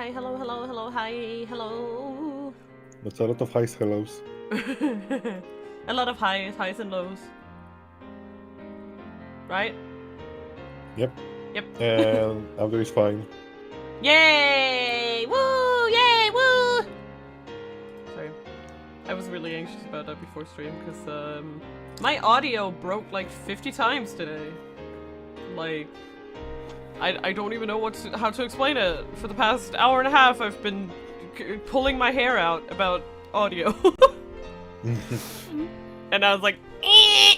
hi, hello, hello, hello, hi, hello. That's a lot of highs, hellos. A lot of highs and lows. Right? Yep. Yep. And Outdoor is fine. Yay! Woo! Yay! Woo! Sorry. I was really anxious about that before stream because my audio broke like 50 times today. Like, I don't even know how to explain it. For the past hour and a half, I've been pulling my hair out about audio. And I was like,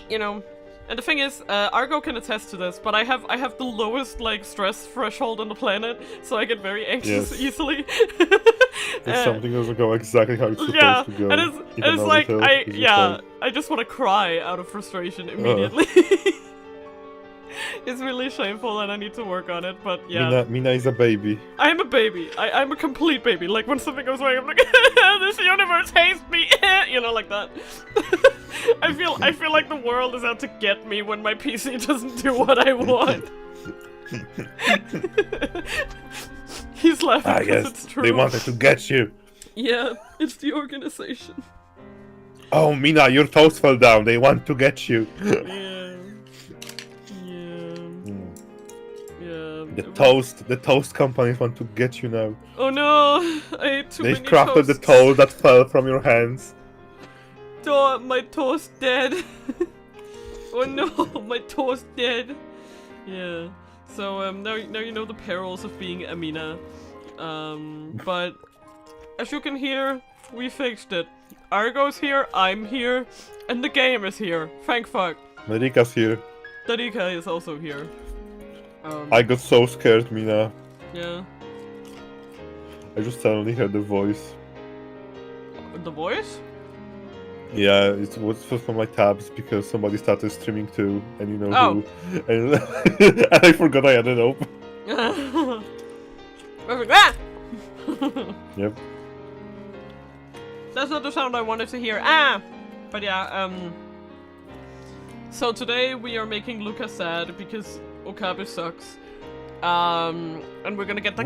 you know. And the thing is, Argo can attest to this, but I have the lowest like stress threshold on the planet, so I get very anxious easily. If something doesn't go exactly how it's supposed to go, and it's like I just want to cry out of frustration immediately. It's really shameful, and I need to work on it. But yeah, Mina is a baby. I'm a baby. I'm a complete baby. Like when something goes wrong, I'm like, this universe hates me, you know, like that. I feel like the world is out to get me when my PC doesn't do what I want. He's laughing because it's true. They wanted to get you. Yeah, it's the organization. Oh, Mina, your toes fell down. They want to get you. The toast companies want to get you now. Oh no, I ate too many They've crafted toasts. the toast that fell from your hands. My toast dead. Oh no, my toast dead. Yeah. So now you know the perils of being a Mina. But as you can hear, we fixed it. Argo's here, I'm here, and the game is here. Thank fuck. Marika's here. Darika is also here. I got so scared, Mina. Yeah. I just suddenly heard the voice. The voice? Yeah, it was from my tabs because somebody started streaming too, and you know who. And, and I forgot I had it open. I was like, ah! Yep. That's not the sound I wanted to hear. Ah! But yeah, so today we are making Luca sad because Okabe sucks. And we're gonna get the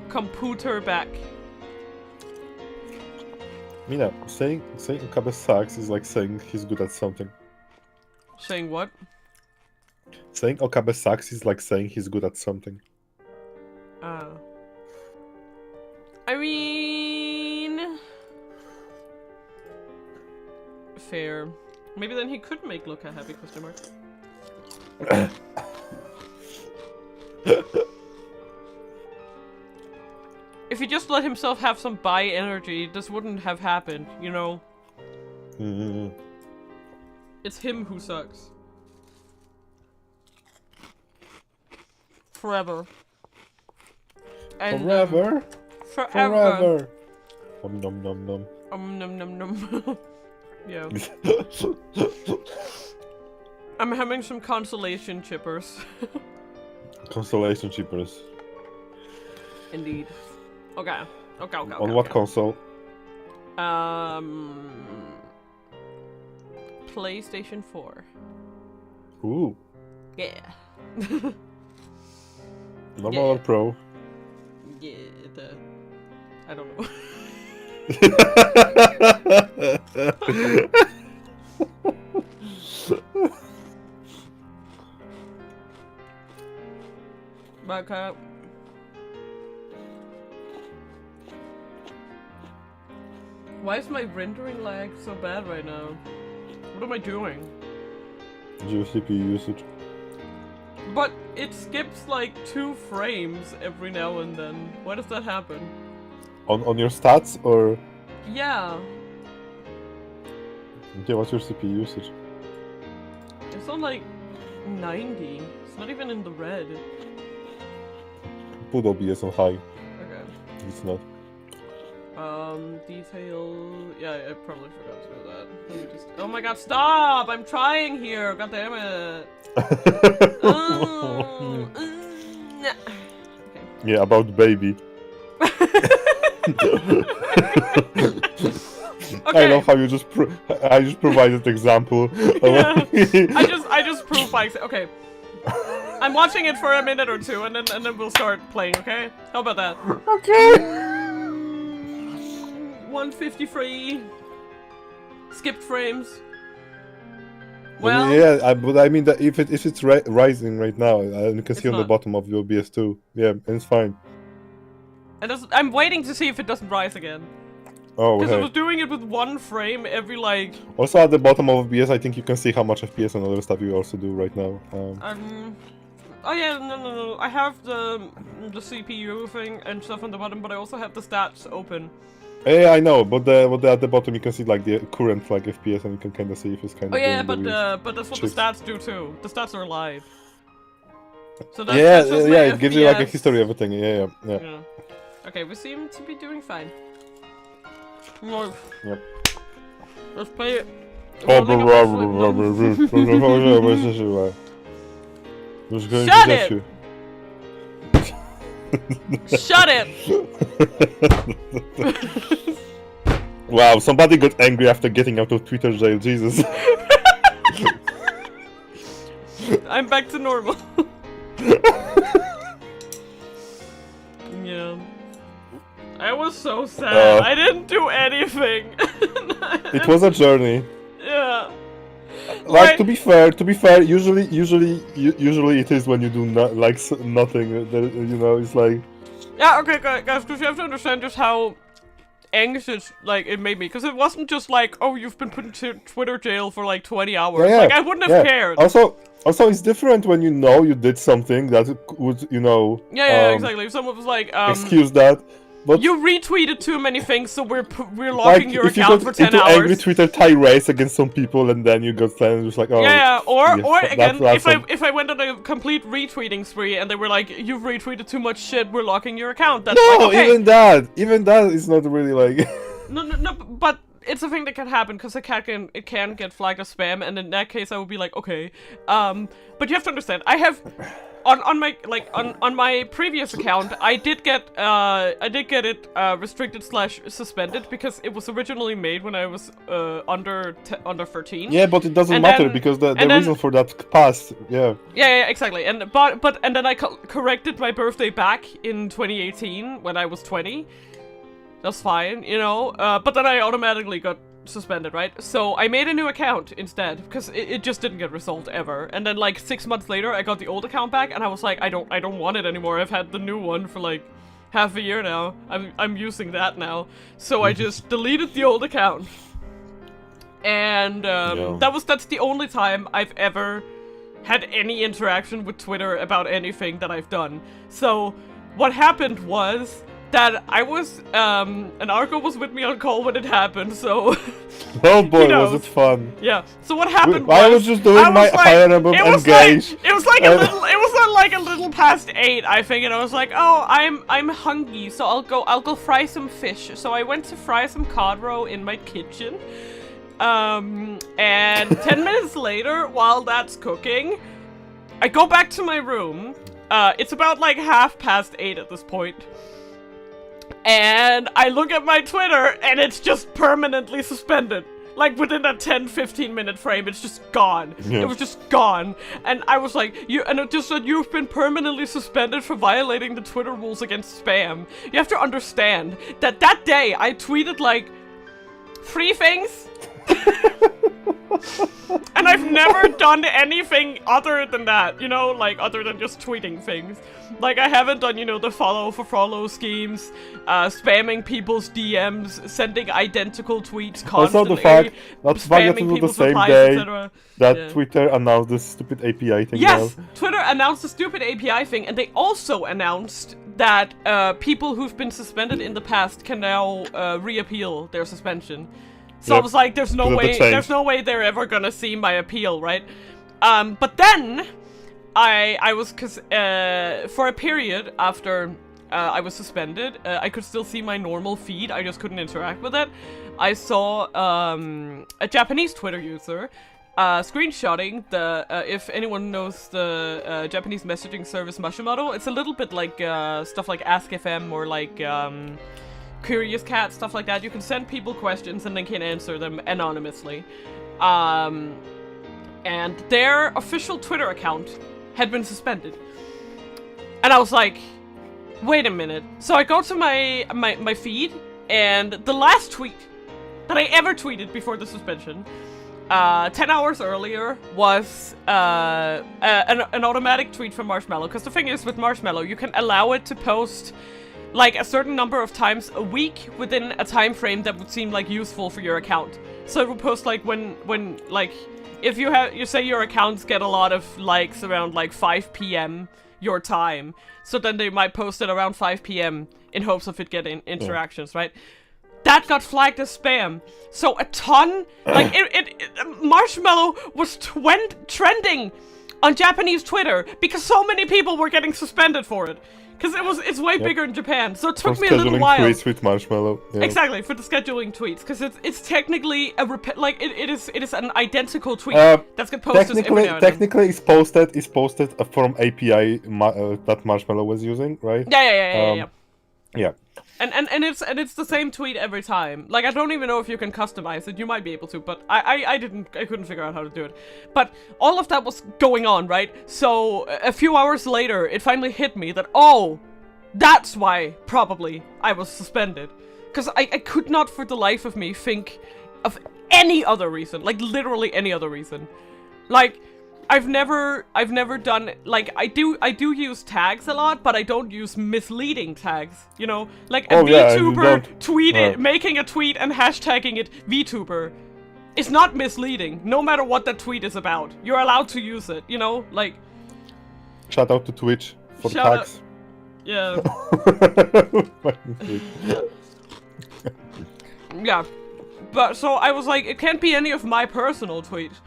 computer back. Mina, saying Okabe sucks is like saying he's good at something. Saying what? Saying Okabe sucks is like saying he's good at something. I mean... fair. Maybe then he could make Luca happy, question mark. If he just let himself have some bi energy, this wouldn't have happened, you know? It's him who sucks. Forever. And, forever? Forever. Nom nom nom. Nom nom nom. Yeah. I'm having some consolation chippers. Consolation chippers. Indeed. Okay. On what console? PlayStation 4. Ooh. Yeah. Normal or Pro? Yeah, I don't know. Back up. Why is my rendering lag so bad right now? What am I doing? Your CPU usage. But it skips like 2 frames every now and then. Why does that happen? On your stats or? Yeah. Yeah, what's your CPU usage? It's on like 90. It's not even in the red. Put OBS on high. Okay. It's not. Detail... Yeah, I probably forgot to do that. Let me just... Oh my god, stop! I'm trying here! God damn it! Okay. Yeah, about baby. Okay. I love how you just I just provided example. Yeah. I just proved by... Okay. I'm watching it for a minute or two, and then we'll start playing. Okay? How about that? Okay. 153 skipped frames. Well, yeah, but I mean that if it's rising right now, you can see on the not. bottom of your OBS too. Yeah, and it's fine. I'm waiting to see if it doesn't rise again. Oh, Because okay. I was doing it with 1 frame every like. Also at the bottom of OBS, I think you can see how much FPS and other stuff you also do right now. Oh yeah, no. I have the CPU thing and stuff on the bottom, but I also have the stats open. Yeah, I know, but at the bottom you can see like the current like FPS, and you can kind of see if it's kind of. Oh yeah, doing but that's what the stats do too. The stats are live. So yeah, that's just my it gives you like a FPS. history of everything. Yeah. Okay, we seem to be doing fine. Well, Yep. let's play it. Shut it! Shut it! Wow, somebody got angry after getting out of Twitter jail, Jesus. I'm back to normal. Yeah. I was so sad. I didn't do anything. It was a journey. Yeah. Like, to be fair, usually it is when you do nothing. You know, it's like. Yeah. Okay, guys, because you have to understand just how anxious like it made me. Because it wasn't just like, oh, you've been put into Twitter jail for like 20 hours. Yeah, like I wouldn't have cared. Also, it's different when you know you did something that would, you know. Yeah, exactly. If someone was like, excuse that. But you retweeted too many things, so we're locking your account for 10 hours. hours. Angry Twitter tirades against some people, and then you got sent just like, oh. Yeah, or again, that's if I went on a complete retweeting spree and they were like, you've retweeted too much shit, we're locking your account. That's no, like, okay. even that is not really like. no, but it's a thing that can happen because it can get flagged as spam, and in that case I would be like, okay. But you have to understand, I have. On my previous account, I did get it restricted / suspended because it was originally made when I was under 13. Yeah, but it doesn't matter because the reason for that passed. Yeah. Yeah, exactly. And then I corrected my birthday back in 2018 when I was 20. That's fine, you know. But then I automatically got suspended, right? So I made a new account instead because it just didn't get resolved ever. And then like 6 months later I got the old account back and I was like, I don't want it anymore. I've had the new one for like half a year now. I'm using that now. So I just deleted the old account. And that's the only time I've ever had any interaction with Twitter about anything that I've done. So what happened was that I was, and Arco was with me on call when it happened, so... Oh boy, was it fun. Yeah, so what happened I was just doing my Fire Emblem Engage. It was like a little past 8, I think, and I was like, oh, I'm hungry, so I'll go fry some fish. So I went to fry some cod roe in my kitchen, and 10 minutes later, while that's cooking, I go back to my room. It's about like 8:30 at this point. And I look at my Twitter, and it's just permanently suspended. Like, within that 10-15 minute frame, it's just gone. Yeah. It was just gone. And I was like, it just said, you've been permanently suspended for violating the Twitter rules against spam. You have to understand that day, I tweeted, like, 3 things. And I've never done anything other than that, you know, like, other than just tweeting things. Like, I haven't done, you know, the follow for follow schemes, spamming people's DMs, sending identical tweets constantly, also the fact that spamming the same replies, day that Twitter announced this stupid API thing. Yes, Twitter announced the stupid API thing, and they also announced that people who've been suspended in the past can now reappeal their suspension. So I was like, there's no way they're ever gonna see my appeal, right? But then I was, for a period after I was suspended, I could still see my normal feed. I just couldn't interact with it. I saw a Japanese Twitter user screenshotting the, if anyone knows the Japanese messaging service Mashimoto, it's a little bit like stuff like AskFM or like Curious Cat, stuff like that. You can send people questions and they can answer them anonymously. And their official Twitter account had been suspended. And I was like, wait a minute. So I go to my feed, and the last tweet that I ever tweeted before the suspension, 10 hours earlier, was an automatic tweet from Marshmallow. Because the thing is, with Marshmallow, you can allow it to post like a certain number of times a week within a time frame that would seem like useful for your account. So it will post like when like if you say your accounts get a lot of likes around like 5 p.m. your time, so then they might post it around 5 p.m. in hopes of it getting interactions, right? That got flagged as spam. So a ton, like Marshmallow was trending on Japanese Twitter because so many people were getting suspended for it. Because it's way bigger in Japan, so it took me a little while. Scheduling tweets with Marshmallow. Yeah. Exactly, for the scheduling tweets, because it's technically a it is an identical tweet that's get posted every now and then. Technically, it's posted from API that Marshmallow was using, right? Yeah. Yeah. And it's the same tweet every time. Like, I don't even know if you can customize it. You might be able to, but I couldn't figure out how to do it. But all of that was going on, right? So a few hours later, it finally hit me that, oh, that's why probably I was suspended. Because I could not for the life of me think of any other reason. Like, literally any other reason. Like, I've never done, like, I do use tags a lot, but I don't use misleading tags, you know? Like, a VTuber making a tweet and hashtagging it VTuber is not misleading, no matter what that tweet is about. You're allowed to use it, you know? Like... Shout out to Twitch for tags. Yeah. Yeah. But, so I was like, it can't be any of my personal tweets.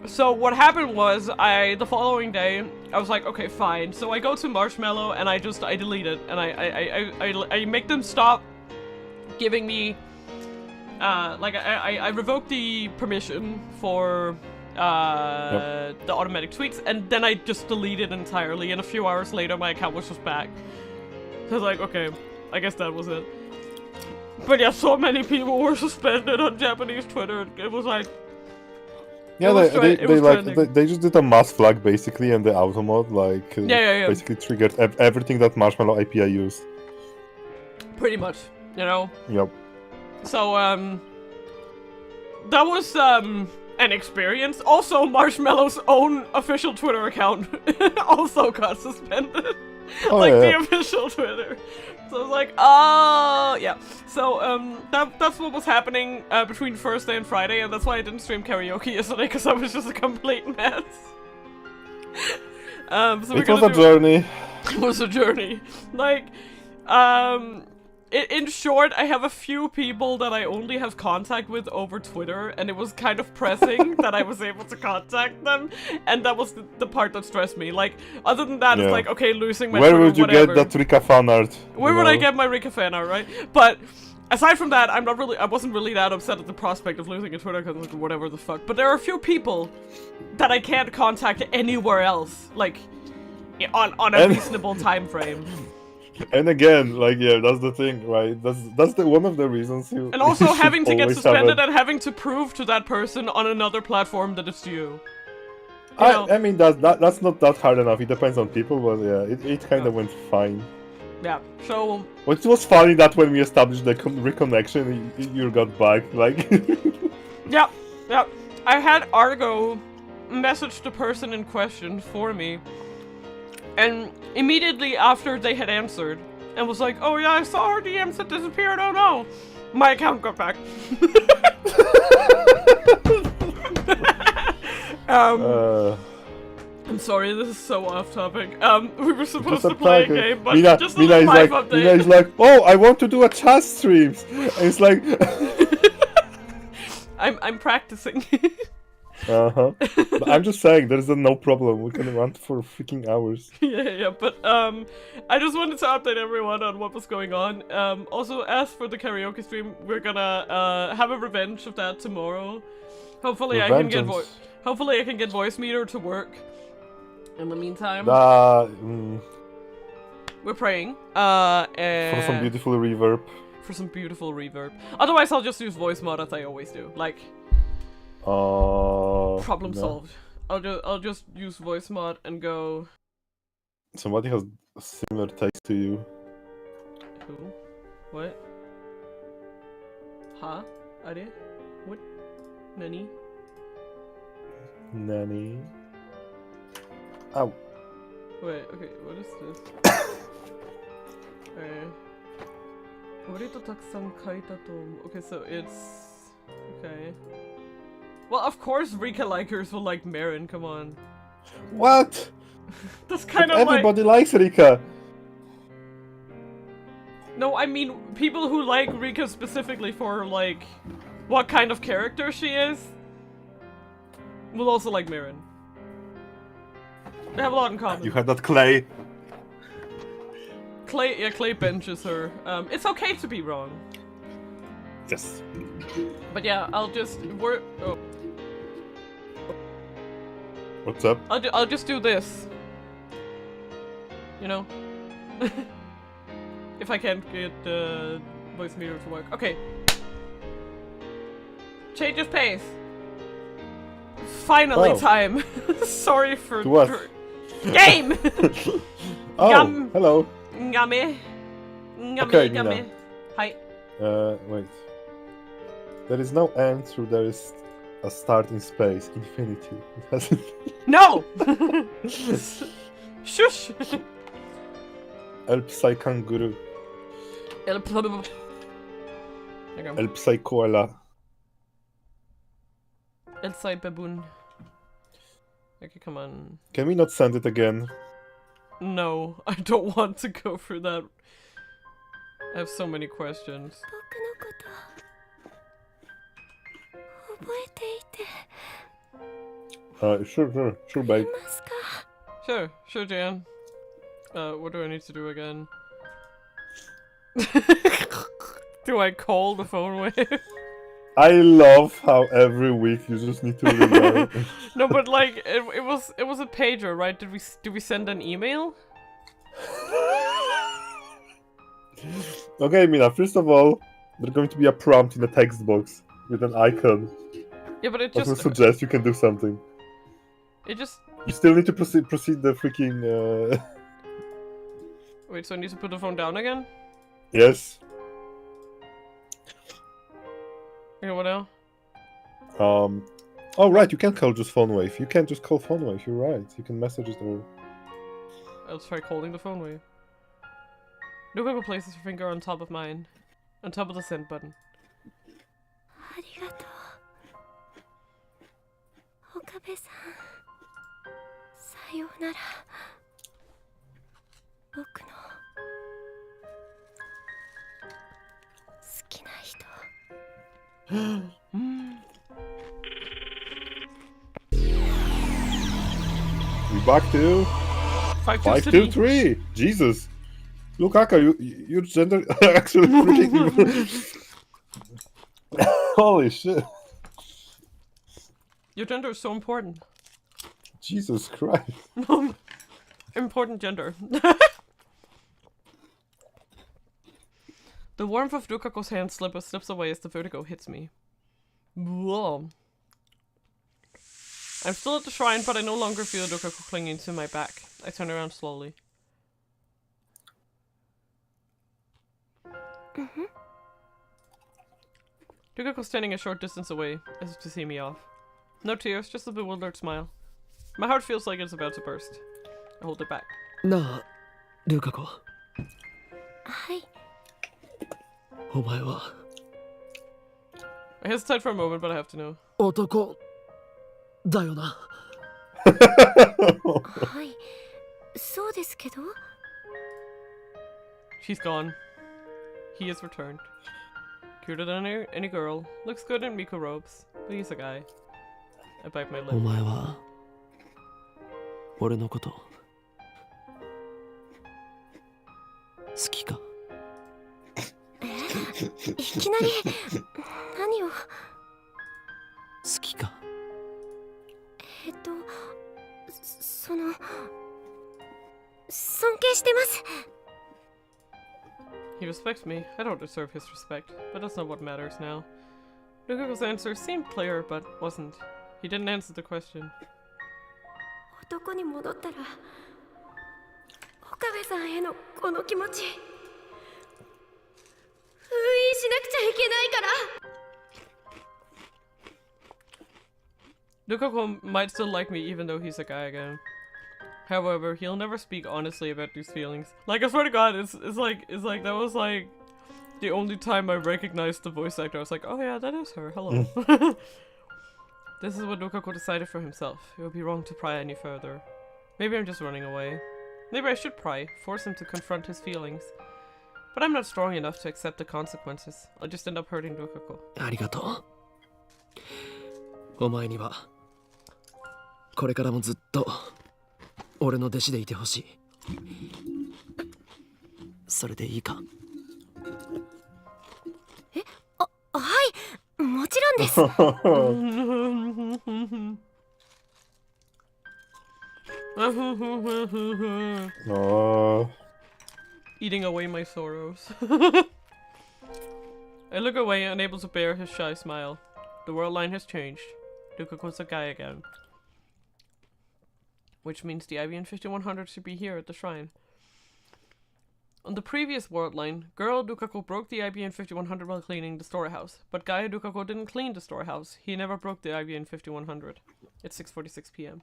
So what happened was, the following day, I was like, okay, fine. So I go to Marshmallow and I delete it, and I make them stop giving me, I revoke the permission for the automatic tweets, and then I just delete it entirely. And a few hours later, my account was just back. So I was like, okay, I guess that was it. But yeah, so many people were suspended on Japanese Twitter. It was like. Yeah, they just did a mass flag basically, and the auto mod basically triggered everything that Marshmallow API used. Pretty much, you know. Yep. So that was an experience. Also, Marshmallow's own official Twitter account also got suspended. Oh, the official Twitter. So I was like, oh, yeah. So, that's what was happening between Thursday and Friday, and that's why I didn't stream karaoke yesterday, because I was just a complete mess. So it was a journey. It was a journey. Like, in short, I have a few people that I only have contact with over Twitter, and it was kind of pressing that I was able to contact them, and that was the part that stressed me. Like, other than that, it's like, okay, losing my Twitter, would you get that Rika fan art? Where would I get my Rika fan art, right? But aside from that, I wasn't really that upset at the prospect of losing a Twitter account, like, whatever the fuck. But there are a few people that I can't contact anywhere else, like, on a reasonable time frame. And again, like, yeah, that's the thing, right? That's one of the reasons you. And also having to get suspended and having to prove to that person on another platform that it's you. I mean, that's not that hard enough. It depends on people, but yeah, it kind of went fine. Yeah. So. But it was funny that when we established the reconnection, you got back, like. Yeah. I had Argo message the person in question for me. And immediately after they had answered, and was like, oh yeah, I saw her DMs had disappeared, oh no! My account got back. I'm sorry, this is so off topic. We were supposed to play a game, but just a little live update. Mina is like, oh, I want to do a chat streams! And it's like... I'm practicing. But I'm just saying, there's no problem. We can run for freaking hours. Yeah, but I just wanted to update everyone on what was going on. Also, as for the karaoke stream, we're gonna have a revenge of that tomorrow. Hopefully I can get voice meter to work. In the meantime, we're praying. For some beautiful reverb. Otherwise, I'll just use voice mod as I always do. Like. Problem solved. I'll just use voice mod and go. Somebody has a similar text to you. Who? What? Huh? Are? What? Nani? Nanny. Ow. Wait, okay, what is this? Okay, so it's... Okay. Well, of course Rika likers will like Marin, come on. What? That's kind But of everybody likes Rika. No, I mean, people who like Rika specifically for, like, what kind of character she is, will also like Marin. They have a lot in common. You had that Clay. Clay benches her. It's okay to be wrong. Yes. But yeah, I'll just... Oh. What's up? I'll just do this. You know? If I can't get the voice meter to work. Okay. Change of pace. Finally time. Sorry for... To what? Game! Oh, hello. Ngame. Okay, Ngame. Mina. Hi. Wait. There is no end through there is a start in space. Infinity. It hasn't... No! Shush! El Psy Kangaroo. El Psy Koala. El Psy Baboon. Okay, come on. Can we not send it again? No, I don't want to go through that. I have so many questions. Sure, babe. Sure, Jan. What do I need to do again? Do I call the phone wave? I love how every week you just need to remember. No, but like it was a pager, right? Did we send an email? Okay, Mina. First of all, there's going to be a prompt in the text box with an icon. Yeah, but it That will just suggest you can do something. it just You still need to proceed the freaking. Wait. So I need to put the phone down again? Yes. Okay, what now? Oh right, you can call just phone wave. You can't just call phone wave. You're right. You can message it or. I'll try calling the phone wave. Nukago places her finger on top of mine, on top of the send button. We back to 523. Jesus, Lukaka, your gender actually freaking. Holy shit! Your gender is so important. Jesus Christ! Important gender. The warmth of Dukako's hand slips away as the vertigo hits me. Whoa. I'm still at the shrine, but I no longer feel Dukako clinging to my back. I turn around slowly. Dukako's standing a short distance away, as if to see me off. No tears, just a bewildered smile. My heart feels like it's about to burst. I hold it back. Na, Dukako. Hi. I hesitate for a moment, but I have to know. 男だよな。はい。そうですけど。 She's gone. He has returned. Cuter than any girl. Looks good in Miko robes. But he's a guy. I bite my lip. お前は俺のこと好きか？いきなり何を？好きか？その尊敬してます。 He respects me. I don't deserve his respect, but that's not what matters now. Dukako's answer seemed clear, but wasn't. He didn't answer the question. 男に戻ったら岡部さんへのこの気持ち封印しなくちゃいけないから。 Dukako might still like me even though he's a guy again. However, he'll never speak honestly about these feelings. Like, I swear to God, it's like that was like the only time I recognized the voice actor. I was like, oh yeah, that is her. Hello. This is what Dukako decided for himself. It would be wrong to pry any further. Maybe I'm just running away. Maybe I should pry, force him to confront his feelings. But I'm not strong enough to accept the consequences. I'll just end up hurting Dukako. ありがとう。お前にはこれからもずっと俺の弟子でいてほしい。それでいいか？え、はい、もちろんです。Eating away my sorrows. I look away, unable to bear his shy smile. The world line has changed. Dukako's a guy again. Which means the IBN 5100 should be here at the shrine. On the previous world line, girl Dukako broke the IBN 5100 while cleaning the storehouse, but guy Dukako didn't clean the storehouse. He never broke the IBN 5100. It's 6:46 p.m.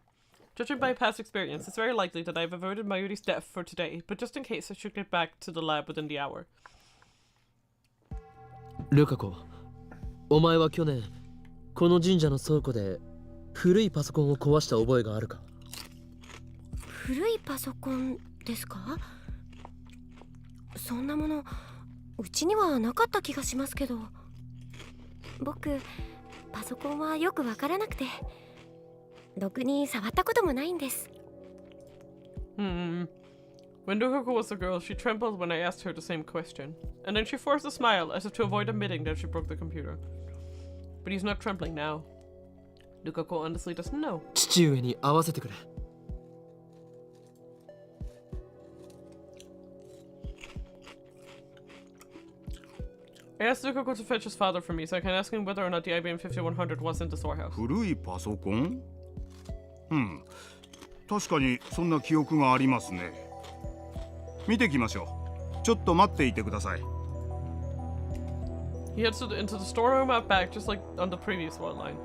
Judging by past experience, it's very likely that I've avoided Mayuri's death for today, but just in case I should get back to the lab within the hour. ルカ子、お前は去年この神社の倉庫で古いパソコンを壊した覚えがあるか？古いパソコンですか？そんなものうちにはなかった気がしますけど。僕パソコンはよくわからなくてろくに触ったこともないんです。When Dukako was a girl, she trembled when I asked her the same question, and then she forced a smile as if to avoid admitting that she broke the computer. But he's not trembling now. Dukako honestly doesn't know. 父上に会わせてくれ。I asked Dukako to fetch his father for me so I can ask him whether or not the IBM 5100 was in the storehouse. 古いパソコン？確かにそんな記憶がありますね。見てきましょう。ちょっと待っていてください。He heads into the storeroom out back just like on the previous world line.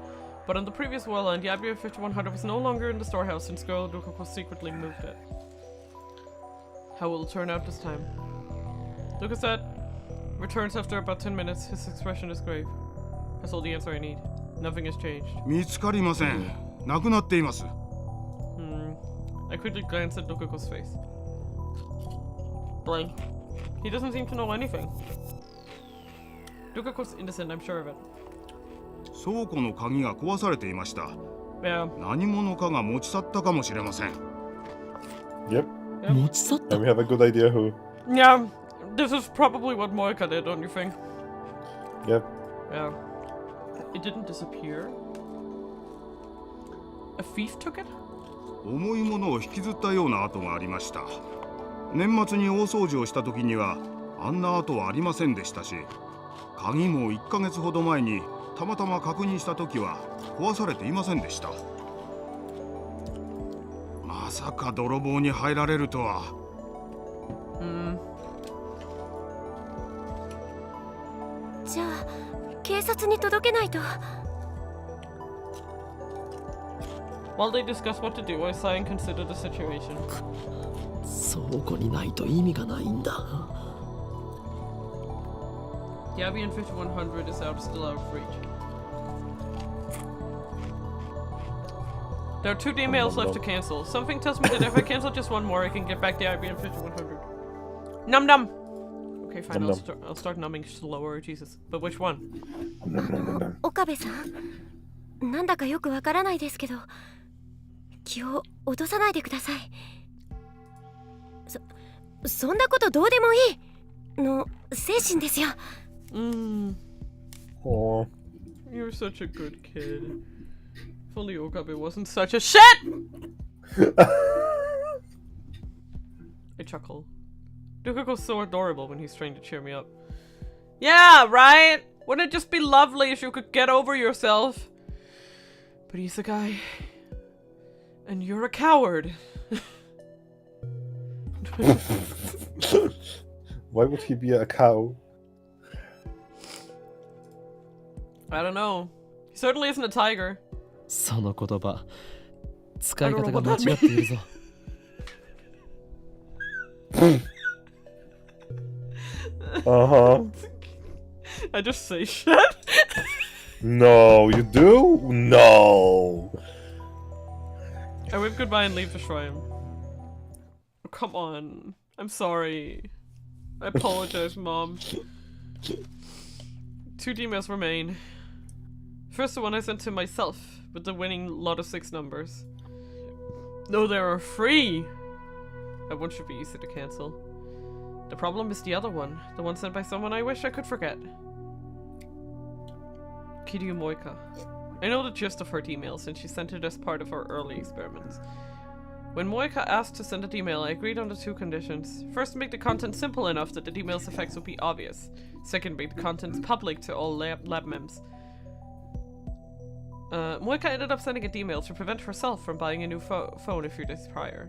But on the previous world line, the IBM 5100 was no longer in the storehouse since girl Dukako secretly moved it. How will it turn out this time? Luka said, returns after about 10 minutes. His expression is grave. That's all the answer I need. Nothing has changed. 見つかりません。なくなっています。I quickly glanced at Dukako's face. Blank. He doesn't seem to know anything. Dukako's innocent, I'm sure of it. 倉庫の鍵が壊されていました。Yeah. 何者かが持ち去ったかもしれません。Yep. 持ち去った？ And we have a good idea who. Yeah. This is probably what Moika did, don't you think? Yep. Yeah. It didn't disappear. A thief took it? 重いものを引きずったような跡がありました。年末に大掃除をした時にはあんな跡はありませんでしたし、鍵も1ヶ月ほど前にたまたま確認した時は壊されていませんでした。まさか泥棒に入られるとは。じゃあ警察に届けないと。While they discuss what to do, I sigh and consider the situation. 倉庫にないと意味がないんだ。The IBN 5100 is still out of reach. There are 2 emails left to cancel. Something tells me that if I cancel just one more, I can get back the IBN 5100. Num num! Okay, fine, I'll start numbing slower, Jesus. But which one? 岡部さん、なんだかよくわからないですけど、気を落とさないでください。そんなことどうでもいいの精神ですよ。Oh. You're such a good kid. If only Okabe wasn't such a shit! I chuckle. Dukako's so adorable when he's trying to cheer me up. Yeah, right? Wouldn't it just be lovely if you could get over yourself? But he's a guy. And you're a coward. Why would he be a cow? I don't know. He certainly isn't a tiger. その言葉使い方が間違っているぞ。Uh-huh. I just say shit. No, you do? No. I wave goodbye and leave the shrine. Oh, come on. I'm sorry. I apologize, Mom. 2 emails remain. First, the one I sent to myself, with the winning lot of 6 numbers. No, there are free! That one should be easy to cancel. The problem is the other one, the one sent by someone I wish I could forget. Kiryu Moika. I know the gist of her email since she sent it as part of our early experiments. When Moika asked to send an email, I agreed on the 2 conditions. First, make the content simple enough that the email's effects would be obvious. Second, make the content public to all lab members. Moika ended up sending a email to prevent herself from buying a new phone a few days prior.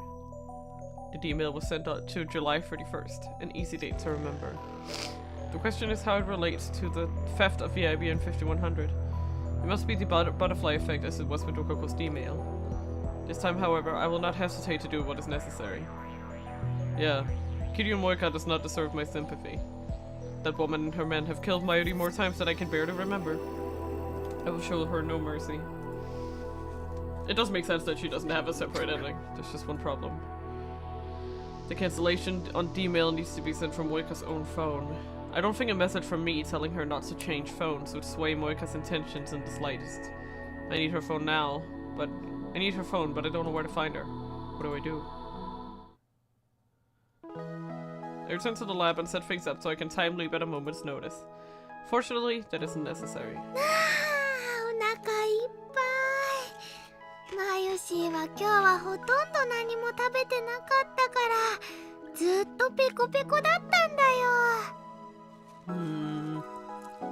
The email was sent out to July 31st, an easy date to remember. The question is how it relates to the theft of the IBN 5100. It must be the butterfly effect as it was with Rokoko's email. This time, however, I will not hesitate to do what is necessary. Yeah, Kiryu Moika does not deserve my sympathy. That woman and her men have killed Mayuri more times than I can bear to remember. I will show her no mercy. It does make sense that she doesn't have a separate ending. There's just one problem. The cancellation on D-mail needs to be sent from Moika's own phone. I don't think a message from me telling her not to change phones would sway Moika's intentions in the slightest. I need her phone now, but I don't know where to find her. What do I do? I return to the lab and set things up so I can time leap at a moment's notice. Fortunately, that isn't necessary. お腹いっぱい。マユシーは今日はほとんど何も食べてなかったからずっとペコペコだったんだよ。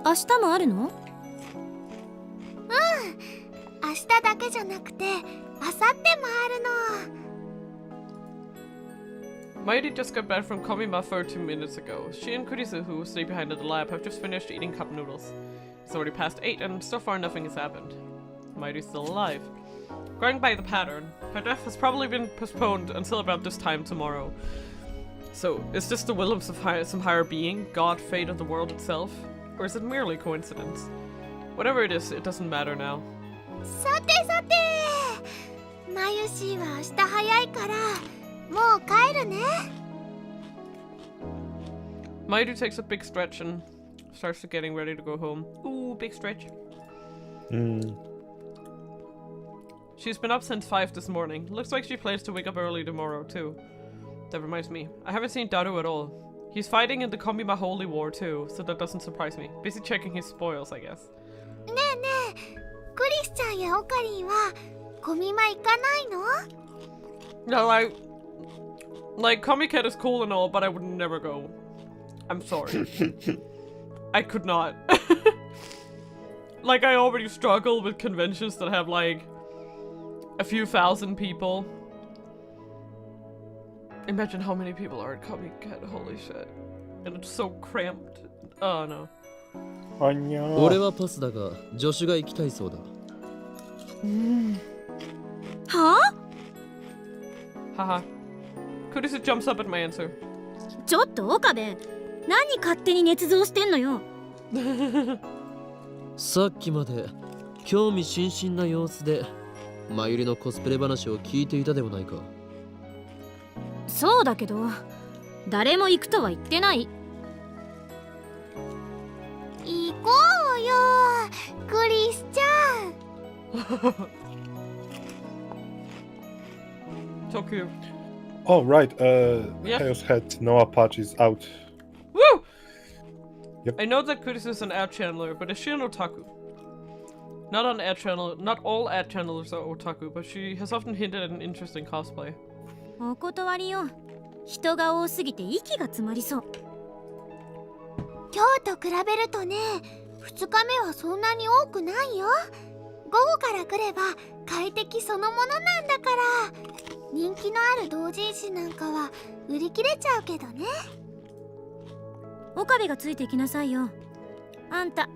明日もあるの？うん、明日だけじゃなくて明後日もあるの。Mayuri just got back from Komima 32 minutes ago. She and Kurisu, who stay behind at the lab, have just finished eating cup noodles. It's already past 8 and so far nothing has happened. Mayuri's still alive. Going by the pattern, her death has probably been postponed until about this time tomorrow. So, is this the will of some higher being, God, fate of the world itself? Or is it merely coincidence? Whatever it is, it doesn't matter now. さてさて、マユシーは明日早いからもう帰るね。Mayuri takes a big stretch and starts getting ready to go home. Ooh, big stretch. She's been up since 5 this morning. Looks like she plans to wake up early tomorrow too. That reminds me, I haven't seen Daru at all. He's fighting in the Komima Holy War too, so that doesn't surprise me. Busy checking his spoils, I guess. ねえねえ、クリスちゃんやオカリンはコミマ行かないの？ No, like Komiket is cool and all, but I would never go. I'm sorry. I could not. Like, I already struggle with conventions that have like a few thousand people. Imagine how many people are at Komiket, holy shit. And it's so cramped. Oh no. 俺はパスだが助手が行きたいそうだ。はあ？ Haha. Kurisu jumps up at my answer. ちょっと岡部、何勝手に捏造してんのよ。さっきまで興味津々な様子でマユリのコスプレ話を聞いていたではないか。そうだけど、誰も行くとは言ってない。行こうよ、クリスちゃん。So cute. Oh, right. Yeah. Chaos Head Noah patch is out. Woo! Yep. I know that Kurisu is an ad channeler, but is she an otaku? Not on ad channel. Not all ad channelers are otaku, but she has often hinted at an interesting cosplay. お断りよ。人が多すぎて息が詰まりそう。今日と比べるとね、2日目はそんなに多くないよ。午後から来れば快適そのものなんだから。人気のある同人誌なんかは売り切れちゃうけどね。岡部がついてきなさいよ。あんた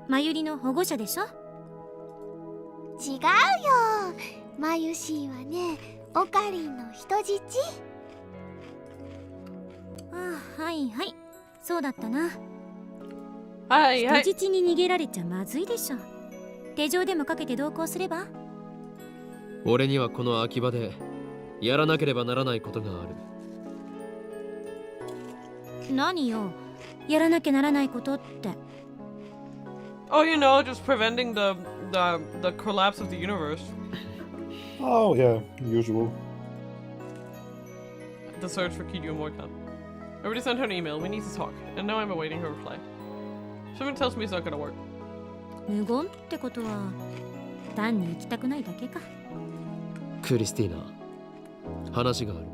まゆりの保護者でしょ。違うよ。まゆしーはね、オカリンの人質。ああ、はいはい、そうだったな。はいはい。人質に逃げられちゃまずいでしょ。手錠でもかけて同行すれば。俺にはこの秋葉でやらなければならないことがある。何よ、やらなきゃならないことって。Oh, you know, just preventing the collapse of the universe. Oh yeah, usual. The search for Kiryu Morkan. I already sent her an email. We need to talk, and now I'm awaiting her reply. Someone tells me it's not gonna work. 無言ってことは単に行きたくないだけか。クリスティーナ、話がある。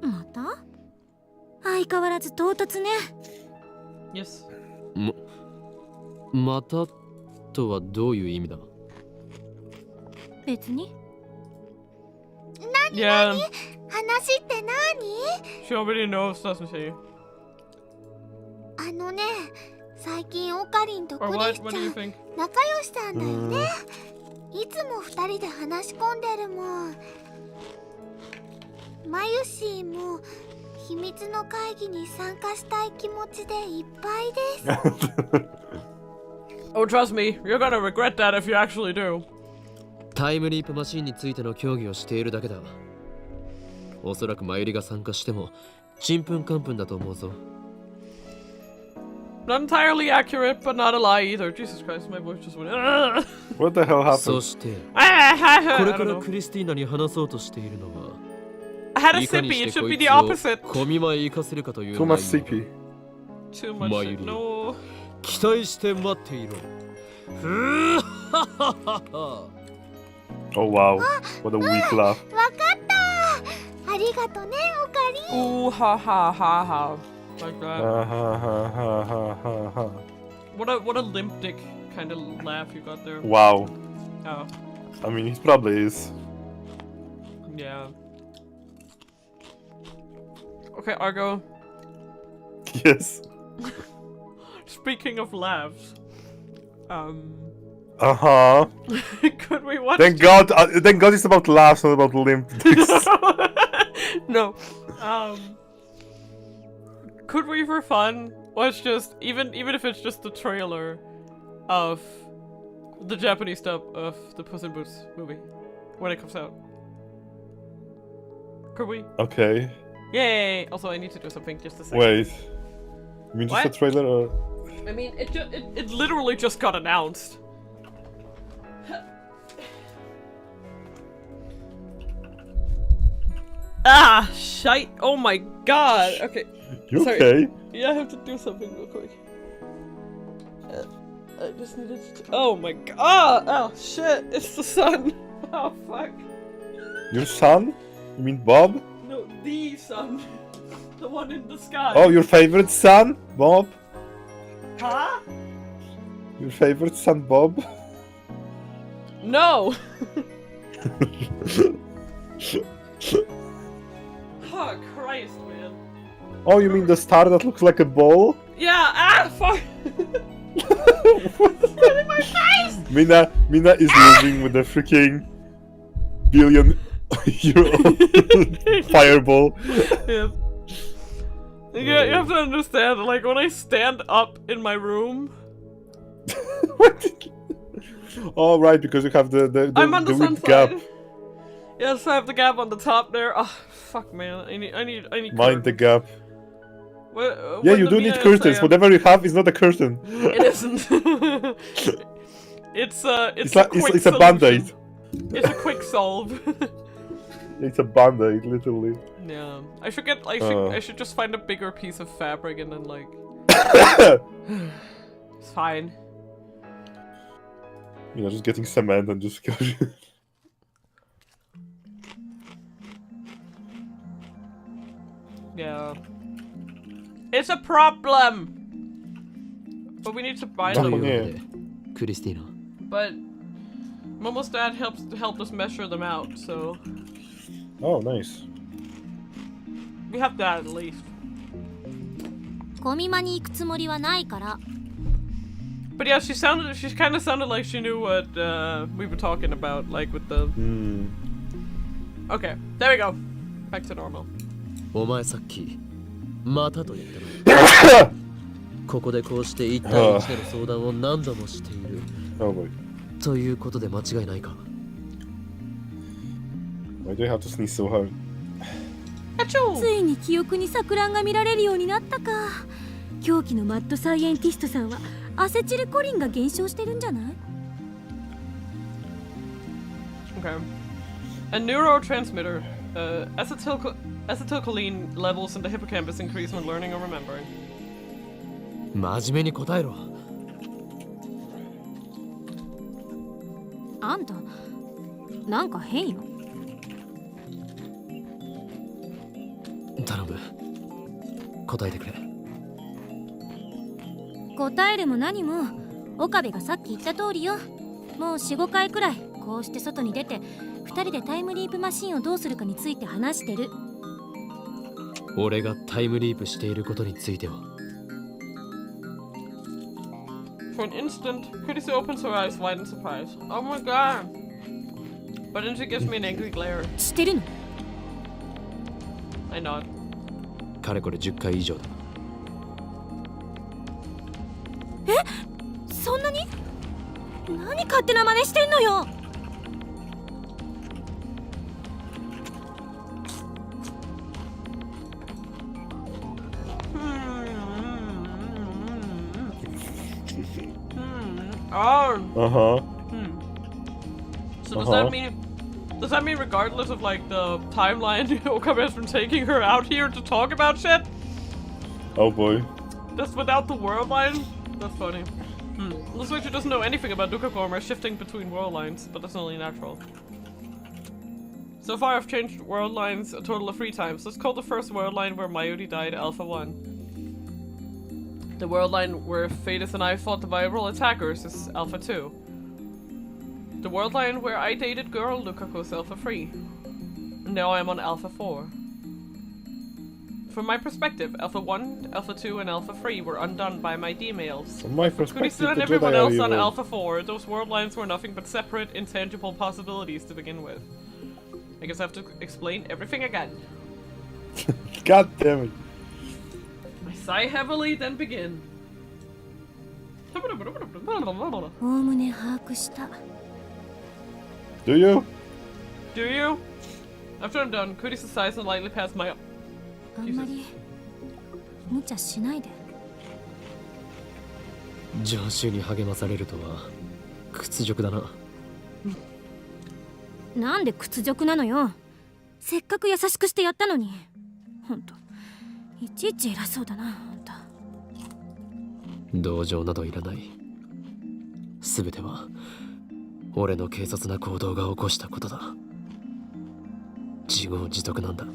また？相変わらず唐突ね。 Yes. またとはどういう意味だ？別に。Yeah. 話って何？ She already knows, doesn't she? あのね、最近オカリンとク Or リ what? ス What ち do ゃ you ん think? 仲良しなんだよね。いつも二人で話し込んでるもん。まゆしーも秘密の会議に参加したい気持ちでいっぱいです。Oh, trust me, you're gonna regret that if you actually do. タイムリープマシーンについての協議をしているだけだ。おそらくマユリが参加してもちんぷんかんぷんだと思うぞ。Not entirely accurate, but not a lie either. Jesus Christ, my voice just went. What the hell そ happened? してこ I れか don't ら know. クリスティーナに話そうとしているのは I had a いかに sippy. し It て should こ be い the つを opposite. 小見舞い生かせるかという Too 内 much 容 CP. Too much. Mayuri. Shit. No. 期待して待っていろ。ふぅはははは Oh wow, what a weak laugh. わかった。ありがとね、オカリン。 Ooh, ha ha ha ha. Like that. Ha ha ha ha ha ha. What a limp dick kind of laugh you got there. Wow. Oh, I mean, he probably is. yeah. Okay, Argo. Yes. Speaking of laughs, Uh-huh. could we watch? Thank God it's about laughs, not about limp dicks. No. Could we, for fun, watch just even if it's just the trailer of the Japanese dub of the Puss in Boots movie when it comes out? Could we? Okay. Yay! Also, I need to do something. Just a second. Wait. You mean just a What? trailer or... I mean, it literally just got announced. Ah, shite! Oh my god! Okay. You Sorry. okay? Yeah, I have to do something real quick. I just needed to. Oh my god! Oh shit! It's the sun! Oh fuck! Your son? You mean Bob? No, the sun! The one in the sky! Oh, your favorite son? Bob? Huh? Your favorite son, Bob? No! Oh Christ, man. Oh, you mean the star that looks like a ball? Yeah, ah, fuck! In my face! Mina is living with a freaking billion euro fireball. Yeah. You have to understand, like, when I stand up in my room... Oh, right, because you have the I'm on the sun weak gap. side. Yes, I have the gap on the top there. Oh, fuck, man. I need Mind the gap. What, Yeah, you do need curtains. Whatever you have is not a curtain. It isn't. it's a quick it's a band-aid. It's a quick solve. It's a band-aid, literally. Yeah, I should get. I should just find a bigger piece of fabric and then like. It's fine. You know, just getting cement and just. Yeah. It's a problem. But we need to buy と them. いうわけでクリスティーナ But Momo's dad helped us measure them out, so Oh, nice. we have that at least. コミマに行くつもりはないから。 But yeah, she kind of sounded like she knew what we were talking about, like with the. Okay, there we go. Back to normal. お前さっきまたと言ったな。ここでこうして1対1での相談を何度もしている。 Oh boy. ということで間違いないか。 Why do you have to sneeze so hard? ついに記憶に錯乱が見られるようになったか。狂気のマッドサイエンティストさんはアセチルコリンが減少してるんじゃない？ Okay. A neurotransmitter. Acetylcholine levels in the hippocampus increase when learning or remembering. 真面目に答えろ。あんたなんか変よ。頼む。答えてくれ。答えるも何も岡部がさっき言った通りよ。もう 4,5 回くらいこうして外に出て2人でタイムリープマシンをどうするかについて話してる。俺がタイムリープしていることについては。 For an instant, Curtis opens her eyes wide in surprise. Oh my god! But then she gives me an angry glare. 知ってるの？ I nod. かれこれ10回以上だ。そんなに？何勝手な真似してんのよ。Oh. So does that mean regardless of like the timeline, Okabe has been taking her out here to talk about shit? Oh boy. Just without the world line? That's funny. Looks like she doesn't know anything about Dukakorma shifting between world lines, but that's only natural. So far I've changed world lines a total of 3 times. Let's call the first world line where Mayuri died Alpha 1. The world line where Fadis and I fought the viral attackers is Alpha 2. The world line where I dated girl Lukaku is Alpha 3. And now I'm on Alpha 4. From my perspective, Alpha 1, Alpha 2, and Alpha 3 were undone by my D-mails. From my perspective, Kurisu and the everyone Jedi are else on evil. Alpha 4, those world lines were nothing but separate, intangible possibilities to begin with. I guess I have to explain everything again. God damn it. I sigh heavily, then begin. おおむね把握した。 Do you? Do you? After I'm done, Kurisu sighs and lightly pats my... あんまり無茶しないで。常習に励まされるとは屈辱だな。なんで屈辱なのよ。せっかく優しくしてやったのに。ほんといちいち偉そうだな、あんた。同情などいらない。すべては俺の軽率な行動が起こしたことだ。自業自得なんだ。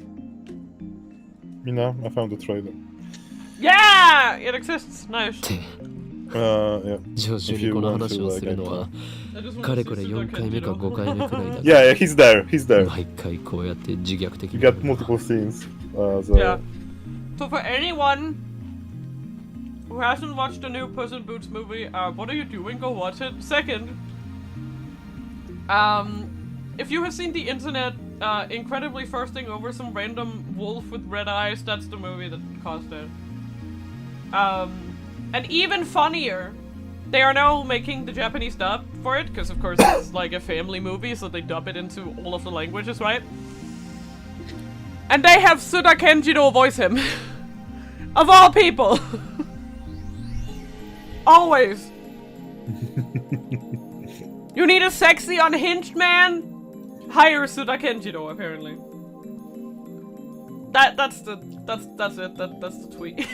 Mina, I found the trailer. Yeah! It exists! Nice. って、 Yeah. 常習にこの話をするのはかれこれ4回目か5回目くらいだ。 Yeah, he's there. He's there. 毎回こうやって自虐的 You に。 got multiple scenes. So. Yeah. So for anyone who hasn't watched the new Puss in Boots movie, what are you doing? Go watch it. Second, if you have seen the internet incredibly thirsting over some random wolf with red eyes, that's the movie that caused it. And even funnier, they are now making the Japanese dub for it, because of course it's like a family movie, so they dub it into all of the languages, right? And they have Suda Kenjiro voice him. Of all people! Always! You need a sexy, unhinged man? Hire Suda Kenjiro, apparently. That's it. That's the tweet.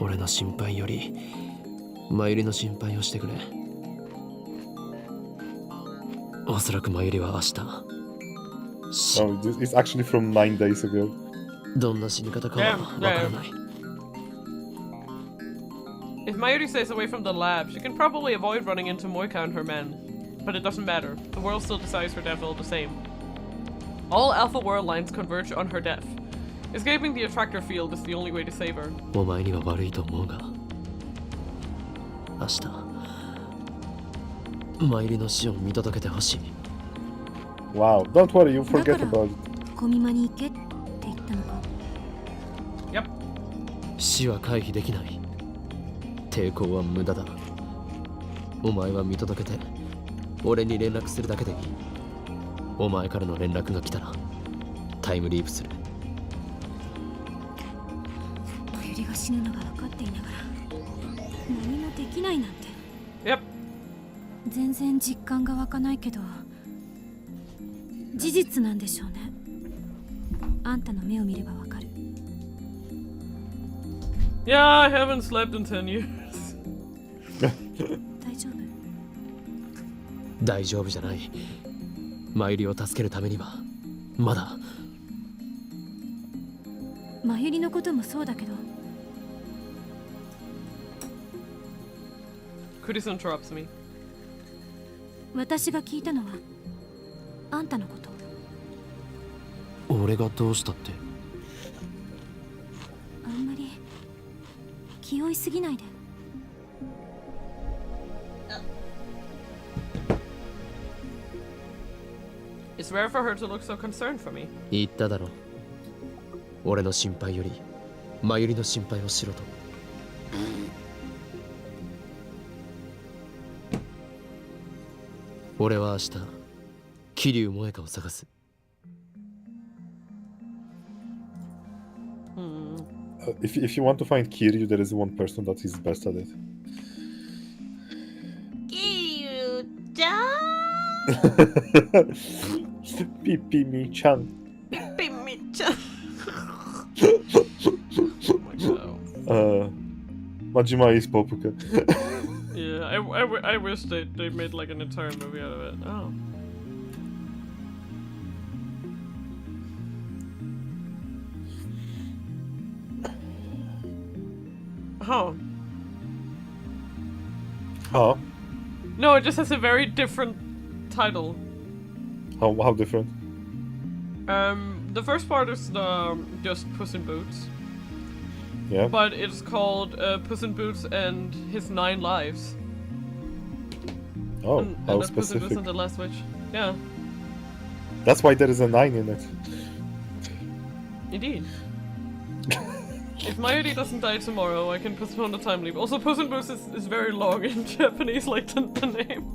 俺の心配よりマユリの心配をしてくれ。おそらくマユリは明日 Oh, it's actually from 9 days ago. どんな死に方かはわからない。If Mayuri stays away from the lab, she can probably avoid running into Moika and her men. But it doesn't matter. The world still decides her death all the same. All Alpha world lines converge on her death. Escaping the attractor field is the only way to save her. お前には悪いと思うが明日マユリの死を見届けてほしい Wow, don't worry, you forget だから about it. コミマに行けって言ったのか。 Yep. 死は回避できない抵抗は無駄だお前は見届けて俺に連絡するだけでいいお前からの連絡が来たらタイムリープするマユリが死ぬのが分かっていながら何もできないなんて Yep. 全然実感が湧かないけど事実なんでしょうねあんたの目を見ればわかる Yeah, I haven't slept in 10 years. 大丈夫大丈夫じゃないマユリを助けるためにはまだマユリのこともそうだけど Kuris interrupts me. 私が聞いたのはあんたのこと俺がどうしたってあんまり気負いすぎないで It's rare for her to look so concerned for me. 言っただろ俺の心配よりマユリの心配をしろと俺は明日桐生萌香を探す If you want to find Kiryu, there is one person that is best at it. Pipimi-chan. Pipimi-chan. Majima is Popuka. Yeah, I wish they made like an entire movie out of it. Oh. Oh. Huh? No, it just has a very different title. How different? The first part is just Puss in Boots. Yeah. But it's called Puss in Boots and His 9 Lives. Oh, and how Puss in Boots specific. and the Last Witch. Yeah, That's why there is a 9 in it. indeed. If Mayuri doesn't die tomorrow, I can postpone the time leap. Also, Puss in Boots is very long in Japanese, like the name.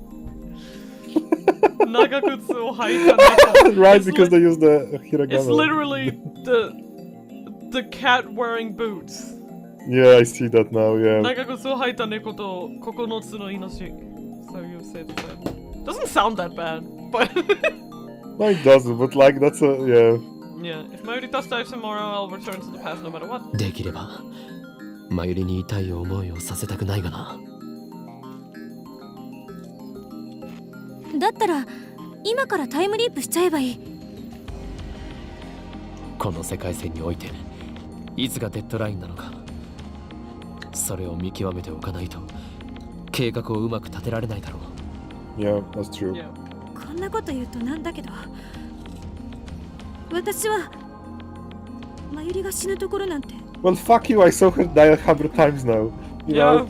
Nagakutsu Haita. Right, because they use the hiragana. It's literally the cat wearing boots. Yeah, I see that now, yeah. Nagakutsu Haita neko to kokonotsu no inoshi. So you say that. Doesn't sound that bad, but No, it doesn't, but like, that's a, yeah. yeah. If Mayuri does die tomorrow, I'll return to the past no matter what. できればマユリに痛い思いをさせたくないがなだったら今からタイムリープしちゃえばいいこの世界線においていつがデッドラインなのかそれを見極めておかないと計画をうまく立てられないだろう Yeah, that's true. Yeah. こんなこと言うとなんだけど私はマユリが死ぬところなんて Well, fuck you, I saw her die 100 times now. You Yeah. know?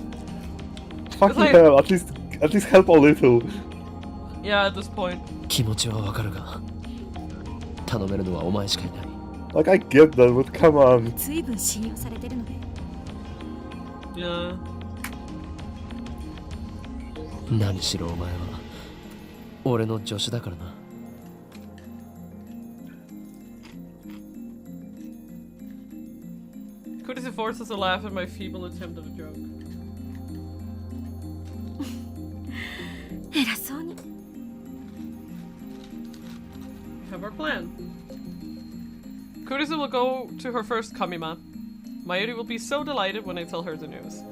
Fucking like- hell, at least help a little. Yeah, at this point. 気持ちはわかるが頼めるのはお前しかいない Like, I get that, but come on. 随分信用されてるので Yeah. 何しろお前は俺の助手だからな Kurisi forces a laugh at my feeble attempt at a joke. 偉そうに We have our plan. Kurisi will go to her first Kamima. Mayuri will be so delighted when I tell her the news.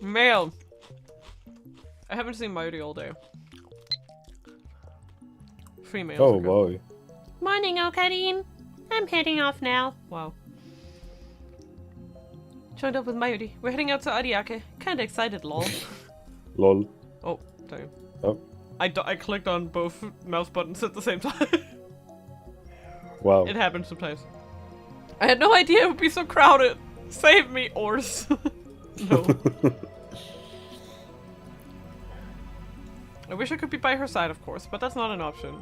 Mail. I haven't seen Mayuri all day. Free mail. Oh boy. Morning, Ocarine. I'm heading off now. Wow. Joined up with Mayuri. We're heading out to Ariake. Kinda excited, lol. Lol. Oh, damn. Oh. I clicked on both mouse buttons at the same time. Wow. It happens sometimes. I had no idea it would be so crowded. Save me, Ors. No. I wish I could be by her side, of course, but that's not an option.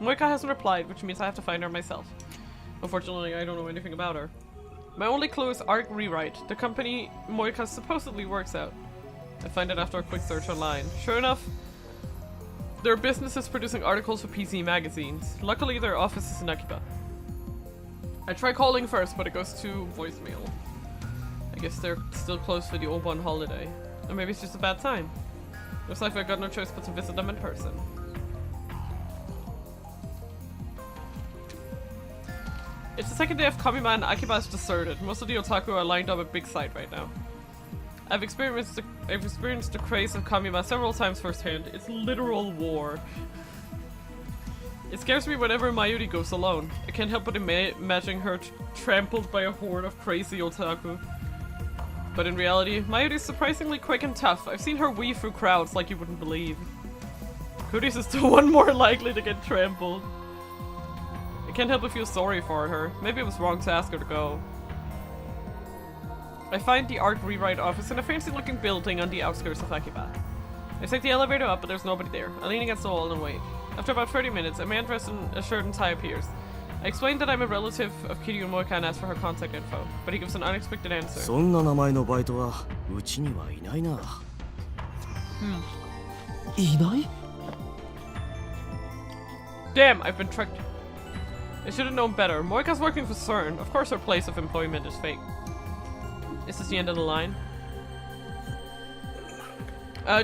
Moika hasn't replied, which means I have to find her myself. Unfortunately, I don't know anything about her. My only clue is Arc Rewrite, the company Moika supposedly works at. I find it after a quick search online. Sure enough, their business is producing articles for PC magazines. Luckily, their office is in Akiba. I try calling first, but it goes to voicemail. I guess they're still closed for the Obon holiday. Or maybe it's just a bad time. Looks like I've got no choice but to visit them in person. It's the second day of Kamima and Akiba is deserted. Most of the otaku are lined up at Big Sight right now. I've experienced the craze of Kamima several times firsthand. It's literal war. It scares me whenever Mayuri goes alone. I can't help but imagining her trampled by a horde of crazy otaku. But in reality, Mayuri's surprisingly quick and tough. I've seen her weave through crowds like you wouldn't believe. Kuris is the one more likely to get trampled. I can't help but feel sorry for her. Maybe it was wrong to ask her to go. I find the Art Rewrite office in a fancy-looking building on the outskirts of Akiba. I take the elevator up, but there's nobody there. I lean against the wall and wait. After about 30 minutes, a man dressed in a shirt and tie appears. I explain that I'm a relative of Kiryu and Moika and ask for her contact info, but he gives an unexpected answer. そんな名前のバイトはうちにはいないな。いない? Damn, I've been tricked. I should have known better. Moika's working for CERN. Of course her place of employment is fake. Is this the end of the line?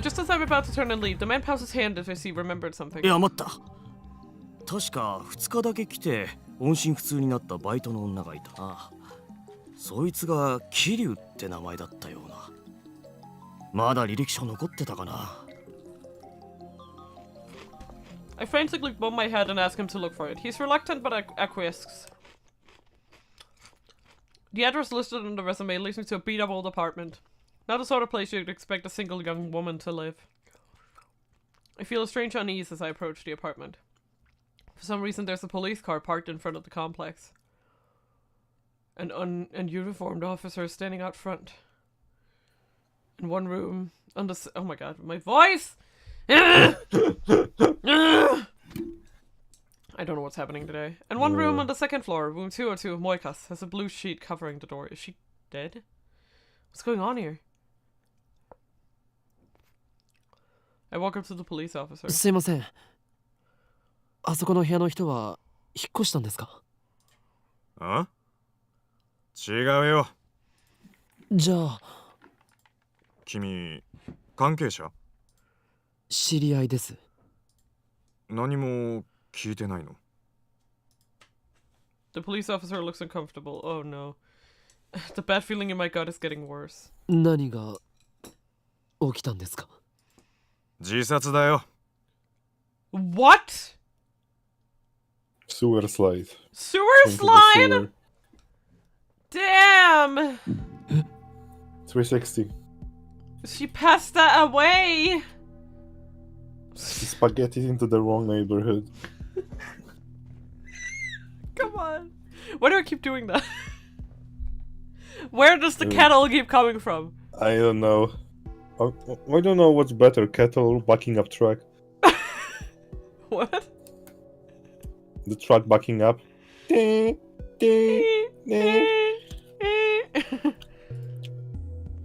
Just as I'm about to turn and leave, the man pounds his hand as if he remembered something. いや待った。確か2日だけ来て音信不通になったバイトの女がいたな。そいつが桐生って名前だったような。まだ履歴書残ってたかな。I frantically bump my head and ask him to look for it. He's reluctant but acquiesces. The address listed on the resume leads me to a beat-up old apartment. Not the sort of place you'd expect a single young woman to live. I feel a strange unease as I approach the apartment. For some reason there's a police car parked in front of the complex. An uniformed officer is standing out front. In one room, oh my god, my voice! I don't know what's happening today. In one room on the second floor, room 202 of Moika's, has a blue sheet covering the door. Is she dead? What's going on here? I walk up to the police officer. すいません。あそこの部屋の人は引っ越したんですか？あ？違うよ。じゃあ君関係者？知り合いです。何も聞いてないの？ The police officer looks uncomfortable. Oh no. The bad feeling in my gut is getting worse. 何が起きたんですか？自殺だよ。What? Sewer slide. Sewer Into the slide? sewer. Damn! 360. She passed that away! Spaghetti into the wrong neighborhood. Come on. Why do I keep doing that? Where does the kettle keep coming from? I don't know. I don't know what's better, kettle or backing up truck. What? The truck backing up.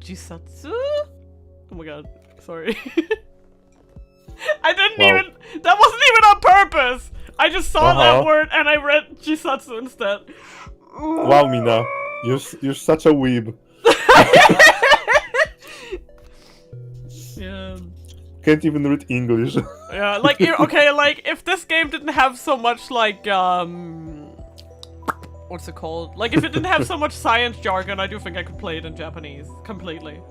Jisatsu? Oh my god, sorry. I didn't even. That wasn't even on purpose! I just saw that word and I read Jisatsu instead. Wow, Mina. You're such a weeb. Yeah. Can't even read English. Yeah, like, okay, like, if this game didn't have so much, like, what's it called? Like, if it didn't have so much science jargon, I do think I could play it in Japanese. Completely.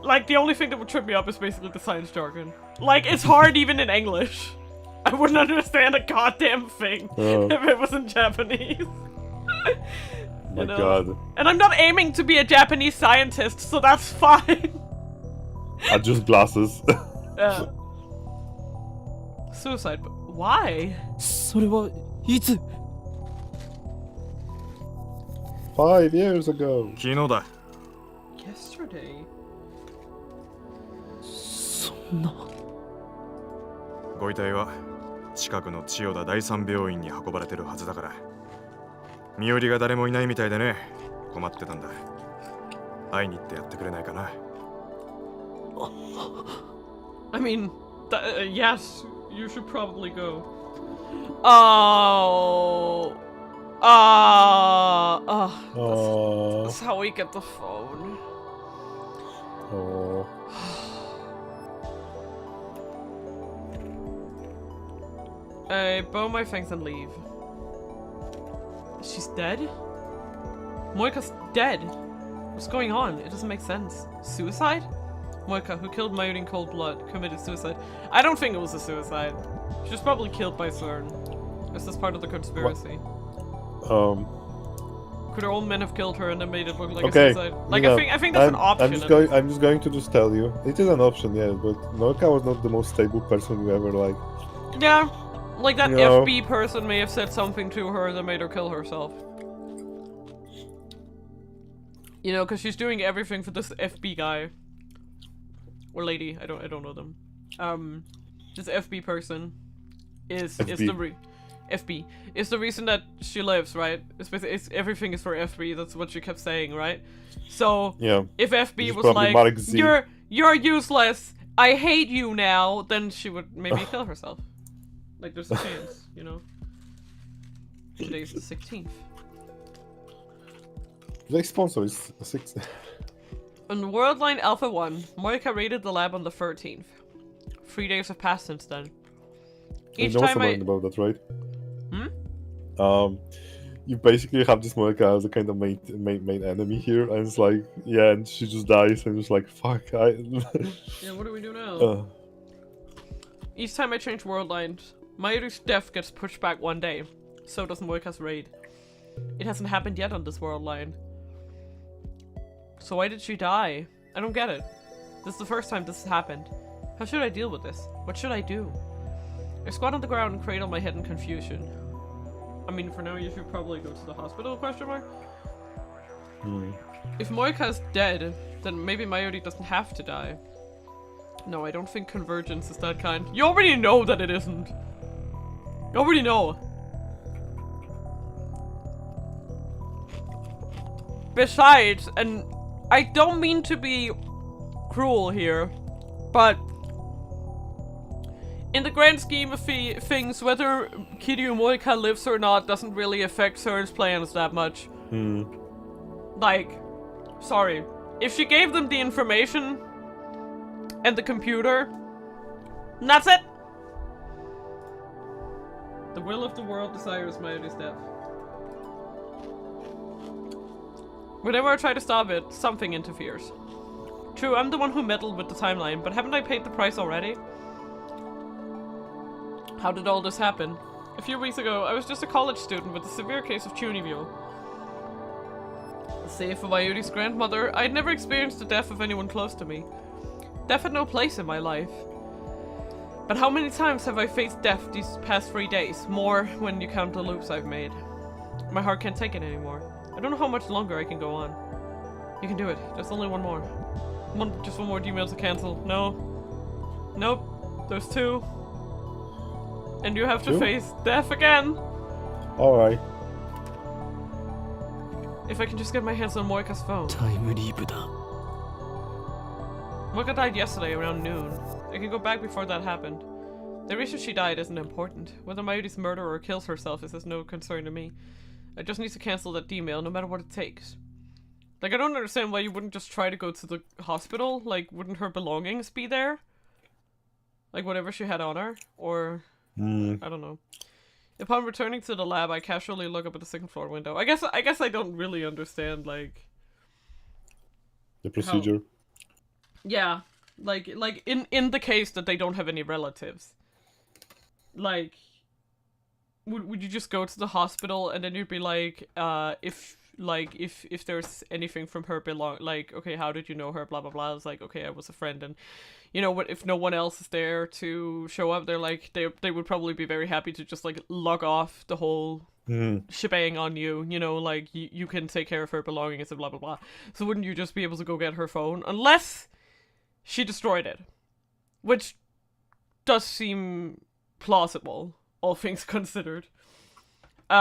Like, the only thing that would trip me up is basically the science jargon. Like, it's hard even in English. I wouldn't understand a goddamn thing if it was in Japanese. My you know? god. And I'm not aiming to be a Japanese scientist, so that's fine. Adjust glasses. Yeah. Suicide, but why? それはいつ 5 years ago. 昨日だ。 Yesterday. そんなご遺体は近くの千代田第三病院に運ばれてるはずだから。身寄りが誰もいないみたいでね。困ってたんだ。会いに行ってやってくれないかな。I mean, yes, you should probably go. Oh. That's how we get the phone. Oh. Bow my fangs and leave. She's dead? Moika's dead. What's going on? It doesn't make sense. Suicide? Moika, who killed Mayuri in cold blood, committed suicide. I don't think it was a suicide. She was probably killed by CERN. This is part of the conspiracy. Could her own men have killed her and then made it look like a suicide? Like, you know, I think that's an option. I'm just going to just tell you. It is an option, yeah, but Moika was not the most stable person you ever like. Yeah, like that You know. FB person may have said something to her that made her kill herself. You know, because she's doing everything for this FB guy. Or lady, I don't know them. This FB person is the FB is the reason that she lives, right? It's everything is for FB. That's what she kept saying, right? So Yeah. if FB It's was probably like, Mark Z. you're useless, I hate you now, then she would maybe kill herself. Like there's a chance, you know. Today's the 16th. The sponsor is 6. On Worldline Alpha 1, Moika raided the lab on the 13th. 3 days have passed since then. You Each know time something about that, right? Hmm? You basically have this Moika as a kind of main enemy here, and it's like, yeah, and she just dies, and it's like, fuck, Yeah, what do we do now? Each time I change world lines, Mayuri's death gets pushed back one day. So does Moika's raid. It hasn't happened yet on this world line. So why did she die? I don't get it. This is the first time this has happened. How should I deal with this? What should I do? I squat on the ground and cradle my head in confusion. I mean, for now you should probably go to the hospital, question mark? If Moika's dead, then maybe Mayuri doesn't have to die. No, I don't think convergence is that kind. You already know that it isn't. You already know. Besides, and I don't mean to be cruel here, but in the grand scheme of things, whether Kiryu Moika lives or not doesn't really affect CERN's plans that much. Like, sorry. If she gave them the information and the computer, and that's it. The will of the world desires Mayuri's death. Whenever I try to stop it, something interferes. True, I'm the one who meddled with the timeline, but haven't I paid the price already? How did all this happen? A few weeks ago, I was just a college student with a severe case of Chunibyo. Save for Mayuri's grandmother, I'd never experienced the death of anyone close to me. Death had no place in my life. But how many times have I faced death these past 3 days? More when you count the loops I've made. My heart can't take it anymore. I don't know how much longer I can go on. You can do it. There's only one more. Just one more email to cancel. No. Nope. There's 2. And you have to face death again. Alright. If I can just get my hands on Moika's phone. タイムリープだ Moika died yesterday around noon. I can go back before that happened. The reason she died isn't important. Whether Mayuri's murderer kills herself is of no concern to me. I just need to cancel that email no matter what it takes. Like, I don't understand why you wouldn't just try to go to the hospital. Like, wouldn't her belongings be there? Like, whatever she had on her? Or... I don't know. Upon returning to the lab, I casually look up at the second floor window. I guess I don't really understand, like... The procedure. Yeah. Like in the case that they don't have any relatives. Like... Would you just go to the hospital and then you'd be like, if like, if there's anything from her like, okay, how did you know her, blah, blah, blah. It's like, okay, I was a friend, and, you know, what if no one else is there to show up, they're like, they would probably be very happy to just, like, log off the whole shebang on you, you know, like, you can take care of her belongings and blah, blah, blah. So wouldn't you just be able to go get her phone? Unless she destroyed it. Which does seem plausible, all things considered.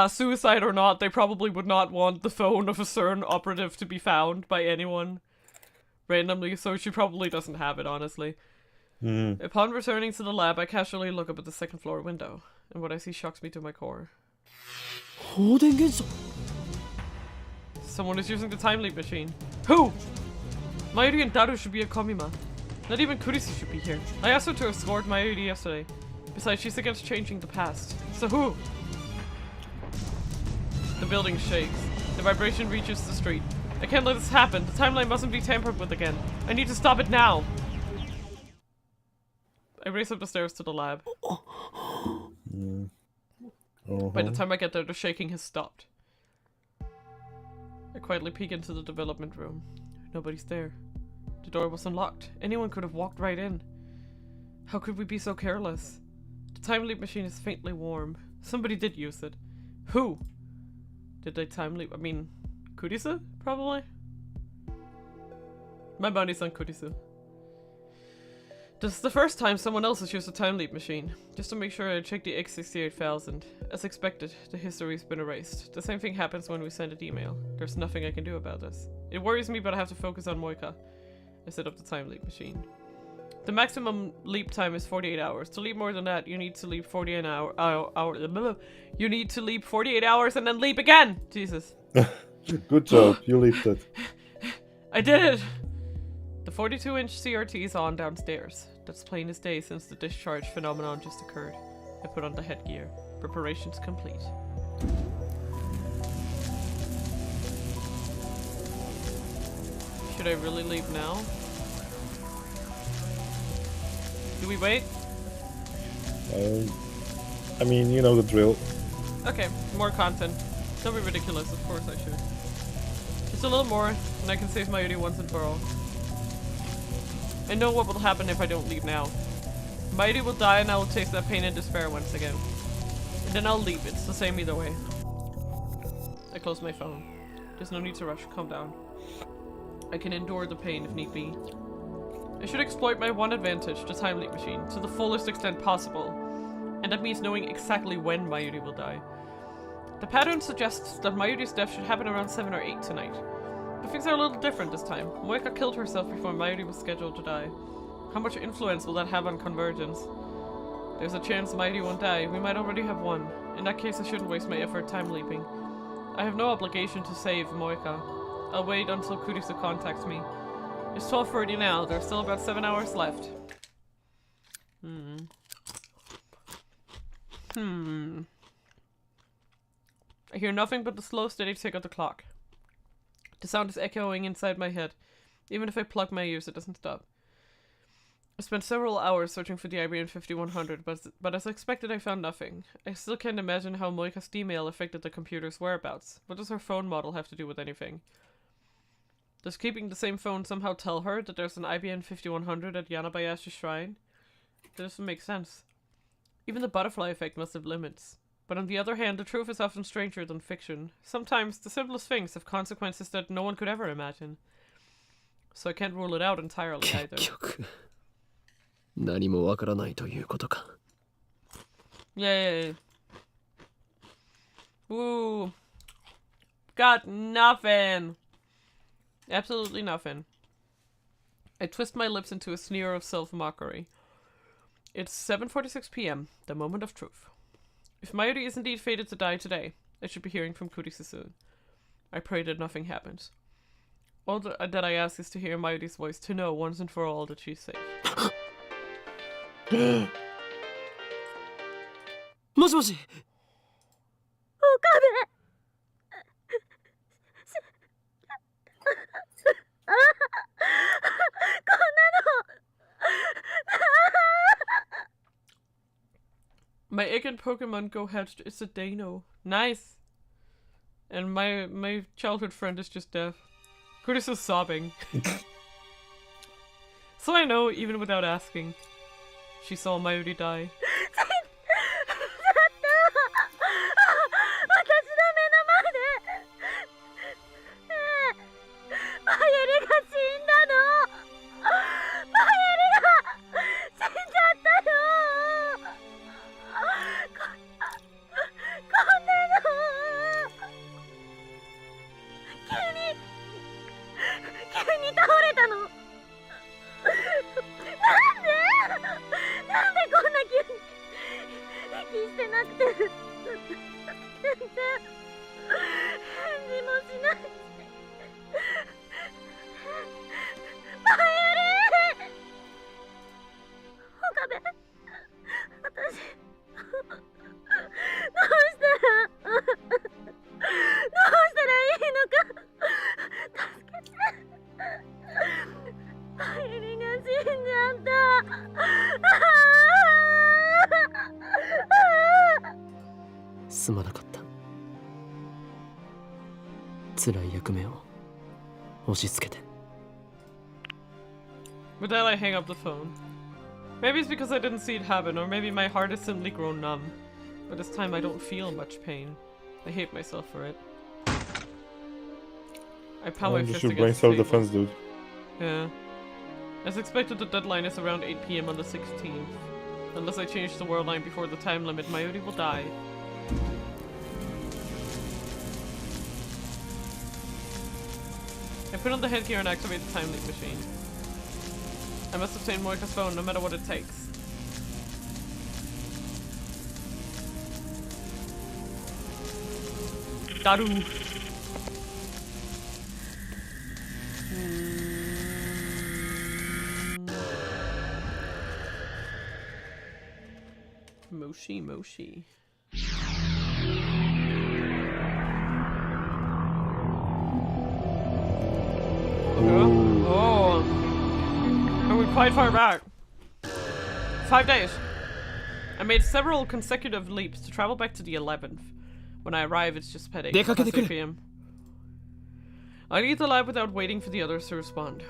Suicide or not, they probably would not want the phone of a CERN operative to be found by anyone randomly, so she probably doesn't have it, honestly. Upon returning to the lab, I casually look up at the second floor window, and what I see shocks me to my core. Someone is using the time leap machine. Who? Mayuri and Daru should be at Komima. Not even Kurisu should be here. I asked her to escort Mayuri yesterday. Besides, she's against changing the past. So who? The building shakes. The vibration reaches the street. I can't let this happen. The timeline mustn't be tampered with again. I need to stop it now. I race up the stairs to the lab. By the time I get there, the shaking has stopped. I quietly peek into the development room. Nobody's there. The door was unlocked. Anyone could have walked right in. How could we be so careless? The time leap machine is faintly warm. Somebody did use it. Who? Did they time leap? I mean, Kurisu? Probably? My money's on Kurisu. This is the first time someone else has used a time leap machine. Just to make sure I check the X68000. As expected, the history's been erased. The same thing happens when we send an email. There's nothing I can do about this. It worries me, but I have to focus on Moika. I set up the time leap machine. The maximum leap time is 48 hours. To leap more than that, you need to leap 48 You need to leap 48 hours and then leap again! Jesus. Good job, you leaped it. I did it! The 42-inch CRT is on downstairs. That's plain as day since the discharge phenomenon just occurred. I put on the headgear. Preparations complete. Should I really leap now? Do we wait? I mean, you know the drill. Okay, more content. Don't be ridiculous, of course I should. Just a little more, and I can save my Mayuri once and for all. I know what will happen if I don't leave now. Mayuri will die and I will taste that pain and despair once again. And then I'll leave, it's the same either way. I close my phone. There's no need to rush, calm down. I can endure the pain if need be. I should exploit my one advantage, the time leap machine, to the fullest extent possible. And that means knowing exactly when Mayuri will die. The pattern suggests that Mayuri's death should happen around 7 or 8 tonight. But things are a little different this time. Moika killed herself before Mayuri was scheduled to die. How much influence will that have on convergence? There's a chance Mayuri won't die. We might already have won. In that case, I shouldn't waste my effort time leaping. I have no obligation to save Moika. I'll wait until Kurisu contacts me. It's 12:30 now. There's still about 7 hours left. I hear nothing but the slow, steady tick of the clock. The sound is echoing inside my head. Even if I plug my ears, it doesn't stop. I spent several hours searching for the IBN 5100, but as expected I found nothing. I still can't imagine how Moika's email affected the computer's whereabouts. What does her phone model have to do with anything? Does keeping the same phone somehow tell her that there's an IBN 5100 at Yanabayashi's shrine? That doesn't make sense. Even the butterfly effect must have limits. But on the other hand, the truth is often stranger than fiction. Sometimes the simplest things have consequences that no one could ever imagine. So I can't rule it out entirely either. 何もわからないということか。 Yay. Woo. Got nothing. Absolutely nothing. I twist my lips into a sneer of self-mockery. It's 7:46 p.m., the moment of truth. If Mayuri is indeed fated to die today, I should be hearing from Kurisu soon. I pray that nothing happens. All that I ask is to hear Mayuri's voice, to know once and for all that she's safe. もしもし。My egg and Pokemon Go hatched. It's a Dano. Nice. And my childhood friend is just deaf. Curtis is sobbing. So I know, even without asking, she saw Mayuri die. すまなかった。辛い役目を押し付けて。With that, I hang up the phone. Maybe it's because I didn't see it happen, or maybe my heart has simply grown numb. But this time I don't feel much pain. I hate myself for it. I pound my fist your brain against the table. self-defense, dude. Yeah. As expected, the deadline is around 8 PM on the 16th. Unless I change the world line before the time limit, Mayuri will die. I put on the headgear and activate the time leak machine. I must obtain Moika's phone no matter what it takes. Daru. Moshi Moshi. Oh. And we're quite far back. 5 days. I made several consecutive leaps to travel back to the 11th. When I arrive, it's just past 8 PM. I leave the lab without waiting for the others to respond.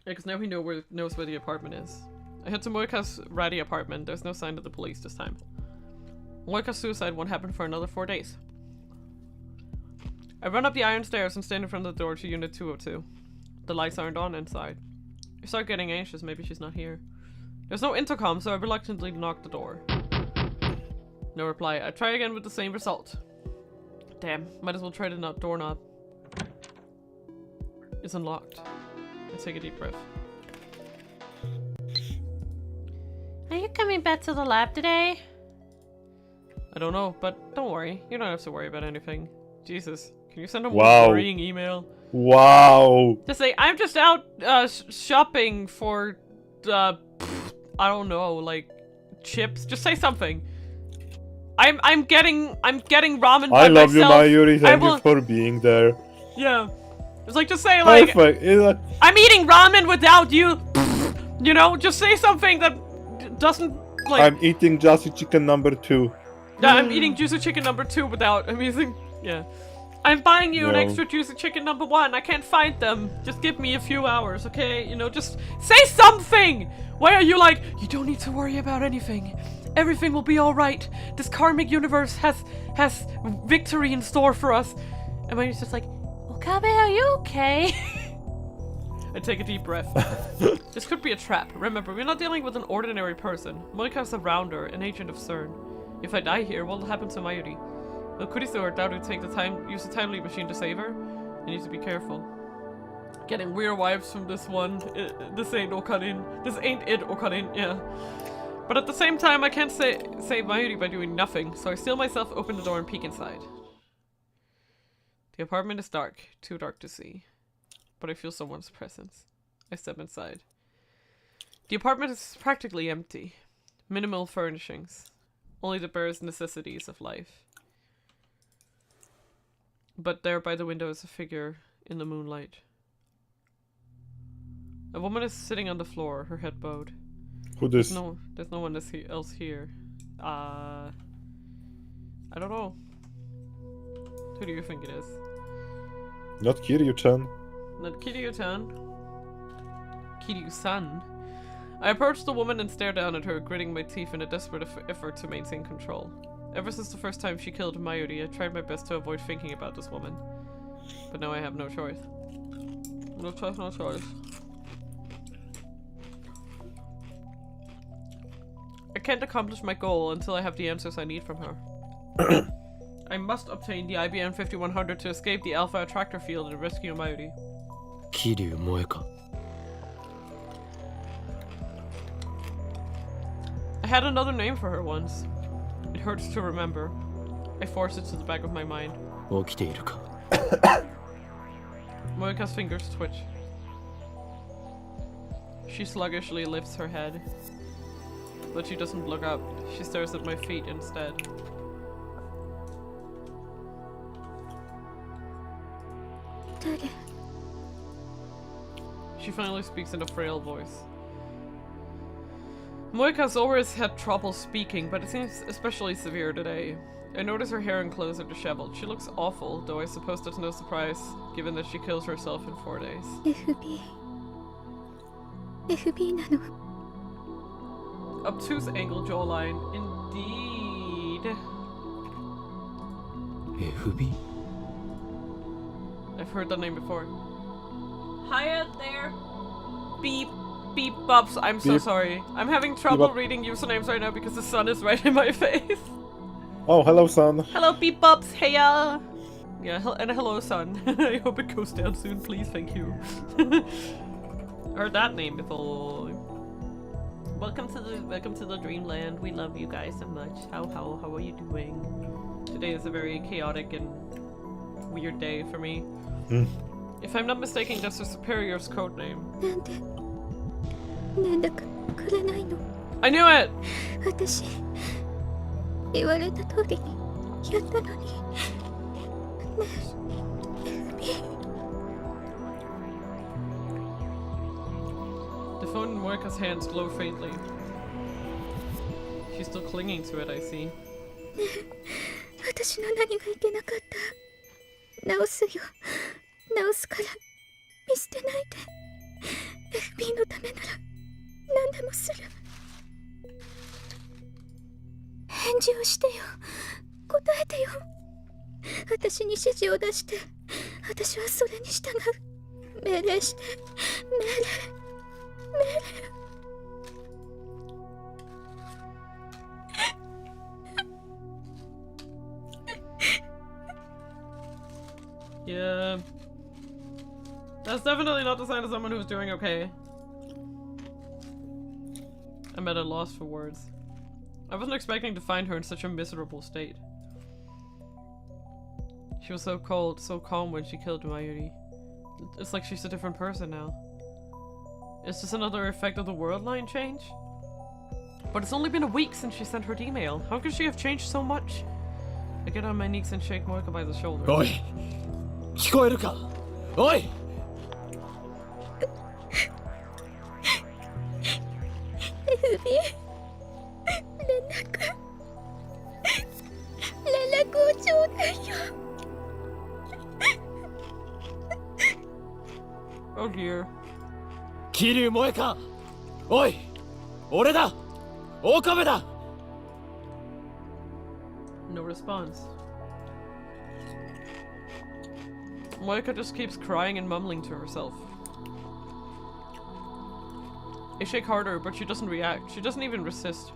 Because now he knows where the apartment is. I head to Moika's ratty apartment. There's no sign of the police this time. Moika's suicide won't happen for another 4 days. I run up the iron stairs and stand in front of the door to Unit 202. The lights aren't on inside. I start getting anxious, maybe she's not here. There's no intercom, so I reluctantly knock the door. No reply. I try again with the same result. Damn, might as well try the doorknob. It's unlocked. I take a deep breath. Are you coming back to the lab today? I don't know, but don't worry. You don't have to worry about anything. Jesus, can you send a worrying email? Wow. Just say, I'm just out shopping for, I don't know, like, chips. Just say something. I'm getting ramen by I love myself. you, Mayuri. Thank you for being there. Yeah. It's like, just say, like, perfect. I'm eating ramen without you. You know, just say something that doesn't, like... I'm eating juicy chicken number 2. Yeah, I'm eating juicy chicken number 2 without amusing... Yeah. I'm buying you an extra juicy chicken number 1. I can't find them. Just give me a few hours, okay? You know, just say something! Why are you like, you don't need to worry about anything. Everything will be alright. This karmic universe has victory in store for us. And when he's just like, Okabe, are you okay? I take a deep breath. This could be a trap. Remember, we're not dealing with an ordinary person. Moika's a rounder, an agent of CERN. If I die here, what will happen to Mayuri? Will Kurisu or Daru use the time leap machine to save her? I need to be careful. Getting weird vibes from this one. This ain't Okarin. This ain't it, Okarin, yeah. But at the same time, I can't save Mayuri by doing nothing, so I steel myself, open the door, and peek inside. The apartment is dark. Too dark to see. But I feel someone's presence. I step inside. The apartment is practically empty. Minimal furnishings. Only the barest necessities of life. But there by the window is a figure in the moonlight. A woman is sitting on the floor, her head bowed. Who this? There's no one else here. I don't know. Who do you think it is? Not Kiryu-chan. Not Kiryu-chan. Kiryu-san. I approached the woman and stared down at her, gritting my teeth in a desperate effort to maintain control. Ever since the first time she killed Mayuri, I tried my best to avoid thinking about this woman. But now I have no choice. No choice, no choice. I can't accomplish my goal until I have the answers I need from her. I must obtain the IBN 5100 to escape the Alpha Attractor Field and rescue Mayuri. Kiryu Moeka. I had another name for her once. It hurts to remember. I force it to the back of my mind. 起きているか Moeka's fingers twitch. She sluggishly lifts her head. But she doesn't look up. She stares at my feet instead. She finally speaks in a frail voice. Moeka's always had trouble speaking, but it seems especially severe today. I notice her hair and clothes are disheveled. She looks awful, though I suppose that's no surprise, given that she kills herself in 4 days. FB なの。 Obtuse angle jawline. Indeed. FB? I've heard that name before. Hi out there. Beep. Beep bops. I'm so Beep. sorry. I'm having trouble Beep. reading usernames right now because the sun is right in my face. Oh, hello, son. Hello, beep bops. Heya. Yeah, and hello, sun. I hope it goes down soon, please. Thank you. Heard that name before. Welcome to the dreamland. We love you guys so much. How are you doing? Today is a very chaotic and weird day for me. If I'm not mistaken, that's the superior's code name. なんだかくれないの。 I knew it! 私言われた通りにやったのに。ねえ The phone in Moeka's hands glow faintly. She's still clinging to it, I see. 私の何がいけなかった。直すよ。直すから見捨てないで。FB のためなら何でもする。返事をしてよ。答えてよ。私に指示を出して、私はそれに従う。命令して。命令。 Yeah. That's definitely not the sign of someone who's doing okay. I'm at a loss for words. I wasn't expecting to find her in such a miserable state. She was so cold, so calm when she killed Mayuri. It's like she's a different person now. Is this another effect of the world line change? But it's only been a week since she sent her email. How could she have changed so much? I get on my knees and shake Moeka by the shoulder. おい聞こえるかおい FB 連絡をちょうだいよ。 Oh dear. 桐生萌かおい俺だ岡部だ No response. Moeka just keeps crying and mumbling to herself. I shake harder, but she doesn't react. She doesn't even resist.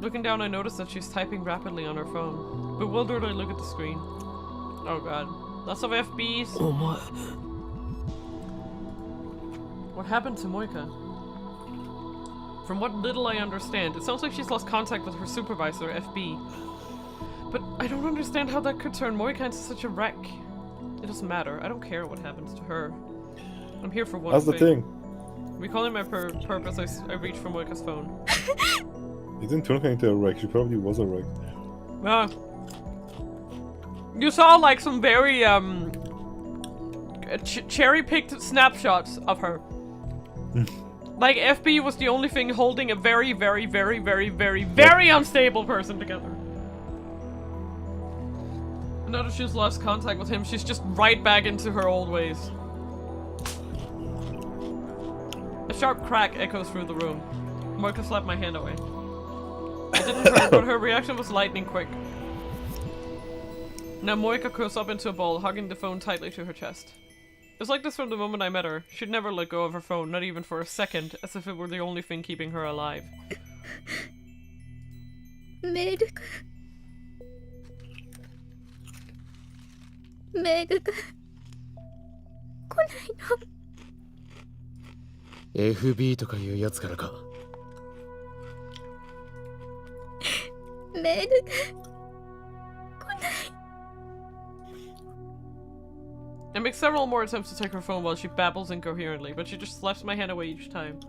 Looking down, I notice that she's typing rapidly on her phone. Bewildered, I look at the screen. Oh god. Lots of FBs. お前 What happened to Moeka? From what little I understand, it sounds like she's lost contact with her supervisor, FB. But I don't understand how that could turn Moeka into such a wreck. It doesn't matter. I don't care what happens to her. I'm here for one That's the thing. Recalling my purpose, I reach for Moeka's phone. He didn't turn her into a wreck. She probably was a wreck. Yeah. You saw like some very cherry-picked snapshots of her. Like FB was the only thing holding a very, very, very, very, very, very unstable person together. Now that she's lost contact with him, she's just right back into her old ways. A sharp crack echoes through the room. Moika slapped my hand away. I didn't hurt, but her reaction was lightning quick. Now Moika curls up into a ball, hugging the phone tightly to her chest. It was like this from the moment I met her. She'd never let go of her phone, not even for a second, as if it were the only thing keeping her alive. メールが来ないの。 FB とかいうやつからか。メールが来ない。 I make several more attempts to take her phone while she babbles incoherently, but she just slaps my hand away each time.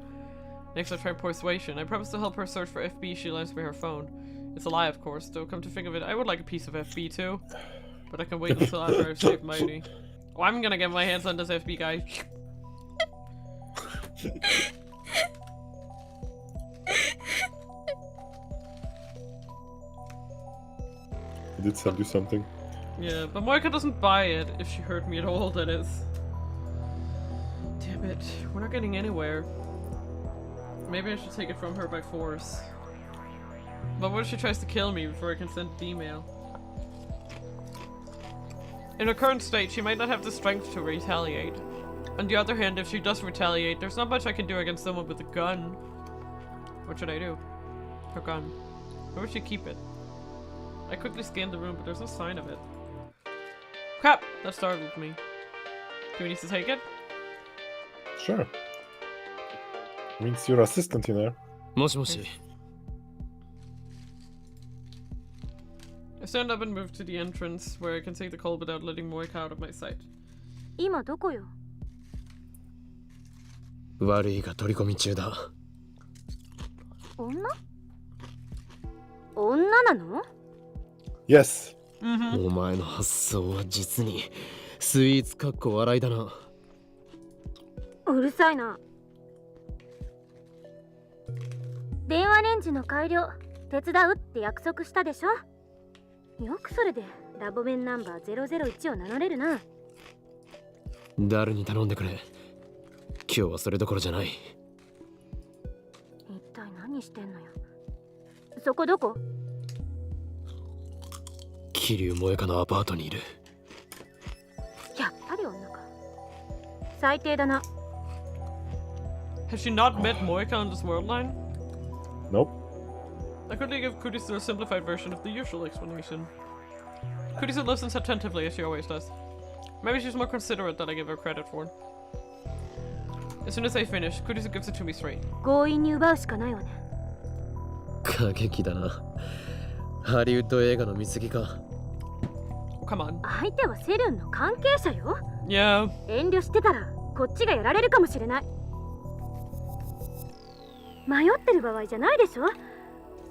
Next I try persuasion. I promise to help her search for FB. She lends me her phone. It's a lie, of course, though come to think of it, I would like a piece of FB too. But I can wait until after I've saved Mighty. Oh, I'm gonna get my hands on this FB guy. I did send you something. Yeah, but Moika doesn't buy it, if she hurt me at all, that is. Damn it, we're not getting anywhere. Maybe I should take it from her by force. But what if she tries to kill me before I can send the email? In her current state, she might not have the strength to retaliate. On the other hand, if she does retaliate, there's not much I can do against someone with a gun. What should I do? Her gun. Where would she keep it? I quickly scanned the room, but there's no sign of it. Crap! That startled me. Do we need to take it? Sure. Means your assistant, you know. もしもし。 I stand up and move to the entrance, where I can take the call without letting Moika out of my sight. 今どこよ。悪いが取り込み中だ。女？女なの？ Yes. お前の発想は実にスイーツかっこ笑いだな。うるさいな。電話レンジの改良手伝うって約束したでしょ。よくそれでラボメンナンバー001を名乗れるな。誰に頼んでくれ。今日はそれどころじゃない。一体何してんのよ。そこどこ？桐生萌香のアパートにいる。やっぱり女か。最低だな。Has she not met Moika on this world line? Nope. I quickly give Kurisu a simplified version of the usual explanation. Kurisu listens attentively as she always does. Maybe she's more considerate than I give her credit for. As soon as I finish, Kurisu gives it to me straight. 強引に奪うしかないわね。過激だな。ハリウッド映画の見過ぎか。Oh, come on. 相手はセルンの関係者よ。Yeah. 遠慮してたらこっちがやられるかもしれない。迷ってる場合じゃないでしょ。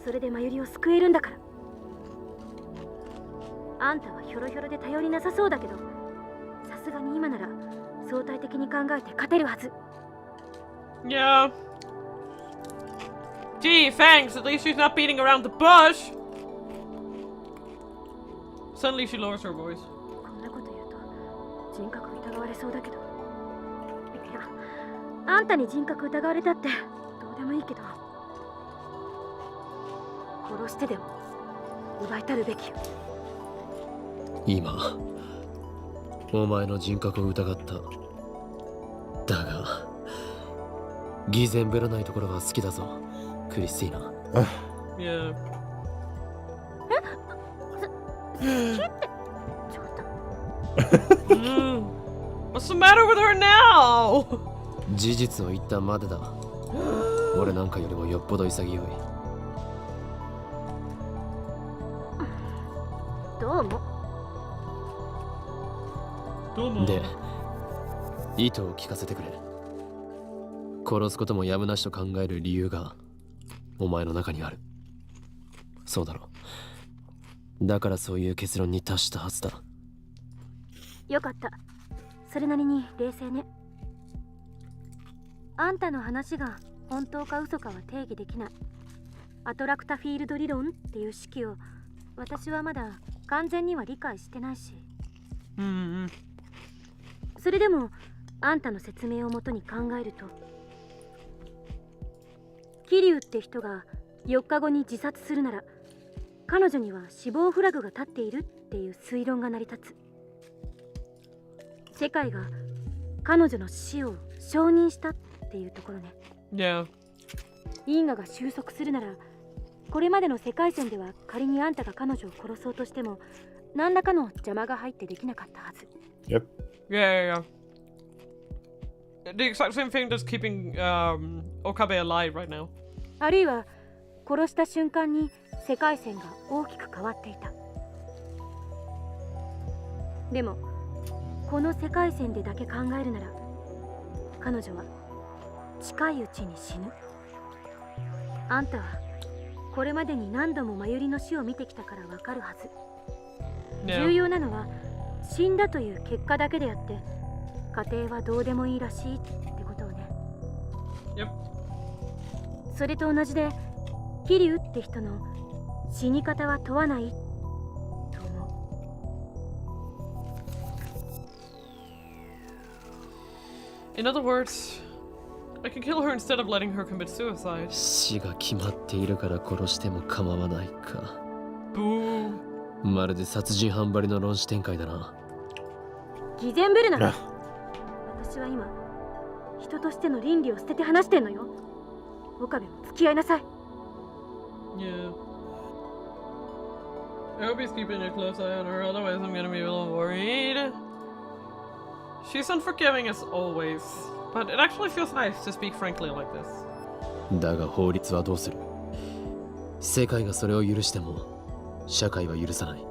それでマユリを救えるんだから。あんたはヒョロヒョロで頼りなさそうだけど、さすがに今なら相対的に考えて勝てるはず。Yeah. Gee, thanks. At least she's not beating around the bush. Suddenly she lowers her voice. こんなこと言うと人格疑われそうだけど。いや、あんたに人格疑われたってどうでもいいけど、殺してでも奪いたるべきよ。今お前の人格を疑った。だが偽善ぶらないところが好きだぞ、クリスティーナ。Yeah. 好きってちょっと。What's the matter with her now? 事実を言ったまでだ。俺なんかよりもよっぽど潔い。どうも。どうも。で、意図を聞かせてくれ。殺すこともやむなしと考える理由がお前の中にある。そうだろ。だからそういう結論に達したはずだ。よかった。それなりに冷静ね。あんたの話が本当か嘘かは定義できない。アトラクタフィールド理論っていう式を私はまだ完全には理解してないし。Hmm. それでもあんたの説明をもとに考えると、桐生って人が4日後に自殺するなら、彼女には死亡フラグが立っているっていう推論が成り立つ。世界が彼女の死を承認したっていうところね。Yeah. 因果が収束するなら、これまでの世界線では仮にあんたが彼女を殺そうとしても何らかの邪魔が入ってできなかったはず。 Yep. Yeah. The exact same thing that's keeping Okabe alive right now. あるいは殺した瞬間に世界線が大きく変わっていた。でもこの世界線でだけ考えるなら、彼女は近いうちに死ぬ。あんたはこれまでに何度も真由里の死を見てきたからわかるはず。重要なのは死んだという結果だけであって、家庭はどうでもいいらしいってことをね。Yep. それと同じで、桐生って人の死に方は問わないと思う。In other words, I can kill her instead of letting her commit suicide. 死が決まっているから殺しても構わないか。Boo. まるで殺人犯ばりの論旨展開だな。偽善ぶるな。私は今人としての倫理を捨てて話してんのよ。岡部も付き合いなさい。Yeah. I hope he's keeping a close eye on her, otherwise I'm gonna be a little worried. She's unforgiving as always, but it actually feels nice to speak frankly like this. だが法律はどうする？世界がそれを許しても社会は許さない。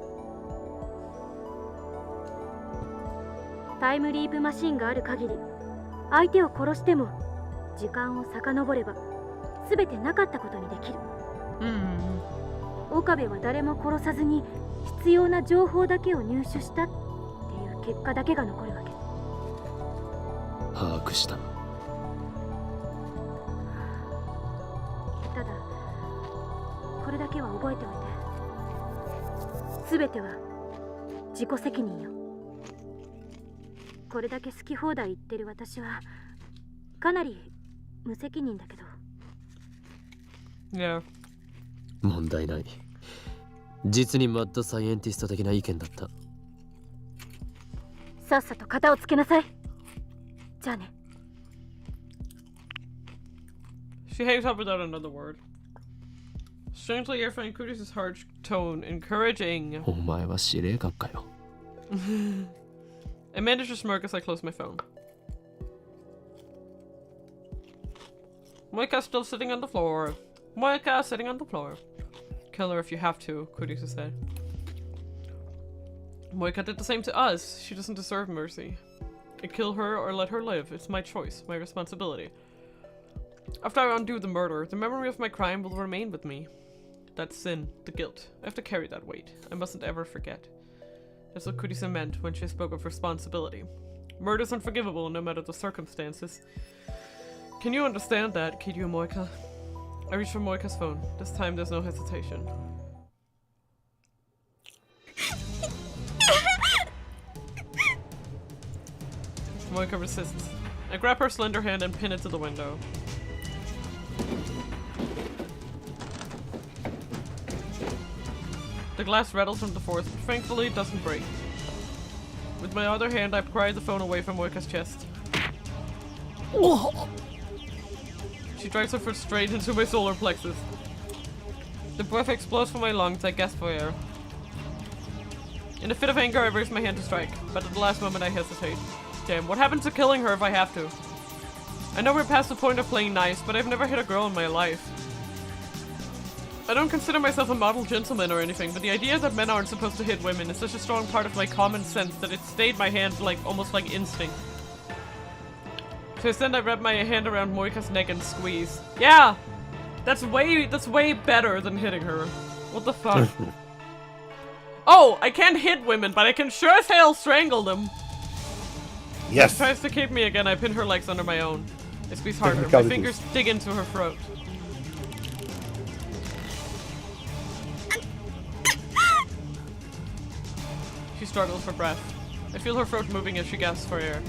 タイムリープマシンがある限り、相手を殺しても時間を遡れば全てなかったことにできる。岡部は誰も殺さずに必要な情報だけを入手したっていう結果だけが残るわけ。把握した。ただこれだけは覚えておいて、全ては自己責任よ。これだけ好き放題言ってる私はかなり無責任だけど。Yeah. 問題ない。実にマッドサイエンティスト的な意見だった。さっさと片をつけなさい。じゃあね。 She hangs up without another word. Strangely, I find Kuris' harsh tone encouraging. お前は司令官かよ。I manage to smirk as I close my phone. Moika's still sitting on the floor. Moika sitting on the floor. Kill her if you have to, Kuris said. Moika did the same to us. She doesn't deserve mercy. I kill her or let her live. It's my choice, my responsibility. After I undo the murder, the memory of my crime will remain with me. That sin, the guilt. I have to carry that weight. I mustn't ever forget. That's what Kurisa meant when she spoke of responsibility. Murder is unforgivable no matter the circumstances. Can you understand that, Kiryu Moika? I reach for Moika's phone. This time there's no hesitation. Moika resists. I grab her slender hand and pin it to the window. The glass rattles from the force, but thankfully it doesn't break. With my other hand, I pry the phone away from Moika's chest. She drives her foot straight into my solar plexus. The breath explodes from my lungs, I gasp for air. In a fit of anger, I raise my hand to strike, but at the last moment I hesitate. Damn, what happens to killing her if I have to? I know we're past the point of playing nice, but I've never hit a girl in my life. I don't consider myself a model gentleman or anything, but the idea that men aren't supposed to hit women is such a strong part of my common sense that it stayed my hand almost like instinct. To extend, I wrap my hand around Moika's neck and squeeze. Yeah! That's way better than hitting her. What the fuck? Oh! I can't hit women, but I can sure as hell strangle them! Yes! She tries to keep me again, I pin her legs under my own. I squeeze harder, my fingers dig into her throat. She struggles for breath. I feel her throat moving as she gasps for air.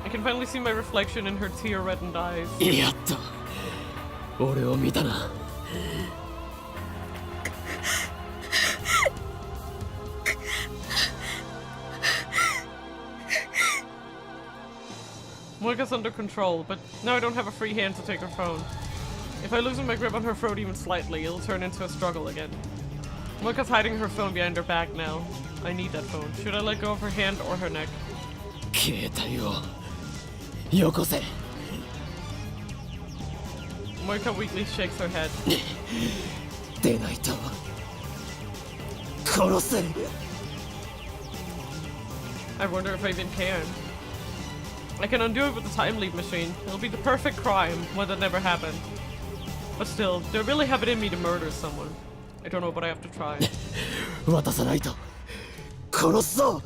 I can finally see my reflection in her tear-reddened eyes. やっと俺を見たな。Moika's under control, but now I don't have a free hand to take her phone. If I loosen my grip on her throat even slightly, it'll turn into a struggle again. Moika's hiding her phone behind her back now. I need that phone. Should I let go of her hand or her neck? 携帯をよこせ。 Moika weakly shakes her head. 出ないと殺せ。 I wonder if I even can. I can undo it with the time leap machine. It'll be the perfect crime, one that never happened. But still, do I really have it in me to murder someone? I don't know, but I have to try. 渡さないと殺すぞ。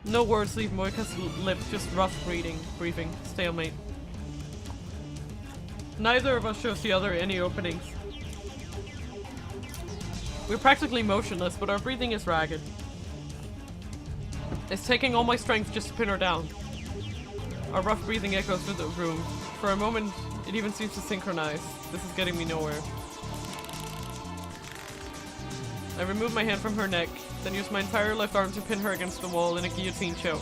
No words leave Moika's lips, just rough breathing, stalemate. Neither of us shows the other any openings. We're practically motionless, but our breathing is ragged. It's taking all my strength just to pin her down. Our rough breathing echoes through the room. For a moment, it even seems to synchronize. This is getting me nowhere. I remove my hand from her neck, then use my entire left arm to pin her against the wall in a guillotine choke.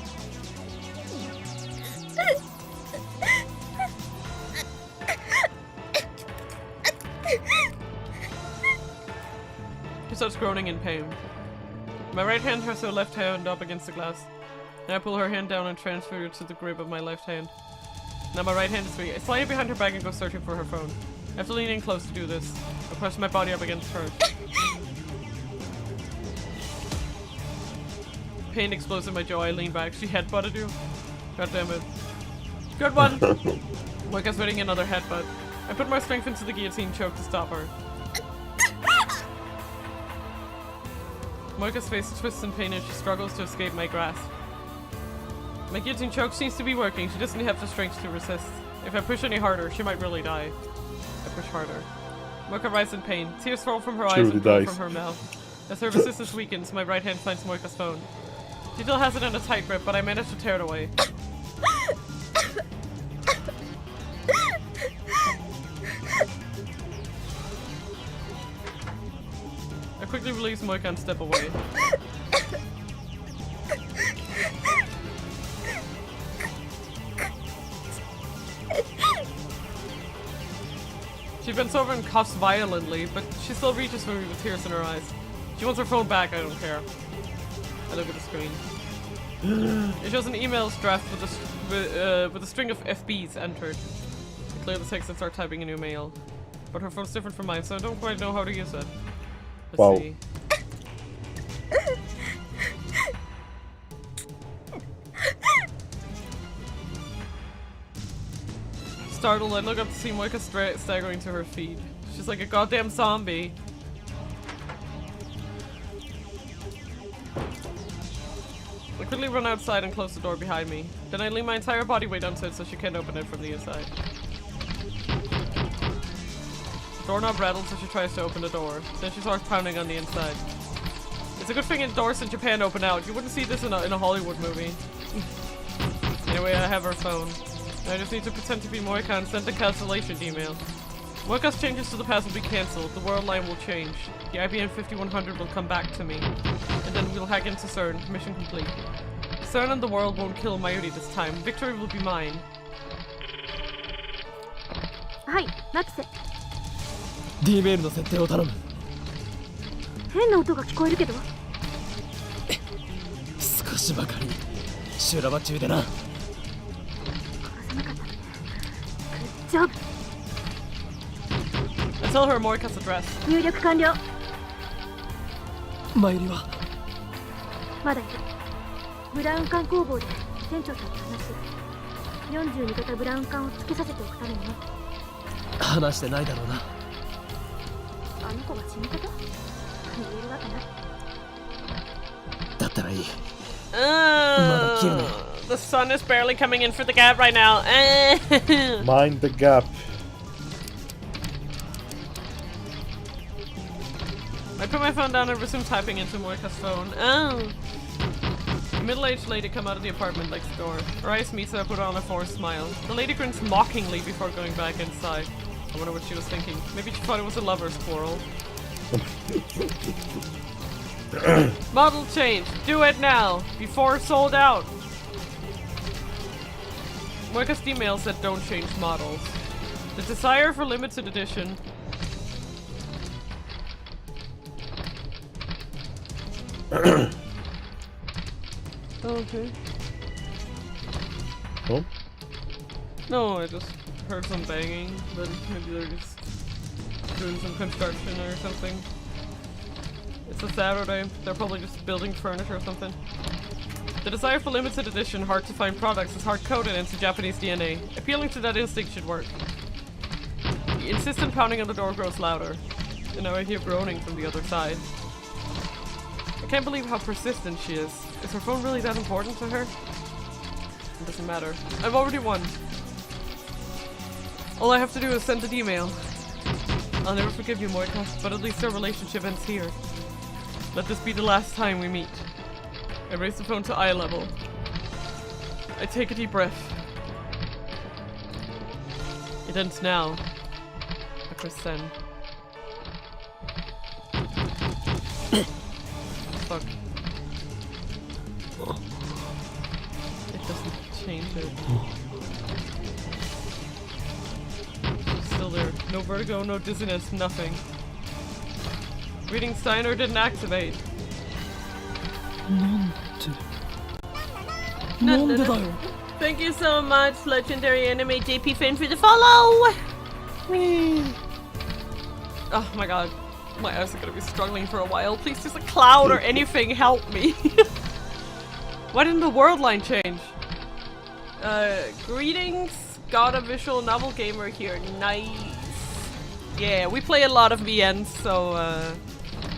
She starts groaning in pain. My right hand has her left hand up against the glass. Then I pull her hand down and transfer it to the grip of my left hand. Now my right hand is free. I slide it behind her back and go searching for her phone. I have to lean in close to do this. I press my body up against hers. Pain explodes in my jaw. I lean back. She headbutted you? God damn it. Good one! Moika's hitting another headbutt. I put more strength into the guillotine choke to stop her. Moika's face twists in pain and she struggles to escape my grasp. My guillotine choke seems to be working. She doesn't have the strength to resist. If I push any harder, she might really die. I push harder. Moika writhes in pain. Tears fall from her eyes and flow from her mouth. As her resistance weakens, my right hand finds Moika's phone. She still has it in a tight grip, but I managed to tear it away. I quickly release Moika and step away. She bends over and coughs violently, but she still reaches for me with tears in her eyes. She wants her phone back, I don't care. I look at the screen. It shows an email draft with a string of FBs entered. I clear the text and start typing a new mail. But her phone's different from mine, so I don't quite know how to use it. Let's see. Startled, I look up to see Moika staggering to her feet. She's like a goddamn zombie. I quickly run outside and close the door behind me. Then I lean my entire body weight onto it so she can't open it from the inside. The doorknob rattles as she tries to open the door. Then she starts pounding on the inside. It's a good thing doors in Japan open out. You wouldn't see this in a Hollywood movie. Anyway, I have her phone. I just need to pretend to be Moika and send a cancellation email. Moika's changes to the past will be cancelled. The world line will change. The IBN 5100 will come back to me. And then we'll hack into CERN. Mission complete. CERN and the world won't kill Mayuri this time. Victory will be mine. Hi, Max. D メールの設定を頼む。変な音が聞こえるけど。少しばかり修羅場中でな。殺さなかったね。グッジョブ。I tell her Moika's address. 入力完了。マユリはまだいる。ブラウン管工房で船長さんと話してる。40に型ブラウン管をつけさせておくためにね。話してないだろうな。あの子が死に方？言えるわけない。だっったらいい。 The sun is barely coming in for the gap right now. Mind the gap. I put my phone down and resumed typing into Moika's phone. Oh. A middle-aged lady come out of the apartment next door. Her eyes meet, so I put on a forced smile. The lady grins mockingly before going back inside. I wonder what she was thinking. Maybe she thought it was a lover's quarrel. Model change. Do it now. Before sold out. Moika's email said don't change models. The desire for limited edition. Okay. Oh? No, I just heard some banging, but maybe they're just doing some construction or something. It's a Saturday. They're probably just building furniture or something. The desire for limited edition, hard to find products is hard-coded into Japanese DNA. Appealing to that instinct should work. The insistent pounding on the door grows louder. And now I hear groaning from the other side. I can't believe how persistent she is. Is her phone really that important to her? It doesn't matter. I've already won. All I have to do is send an email. I'll never forgive you, Moika, but at least our relationship ends here. Let this be the last time we meet. I raise the phone to eye level. I take a deep breath. It ends now. I press send. Fuck. It doesn't change it. It's still there. No vertigo, no dizziness, nothing. Reading Steiner didn't activate. Thank you so much, legendary anime JP fan, for the follow! Whee. Oh my god. My eyes are gonna be struggling for a while. Please, just a cloud or anything, help me. Why didn't the world line change? Greetings, got a visual novel gamer here. Nice. Yeah, we play a lot of VNs, so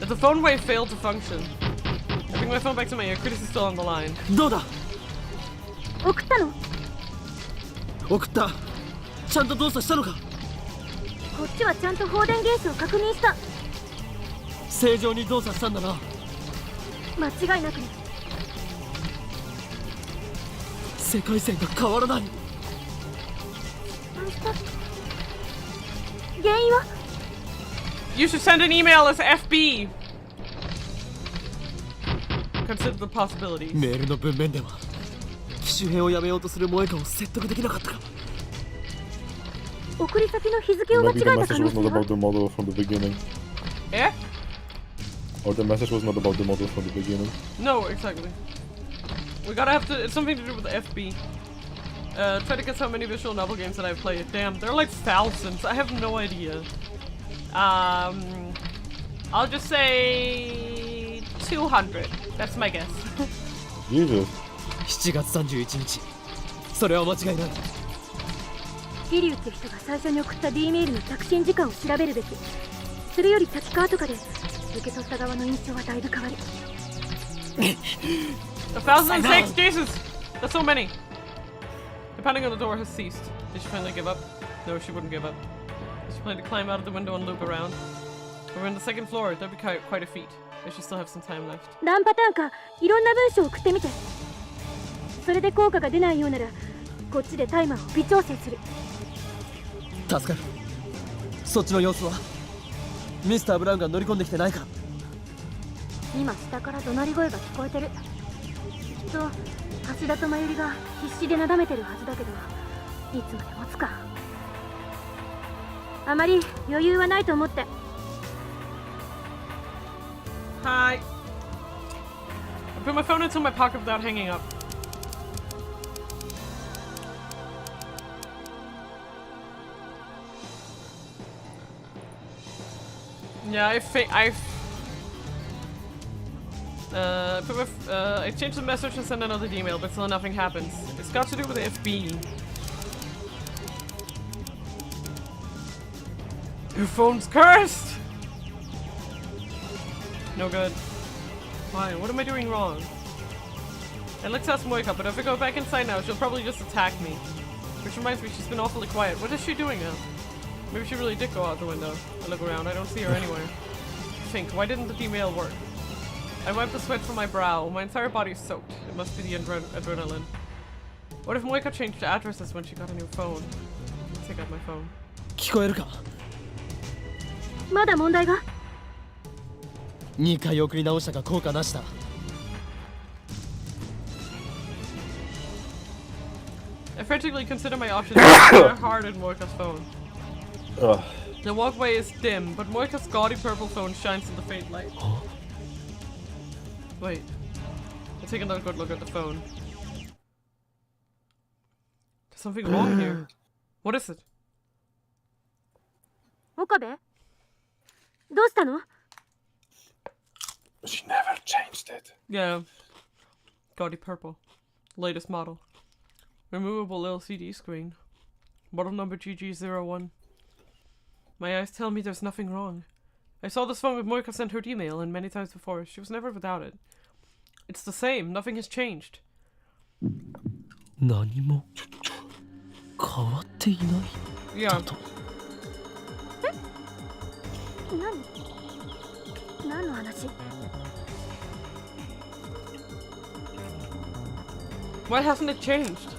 the phone wave failed to function. I bring my phone back to my ear. Critis is still on the line. どうだ。送ったの？送った。ちゃんと動作したのか。こっちはちゃんと放電原子を確認した。正常に動作したんだな。間違いなくね。世界線が変わらない。原因は？ You should send an email as FB. Consider the possibilities. メールの文面では機種変をやめようとする萌香を説得できなかったか。送り先の日付を間違 Maybe え the た message 可能 was 性 not は？ about the model from the beginning. Eh? Or the message was not about the model from the beginning. No, exactly. We gotta have to. It's something to do with the FB. Try to guess how many visual novel games that I've played. Damn, there are like thousands. I have no idea. I'll just say 200. That's my guess. Jesus. 7月31日。それは間違いない。桐生って人が最初に送った D メールの着信時間を調べるべき。それより先か後かで受け取った側の印象はだいぶ変わる。1006, Jesus! That's so many. The pounding on the door has ceased. Did she finally give up? No, she wouldn't give up. She planned to climb out of the window and loop around. We're on the second floor. That'd be quite a feat. I should still have some time left. 何パターンかいろんな文章を送ってみて。それで効果が出ないようならこっちでタイマーを微調整する。助かる。そっちの様子は？ミスター・ブラウンが乗り込んできてないか？今下から怒鳴り声が聞こえてる。きっと橋田と真由里が必死でなだめてるはずだけど、いつまで持つか。あまり余裕はないと思って。Hi. I put my phone into my pocket without hanging up. Yeah, I changed the message and sent another email, but still nothing happens. It's got to do with the FB. Your phone's cursed! No good. Why? What am I doing wrong? And let's ask Moika, but if I go back inside now, she'll probably just attack me. Which reminds me, she's been awfully quiet. What is she doing now? Maybe she really did go out the window. I look around, I don't see her anywhere. Think, why didn't the email work? I wiped the sweat from my brow. My entire body is soaked. It must be the adrenaline. What if Moika changed addresses when she got a new phone? Let's take out my phone. 聞こえるかまだ問題が2回送り直したが効果なしだ I frantically consider my options and hard in Moika's phone. The walkway is dim, but Moika's gaudy purple phone shines in the faint light. Wait. I'll take another good look at the phone. There's something wrong here. What is it? 岡部どうしたの She never changed it. Yeah. Gaudy purple. Latest model. Removable LCD screen. Model number GG01. My eyes tell me there's nothing wrong. I saw this phone with Moika sent her email, and many times before. She was never without it. It's the same. Nothing has changed. 何も変わっていない Yeah. だと 何の話 Why hasn't it changed?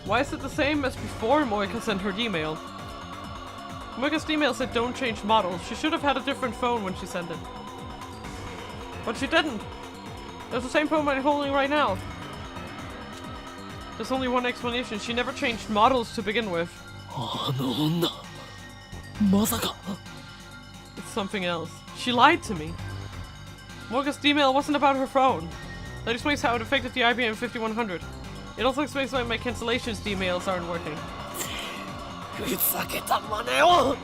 Why is it the same as before Moika sent her email? Moika's email said don't change models. She should have had a different phone when she sent it. But she didn't. It's the same phone I'm holding right now. There's only one explanation. She never changed models to begin with. あの女まさか It's something else. She lied to me. Moika's email wasn't about her phone. That explains how it affected the IBN 5100. It also explains why my cancellations emails aren't working. ふざけた真似を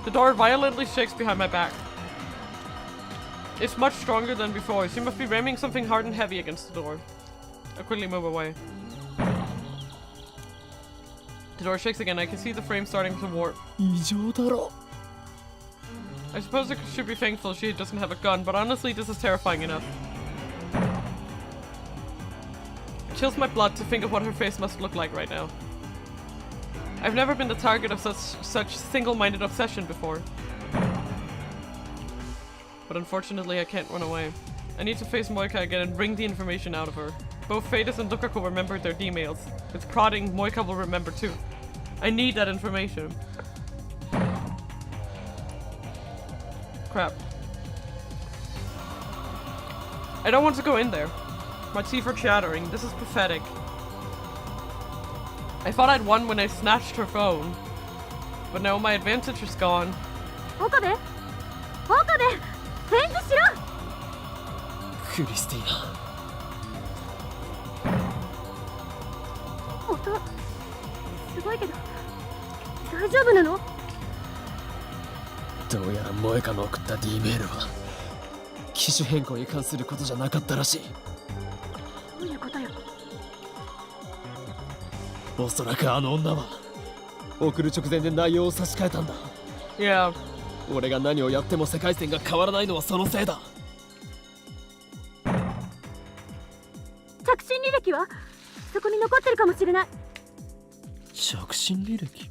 The door violently shakes behind my back. It's much stronger than before. She must be ramming something hard and heavy against the door. I quickly move away. The door shakes again. I can see the frame starting to warp. 異常だろ I suppose I should be thankful she doesn't have a gun, but honestly this is terrifying enough. It chills my blood to think of what her face must look like right now. I've never been the target of such single-minded obsession before. But unfortunately I can't run away. I need to face Moika again and wring the information out of her. Both Fadus and Lukaku remembered their emails. With prodding, Moika will remember too. I need that information. Crap. I don't want to go in there. My teeth are chattering. This is pathetic. I thought I'd won when I snatched her phone. But now my advantage is gone. 岡部返事しろクリスティーナ音すごいけど大丈夫なのどうやら萌香の送った D メールは機種変更に関することじゃなかったらしいどういうことよおそらくあの女は送る直前で内容を差し替えたんだ Yeah. 俺が何をやっても世界線が変わらないのはそのせいだ着信履歴はそこに残ってるかもしれない着信履歴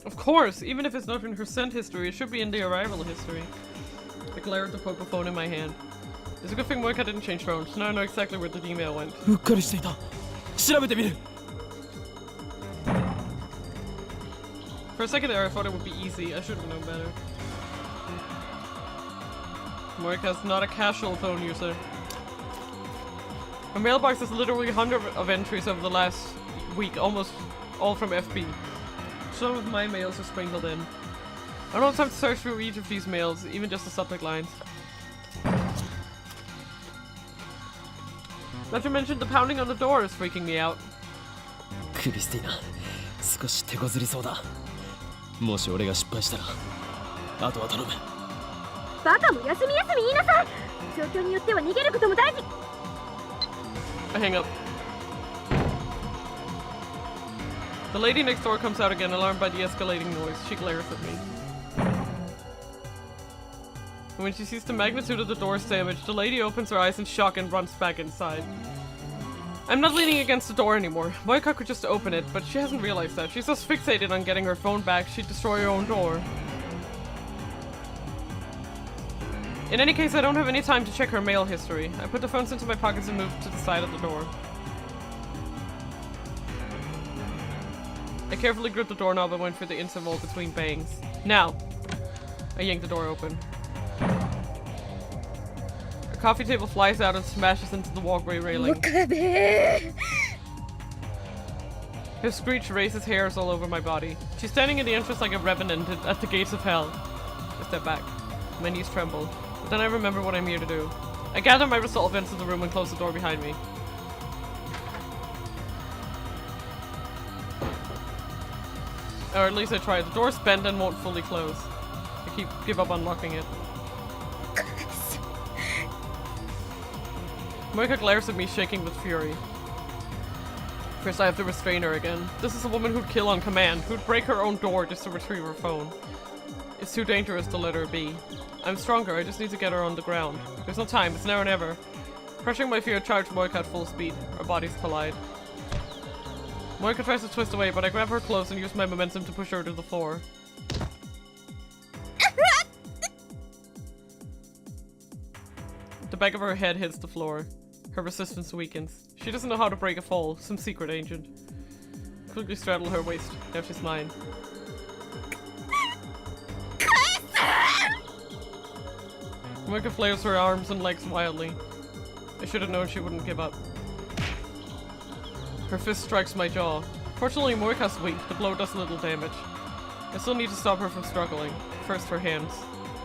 Of course, even if it's not in her sent history, it should be in the arrival history. I glare at the purple phone in my hand. It's a good thing Moika didn't change phones. Now I know exactly where the email went. うっかりしていた調べてみる For a second there, I thought it would be easy. I should have known better. Moika's not a casual phone user. Her mailbox is literally hundreds of entries over the last week, almost all from FB. Some of my mails are sprinkled in. I don't have time to search through each of these mails, even just the subject lines. Not to mention the pounding on the door is freaking me out. クリスティーナ少し手こずりそうだもし俺が失敗したらあとは頼むバカも休み休み言いなさい状況によっては逃げることも大事 I hang up. The lady next door comes out again, alarmed by the escalating noise. She glares at me. And when she sees the magnitude of the door's damage, the lady opens her eyes in shock and runs back inside. I'm not leaning against the door anymore. Moika could just open it, but she hasn't realized that. She's so fixated on getting her phone back, she'd destroy her own door. In any case, I don't have any time to check her mail history. I put the phones into my pockets and moved to the side of the door. I carefully gripped the doorknob and went for the interval between bangs. Now! I yanked the door open. A coffee table flies out and smashes into the walkway railing. Her screech raises hairs all over my body. She's standing in the entrance like a revenant at the gates of hell. I step back. My knees tremble. But then I remember what I'm here to do. I gather my resolve into the room and close the door behind me. Or at least I try. The door's bent and won't fully close. I give up unlocking it. Moika glares at me, shaking with fury. First I have to restrain her again. This is a woman who'd kill on command, who'd break her own door just to retrieve her phone. It's too dangerous to let her be. I'm stronger, I just need to get her on the ground. There's no time, it's now or never. Crushing my fear, charge Moika at full speed. Our bodies collide. Moika tries to twist away, but I grab her close and use my momentum to push her to the floor. The back of her head hits the floor. Her resistance weakens. She doesn't know how to break a fall. Some secret agent. Quickly straddle her waist. Now she's mine. Moika flails her arms and legs wildly. I should have known she wouldn't give up. Her fist strikes my jaw. Fortunately, Moika's weak. The blow does little damage. I still need to stop her from struggling. First, her hands.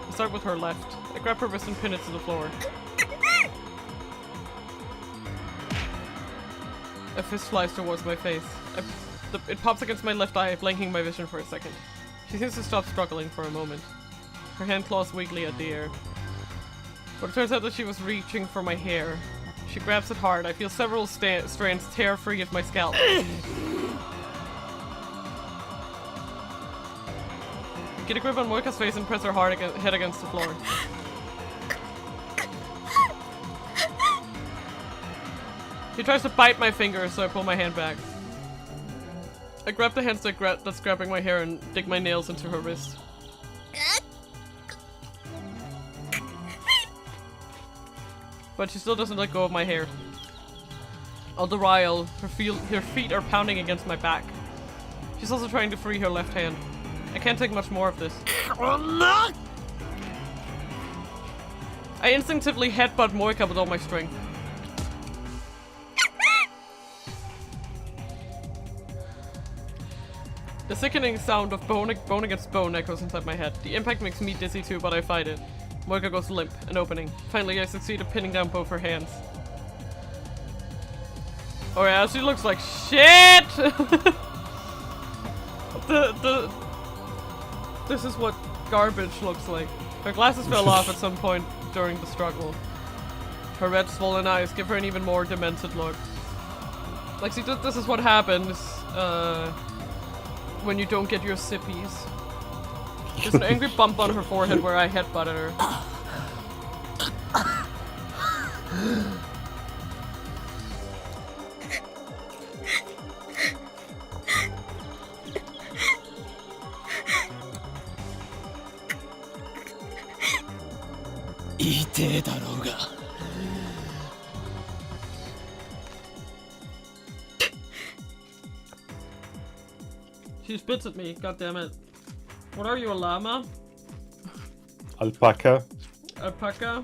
I start with her left. I grab her wrist and pin it to the floor. A fist flies towards my face. It pops against my left eye, blanking my vision for a second. She seems to stop struggling for a moment. Her hand claws weakly at the air. But it turns out that she was reaching for my hair. She grabs it hard. I feel several strands tear free of my scalp. Get a grip on Moika's face and press her head against the floor. She tries to bite my fingers, so I pull my hand back. I grab the handstick that's grabbing my hair and dig my nails into her wrist. But she still doesn't let go of my hair. All the while, her feet are pounding against my back. She's also trying to free her left hand. I can't take much more of this. I instinctively headbutt Moika with all my strength. The sickening sound of bone against bone echoes inside my head. The impact makes me dizzy too, but I fight it. Moika goes limp, an opening. Finally, I succeed at pinning down both her hands. Oh yeah, she looks like shit! This is what garbage looks like. Her glasses fell off at some point during the struggle. Her red swollen eyes give her an even more demented look. Like, see, this is what happens, when you don't get your sippies. There's an angry bump on her forehead where I headbutted her. She spits at me, god damn it. What are you, a llama? Alpaca. Alpaca?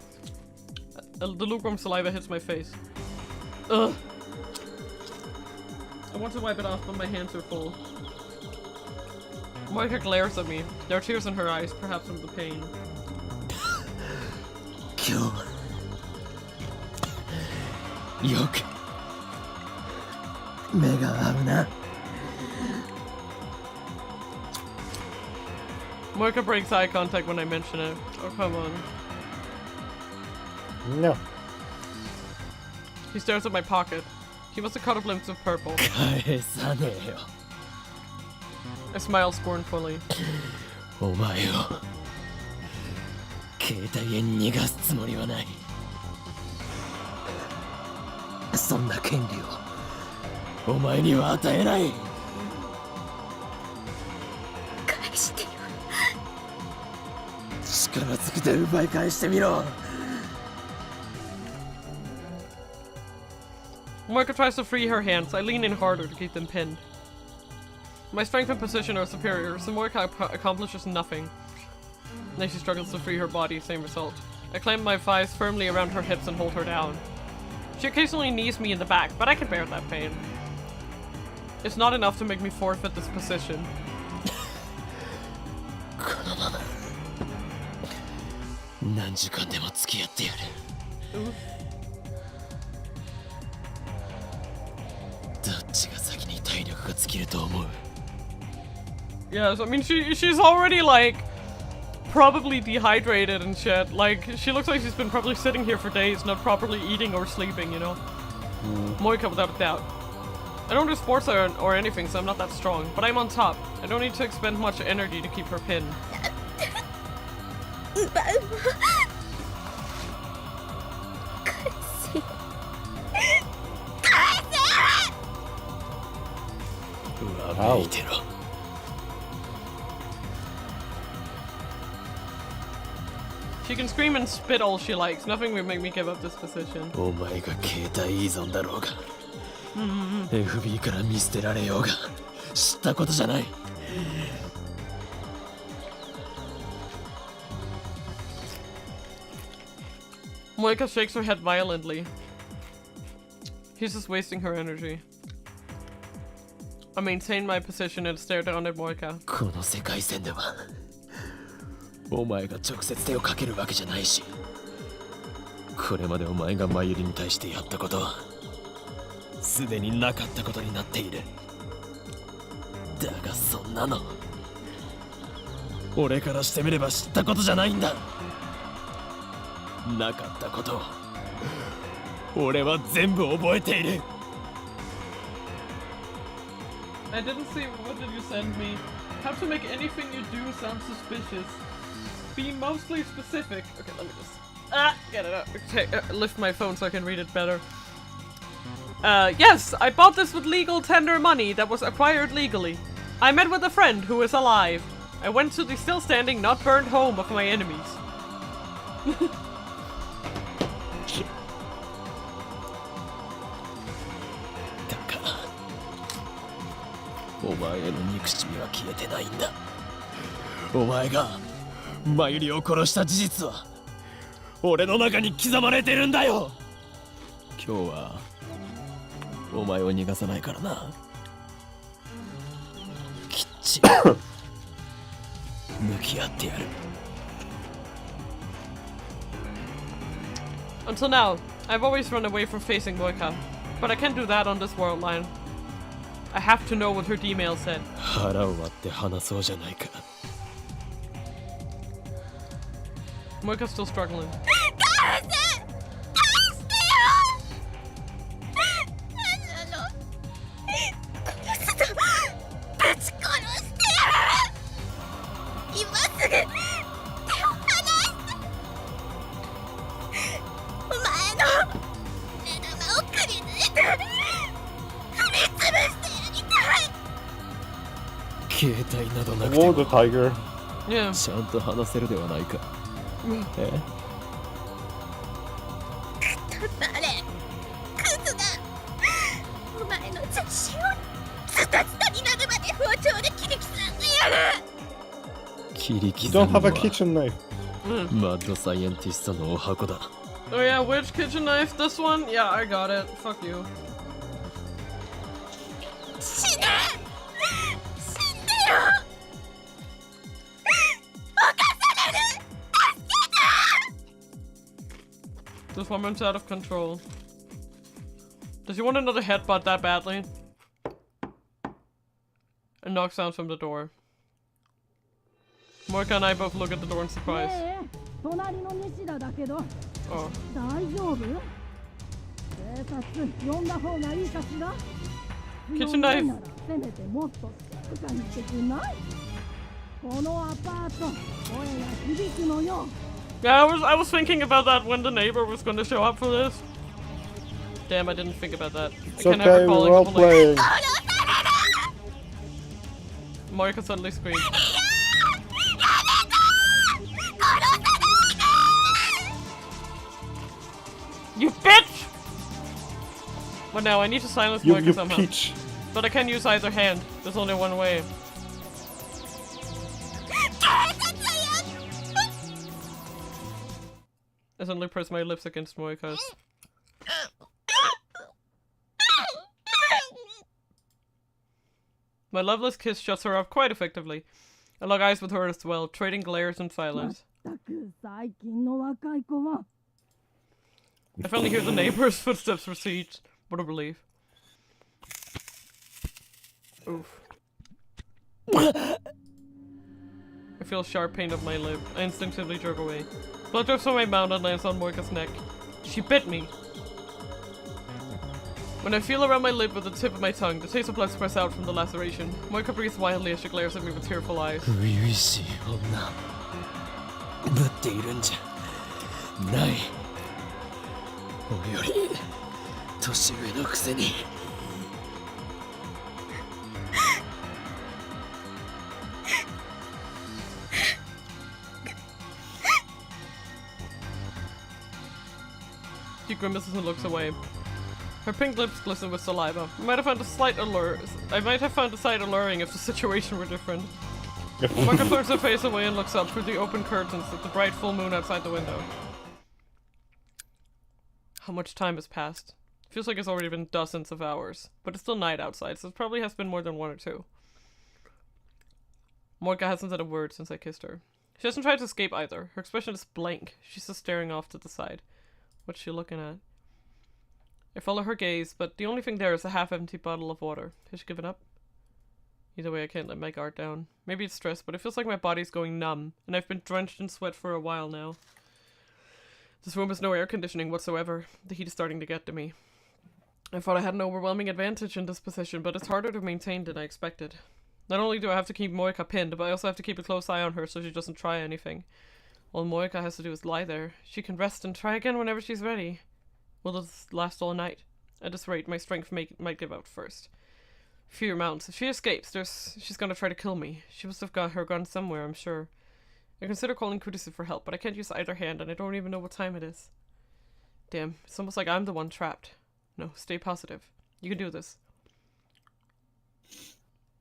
The lukewarm saliva hits my face. Ugh. I want to wipe it off, but my hands are full. Moika glares at me. There are tears in her eyes, perhaps from the pain. Kill. Yoke. Mega Avna. Moika breaks eye contact when I mention it. Oh, come on. No. He stares at my pocket. He must have caught a glimpse of purple. I smile scornfully. 携帯へ逃がすつもりはない。そんな権利をお前には与えない。返してよ。力ずくで奪い返してみろ。 Moika tries to free her hands. I lean in harder to keep them pinned. My strength and position are superior, so Moika accomplishes nothing. Then she struggles to free her body, same result. I clamp my thighs firmly around her hips and hold her down. She occasionally knees me in the back, but I can bear that pain. It's not enough to make me forfeit this position. このまま何時間でも付き合ってやる。どっちが先に体力が尽きると思う？ Yes, I mean she's already like probably dehydrated and shit. Like she looks like she's been probably sitting here for days, not properly eating or sleeping, you know. Moika without a doubt. I don't do sports or anything, so I'm not that strong, but I'm on top. I don't need to expend much energy to keep her pinned. わめいてろ。 She can scream and spit all she likes. Nothing will make me give up this position. お前が携帯依存だろうが、FB から見捨てられようが知ったことじゃない。 Moika shakes her head violently. He's just wasting her energy. I maintain my position and stare down at Moika. この世界線ではお前が直接手をかけるわけじゃないし、これまでお前がマユリに対してやったことはすでになかったことになっている。だがそんなの俺からしてみれば知ったことじゃないんだ。なかったことを俺は全部覚えている。 I didn't see. What did you send me? How to make anything you do sound suspicious. Be mostly specific. Okay, let me just get it up. Okay, lift my phone so I can read it better. Yes, I bought this with legal tender money that was acquired legally. I met with a friend who is alive. I went to the still standing, not burned home of my enemies. だからお前への憎しみは消えてないんだ。お前がマユリを殺した事実は俺の中に刻まれてるんだよ。今日はお前を逃がさないからな。きっちり向き合ってやる。 Until now, I've always run away from facing Moika, but I can't do that on this world line. I have to know what her D-mail said. 腹を割って話そうじゃないか。 Moika's still struggling. 携帯などなくて Oh, も the tiger. Yeah. ちゃんと話せるではないか。え？誰クズがお前の写真をツタツタになるまで包丁で切り刻んでやる。切り You 刻 don't む have の a は kitchen knife. マッドサイエンティストのお箱だ。 Oh yeah, which kitchen knife? This one? Yeah, I got it. Fuck you. 死ね死んでよ犯される助けて This woman's out of control. Does she want another headbutt that badly? A knock sounds from the door. Moika and I both look at the door in surprise. 隣の西田だけど Oh. 大丈夫？警察呼んだ方がいいかしら？ Kitchen knife. ならせめてもっと静かにしてくんない？このアパート声が響くのよ。Yeah, I was thinking about that when the neighbor was going to show up for this. Damn, I didn't think about that. It's I can never okay, call we're all the police. playing. Moika suddenly screamed. You bitch! But now I need to silence You Moika somehow. peach. But I can use either hand. There's only one way. I suddenly press my lips against Moika's. My loveless kiss shuts her up quite effectively. I lock eyes with her as well, trading glares in silence. まったく最近の若い子は I finally hear the neighbor's footsteps recede. What a relief. Oof. I feel a sharp pain up my lip. I instinctively jerk away. Blood drips from my mouth and lands on Moika's neck. She bit me. When I feel around my lip with the tip of my tongue, the taste of blood spreads out from the laceration. Moika breathes wildly as she glares at me with tearful eyes. 初々しい女ぶっているんじゃない俺より年上のくせに She grimaces and looks away. Her pink lips glisten with saliva. I might have found a sight alluring if the situation were different. Moika turns her face away and looks up through the open curtains at the bright full moon outside the window. How much time has passed? Feels like it's already been dozens of hours, but it's still night outside, so it probably has been more than 1 or 2. Moika hasn't said a word since I kissed her. She hasn't tried to escape either. Her expression is blank. She's just staring off to the side. What's she looking at? I follow her gaze, but the only thing there is a half-empty bottle of water. Has she given up? Either way, I can't let my guard down. Maybe it's stress, but it feels like my body's going numb, and I've been drenched in sweat for a while now. This room has no air conditioning whatsoever. The heat is starting to get to me. I thought I had an overwhelming advantage in this position, but it's harder to maintain than I expected. Not only do I have to keep Moika pinned, but I also have to keep a close eye on her so she doesn't try anything. All Moika has to do is lie there. She can rest and try again whenever she's ready. Will this last all night? At this rate, my strength might give out first. Fear mounts. If she escapes, she's gonna try to kill me. She must have got her gun somewhere, I'm sure. I consider calling Kudisi for help, but I can't use either hand, and I don't even know what time it is. Damn, it's almost like I'm the one trapped. No, stay positive. You can do this.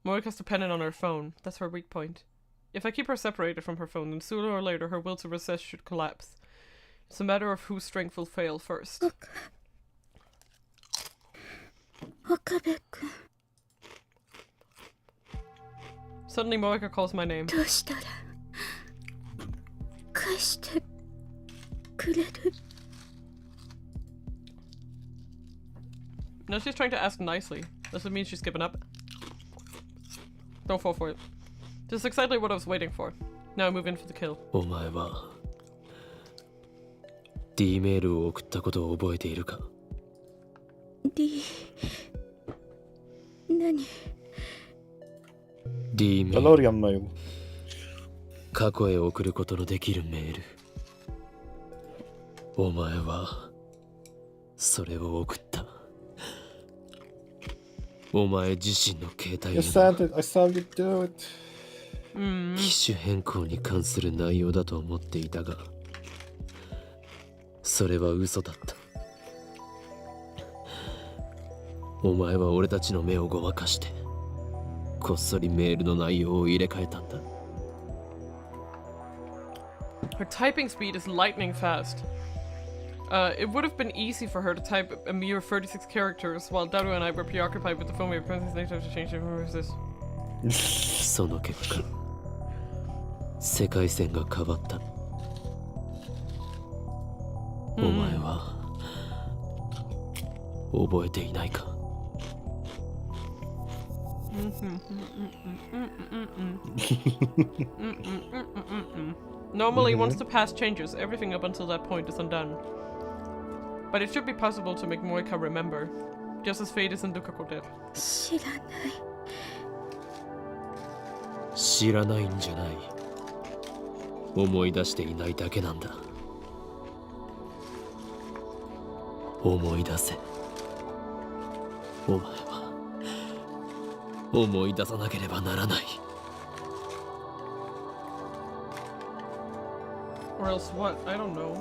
Moika's dependent on her phone. That's her weak point. If I keep her separated from her phone, then sooner or later her will to resist should collapse. It's a matter of whose strength will fail first. Suddenly Moika calls my name. Now she's trying to ask nicely. Does it mean she's given up? Don't fall for it. This is exactly what I was waiting for. Now I move in for the kill. お前は D メールを送ったことを覚えているか D 何 D メール Valorian mail. 過去へ送ることのできるメールお前はそれを送ったお前自身の携帯 I sent it. I saw you do it. 機種変更に関する内容だと思っていたがそれは嘘だったお前は俺たちの目をごまかしてこっそりメールの内容を入れ替えたんだ Her typing speed is lightning fast. It would have been easy for her to type a mere 36 characters while Daru and I were preoccupied with the phone we were pressing to change the verses. その結果世界線が変わったお前は覚えていないか Normally, once the past changes, everything up until that point is undone. But it should be possible to make Moika remember, just as fate is in Dukako did. 知らない。知らないんじゃない思い出していないだけなんだ思い出せ。お前は思い出さなければならない。 Or else what? I don't know.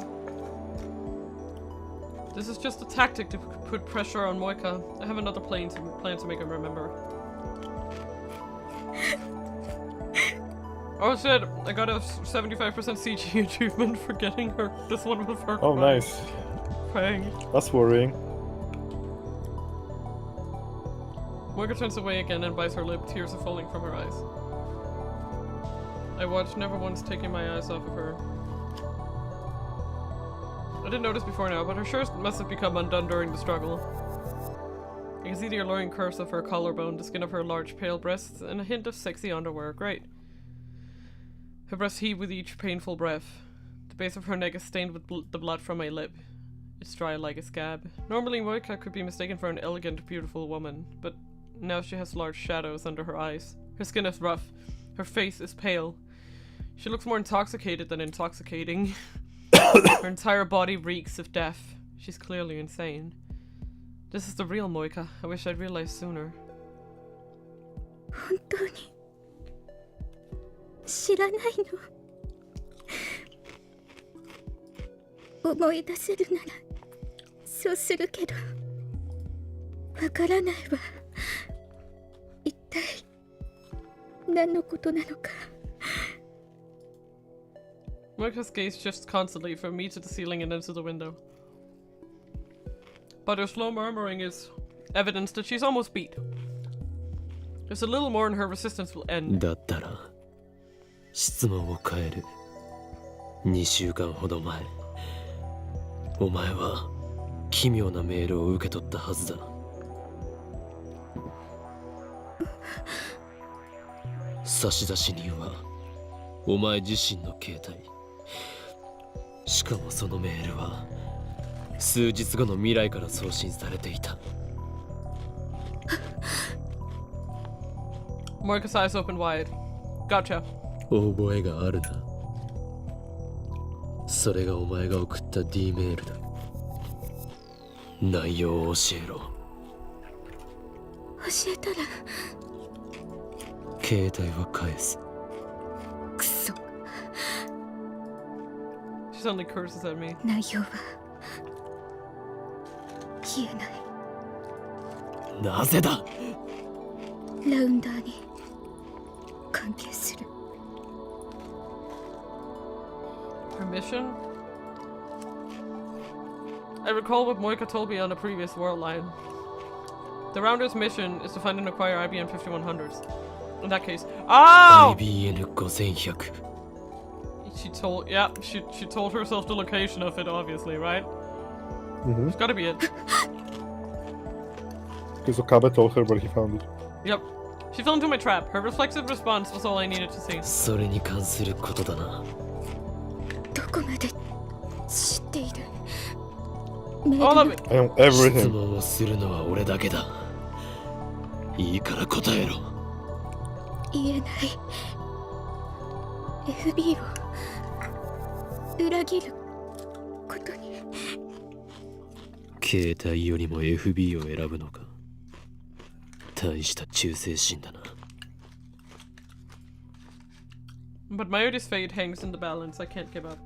This is just a tactic to put pressure on Moika. I have another plan to make him remember. Oh shit, I got a 75% CG achievement for getting her this one with her. Oh, nice. Crying. That's worrying. Moika turns away again and bites her lip, tears are falling from her eyes. I watched, never once taking my eyes off of her. I didn't notice before now, but her shirt must have become undone during the struggle. I can see the alluring curves of her collarbone, the skin of her large pale breasts, and a hint of sexy underwear. Great. Her breasts heave with each painful breath. The base of her neck is stained with the blood from my lip. It's dry like a scab. Normally Moika could be mistaken for an elegant, beautiful woman, but now she has large shadows under her eyes. Her skin is rough. Her face is pale. She looks more intoxicated than intoxicating. Her entire body reeks of death. She's clearly insane. This is the real Moika. I wish I'd realized sooner. 本当に知らないの。思い出せるならそうするけど、わからないわ。一体何のことなのか。Moika's gaze shifts constantly from me to the ceiling and then to the window. But her slow murmuring is evidence that she's almost beat. There's a little more and her resistance will end. だったら質問を変える。2週間ほど前、お前は奇妙なメールを受け取ったはずだ。差出人はお前自身の携帯。しかもそのメールは数日後の未来から送信されていた。Moika's eyes open wide. Gotcha. 覚えがあるな。それがお前が送った D メールだ。内容を教えろ。教えたら携帯は返す。クソ。She suddenly curses at me. 内容は消えない。なぜだ。ラウンダーに関係する。Her mission? I recall what Moika told me on a previous world line. The Rounder's mission is to find and acquire IBN 5100s. In that case, oh! IBN 5100. She told herself the location of it, obviously, right? Mm-hmm. It's gotta be it. Because Okabe told her where he found it. Yep. She fell into my trap. Her reflexive response was all I needed to see. それに関することだな。どこまで知っている。 All of it. I know 質 everything. 問をするのは俺だけだ。いいから答えろ。言えない。FB を裏切ることに。携帯よりも FB を選ぶのか。大した忠誠心だな。But Mayuri's fate hangs in the balance. I can't give up.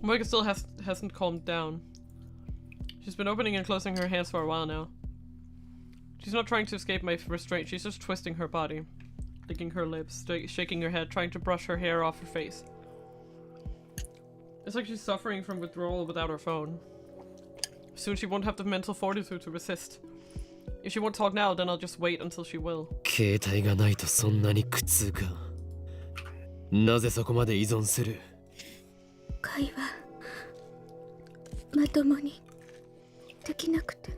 Moika still hasn't calmed down. She's been opening and closing her hands for a while now. She's not trying to escape my restraint, she's just twisting her body, licking her lips, shaking her head, trying to brush her hair off her face. It's like she's suffering from withdrawal without her phone. Soon she won't have the mental fortitude to resist. If she won't talk now, then I'll just wait until she will. 携帯がないとそんなに苦痛か。なぜそこまで依存する。会話まともにできなくて。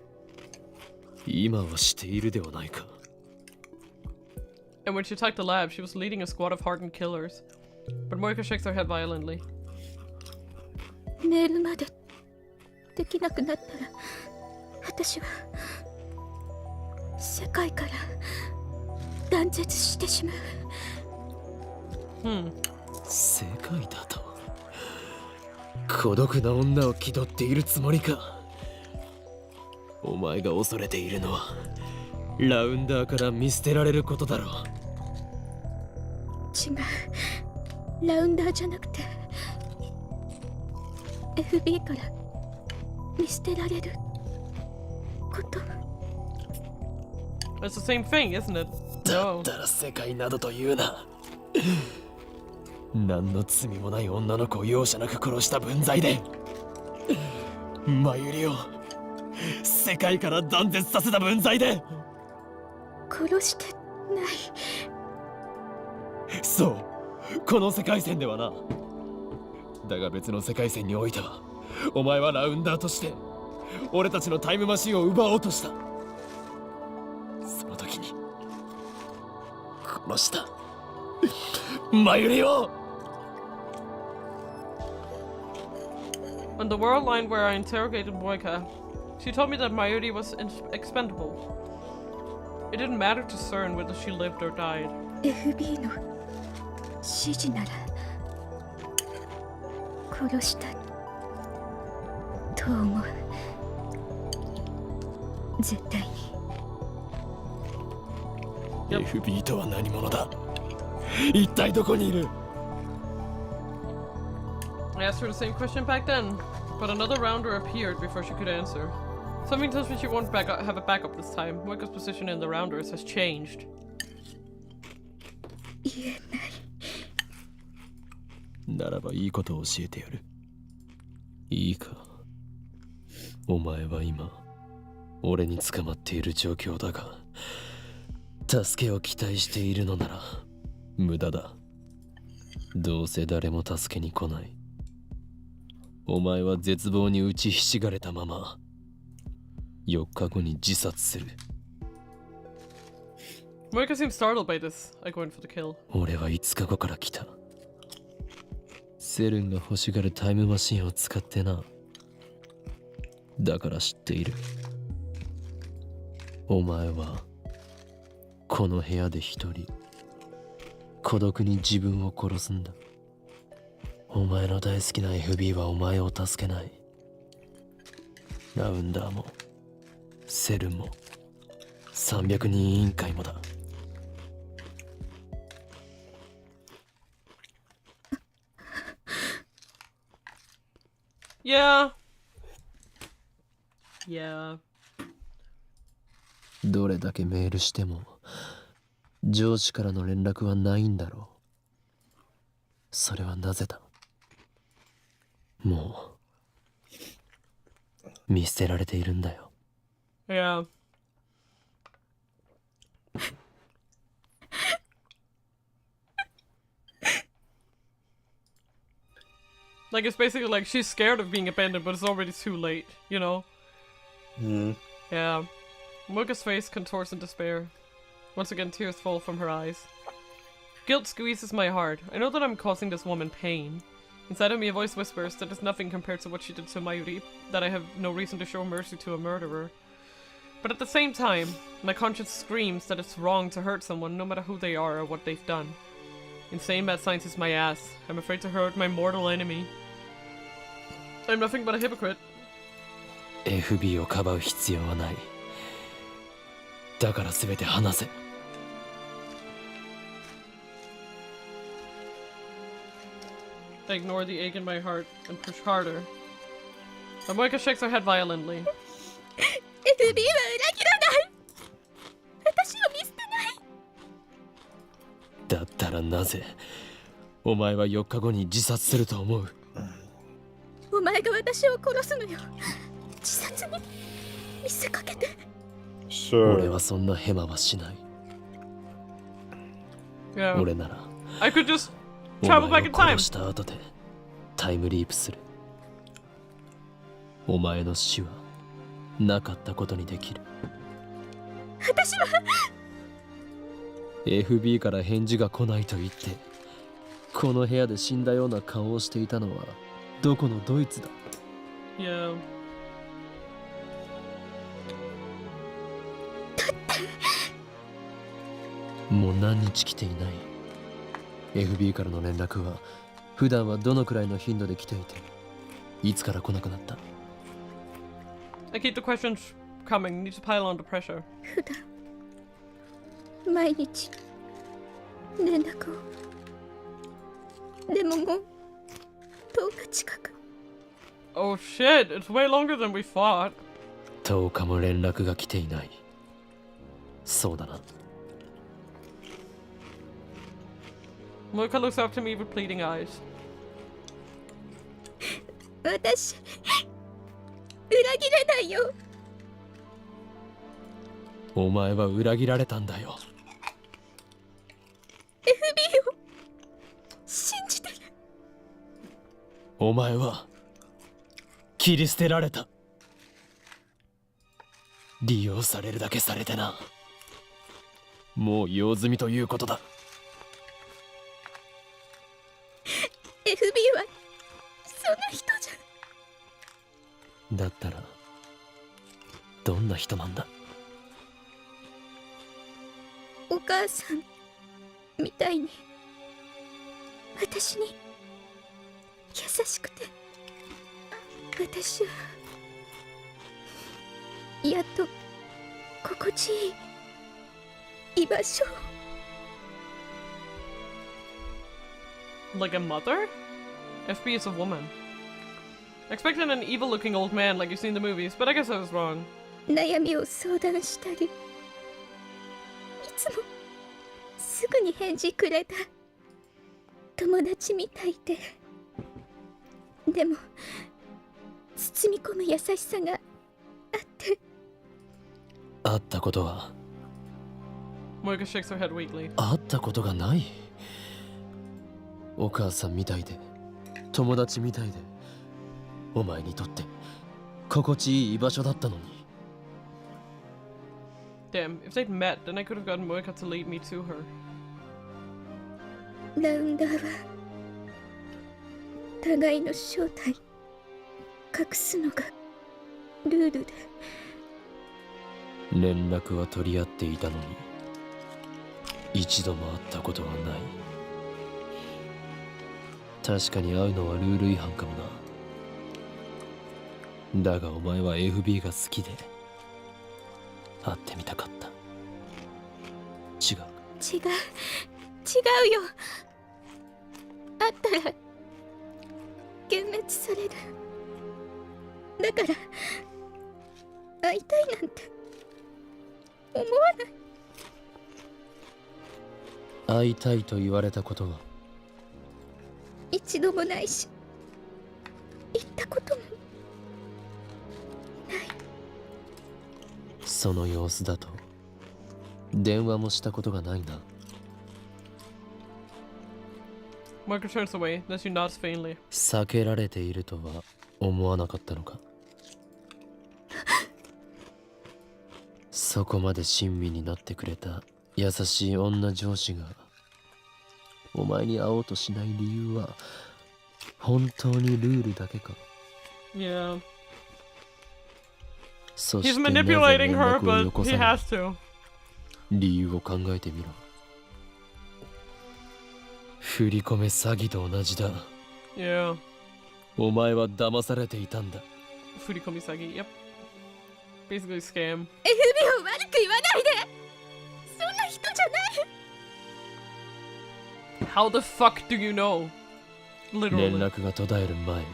今はしているではないか。And when she attacked the lab, she was leading a squad of hardened killers. But Moika shakes her head violently. メールまでできなくなったら私は世界から断絶してしまう。世界だと。孤独な女を気取っているつもりか。お前が恐れているのはラウンダーから見捨てられることだろう。違う、ラウンダーじゃなくて FB から見捨てられること。 It's the same thing, isn't it? だ No. ったら世界などと言うな。何の罪もない女の子を容赦なく殺した分際でマユリを世界から断絶させた分際で。殺してない。そう、この世界線ではな。だが別の世界線においてはお前はラウンダーとして俺たちのタイムマシンを奪おうとした。その時に殺したマユリを。 On the world line where I interrogated Moika, she told me that Mayuri was expendable. It didn't matter to CERN whether she lived or died. FB の指示なら殺したと思う。絶対に。 FB とは何者だ。一体どこにいる。 I asked her the same question back then, but another rounder appeared before she could answer. Something tells me she won't have a backup this time. Moika's position in the rounders has changed. 言えない。ならばいいことを教えてやる。いいか。お前は今俺に捕まっている状況だが、助けを期待しているのなら無駄だ。どうせ誰も助けに来ない。お前は絶望に打ちひしがれたまま4日後に自殺する。 Moika seems startled by this. I go in for the kill. 俺は5日後から来た。セルンが欲しがるタイムマシンを使ってな。だから知っている。お前はこの部屋で一人孤独に自分を殺すんだ。お前の大好きな FB はお前を助けない。ラウンダーもセルンも300人委員会もだ。 Yeah. Yeah. どれだけメールしても上司からの連絡はないんだろう。それはなぜだ。もう見捨てられているんだよ。 Yeah. Like, it's basically like she's scared of being abandoned, but it's already too late, you know? Yeah. Moika's face contorts in despair. Once again, tears fall from her eyes. Guilt squeezes my heart. I know that I'm causing this woman pain. Inside of me, a voice whispers that it's nothing compared to what she did to Mayuri, that I have no reason to show mercy to a murderer. But at the same time, my conscience screams that it's wrong to hurt someone, no matter who they are or what they've done. Insane mad science is my ass. I'm afraid to hurt my mortal enemy. I'm nothing but a hypocrite. FB をかばう必要はない。だから全て話せ。I ignore the ache in my heart and push harder. Moika shakes her head violently. FB は裏切らない。私を見捨てない。だったらなぜお前は4日後に自殺すると思う。お前が私を殺すのよ。自殺に見せかけて。俺はそんなヘマはしない。Yeah. 俺なら I could just お travel 前 back を in time. 殺した後でタイムリープする。お前の死はなかったことにできる。私は FB から返事が来ないと言ってこの部屋で死んだような顔をしていたのはどこのドイツだ。 Yeah. もう何日来ていない。 FB からの連絡は普段はどのくらいの頻度で来ていていつから来なくなった？ I keep the questions coming. Need to pile on the pressure. 普段毎日連絡を。でももう10日近く。 Oh shit, it's way longer than we thought. 10日も連絡が来ていない。そうだな。Moika looks up to me with pleading eyes. 私裏切れないよ。お前は裏切られたんだよ。 FB を信じてる。お前は切り捨てられた。利用されるだけされてな。もう用済みということだ。 FB はそんな人じゃ。だったらどんな人なんだ？お母さんみたいに私に優しくて、私はやっと心地いい居場所を。 Like a mother? FB is a woman. I expected an evil-looking old man like you've seen in the movies, but I guess I was wrong. 悩みを相談したり、いつもすぐに返事くれた友達みたいで、でも包み込む優しさがあって。会ったことは？ Moika shakes her head weakly. 会ったことがない。お母さんみたいで友達みたいで、お前にとって心地いい居場所だったのに。 Damn, if they'd met, then I could have gotten Moika to lead me to her. ラウンダーは互いの正体隠すのがルールで。連絡は取り合っていたのに一度も会ったことはない。確かに会うのはルール違反かもな。だがお前は FB が好きで会ってみたかった。違う。違うよ。会ったら幻滅される。だから会いたいなんて思わない。会いたいと言われたことは？一度もないし、言ったこともない。その様子だと電話もしたことがないな。 Moika turns away, then she nods faintly. 避けられているとは思わなかったのか？そこまで親身になってくれた優しい女上司がお前に会おうとしない理由は本当にルールだけか？ Yeah. そして He's なぜ manipulating 連 her, 絡をよ but こ he さない？ has to. 理由を考えてみろ。振り込め詐欺と同じだ。 Yeah. お前は騙されていたんだ。 Furikomi Sagi, yep. Basically scam. FB を悪く言わないで。そんな人じゃない。 How the fuck do you know? 連 Literally. 絡が途絶える前、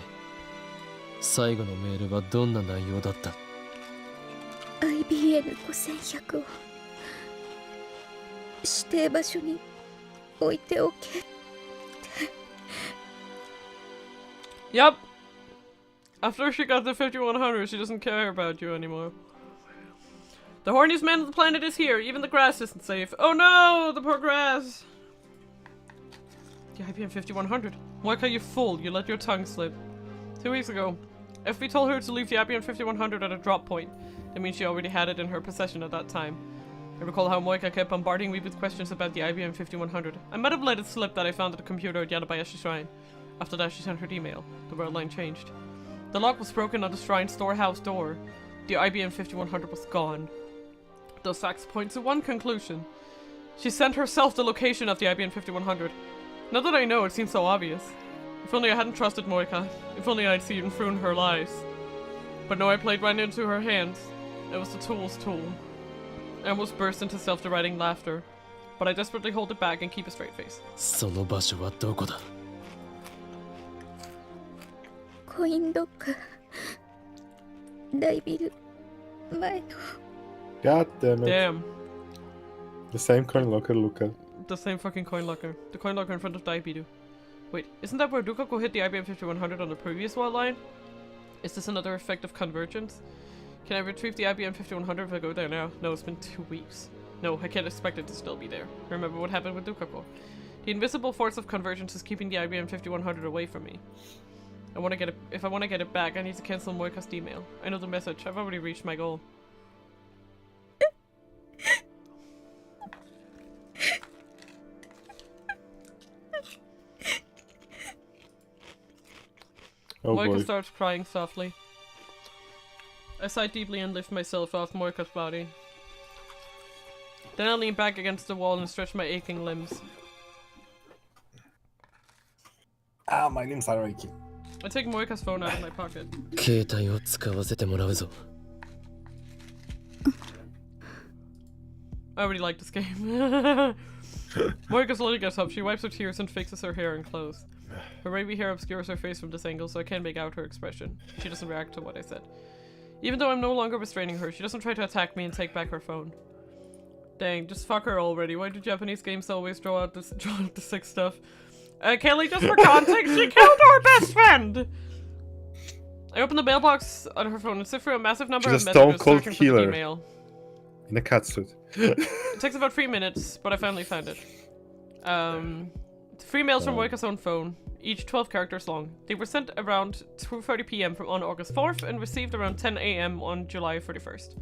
最後のメールはどんな内容だった？ IBN5100 を指定場所に置いておけ。 Yep. After she got the 5100, she doesn't care about you anymore. The horniest man on the planet is here. Even the grass isn't safe. Oh no, the poor grass. The IBN 5100. Moika, you fool. You let your tongue slip. 2 weeks ago, FB told her to leave the IBN 5100 at a drop point. That means she already had it in her possession at that time. I recall how Moika kept bombarding me with questions about the IBN 5100. I might have let it slip that I found the computer at Yanabayashi Shrine. After that, she sent her email. The world line changed. The lock was broken on the shrine's storehouse door. The IBN 5100 was gone. Those facts point to one conclusion. She sent herself the location of the IBN 5100. Now that I know, it seems so obvious. If only I hadn't trusted Moika. If only I'd seen through her lies. But no, I played right into her hands. It was the tool's tool. I almost burst into self-deriding laughter. But I desperately hold it back and keep a straight face. その場所はどこだ？コインロッカー。大ビル前の。 God damn it. Damn. The same coin locker, look at. The same fucking coin locker. The coin locker in front of Daibidu. Wait, isn't that where Dukako hit the IBN 5100 on the previous wall line? Is this another effect of convergence? Can I retrieve the IBN 5100 if I go there now? No, it's been 2 weeks. No, I can't expect it to still be there. Remember what happened with Dukako. The invisible force of convergence is keeping the IBN 5100 away from me. If I want to get it back, I need to cancel Moika's email. I know the message. I've already reached my goal. Oh Moika boy. starts crying softly. I sigh deeply and lift myself off Moika's body. Then I lean back against the wall and stretch my aching limbs. Ah, my limbs are aching. I take Moika's phone out of my pocket. 携帯を使わせてもらうぞ。I already like this game. Moika slowly gets up, she wipes her tears and fixes her hair and clothes. Her wavy hair obscures her face from this angle, so I can't make out her expression. She doesn't react to what I said. Even though I'm no longer restraining her, she doesn't try to attack me and take back her phone. Dang, just fuck her already. Why do Japanese games always draw out the sick stuff? Kelly, just for context, she killed our best friend! I open the mailbox on her phone and sift through a massive number She's of a stone messages cold searching for the killer. email. In a catsuit. It takes about 3 minutes, but I finally found it. 3 mails from Moika's own phone, each 12 characters long. They were sent around 2:30 PM on August 4th and received around 10 AM on July 31st.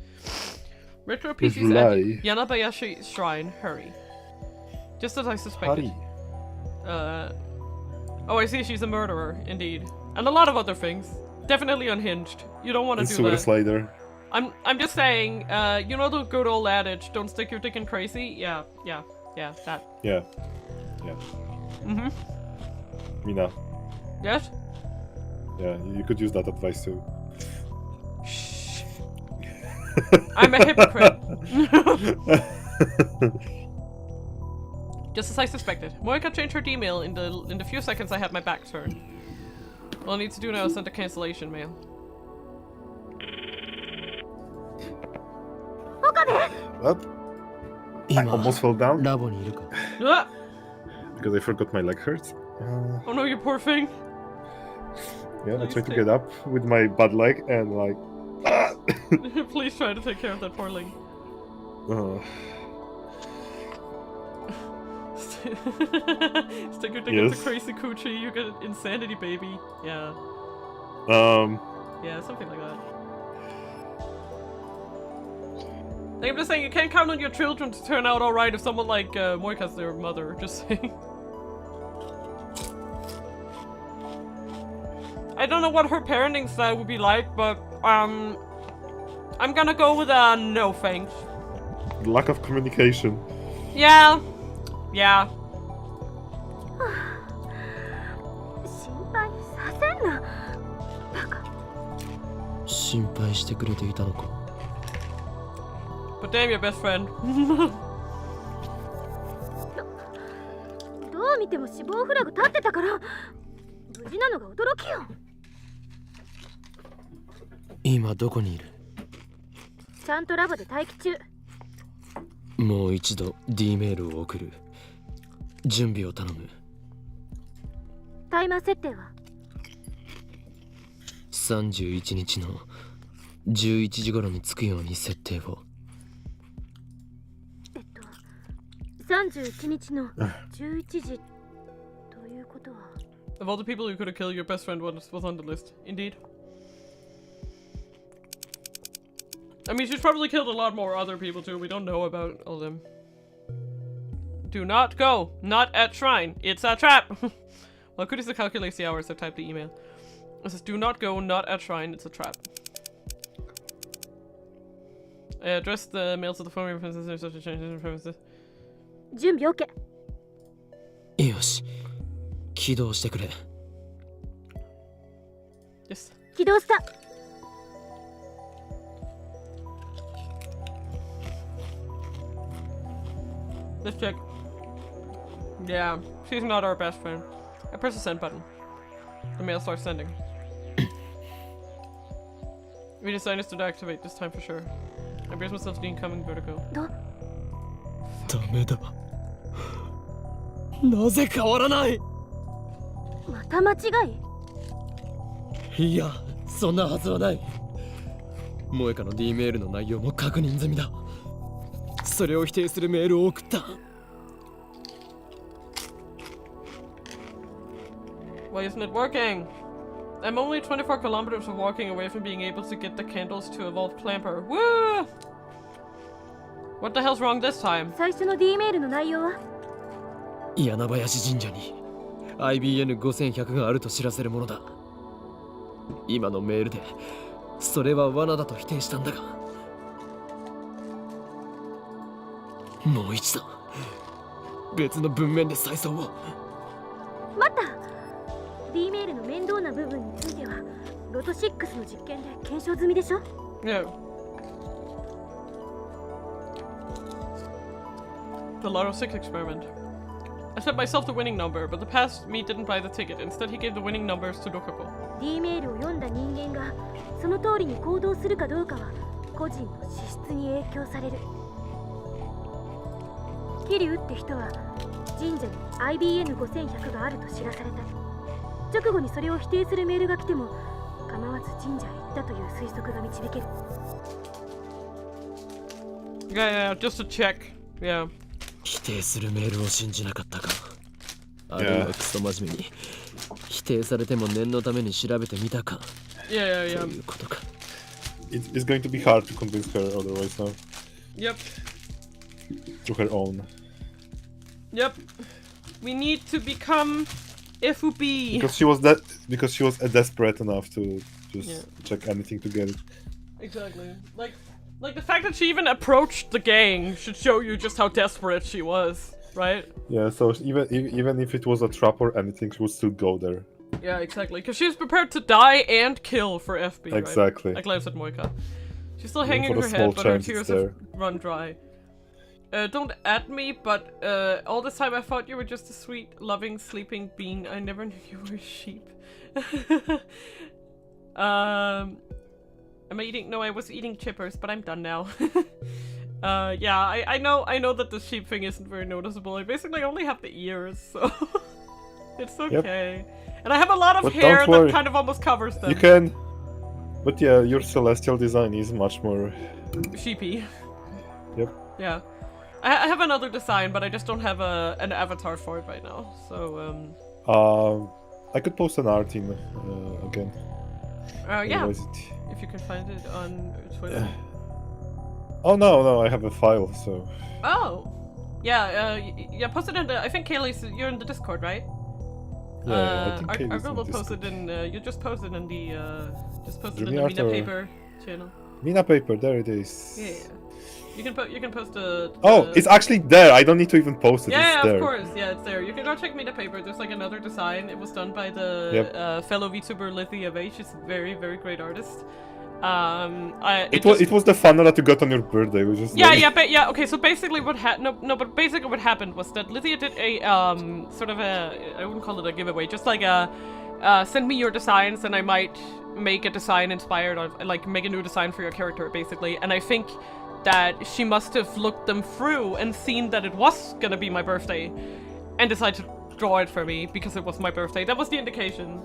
Retro PC's at Yanabayashi Shrine, hurry. Just as I suspected. Oh, I see, she's a murderer, indeed. And a lot of other things. Definitely unhinged. You don't want to do Sewer that. slider. I'm just saying, you know the good old adage, don't stick your dick in crazy? Yeah, that. Yeah. Mm-hmm. Mina. Yes? Yeah, you could use that advice too. Shh. I'm a hypocrite. Just as I suspected. Moika changed her email in the few seconds I had my back turned. All I need to do now is send a cancellation mail. What? I almost fell down ラボにいるか。 Ah! because I forgot my leg hurts. Oh no, you poor thing. Yeah, I tried to get up with my bad leg and like. Please try to take care of that poor leg. Stick your dick into Yes. crazy coochie, you get insanity baby. Yeah. Yeah, something like that. Like, I'm just saying, you can't count on your children to turn out alright if someone like Moika's their mother, just saying. I don't know what her parenting style would be like, but I'm gonna go with a no thanks. Lack of communication. Yeah. 心配させんな。バカ。心配してくれていたのか。 But damn your best friend. どう見ても死亡フラグ立ってたから、無事なのが驚きよ。今どこにいる？ちゃんとラボで待機中。もう一度 D メールを送る。準備を頼む。タイマー設定は31日の11時頃に着くように設定を。31日の11時ということは。Of all the people you could have killed, your best friend was on the list. Indeed. I mean, she's probably killed a lot more other people too. We don't know about all of them. Do not go. Not at shrine. It's a trap. Well, Kurisa calculates the hours. I typed the email. It says, do not go. Not at shrine. It's a trap. I addressed the mail to the phone references. There's such a change in references. 準備 OK。よし、起動してくれ。Yes. 起動した。 Let's check. Yeah, she's not our best friend. I press the send button. The mail starts sending. Redesign is to deactivate this time for sure. I brace myself to the incoming vertigo. ダメだ。なぜ変わらない。また間違い？いや、そんなはずはない。萌香の D メールの内容も確認済みだ。それを否定するメールを送った。Why isn't it working? I'm only 24 kilometers from walking away from being able to get the candles to evolve Clamper. Woo! What the hell's wrong this time? 最初の D メールの内容は？柳林神社に IBN5100 があると知らせるものだ。今のメールでそれは罠だと否定したんだが、もう一度別の文面で再送を。待った。D メールの面倒な部分についてはロト6の実験で検証済みでしょ？ No. The Lotto 6 experiment. I set myself the winning number, but the past me didn't buy the ticket. Instead, he gave the winning numbers to Dokako. D メールを読んだ人間がその通りに行動するかどうかは個人の資質に影響される。桐生って人は神社に IBN5100 があると知らされた。直後にそれを否定するメールが来ても構わず神社へ行ったという推測が導ける。 Yeah, just to check. Yeah. 否定するメールを信じなかったか。あるいはクソ真面目に否定されても念のために調べてみたか。Yeah. そういうことか。It's going to be hard to convince her otherwise now. Yep. To her own. Yep. We need to become FUB. Because she was desperate enough to just check anything to get it. Exactly. Like the fact that she even approached the gang should show you just how desperate she was, right? Yeah, so even if it was a trap or anything, she would still go there. Yeah, exactly. Because she was prepared to die and kill for FB, Exactly. Right? Like Live said Moika. She's still Even hanging for her the head, small but her chance tears it's have run dry. Don't at me, but all this time I thought you were just a sweet, loving, sleeping being. I never knew you were a sheep. Am I eating? No, I was eating chippers, but I'm done now. Yeah, I know that the sheep thing isn't very noticeable. I basically only have the ears, so it's okay. Yep. And I have a lot of but hair that kind of almost covers them. You can, but yeah, your celestial design is much more sheepy. Yep. Yeah, I have another design, but I just don't have an avatar for it right now. So I could post an art in again. Yeah. If you can find it on Twitter. Oh no, I have a file, so. Oh, yeah, post it in the. I think Kaylee's. You're in the Discord, right? Yeah, I think Kaylee's Argo will post it in. You just posted in the. Just posted in the Mina Paper channel. Mina Paper, there it is. Yeah. You can post a. Oh, it's actually there. I don't need to even post it. Yeah, it's there. Of course. Yeah, it's there. You can go check Mina Paper. There's like another design. It was done by the fellow VTuber Lithia Vay. She's a very, very great artist. It was the funnel that you got on your birthday, which is yeah. Okay, so basically what but basically what happened was that Lithia did a sort of a, I wouldn't call it a giveaway, just like a send me your designs and I might make a design inspired of, like, make a new design for your character basically. And I think that she must have looked them through and seen that it was gonna be my birthday and decided to draw it for me because it was my birthday. That was the indication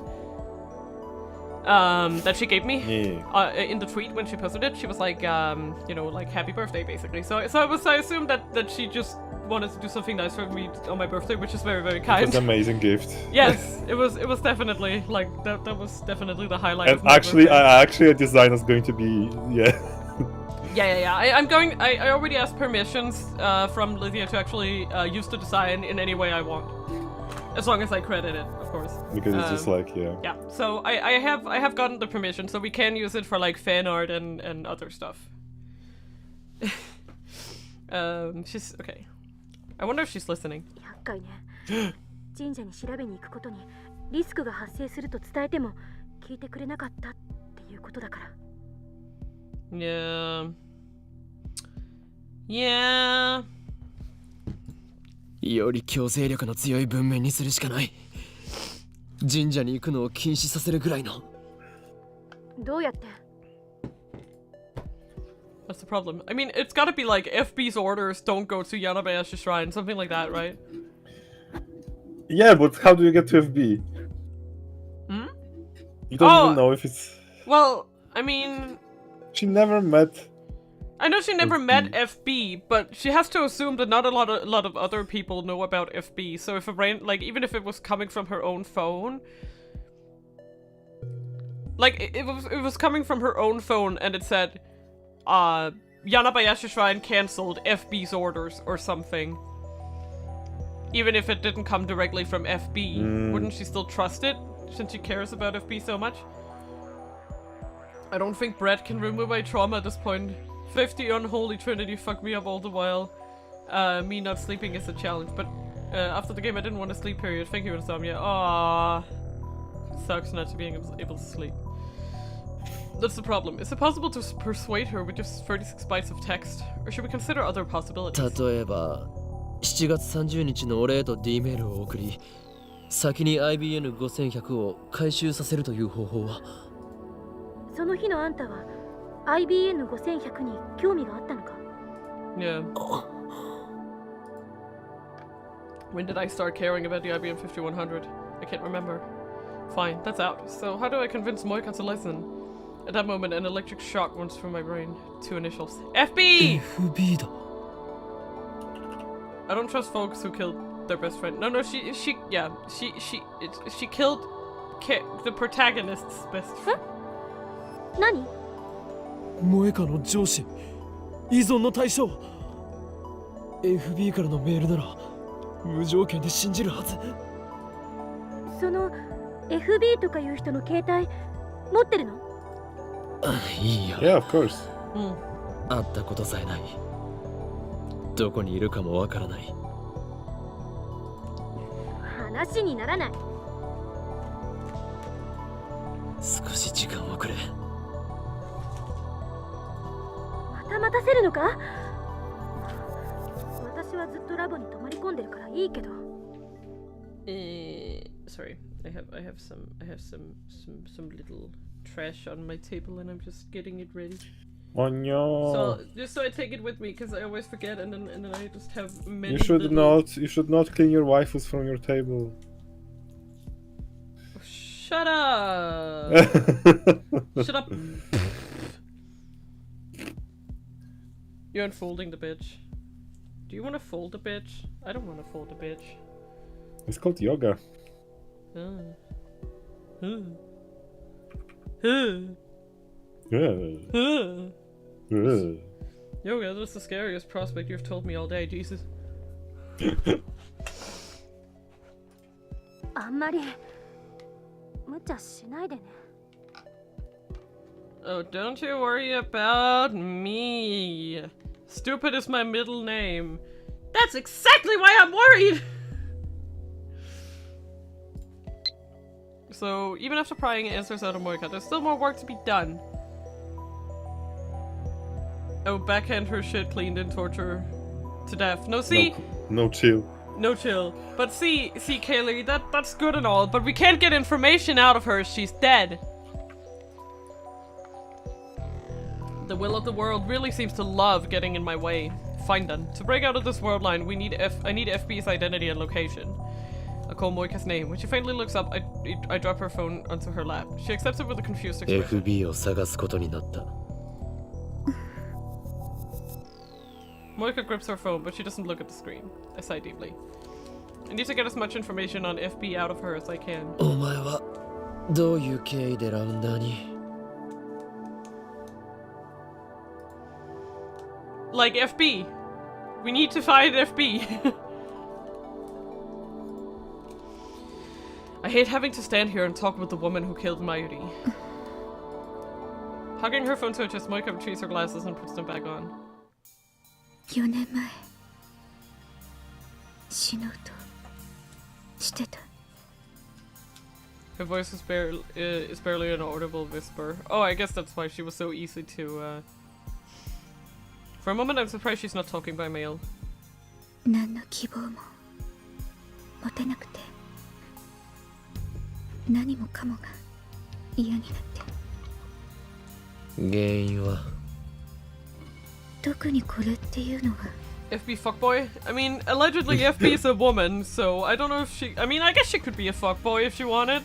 that she gave me in the tweet when she posted it. She was like, you know, like, happy birthday basically. So I assumed that she just wanted to do something nice for me on my birthday, which is very, very kind. It was an amazing gift. Yes, it was definitely like that was definitely the highlight. And of my actually, birthday. a design is going to be Yeah. I already asked permissions from Lithia to actually use the design in any way I want, as long as I credit it, of course. Because it's just like Yeah. So I have gotten the permission, so we can use it for like fan art and other stuff. She's okay. I wonder if she's listening. 厄介ね。神社に調べに行くことにリスクが発生すると伝えても聞いてくれなかったっていうことだから。Yeah. Yeah. より強制力の強い文面にするしかない。神社に行くのを禁止させるぐらいの。どうやって？ That's the problem. I mean, it's gotta be like FB's orders don't go to Yanabayashi Shrine, something like that, right? Yeah, but how do you get to FB? Hmm? You don't even know if it's... Well, I mean... She never met... I know she never FB. met FB, but she has to assume that not a lot of other people know about FB. So if even if it was coming from her own phone, like it was coming from her own phone, and it said, Yanabayashi Shrine cancelled FB's orders or something. Even if it didn't come directly from FB, wouldn't she still trust it since she cares about FB so much? I don't think Brett can remove my trauma at this point. 50 unholy trinity fucked me up all the while. Me not sleeping is a challenge, but after the game I didn't want to sleep, period. Thank you, Insomnia. Aww. Sucks not to being able to sleep. That's the problem. Is it possible to persuade her with just 36 bytes of text? Or should we consider other possibilities? 例えば、7月30日のお礼と D メールを送り、先に IBN5100 を回収させるという方法は？その日のあんたは IBN5100 に興味があったのか？ Yeah. When did I start caring about the IBN 5100? I can't remember. Fine, that's out. So how do I convince Moika to listen? At that moment, an electric shock runs through my brain. 2 initials. FB! FB だ。I don't trust folks who killed their best friend. No, she killed the protagonist's best friend. 何？萌香の上司、依存の対象。FB からのメールなら無条件で信じるはず。その FB とかいう人の携帯持ってるの？いいよ。Yeah, of course. 会ったことさえない。どこにいるかもわからない。話にならない。少し時間をくれ。また待たせるのか？私はずっとラボに泊まり込んでるからいいけど。Sorry, I have some little trash on my table and I'm just getting it ready. Oh no! So just so I take it with me because I always forget and then I just have many. You should not clean your waifus from your table. Shut up! Shut up! You're unfolding the bitch. Do you want to fold the bitch? I don't want to fold the bitch. It's called yoga. Yoga, that's the scariest prospect you've told me all day, Jesus. あんまり無茶しないでね。Oh, don't you worry about me. Stupid is my middle name. That's exactly why I'm worried! So, even after prying answers out of Moika, there's still more work to be done. Oh, backhand her shit cleaned and torture to death. No, see? No chill. No chill. But see, Kaylee, that's good and all, but we can't get information out of her if she's dead. The will of the world really seems to love getting in my way. Fine then. To break out of this world line, I need FB's identity and location. I call Moika's name. When she faintly looks up, I drop her phone onto her lap. She accepts it with a confused expression. FB を探すことになった。Moika grips her phone, but she doesn't look at the screen. I sigh deeply. I need to get as much information on FB out of her as I can. お前はどういう経緯でラウンダーに？ Like FB. We need to find FB. I hate having to stand here and talk with the woman who killed Mayuri. Hugging her phone to her chest, Moika retrieves her glasses and puts them back on. 4年前死のうとしてた。Her voice is barely an audible whisper. Oh, I guess that's why she was so easy to. For a moment, I'm surprised she's not talking by mail. 何の希望も持てなくて、何もかもが嫌になって。原因は特にこれっていうのは FB fuckboy? I mean, allegedly FB is a woman, so I don't know if she. I mean, I guess she could be a fuckboy if she wanted.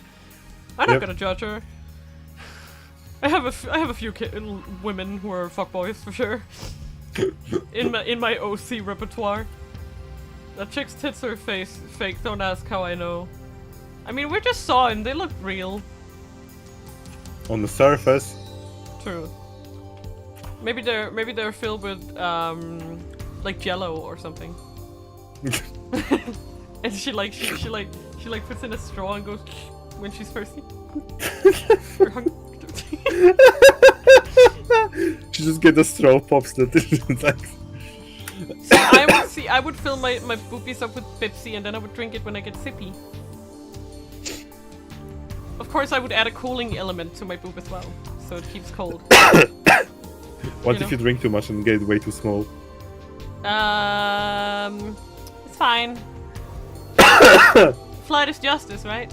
I'm not gonna judge her. I have a few women who are fuckboys for sure. in my OC repertoire. That chick's tits are fake. Don't ask how I know. I mean, we just saw him. They look real. On the surface. True. Maybe they're filled with like Jello or something. And she puts in a straw and goes when she's thirsty. Or hungry. She just get the straw, pops that. I would fill my boobies up with Pepsi and then I would drink it when I get sippy. Of course, I would add a cooling element to my boob as well, so it keeps cold. What if you drink too much and get way too small? It's fine. Flight is justice, right?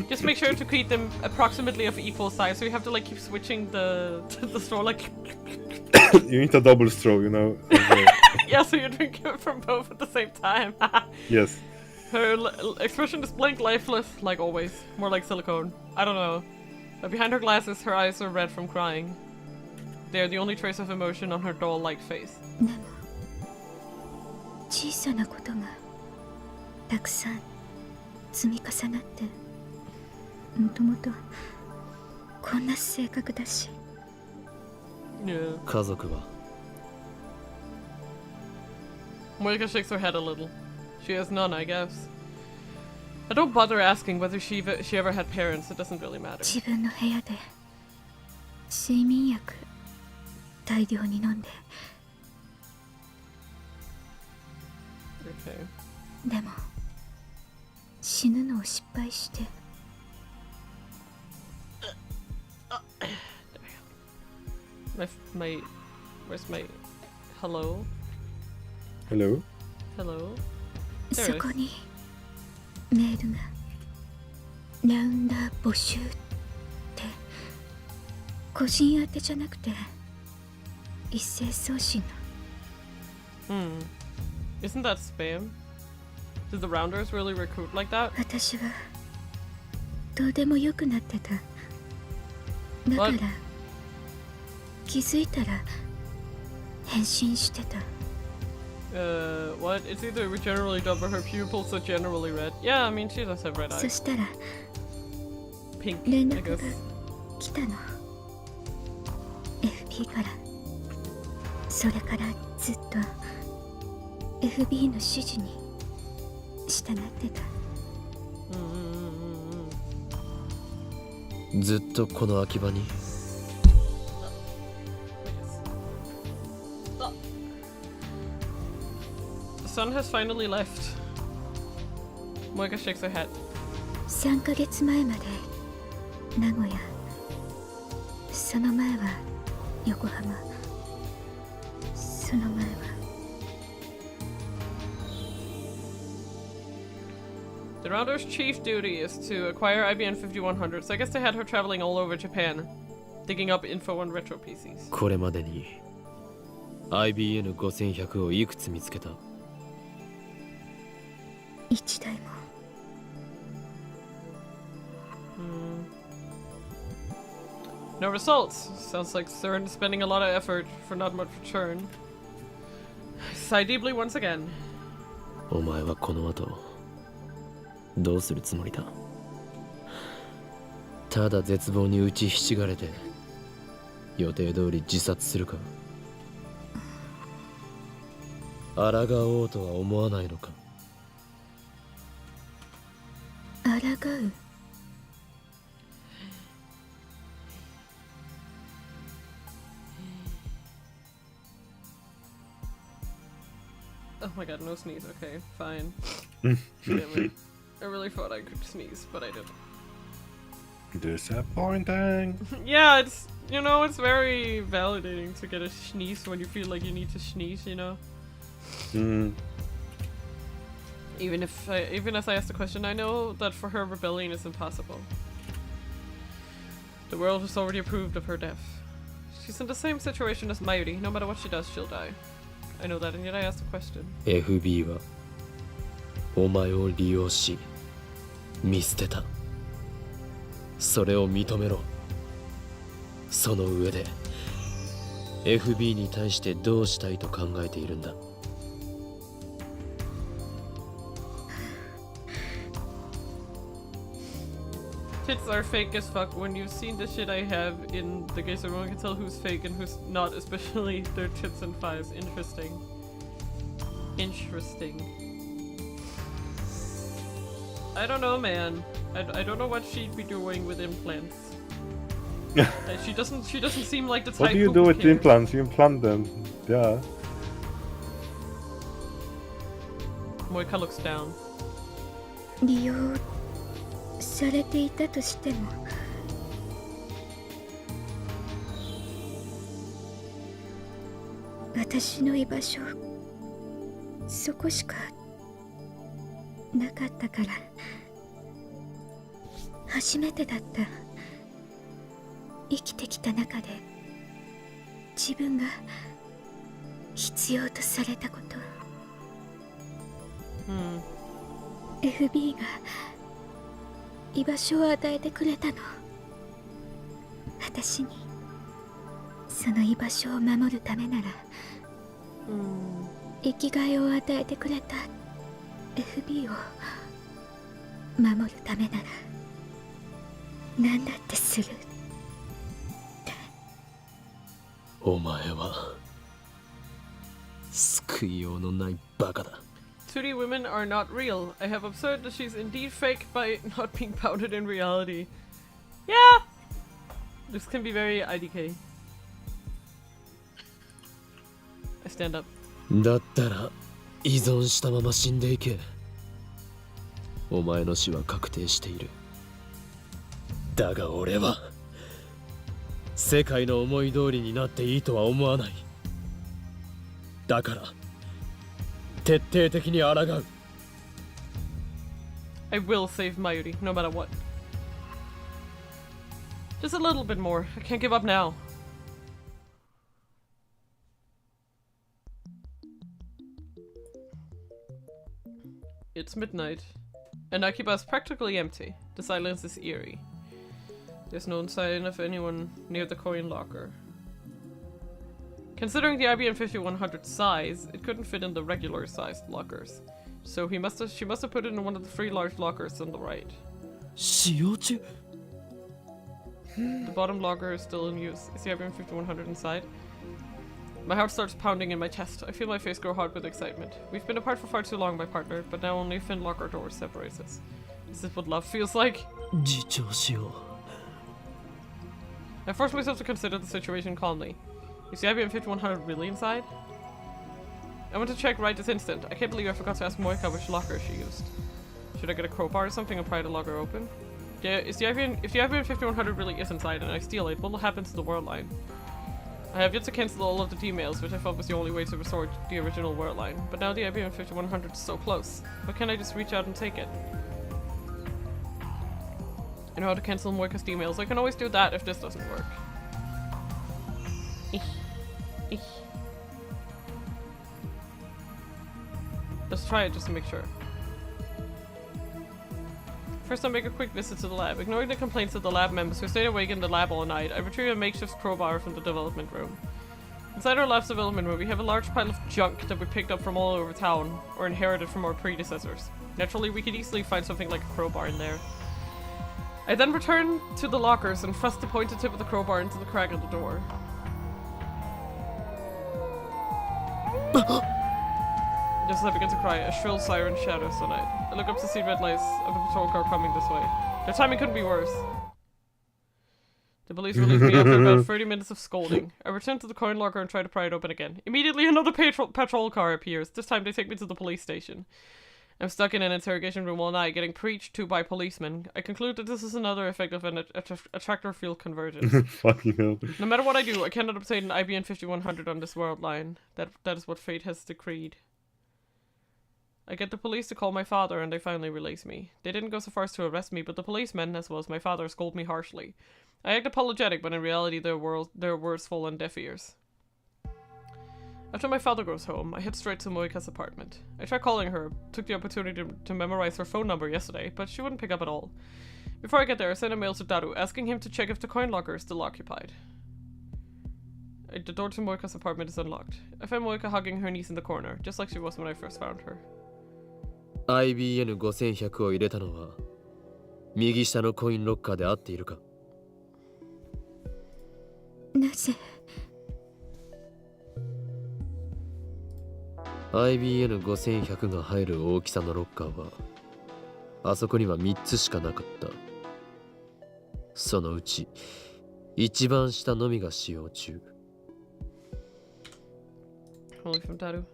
Just make sure to keep them approximately of equal size, so you have to like keep switching the straw like. You need a double straw, you know. Yeah, so you drink it from both at the same time. Yes. Her expression is blank, lifeless, like always. More like silicone. I don't know. But behind her glasses, her eyes are red from crying. They are the only trace of emotion on her doll-like face. でも小さなことがたくさん積み重なってもともとこんな性格だし Yeah. 家族は Moika shakes her head a little. She has none, I guess. I don't bother asking whether she ever had parents. It doesn't really matter. 自分の部屋で睡眠薬大量に飲んで Okay. でも死ぬのを失敗して Where's my hello? Hello? Hello? そこにメールがラウンダー募集って個人宛てじゃなくて一斉送信の Isn't that spam? Did the rounders really recruit like that? 私はどうでもよくなってただから What? 気づいたら返信してた What? It's either generally dumb or her pupils are generally red. Yeah, I mean, she does have red そ eyes. したら Pink, 連 I 絡が guess. 来たの FB からそれからずっと FB の指示に従ってたずっとこの秋葉に The sun has finally left. Moika shakes her head. 3ヶ月前まで名古屋その前は横浜その前は The Rounder's chief duty is to acquire IBN 5100, so I guess they had her traveling all over Japan, digging up info on retro PCs. これまでに IBN5100 をいくつ見つけた一台も No results. Sounds like CERN is spending a lot of effort for not much return. Sigh deeply once again. お前はこの後どうするつもりだただ絶望に打ちひしがれて予定通り自殺するか抗おうとは思わないのか抗う Oh my god, no sneeze. Okay, fine. Damn it. I really thought I could sneeze, but I didn't. Disappointing. Yeah, it's, you know, it's very validating to get a sneeze when you feel like you need to sneeze, you know? Even as I asked the question, I know that for her, rebellion is impossible. The world has already approved of her death. She's in the same situation as Mayuri. No matter what she does, she'll die. I know that, and yet I asked the question. FB はお前を利用し見捨てた。それを認めろ。その上で FB に対してどうしたいと考えているんだ。Tits are fake as fuck. When you've seen the shit I have in the case, everyone can tell who's fake and who's not, especially their tits and thighs. Interesting. Interesting. I don't know, man. I don't know what she'd be doing with implants. She doesn't seem like the type. What do you who do would with care. implants? You implant them. Yeah. Moika looks down. 利用されていたとしても私の居場所そこしかなかったから初めてだった。生きてきた中で自分が必要とされたこと、FB が居場所を与えてくれたの。私にその居場所を守るためなら、生きがいを与えてくれた FB を守るためなら何だってする。お前は救いようのないバカだ。 2D women are not real. I have observed that she's indeed fake by not being powdered in reality. Yeah! This can be very IDK. I stand up. だったら依存したまま死んでいけ。お前の死は確定している。だが俺は世界の思い通りになっていいとは思わない。だから徹底的に抗う。I will save Mayuri, no matter what. Just a little bit more. I can't give up now. It's midnight, and Akiba is practically empty. The silence is eerie. There's no sign of anyone near the coin locker. Considering the IBN 5100 size, it couldn't fit in the regular sized lockers. So she must have put it in one of the 3 large lockers on the right. 使用中。 The bottom locker is still in use. Is the IBN 5100 inside? My heart starts pounding in my chest. I feel my face grow hard with excitement. We've been apart for far too long, my partner, but now only a thin locker door separates us. Is this what love feels like? 自重しよう。 I force myself to consider the situation calmly. Is the IBM 5100 really inside? I want to check right this instant. I can't believe I forgot to ask Moika which locker she used. Should I get a crowbar or something and pry the locker open? Yeah, if the IBM 5100 really is inside and I steal it, what will happen to the world line? I have yet to cancel all of the emails, which I thought was the only way to restore the original world line. But now the IBM 5100 is so close. Why can't I just reach out and take it? I know how to cancel Moika's emails. I can always do that if this doesn't work. Let's try it just to make sure. First, I make a quick visit to the lab. Ignoring the complaints of the lab members who stayed awake in the lab all night, I retrieve a makeshift crowbar from the development room. Inside our lab's development room, we have a large pile of junk that we picked up from all over town, or inherited from our predecessors. Naturally, we could easily find something like a crowbar in there. I then return to the lockers and thrust the pointed tip of the crowbar into the crack of the door. Just as I begin to cry, a shrill siren shadows the night. I look up to see red lights of a patrol car coming this way. Their timing couldn't be worse. The police released me after about 30 minutes of scolding. I return to the coin locker and try to pry it open again. Immediately another patrol car appears. This time they take me to the police station. I'm stuck in an interrogation room all night, getting preached to by policemen. I conclude that this is another effect of an attractor field convergence. Fucking hell. No matter what I do, I cannot obtain an IBN 5100 on this world line. That is what fate has decreed. I get the police to call my father, and they finally release me. They didn't go so far as to arrest me, but the policemen, as well as my father, scold me harshly. I act apologetic, but in reality their words fall on deaf ears. After my father goes home, I head straight to Moika's apartment. I tried calling her, took the opportunity to memorize her phone number yesterday, but she wouldn't pick up at all. Before I get there, I send a mail to Daru, asking him to check if the coin locker is still occupied. The door to Moika's apartment is unlocked. I find Moika hugging her niece in the corner, just like she was when I first found her. IBN5100 を入れたのは右下のコインロッカーで合っているか？なぜ？ IBN5100 が入る大きさのロッカーはあそこには3つしかなかった。そのうち一番下のみが使用中。Holy from Daru.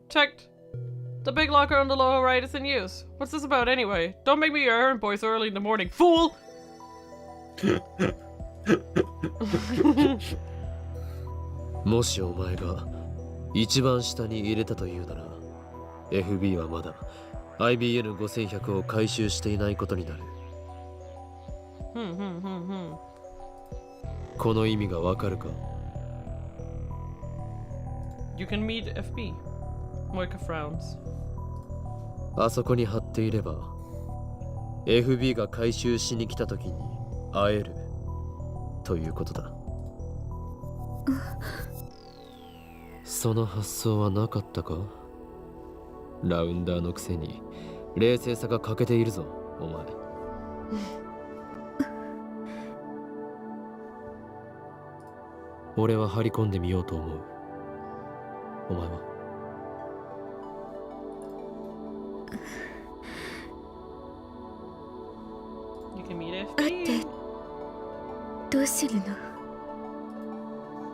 Checked! The big locker on the lower right is in use. What's this about anyway? Don't make me your errand boy so early in the morning, fool! もしお前が一番下に入れたというなら FB はまだ IBN5100 を回収していないことになる。この意味がわかるか？ You can meet FB. Moika frowns. あそこに貼っていれば FB が回収しに来た時に会えるということだ。その発想はなかったか？ラウンダーのくせに冷静さが欠けているぞ、お前。俺は張り込んでみようと思う。お前は？会ってどうするの？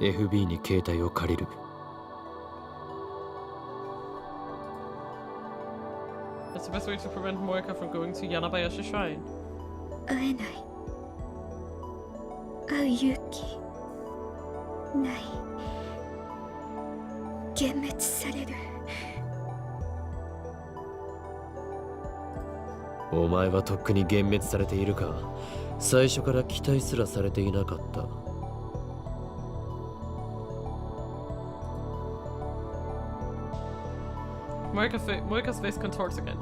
FB に携帯を借りる。That's the best way to prevent Moika from going to Yanabayashi Shrine. 会えない。会う勇気ない。幻滅される。お前はとっくに幻滅されているか？最初から期待すらされていなかった。Moika's face contorts again.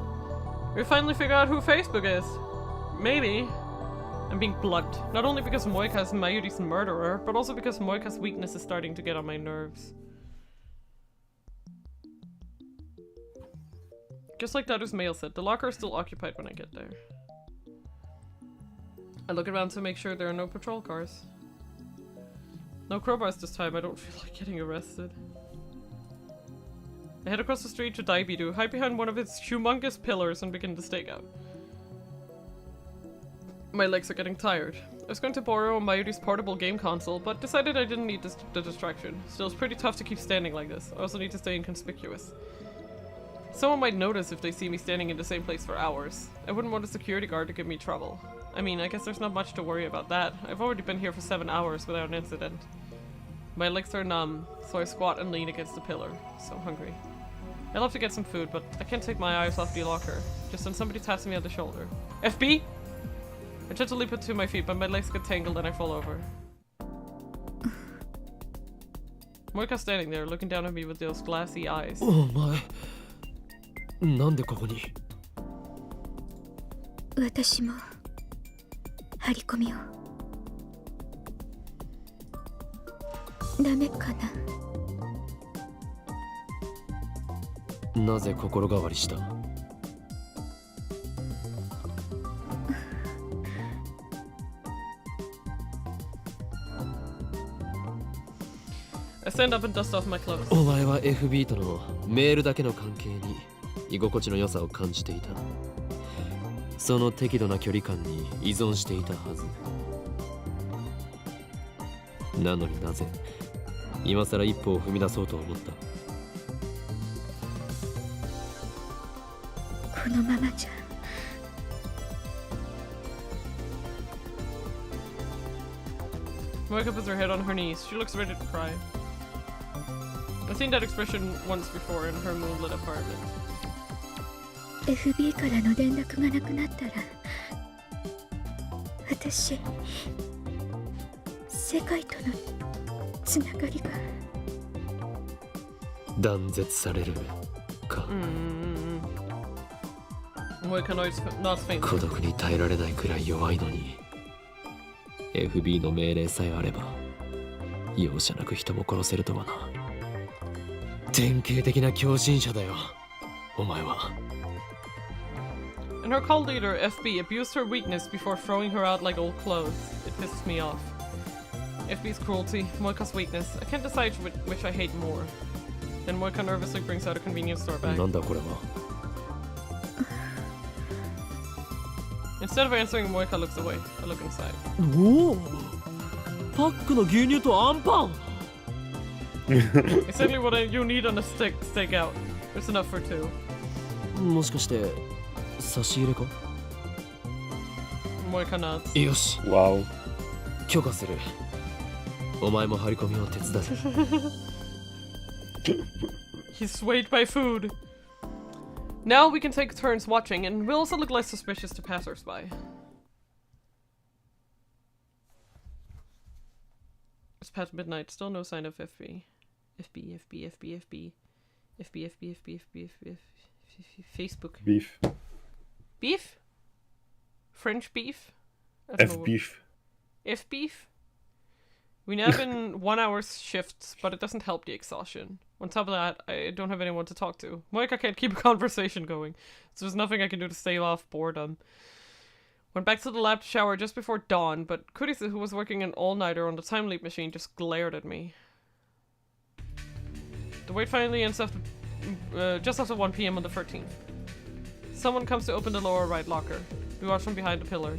We finally figure out who Facebook is. Maybe. I'm being blunt. Not only because Moika is Mayuri's murderer, but also because Moika's weakness is starting to get on my nerves. Just like Daru's mail said, the locker is still occupied when I get there. I look around to make sure there are no patrol cars. No crowbars this time, I don't feel like getting arrested. I head across the street to Daibidu, hide behind one of its humongous pillars and begin the stakeout. My legs are getting tired. I was going to borrow Mayuri's portable game console, but decided I didn't need the distraction. Still, it's pretty tough to keep standing like this. I also need to stay inconspicuous. Someone might notice if they see me standing in the same place for hours. I wouldn't want a security guard to give me trouble. I mean, I guess there's not much to worry about that. I've already been here for 7 hours without an incident. My legs are numb, so I squat and lean against the pillar. So hungry. I love to get some food, but I can't take my eyes off the locker. Just when somebody taps me on the shoulder. FB? I try to leap to my feet, but my legs get tangled and I fall over. Moika's standing there, looking down at me with those glassy eyes. お前、なんでここに？私も張り込みを。ダメかな。なぜ心変わりした？ I stand up and dust off my clothes. お前は FB とのメールだけの関係に居心地の良さを感じていた。その適度な距離感に依存していたはず。なのになぜ今さら一歩を踏み出そうと思った？ここのままじゃ。 Moika puts her head on her knees. She looks ready to cry. I've seen that expression once before in her moonlit apartment. FB からの連絡がなくなったら、私、世界とのつながりが断絶されるか。Moika nods faintly. 孤独に耐えられないくらい弱いのに FB の命令さえあれば容赦なく人も殺せるとはな。典型的な狂信者だよお前は。 And her cult leader, FB, abused her weakness before throwing her out like old clothes. It pisses me off. FB's cruelty, Moika's weakness. I can't decide which I hate more. Then Moika nervously brings out a convenience store bag. なんだこれは。 Instead of answering, Moika looks away. I look inside. おお、パックの牛乳とアンパン。 Exactly what you need on a steak out. There's enough for two. もしかして差し入れか。 Moika nods. よし、 Wow. 許可する。お前も張り込みを手伝え。 He's swayed by food. Now we can take turns watching, and we'll also look less suspicious to passersby. It's past midnight, still no sign of FB. Facebook. Beef. Beef? French beef? I don't know. Beef. F beef? We now have in 1 hour shifts, but it doesn't help the exhaustion. On top of that, I don't have anyone to talk to. Moika can't keep a conversation going, so there's nothing I can do to stave off boredom. Went back to the lab to shower just before dawn, but Kurisu, who was working an all-nighter on the time leap machine, just glared at me. The wait finally ends after, just after 1 PM on the 13th. Someone comes to open the lower right locker. We watch from behind the pillar.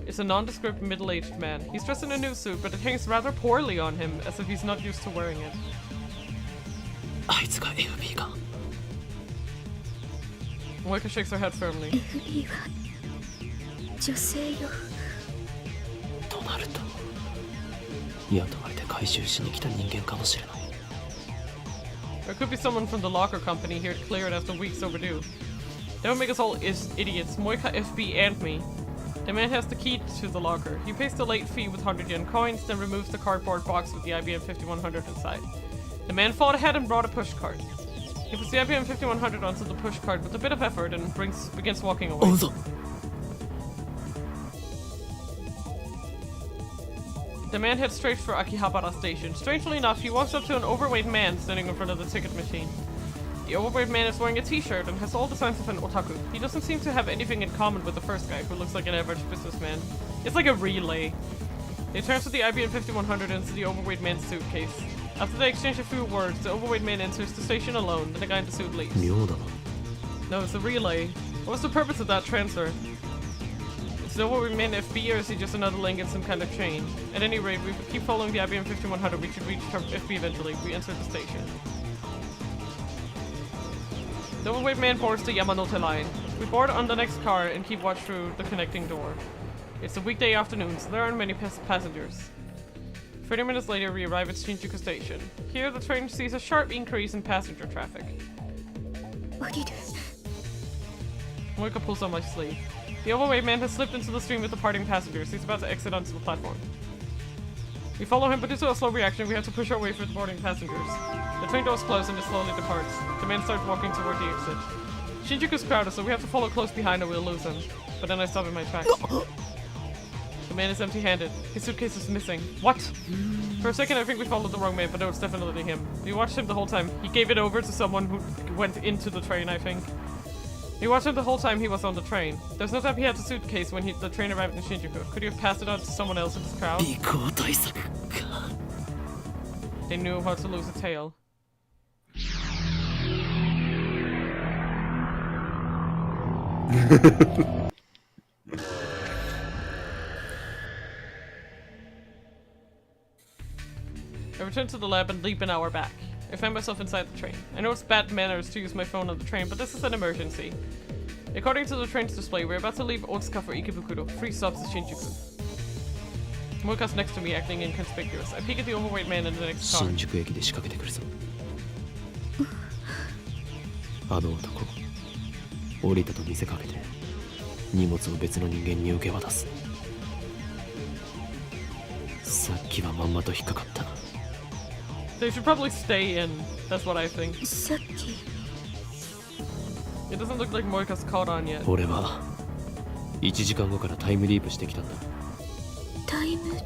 It's a nondescript middle-aged man. He's dressed in a new suit, but it hangs rather poorly on him, as if he's not used to wearing it. あいつが FB か。 Moika shakes her head firmly. FB は女性よ。となると雇われて回収しに来た人間かもしれない。 There could be someone from the locker company here to clear it after weeks overdue. That would make us all idiots, Moika, FB, and me. The man has the key to the locker. He pays the late fee with 100 yen coins, then removes the cardboard box with the IBN 5100 inside. The man fought ahead and brought a pushcart. He puts the IBN 5100 onto the pushcart with a bit of effort and begins walking away. おうぞ。 The man heads straight for Akihabara Station. Strangely enough, he walks up to an overweight man standing in front of the ticket machine. The overweight man is wearing a t-shirt and has all the signs of an otaku. He doesn't seem to have anything in common with the first guy, who looks like an average businessman. It's like a relay. They transfer the IBN 5100 into the overweight man's suitcase. After they exchange a few words, the overweight man enters the station alone, and the guy in the suit leaves. 妙だな。 No, it's a relay. What was the purpose of that transfer? Is the overweight man FB, or is he just another link in some kind of chain? At any rate, if we keep following the IBN 5100, we should reach FB eventually if we enter the station. The overweight man boards the Yamanote line. We board on the next car and keep watch through the connecting door. It's a weekday afternoon, so there aren't many passengers. 30 minutes later, we arrive at Shinjuku Station. Here, the train sees a sharp increase in passenger traffic. 降りる。 Moika pulls on my sleeve. The overweight man has slipped into the stream with departing passengers. He's about to exit onto the platform. We follow him, but due to a slow reaction, we have to push our way through the boarding passengers. The train doors close and it slowly departs. The man starts walking toward the exit. Shinjuku's crowded, so we have to follow close behind or we'll lose him. But then I stop in my tracks. The man is empty-handed. His suitcase is missing. What? For a second I think we followed the wrong man, but no, it's definitely him. We watched him the whole time. He gave it over to someone who went into the train, I think. We watched him the whole time he was on the train. There's no time he had the suitcase when the train arrived in Shinjuku. Could he have passed it on to someone else in this crowd? 尾行対策か。 They knew how to lose a tail. I return to the lab and leap an hour back. I find myself inside the train. I know it's bad manners to use my phone on the train, but this is an emergency. According to the train's display, we're about to leave Otsuka for Ikebukuro. 3 stops to Shinjuku. Moika's next to me, acting inconspicuous. I peek at the overweight man in the next car. 新宿駅で仕掛けてくるぞあの男降りたと見せかけて荷物を別の人間に受け渡すさっきはまんまと引っかかった They should probably stay in. That's what I think. さっき It doesn't look like Moika's caught on yet. 俺は1時間後からタイムリープしてきたんだタイム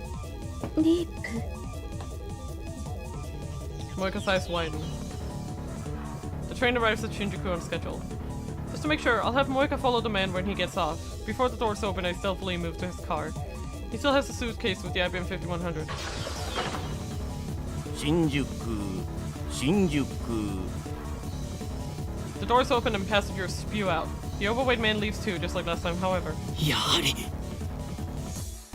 リープ Moika's eyes widen. The train arrives at Shinjuku on schedule. Just to make sure, I'll have Moika follow the man when he gets off. Before the doors open, I stealthily move to his car. He still has a suitcase with the IBN 5100. 新宿 The doors open and passengers spew out. The overweight man leaves too, just like last time, however. やはり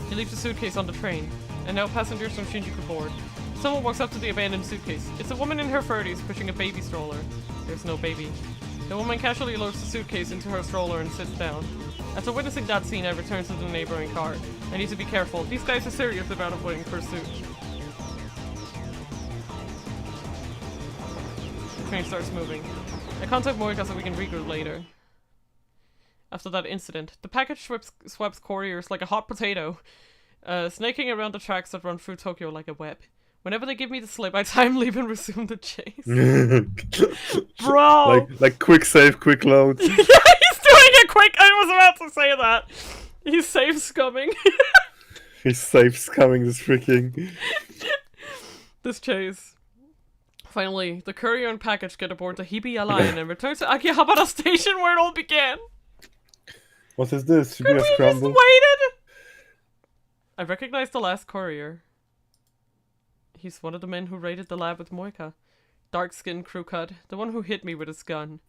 He leaves a suitcase on the train, and now passengers from Shinjuku board. Someone walks up to the abandoned suitcase. It's a woman in her 30s pushing a baby stroller. There's no baby. The woman casually loads the suitcase into her stroller and sits down. After witnessing that scene, I return to the neighboring car. I need to be careful. These guys are serious about avoiding pursuit. The train starts moving. I contact Moika so we can regroup later. After that incident, the package sweeps couriers like a hot potato, snaking around the tracks that run through Tokyo like a web. Whenever they give me the slip, I time leap and resume the chase. Bro! Like quick save, quick load. Yeah, he's doing it quick! I was about to say that! He's safe scumming. He's safe scumming this freaking... This chase. Finally, the courier and package get aboard the Hibiya line and return to Akihabara Station where it all began. What is this? Could we Shibuya just Scramble? waited? I recognize the last courier. He's one of the men who raided the lab with Moika. Dark-skinned crew cut, the one who hit me with his gun.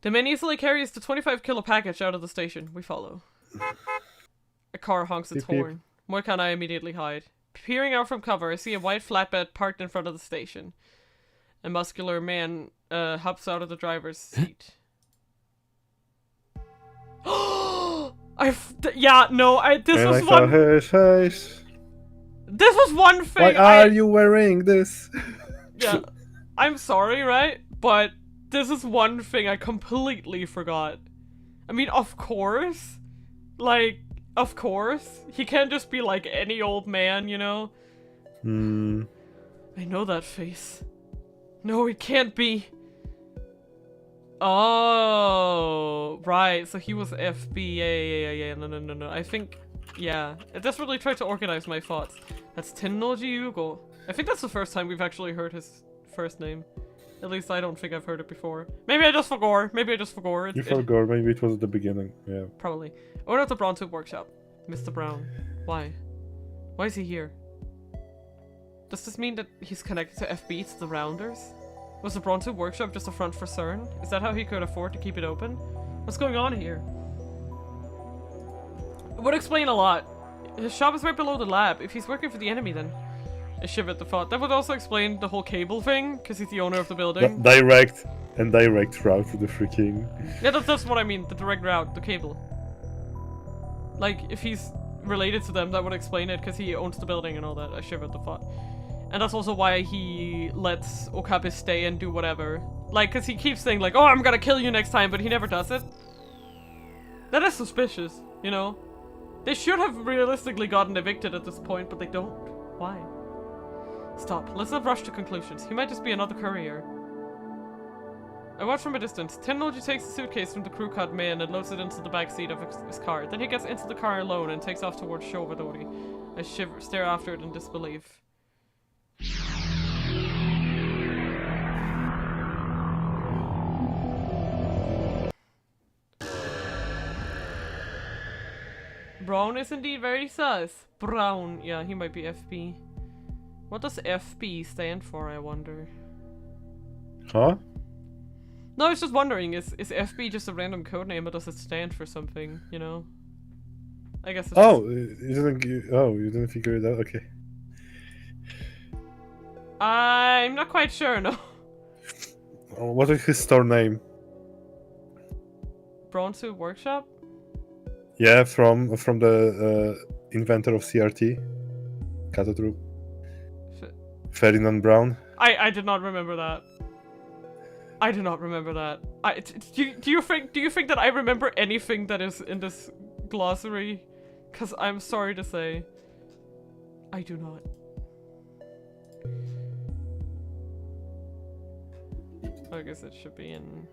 The man easily carries the 25-kilo package out of the station. We follow. A car honks its Beep, beep. horn. Moika and I immediately hide. Peering out from cover, I see a white flatbed parked in front of the station. A muscular man hops out of the driver's seat. This was one. This was one thing. Why are you wearing this? Yeah, I'm sorry, right? But this is one thing I completely forgot. I mean, of course. Like, of course. He can't just be like any old man, you know? I know that face. No, it can't be. Oh, right. So he was FB. Yeah. No. I think, yeah. I desperately tried to organize my thoughts. That's Tennoji Yugo. I think that's the first time we've actually heard his first name. At least I don't think I've heard it before. Maybe I just forgot. You forgot. Maybe it was at the beginning. Yeah. Probably. Owner of the BronTube workshop. Mr. Brown. Why? Why is he here? Does this mean that he's connected to FB, to the Rounders? Was the BronTube workshop just a front for CERN? Is that how he could afford to keep it open? What's going on here? It would explain a lot. His shop is right below the lab. If he's working for the enemy, then... I shiver at the thought. That would also explain the whole cable thing, because he's the owner of the building. Direct route to the freaking... Yeah, that's what I mean. The direct route, the cable. Like, if he's related to them, that would explain it, because he owns the building and all that. I shiver at the thought. And that's also why he lets Okabe stay and do whatever. Like, because he keeps saying, like, oh, I'm gonna kill you next time, but he never does it. That is suspicious, you know? They should have realistically gotten evicted at this point, but they don't. Why? Stop. Let's not rush to conclusions. He might just be another courier. I watch from a distance. Tennoji takes the suitcase from the crew cut man and loads it into the back seat of his car. Then he gets into the car alone and takes off towards Shobadori. I stare after it in disbelief. Brown is indeed very sus. Brown. Yeah, he might be FB. What does FB stand for, I wonder? Huh? No, I was just wondering, is FB just a random codename or does it stand for something, you know? I guess it's you didn't figure it out? Okay. I'm not quite sure, no. What is his store name? Bronze workshop? Yeah, from the inventor of CRT, Cathode. Ferdinand Brown. I did not remember that. I do not remember that. Do you think that I remember anything that is in this glossary? Because I'm sorry to say, I do not. I guess it should be in.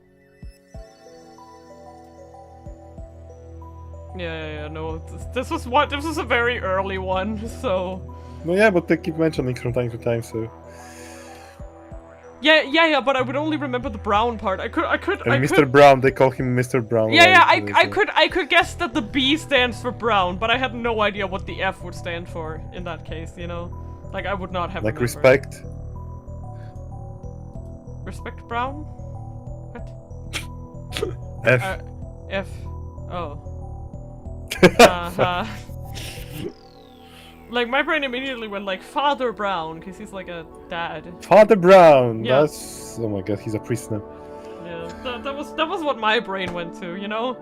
Yeah, no, this was a very early one, so. No, yeah, but they keep mentioning from time to time, so. Yeah, but I would only remember the Brown part. And Mr. Brown, they call him Mr. Brown. Yeah, I could guess that the B stands for Brown, but I had no idea what the F would stand for in that case, you know? Like, I would not have like remembered. respect? Respect Brown? What? F. F. Oh. Like, my brain immediately went like Father Brown, because he's like a dad. Father Brown! Yeah. That's... Oh my god, he's a priest now. Yeah, that was what my brain went to, you know?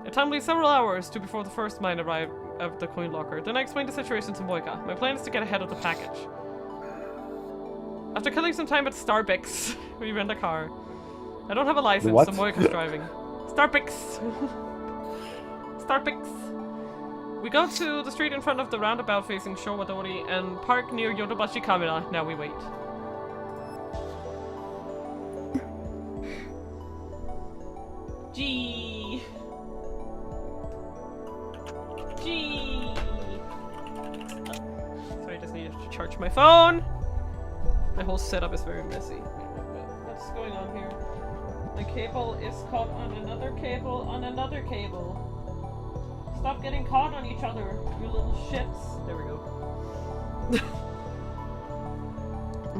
It took me several hours before the first mine arrived at the coin locker. Then I explained the situation to Moika. My plan is to get ahead of the package. After killing some time at Starbucks, we rent a car. I don't have a license, What? so Moika's driving. Starbucks! Starbucks! We go to the street in front of the roundabout facing Showadori and park near Yodobashi Kamera. Now we wait. G. Sorry, I just needed to charge my phone. My whole setup is very messy. What's going on here? The cable is caught on another cable on another cable. Stop getting caught on each other, you little shits. There we go.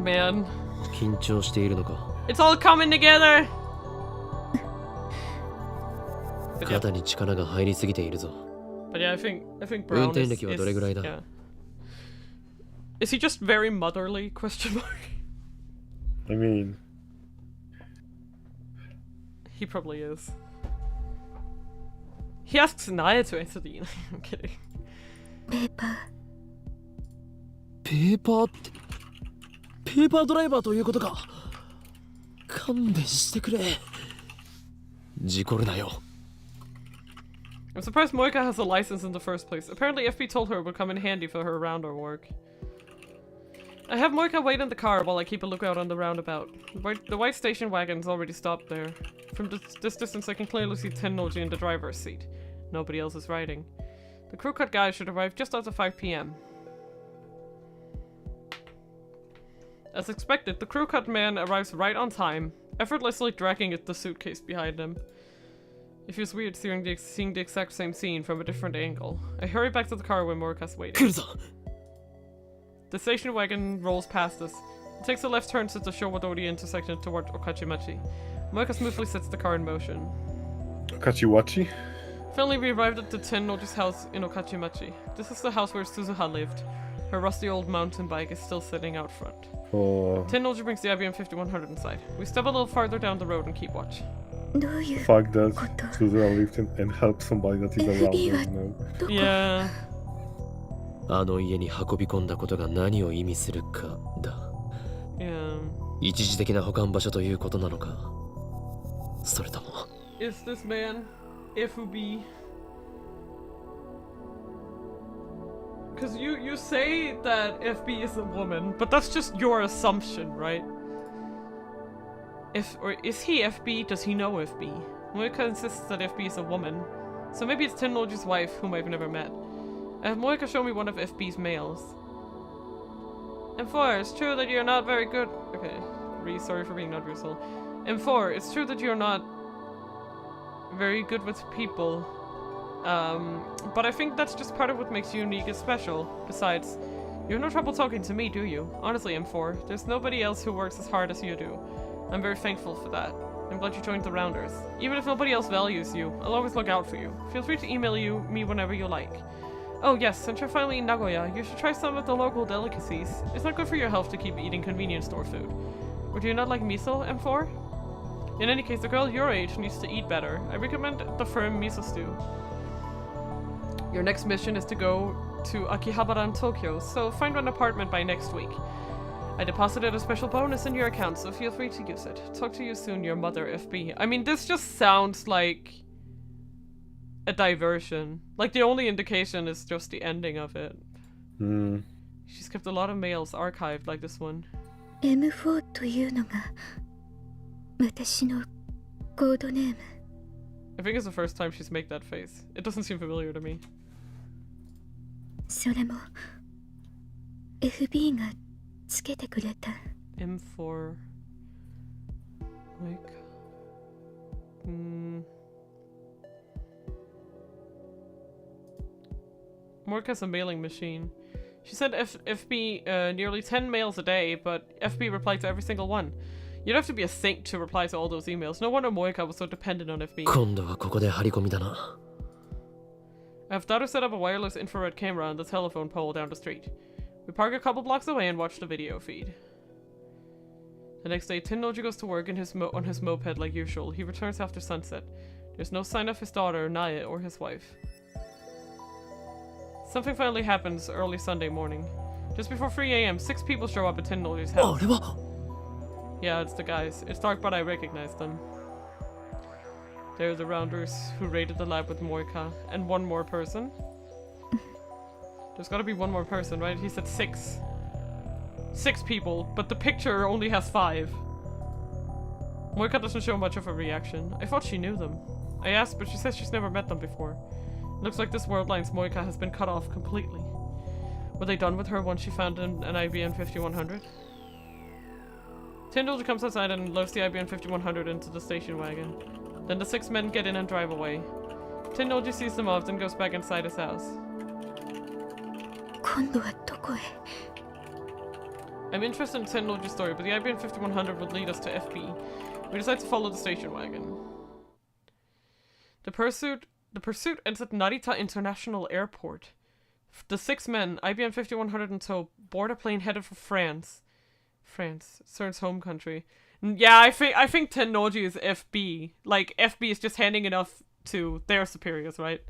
Man. 緊張しているのか It's all coming together! 肩に力が入りすぎているぞ But yeah, I think 運 Brown 転 is, 歴はどれぐらいだ yeah. Is he just very motherly? Question mark. I mean... He probably is. He asks Naya to answer the I'm kidding. ペーパーってペーパードライバーということか勘弁してくれ事故るなよ I'm surprised Moika has a license in the first place. Apparently FP told her it would come in handy for her rounder work. I have Moika wait in the car while I keep a lookout on the roundabout. The white station wagon's already stopped there. From this distance I can clearly see Tennoji in the driver's seat. Nobody else is riding. The crew cut guy should arrive just after 5 p.m. As expected, the crew cut man arrives right on time, effortlessly dragging the suitcase behind him. It feels weird seeing the exact same scene from a different angle. I hurry back to the car when Morika's waiting. The station wagon rolls past us. It takes a left turn at the Showadori intersection toward Okachimachi. Morika smoothly sets the car in motion. Okachiwachi? Finally, we arrived at the Tennoji's house in Okachimachi. This is the house where Suzuha lived. Her rusty old mountain bike is still sitting out front. Oh. Tennoji brings the IBN 5100 inside. We step a little farther down the road and keep watch. The fact that Suzuha lived and helped somebody that is around her, you know. Yeah. あの家に運び込んだことが何を意味するかだ Yeah. 一時的な保管場所ということなのかそれとも Is this man FUB? Because you say that FB is a woman, but that's just your assumption, right? Or is he FB? Does he know FB? Moika insists that FB is a woman, so maybe it's Tennoji's wife, whom I've never met. I have Moika show me one of FB's mails. M4, it's true that you're not very good. Okay, really sorry for being not your soul. M4, it's true that you're not very good with people. But I think that's just part of what makes you unique and special. Besides, you have no trouble talking to me, do you? Honestly, M4, there's nobody else who works as hard as you do. I'm very thankful for that. I'm glad you joined the Rounders. Even if nobody else values you, I'll always look out for you. Feel free to email me whenever you like. Oh yes, since you're finally in Nagoya, you should try some of the local delicacies. It's not good for your health to keep eating convenience store food. Or do you not like miso, M4? In any case, the girl your age needs to eat better. I recommend the firm miso stew. Your next mission is to go to Akihabara in Tokyo, so find an apartment by next week. I deposited a special bonus in your account, so feel free to use it. Talk to you soon, your mother, FB. I mean, this just sounds like a diversion. Like, the only indication is just the ending of it. She's kept a lot of mails archived like this one. ENVtuber というのが私のコードネーム。 I think it's the first time she's made that face. It doesn't seem familiar to me. それも FB がつけてくれた。 M4 like Morka's a mailing machine. She sent FB nearly 10 mails a day, but FB replied to every single one. You'd have to be a saint to reply to all those emails. No wonder Moika was so dependent on FB. 今度はここで張り込みだな。 I have Daru set up a wireless infrared camera on the telephone pole down the street. We park a couple blocks away and watch the video feed. The next day, Tennoji goes to work on his moped like usual. He returns after sunset. There's no sign of his daughter, Naya, or his wife. Something finally happens early Sunday morning. Just before 3 AM, 6 people show up at Tennoji's house. あれは Yeah, it's the guys. It's dark, but I recognize them. They're the rounders who raided the lab with Moika. And one more person. There's gotta be one more person, right? He said 6. 6 people, but the picture only has 5. Moika doesn't show much of a reaction. I thought she knew them. I asked, but she says she's never met them before. It looks like this world line's Moika has been cut off completely. Were they done with her once she found an IBN 5100? Tennoji comes outside and loads the IBN 5100 into the station wagon. Then the 6 men get in and drive away. Tennoji sees them off and goes back inside his house. 今度はどこへ？ I'm interested in Tennoji's story, but the IBN 5100 would lead us to FB. We decide to follow the station wagon. The pursuit ends at Narita International Airport. The 6 men, IBN 5100 in tow, board a plane headed for France. France, CERN's home country. Yeah, I think Tennoji is FB. Like, FB is just handing it off to their superiors, right?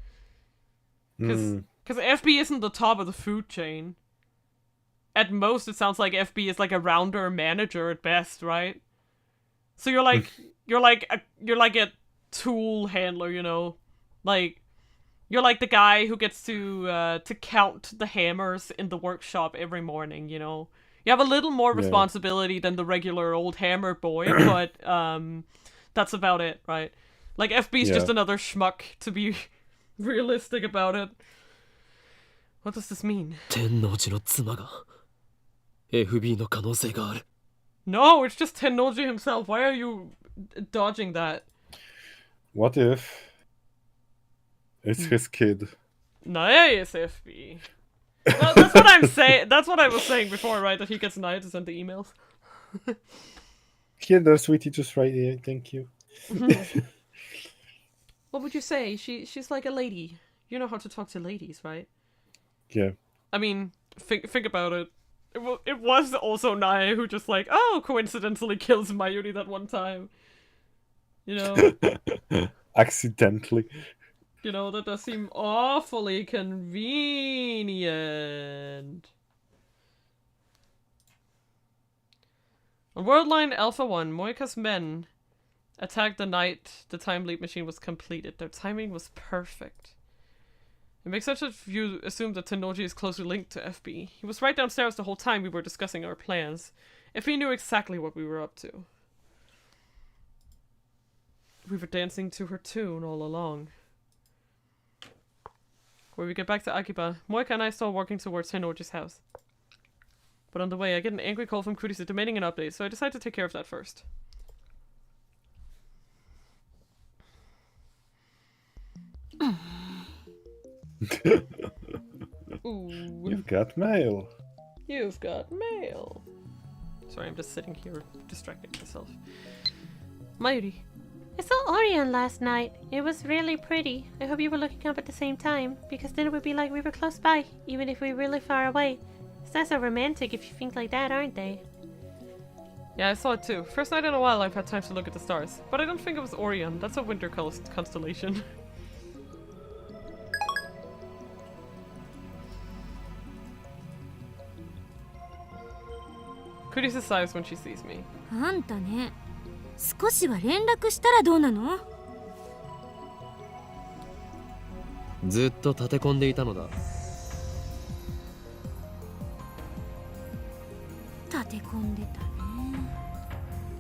Because FB isn't the top of the food chain. At most, it sounds like FB is like a rounder manager at best, right? So you're like you're like a tool handler, you know, like you're like the guy who gets to count the hammers in the workshop every morning, you know. You have a little more responsibility than the regular old hammer boy, but that's about it, right? Like, FB's just another schmuck, to be realistic about it. What does this mean? 天王寺の妻が FB の可能性がある。 No, it's just Tennoji himself. Why are you dodging that? What if it's his kid? Naya is FB. Well, that's what I'm saying. That's what I was saying before, right? That he gets Naya to send the emails. Here, there, sweetie, just right here. Thank you. What would you say? She's like a lady. You know how to talk to ladies, right? Yeah. I mean, think about it. It was also Naya who just like, oh, coincidentally kills Mayuri that one time. You know? Accidentally. You know, that does seem awfully convenient. On World Line Alpha 1, Moika's men attacked the night the time leap machine was completed. Their timing was perfect. It makes sense if you assume that Tennoji is closely linked to FB. He was right downstairs the whole time we were discussing our plans. FB knew exactly what we were up to. We were dancing to her tune all along. When we get back to Akiba, Moika and I still walking towards Tennoji's house. But on the way, I get an angry call from Kurisu demanding an update, so I decide to take care of that first. Ooh. You've got mail. You've got mail. Sorry, I'm just sitting here distracting myself. Mayuri. I saw Orion last night. It was really pretty. I hope you were looking up at the same time, because then it would be like we were close by, even if we were really far away. Stars are romantic if you think like that, aren't they? Yeah, I saw it too. First night in a while I've had time to look at the stars. But I don't think it was Orion. That's a winter constellation. Kurisu sighs when she sees me. あんたね、少しは連絡したらどうなの？ずっと立て込んでいたのだ。立て込んでたね。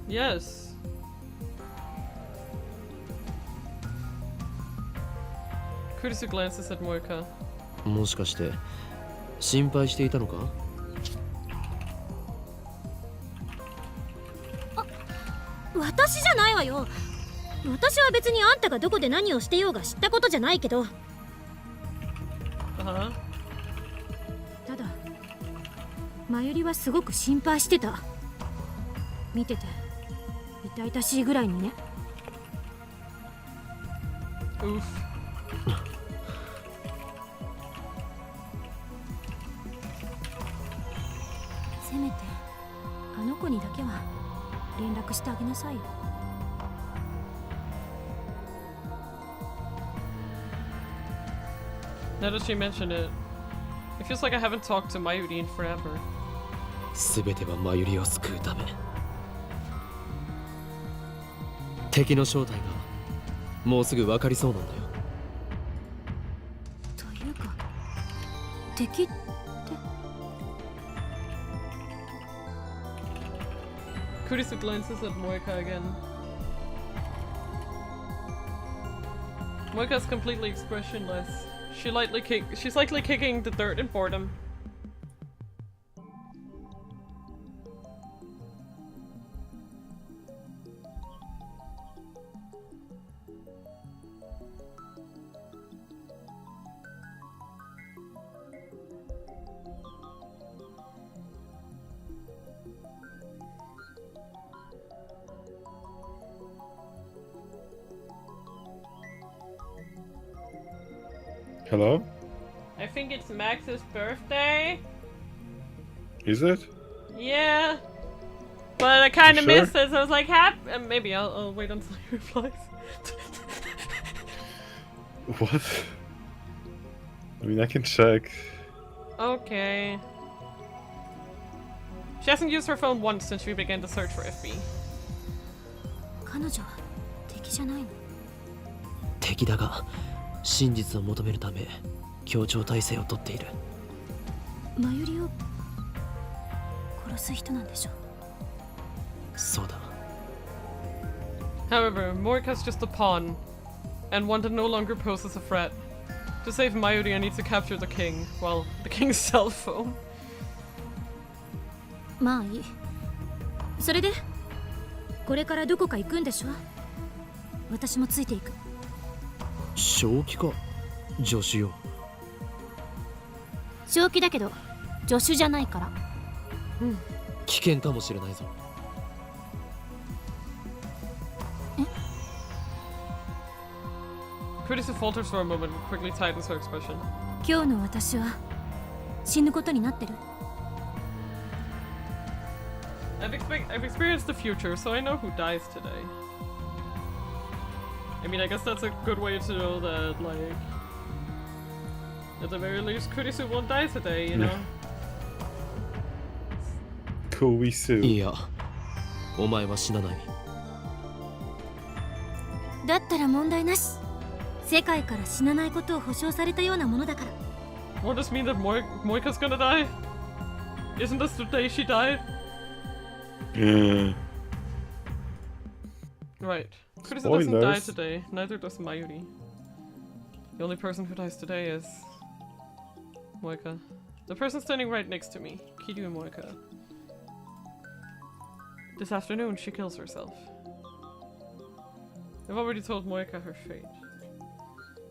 Yes. Kurisu glances at Moika. もしかして心配していたのか？私じゃないわよ。私は別にあんたがどこで何をしてようが知ったことじゃないけど。ただ、まゆりはすごく心配してた。見てて痛々しいぐらいにね。Oof. せめてあの子にだけは連絡してあげなさいよ。Now that she mentioned it, it feels like I haven't talked to Mayuri in forever. すべてはまゆりを救うため。敵の正体がもうすぐ分かりそうなんだよ。というか、敵って。Kurisu glances at Moika again. Moika's completely expressionless. She's lightly kicking the dirt in boredom. Hello? I think it's Max's birthday. Is it? Yeah. But I kind of sure? missed it, so I was like, maybe I'll wait until he replies. What? I mean, I can check. Okay. She hasn't used her phone once since we began the search for FB. 彼女は敵じゃないの？敵だが真実を求めるため協調体制をとっている。まゆりを殺す人なんでしょ？そうだ。 However, Morika's just a pawn, and one that no longer poses a threat. To save Mayuri, I need to capture the king. Well, the king's cell phone. まあいい。それでこれからどこか行くんでしょ？私もついていく。正気か？助手よ。正気だけど助手じゃないから。うん。危険かもしれないぞ。えKurisu falters for a moment and quickly tightens her expression. 今日の私は死ぬことになってる。I've experienced the future, so I know who dies today. I mean, I guess that's a good way to know that, like, at the very least, Kurisu won't die today, you know? Kurisu. いや、お前は死なない。だったら問題なし。世界から死なないことを保証されたようなものだから。Won't this mean that Moika's gonna die? Isn't this the day she died? Right. Kurisu doesn't die today, neither does Mayuri. The only person who dies today is Moika. The person standing right next to me, Kiryu Moika. This afternoon, she kills herself. I've already told Moika her fate.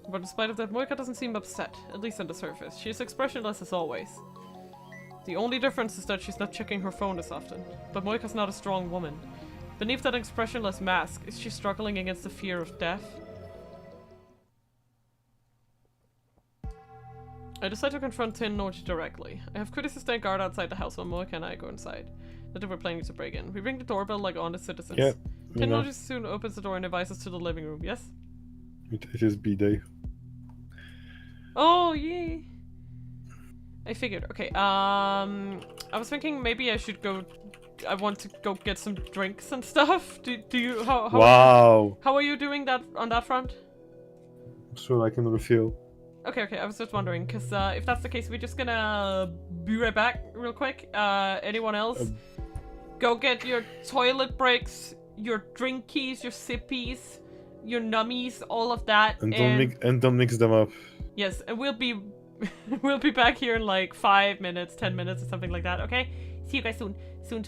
But in spite of that, Moika doesn't seem upset, at least on the surface. She is expressionless as always. The only difference is that she's not checking her phone as often. But Moika's not a strong woman. Beneath that expressionless mask, is she struggling against the fear of death? I decide to confront Tennoji directly. I have Kurisu stand guard outside the house while Moika and I go inside. that we're planning to break in. We ring the doorbell like honest citizens. Yeah, you know, Technology soon opens the door and invites us to the living room. Yes? it is B-Day. Oh, yay! I figured. Okay, I was thinking maybe I should go... I want to go get some drinks and stuff. Do you... Wow! How are you doing that on that front? So I can refill. Okay, I was just wondering, because if that's the case, we're just gonna be right back real quick. Anyone else? Go get your toilet breaks, your drinkies, your sippies, your nummies, all of that. And don't mix them up. Yes, and we'll be we'll be back here in like 5 minutes, 10 minutes, or something like that, okay? See you guys soon. Soon.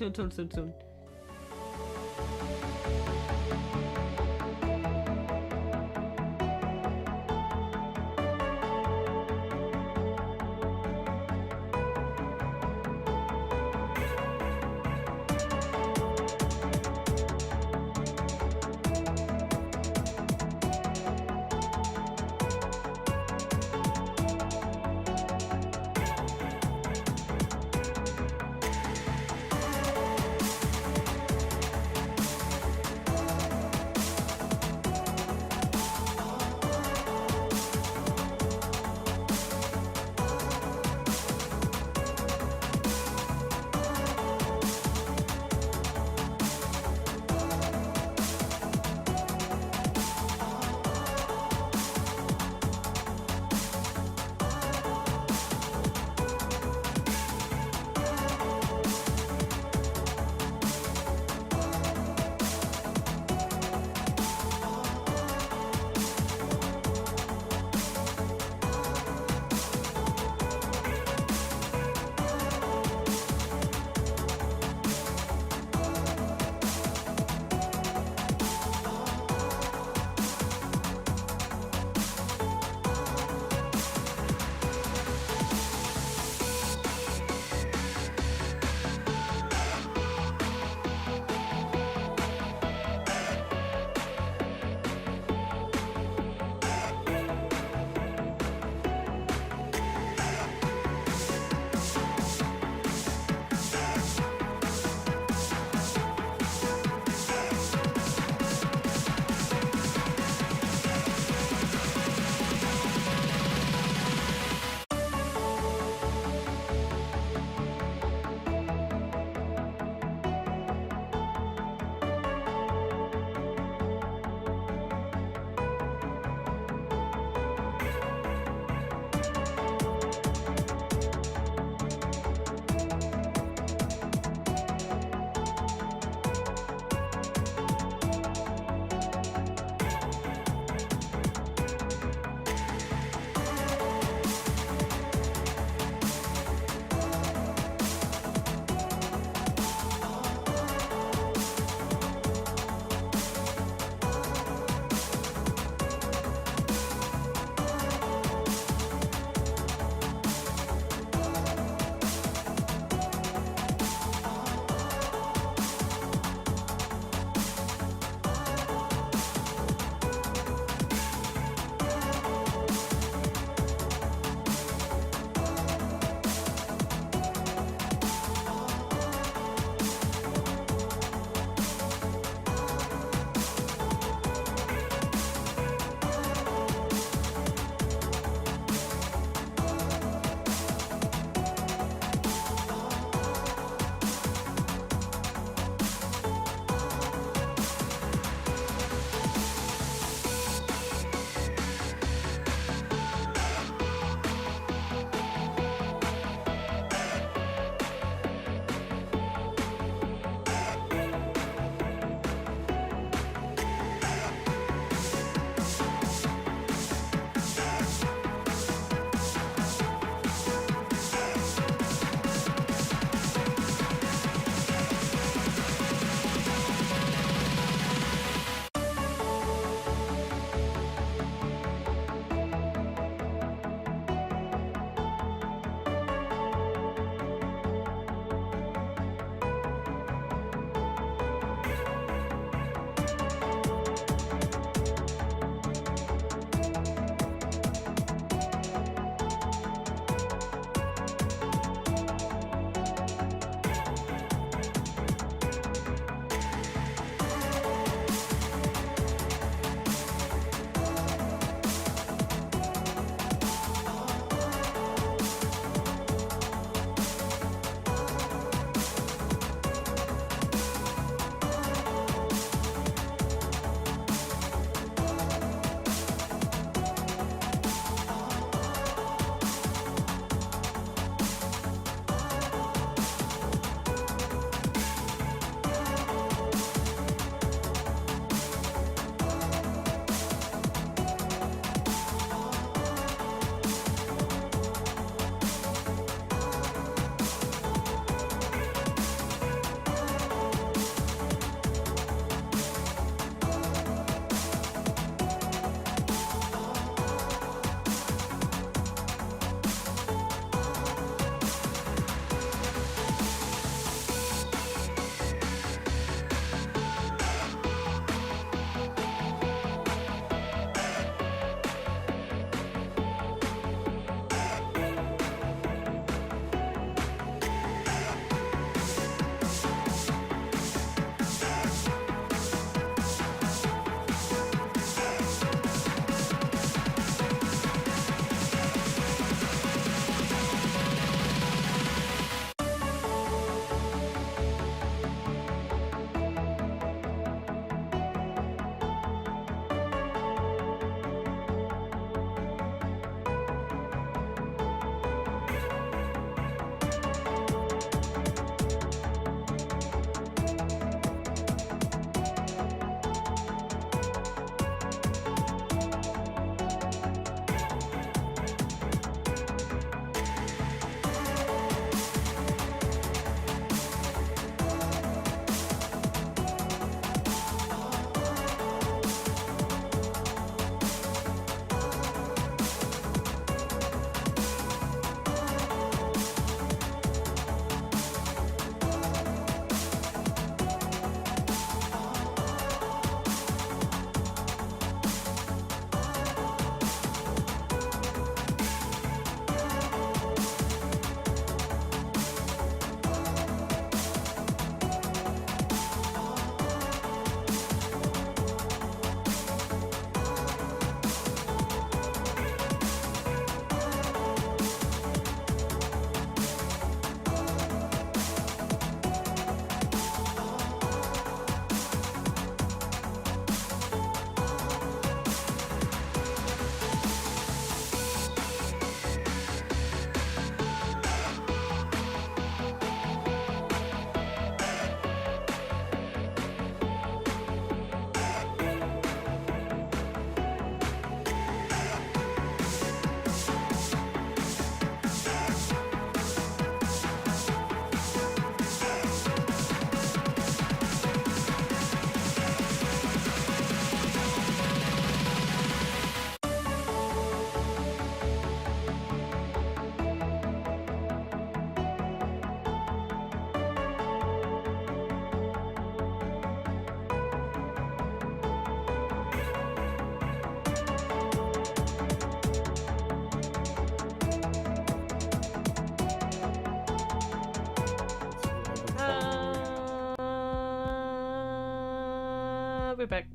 be back.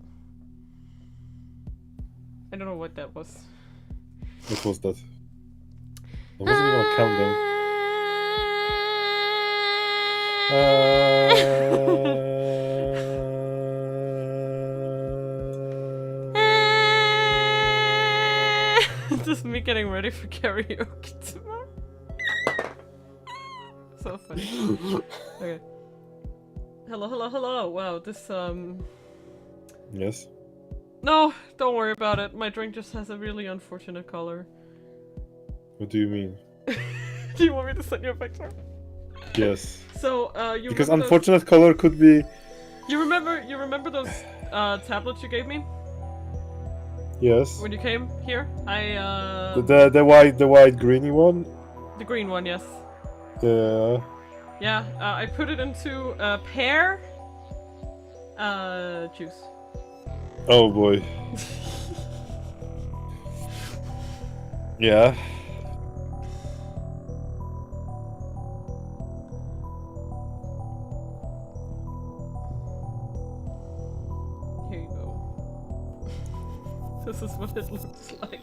I don't know what that was. What was that? I wasn't even a countdown. Just me getting ready for karaoke tomorrow. So funny. Okay. Hello, hello, hello. Wow, this Yes. No, don't worry about it. My drink just has a really unfortunate color. What do you mean? Do you want me to send you a picture? Yes. So, you Because remember unfortunate color could be. You remember those tablets you gave me Yes. when you came here? The white greeny one. The green one, yes. Yeah. Yeah, I put it into pear juice. Oh boy. Yeah. Here you go. This is what it looks like.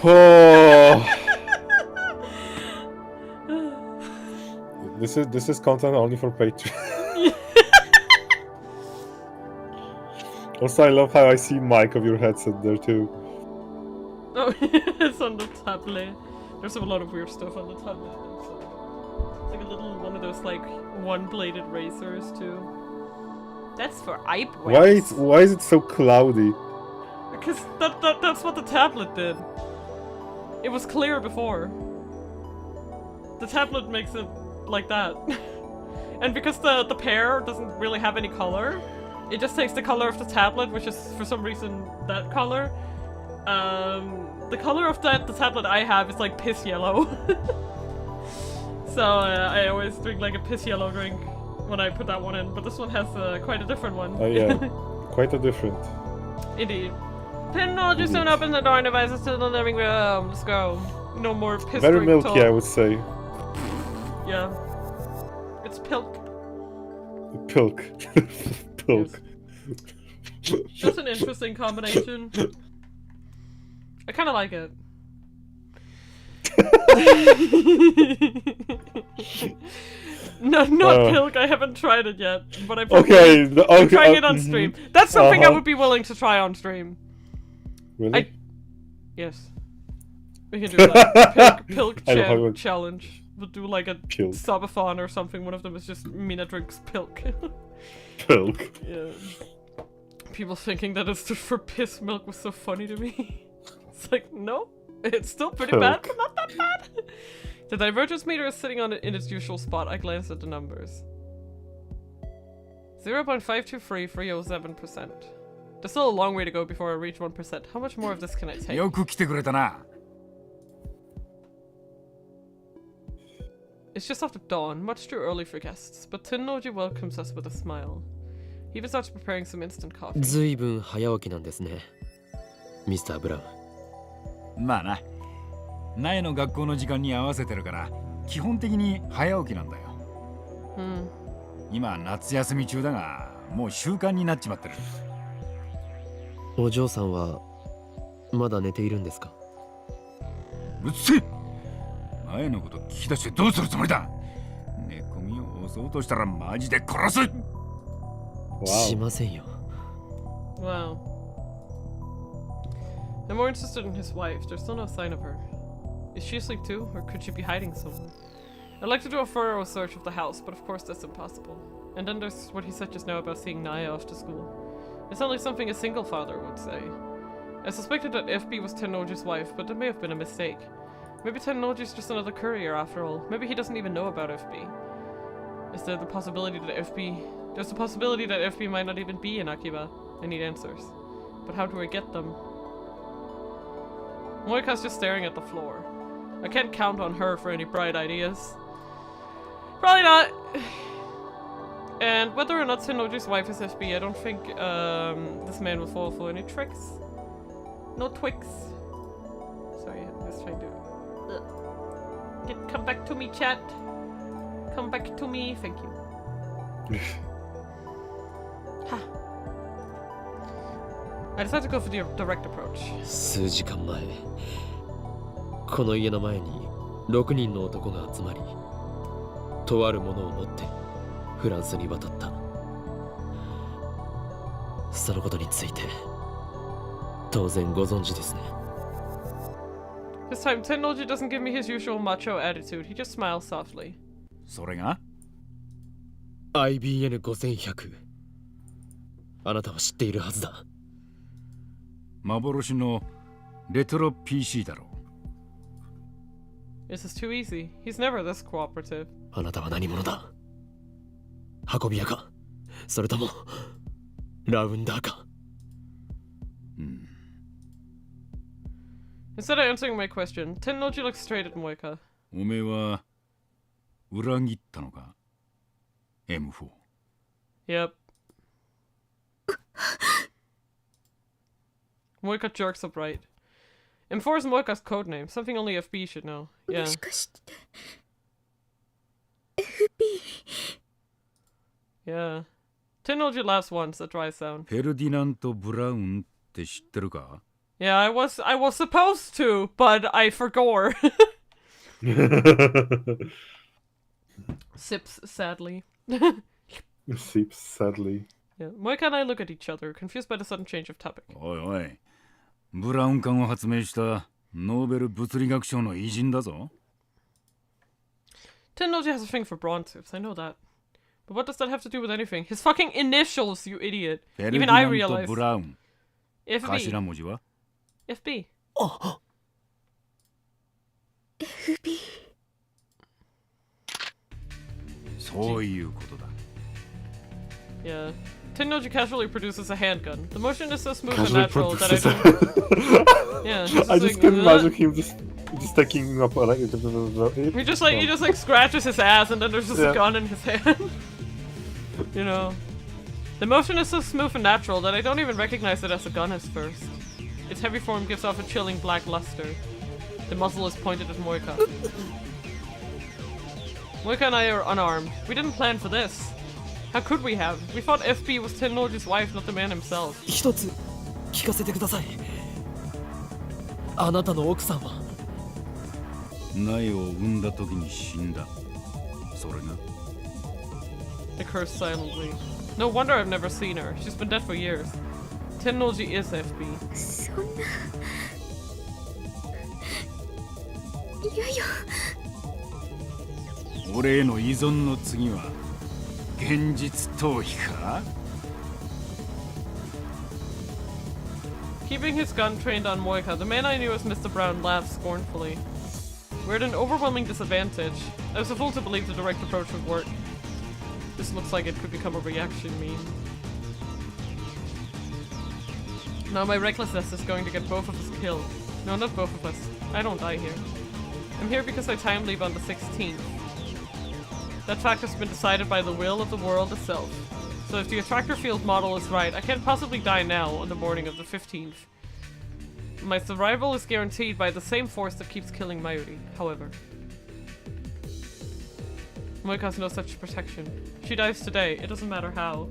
Oh. This is content only for Patreon. Also, I love how I see mic of your headset there too. Oh, it's on the tablet. There's a lot of weird stuff on the tablet. It's like a little one of those like one-bladed razors too. That's for eyeballs. Why is it so cloudy? Because that's what the tablet did. It was clear before. The tablet makes it like that. And because the pear doesn't really have any color, it just takes the color of the tablet, which is for some reason that color. The color of the tablet I have is like piss yellow. So I always drink like a piss yellow drink when I put that one in, but this one has quite a different one. Oh yeah, quite a different. Indeed. Technology soon open the door and devices to the living room. Let's go. No more piss Very drink milky, talk. I would say. Yeah. It's pilk. Pilk. Pilk. That's an interesting combination. I kind of like it. No, not pilk. I haven't tried it yet, but I'm trying it on stream. That's something I would be willing to try on stream. Really? Yes. We can do that. Pilk challenge. We'll do like a subathon or something. One of them is just Mina drinks pilk. Pilk. Yeah. People thinking that it's just for piss milk was so funny to me. It's like, no. It's still pretty bad, but not that bad. The divergence meter is sitting in its usual spot. I glanced at the numbers. 0.523 for 07%. There's still a long way to go before I reach 1%. How much more of this can I take? よく来てくれたな。 It's just after dawn, much too early for guests, but Tennoji welcomes us with a smile. He even starts preparing some instant coffee. ずいぶん早起きなんですね、ミスター・ブラウン。まあな。苗の学校の時間に合わせてるから、基本的に早起きなんだよ。今夏休み中だが、もう習慣になっちまってる。お嬢さんはまだ寝ているんですか？うっせえ！前のこと聞き出してどうするつもりだ？寝込みを襲おうとしたらマジで殺す！しませんよ。Wow. I'm more interested in his wife. There's still no sign of her. Is she asleep too, or could she be hiding somewhere? I'd like to do a thorough search of the house, but of course that's impossible. And then there's what he said just now about seeing Naya off to school. It sounds like something a single father would say. I suspected that FB was Tennoji's wife, but it may have been a mistake. Maybe Tennoji's just another courier after all. Maybe he doesn't even know about FB. Is there the possibility that There's the possibility that FB might not even be in Akiba. I need answers. But how do I get them? Moika's just staring at the floor. I can't count on her for any bright ideas. Probably not. And whether or not Tennoji's wife is FB, I don't think this man will fall for any tricks. No twix. Sorry, I'm just trying to... Come back to me, chat. Come back to me, thank you. Ha. I decided to go for the direct approach. 数時間前この家の前に6人の男が集まりとあるものを持ってフランスに渡ったそのことについて当然ご存知ですね This time, Tennoji doesn't give me his usual macho attitude. He just smiles softly. それが IBN5100 あなたは知っているはずだ幻のレトロ PC だろ This is too easy. He's never this cooperative. あなたは何者だ運び屋かそれともラウンダーか Instead of answering my question, Tennoji looks straight at Moika. おめえは裏切ったのか M4 Yep. Moika jerks upright. M4 is Moika's codename, something only FB should know. Yeah. もしかして Yeah. Tennoji laughs once, a dry sound. フェルディナント・ブラウンって知ってるか Yeah, I was supposed to, but I forgot. Sips sadly. Sips sadly. Yeah. Moika and I look at each other, confused by the sudden change of topic. おいおいブラウン管を発明したノーベル物理学賞の偉人だぞ Tennoji has a thing for bronze suits, I know that. But what does that have to do with anything? His fucking initials, you idiot. フェルディ Even I ナント・ realize. ブラウン FB. 頭文字は FB. FB そういうことだ Yeah. Tennoji casually produces a handgun. The motion is so smooth Casually and natural that I produces don't... Yeah, he's I just like, can imagine him just taking up like He just like scratches his ass and then there's just Yeah. a gun in his hand. You know. The motion is so smooth and natural that I don't even recognize it as a gun at first. Its heavy form gives off a chilling black luster. The muzzle is pointed at Moika. Moika and I are unarmed. We didn't plan for this. How could we have? We thought FB was Tennoji's wife, not the man himself. 一つ聞かせてくださいあなたの奥さんは苗を産んだ時に死んだそれが I curse silently. No wonder I've never seen her. She's been dead for years. Tennoji is FB. そんないやいや俺への依存の次は現実逃避か Keeping his gun trained on Moika, the man I knew as Mr. Brown laughed scornfully. We're at an overwhelming disadvantage. I was a fool to believe the direct approach would work. This looks like it could become a reaction meme. Now my recklessness is going to get both of us killed. No, not both of us. I don't die here. I'm here because I time leave on the 16th. That fact has been decided by the will of the world itself. So if the attractor field model is right, I can't possibly die now on the morning of the 15th. My survival is guaranteed by the same force that keeps killing Mayuri, however. Moika has no such protection. She dies today, it doesn't matter how.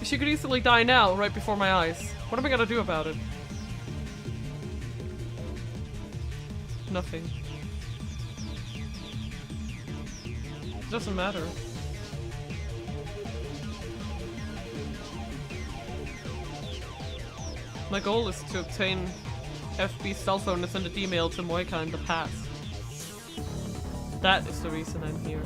She could easily die now, right before my eyes. What am I gonna do about it? Nothing. It doesn't matter. My goal is to obtain FB's cell phone and send an email to Moika in the past. That is the reason I'm here.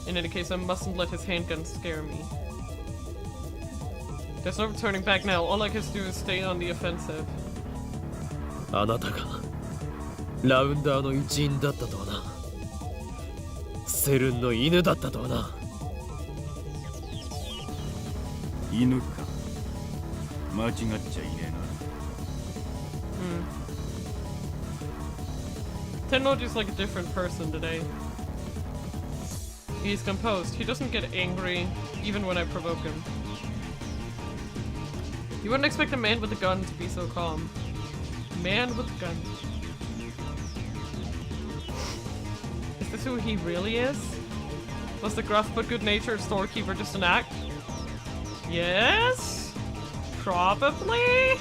In any case, I mustn't let his handgun scare me. There's no turning back now. All I can do is stay on the offensive. あなたがラウンダーの一員だったとはなセルンの犬だったとはな犬か間違っちゃいねえな Tennoji's like a different person today. He's composed. He doesn't get angry, even when I provoke him. You wouldn't expect a man with a gun to be so calm. Man with a gun. this who he really is? Was the gruff but good-natured storekeeper just an act? Yes? Probably?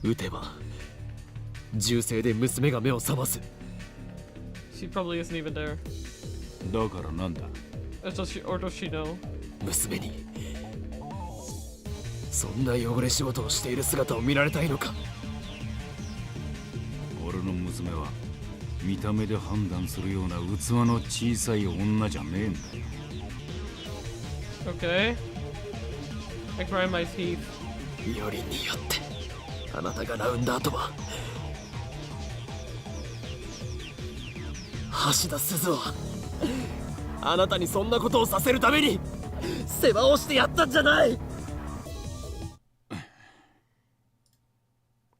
撃てば銃声で娘が目を覚ます。 She probably isn't even there. だからなんだ。 Or does she know? 娘にそんな汚れ仕事をしている姿を見られたいのか。俺の娘は見た目で判断するような器の小さい女じゃねえんだよ。 Okay. I grind my teeth. よりによってあなたがラウンダーとは橋田鈴はあなたにそんなことをさせるために世話をしてやったんじゃない。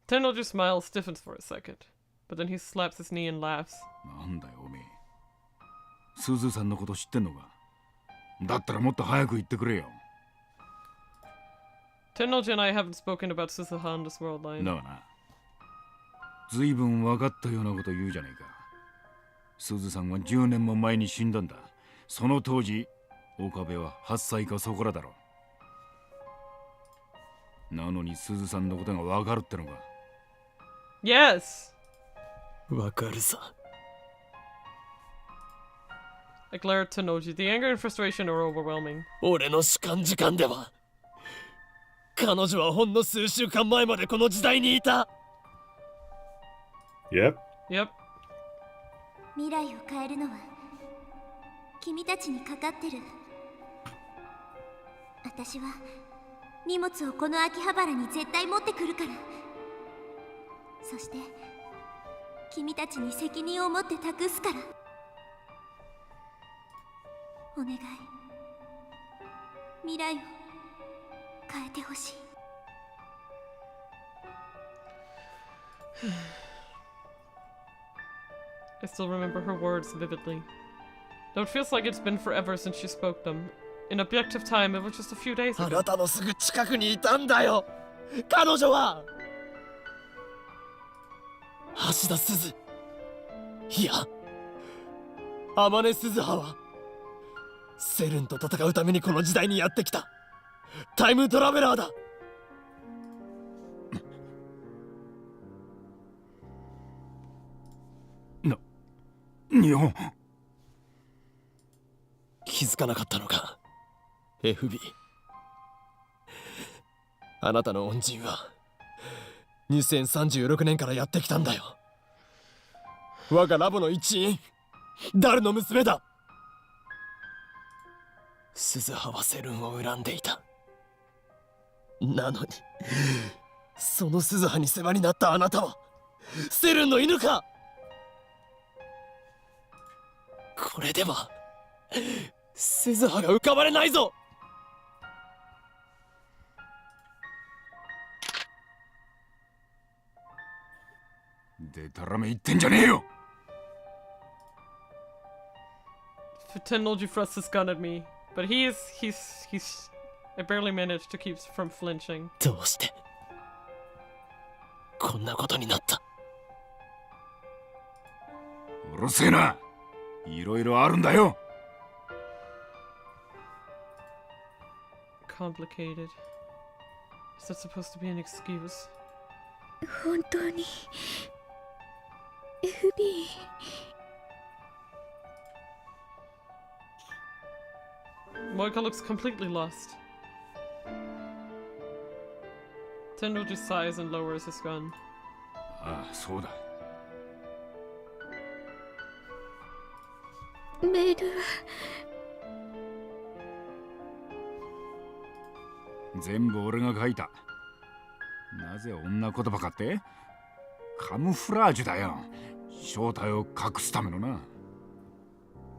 Tenno's smile stiffens for a second, but then he slaps his knee and laughs. なんだよおめえ。鈴さんのこと知ってんのか。だったらもっと早く言ってくれよ。 Tennoji and I haven't spoken about Susahan this world line. だがな。ずいぶん分かったようなこと言うじゃねえか。鈴さんは10年も前に死んだんだ。その当時、岡部は8歳かそこらだろう。なのに鈴さんのことが分かるってのか。 Yes! わかるさ。 I glare at Tennoji. The anger and frustration are overwhelming. 俺の主観時間では彼女はほんの数週間前までこの時代にいた。 Yep. Yep. 未来を変えるのは君たちにかかってる。私は荷物をこの秋葉原に絶対持ってくるから。そして君たちに責任を持って託すから。お願い、未来を変えてほしい。I still remember her words vividly. Though it feels like it's been forever since she spoke them. In objective time, it was just a few days あ ago. なたのすぐ近くにいたんだよ。彼女は橋田鈴、いや天音鈴葉はセルンと戦うためにこの時代にやってきたタイムトラベラーだ。日本。気づかなかったのか FB。 あなたの恩人は2036年からやってきたんだよ。我がラボの一員ダルの娘だ。鈴葉はセルンを恨んでいた。なのにその鈴葉に世話になったあなたはセルンの犬か。これでは鈴葉が浮かばれないぞ。でたらめ言ってんじゃねえよ。 Tennoji thrusts his gun at me, but he's. I barely managed to keep from flinching. どうしてこんなことになった。うるせえな。いろいろあるんだよ。 Complicated. Is that supposed to be an excuse? 本当に FB。 Moika looks completely lost. Tennoji sighs and lowers his gun. ああ、そうだ。メールは全部俺が書いた。なぜ女言葉かって？カムフラージュだよ。正体を隠すためのな。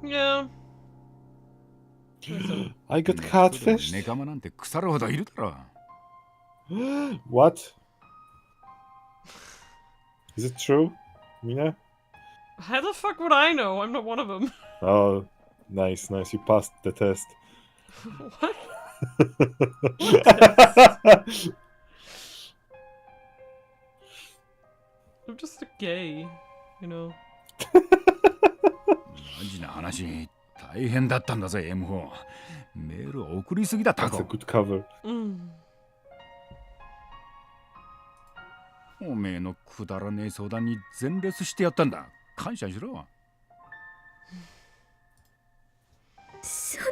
Yeah. I got catfished. ネカマなんて腐るほどいるだろ。What? Is it true, Mina? How the fuck would I know? I'm not one of them. Oh, nice, nice. You passed the test. What? I'm just a gay, you know. マジな話、大変だったんだぜ、M4。メール送りすぎだ、タ That's a コ。 good cover. おめえのくだらねえ相談に全レスしてやったんだ。感謝しろ。そんな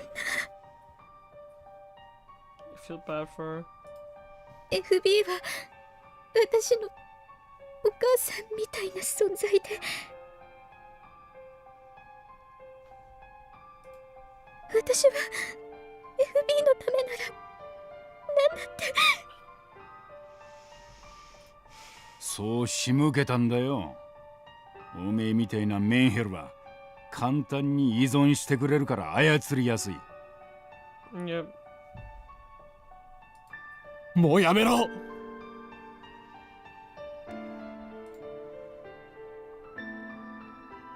I feel bad for her. FB は私のお母さんみたいな存在で、私は FB のためなら何だって。そう仕向けたんだよ。おめえみたいなメンヘルは簡単に依存してくれるから操りやすい。Yep. もうやめろ。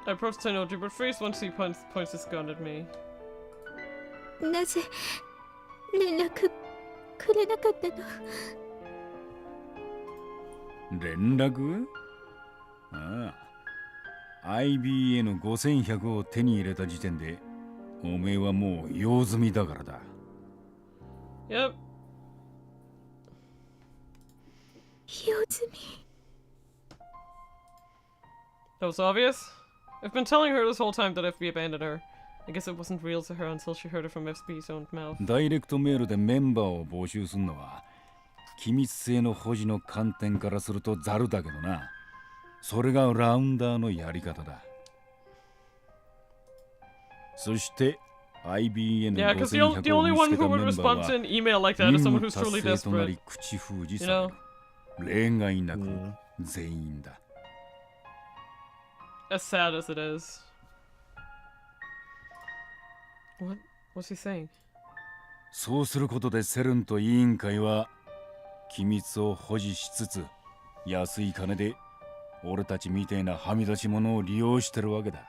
I approached Tenoji, but freeze once he points his gun at me. なぜ連絡くれなかったの？連絡？ああ。IBN5100 を手に入れた時点で、おめえはもう用済みだからだ。Yep. 用済み。That was obvious. I've been telling her this whole time that FB abandoned her. I guess it wasn't real to her until she heard it from FB's own mouth. ダイレクトメールでメンバーを募集するのは、機密性の保持の観点からするとザルだけどな。それがラウンダーのやり方だ。そして IBN Yeah, because the 5100 only を one 見つけ who たメ would ンバー respond は to an email like that 任 is someone 務 who's 達 truly 成とな desperate. り口封じ You され know? る。例外なく全員だ。As sad as it is. What? What's he saying? そうすることでセルンと委員会は機密を保持しつつ安い金で俺たちみたいなはみ出し者を利用してるわけだ。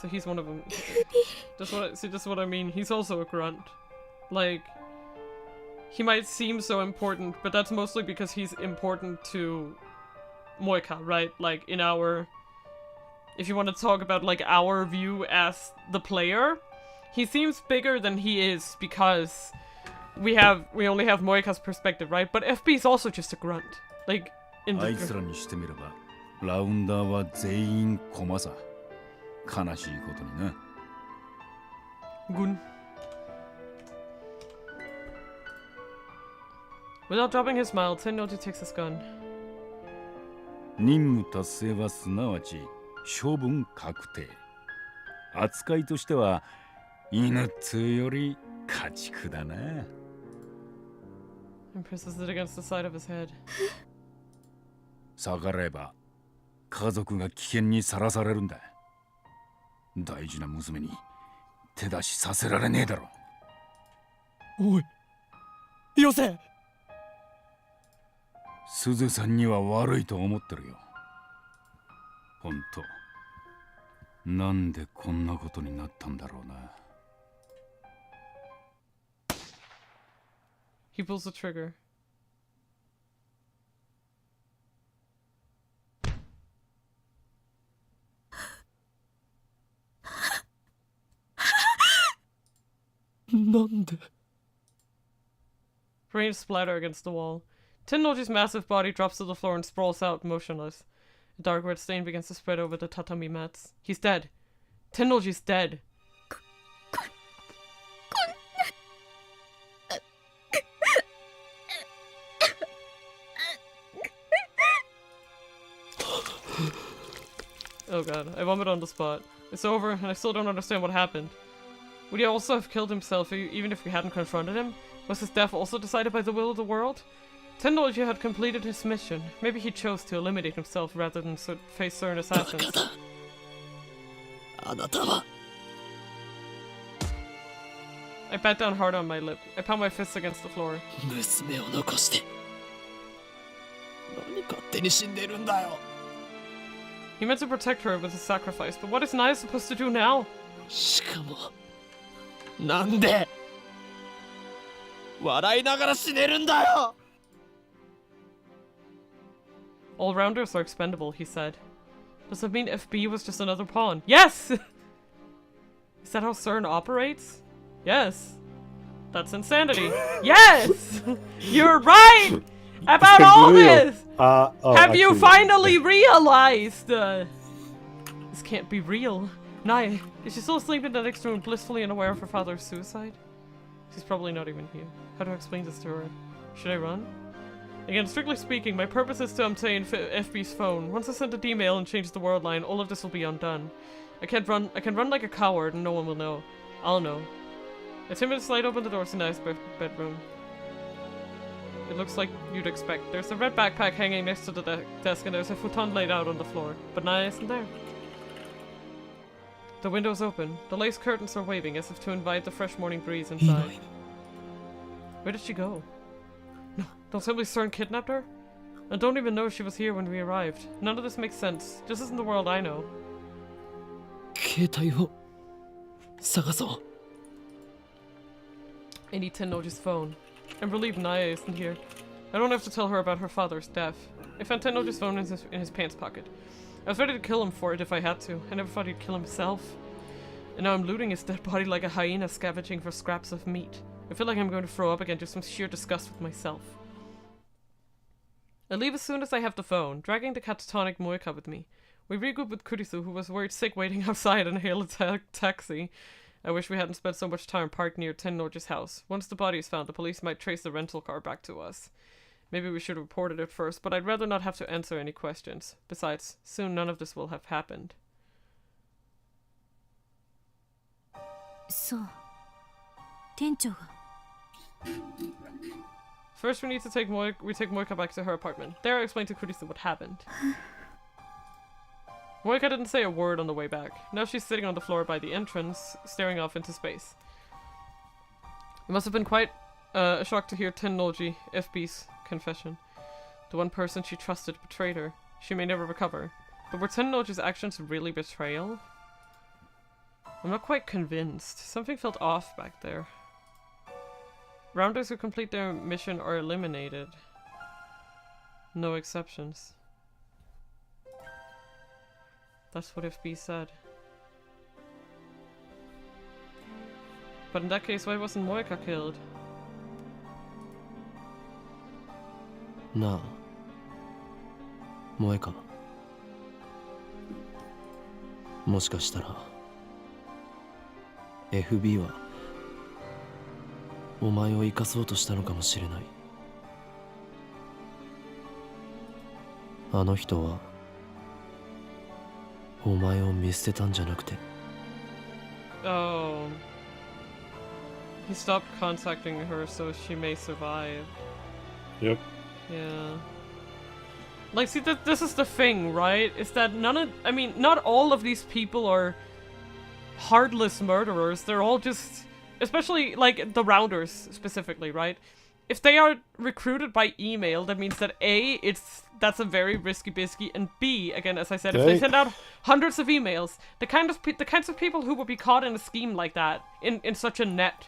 So he's one of them. See, that's what I mean. He's also a grunt. Like, he might seem so important, but that's mostly because he's important to Moika, right? Like, in our... If you want to talk about, like, our view as the player, he seems bigger than he is because we only have Moika's perspective, right? But FB is also just a grunt. Like, in あいつらにしてみればラウンダーは全員駒さ。悲しいことにな。Gun. Without dropping his smile, Tenoji takes his gun. 任務達成はすなわち処分確定。扱いとしては犬っつうより家畜だな。And presses it against the side of his head. 逆らえば家族が危険にさらされるんだ。大事な娘に手出しさせられねえだろ。おい、よせ。すずさんには悪いと思ってるよ。ほんと、なんでこんなことになったんだろうな。He pulls the trigger. Brains splatter against the wall. Tennoji's massive body drops to the floor and sprawls out, motionless. A dark red stain begins to spread over the tatami mats. He's dead. Tennoji's dead. Oh god, I vomit on the spot. It's over, and I still don't understand what happened. Would he also have killed himself even if we hadn't confronted him? Was his death also decided by the will of the world? Tennoji had completed his mission. Maybe he chose to eliminate himself rather than face certain assassins. I bat down hard on my lip. I pound my fists against the floor. He meant to protect her with his sacrifice, but what is Naya supposed to do now? しかもなんで笑いながら死ねるんだよ。All-rounders are expendable, he said. Does that mean FB was just another pawn? Yes! Is that how CERN operates? Yes. That's insanity. Yes! You're right! About all this! Have you finally realized? This can't be real. Naya, is she still asleep in the next room, blissfully unaware of her father's suicide? She's probably not even here. How do I explain this to her? Should I run? Again, strictly speaking, my purpose is to obtain FB's phone. Once I send an email and change the world line, all of this will be undone. I can run like a coward and no one will know. I'll know. I timidly slide open the door to Naya's bedroom. It looks like you'd expect. There's a red backpack hanging next to the desk and there's a futon laid out on the floor. But Naya isn't there. The window's open. The lace curtains are waving as if to invite the fresh morning breeze inside. Where did she go? No, don't tell me CERN kidnapped her? I don't even know she was here when we arrived. None of this makes sense. This isn't the world I know. 携帯を探そう。 I need Tennoji's phone. I'm relieved Naya isn't here. I don't have to tell her about her father's death. I found Tennoji's phone in his pants pocket. I was ready to kill him for it if I had to. I never thought he'd kill himself. And now I'm looting his dead body like a hyena scavenging for scraps of meat. I feel like I'm going to throw up again, just from sheer disgust with myself. I leave as soon as I have the phone, dragging the catatonic Moika with me. We regroup with Kurisu, who was worried sick waiting outside, and hail a taxi. I wish we hadn't spent so much time parked near Tennoji's house. Once the body is found, the police might trace the rental car back to us. Maybe we should have reported it first, but I'd rather not have to answer any questions. Besides, soon none of this will have happened. So, 店長が First, we need to take Moika back to her apartment. There, I explain to Kurisu what happened. Moika didn't say a word on the way back. Now she's sitting on the floor by the entrance, staring off into space. It must have been quite a shock to hear Tennoji, FB's confession. The one person she trusted betrayed her. She may never recover. But were Tennoji's actions really betrayal? I'm not quite convinced. Something felt off back there. Rounders who complete their mission are eliminated. No exceptions. That's what FB said. But in that case, why wasn't Moika killed? なあ、萌か。もしかしたら FB はお前を生かそうとしたのかもしれない。あの人はお前を見捨てたんじゃなくて。Oh. He stopped contacting her so she may survive. Yep. Yeah. Like, see, this is the thing, right? Is that not all of these people are heartless murderers. They're all just, especially, like, the Rounders, specifically, right? If they are recruited by email, that means that A, that's a very risky biscuit, and B, again, as I said, if they send out hundreds of emails, the kinds of people who would be caught in a scheme like that, in such a net,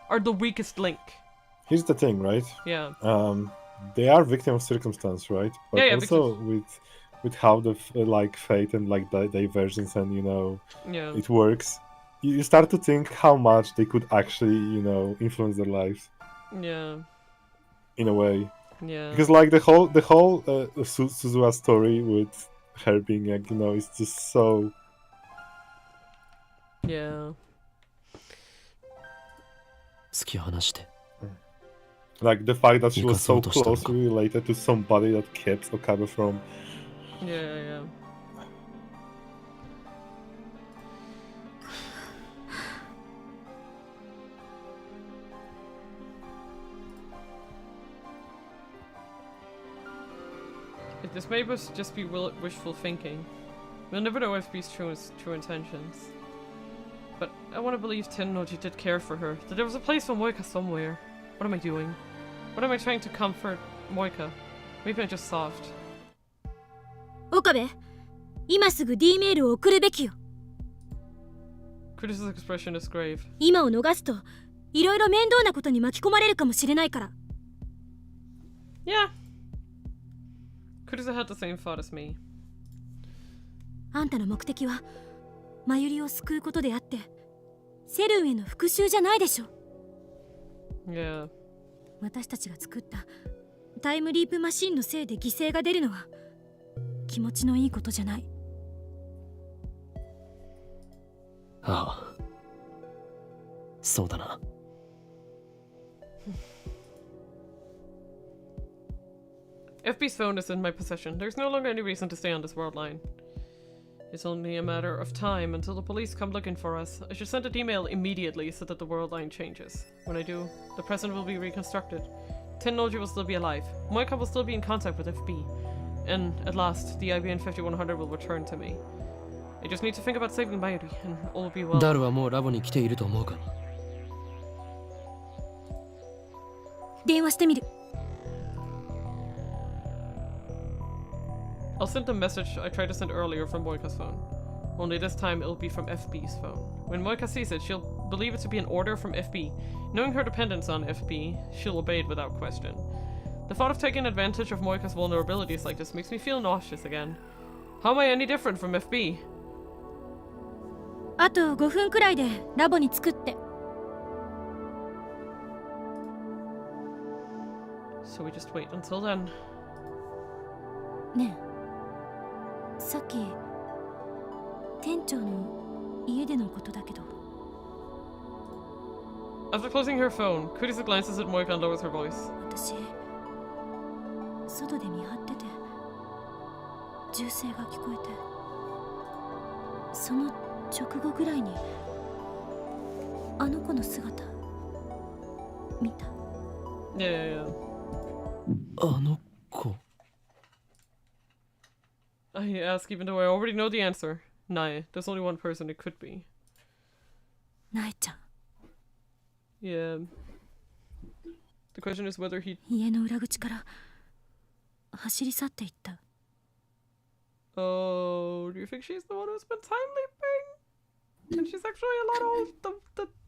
are the weakest link. Here's the thing, right? Yeah. They are victim of circumstance, right? But yeah, also with how the like fate and like the divergence and it works, you start to think how much they could actually influence their lives. Yeah. In a way. Yeah. Because like the whole Suzuha story with her being like, it's just so. Yeah. 突き放して。 Like the fact that she was so closely related to somebody that kept Okabe from. Yeah. This may just be wishful thinking. We'll never know FB's true intentions. But I want to believe Tennoji did care for her, that there was a place for Moika somewhere. What am I doing? What am I trying to comfort Moika? Maybe I'm just soft. Okabe, 今すぐ D メールを送るべきよ。Kurisa's expression is grave. 今を逃すと、いろいろ面倒なことに巻き込まれるかもしれないから。Yeah. Kurisu had the same thought as me. あんたの目的はマユリを救うことであってセルンへの復讐じゃないでしょ。 Yeah. 私たちが作ったタイムリープマシンのせいで犠牲が出るのは気持ちのいいことじゃない。ああ、そうだな。FB's phone is in my possession. There's no longer any reason to stay on this world line. It's only a matter of time until the police come looking for us. I should send an email immediately so that the world line changes. When I do, the present will be reconstructed. Tennoji will still be alive. Moika will still be in contact with FB. And at last, the IBN 5100 will return to me. I just need to think about saving Mayuri, and all will be well. ダルはもうラボに来ていると思うか。電話してみる。I'll send the message I tried to send earlier from Moika's phone. Only this time it'll be from FB's phone. When Moika sees it, she'll believe it to be an order from FB. Knowing her dependence on FB, she'll obey it without question. The thought of taking advantage of Moika's vulnerabilities like this makes me feel nauseous again. How am I any different from FB? あと5分くらいでラボに着くって。So we just wait until then. ねえ、さっき店長の家でのことだけど。 After closing her phone, Kurisu glances at Moika and lowers her voice. 私、外で見張ってて銃声が聞こえて、その直後ぐらいにあの子の姿見た。Yeah. あの子。I ask even though I already know the answer. Nae. There's only one person it could be. ナエちゃん。 Yeah. The question is whether he... 家の裏口から走り去っていった。 Oh, do you think she's the one who's been time leaping? And she's actually a lot old.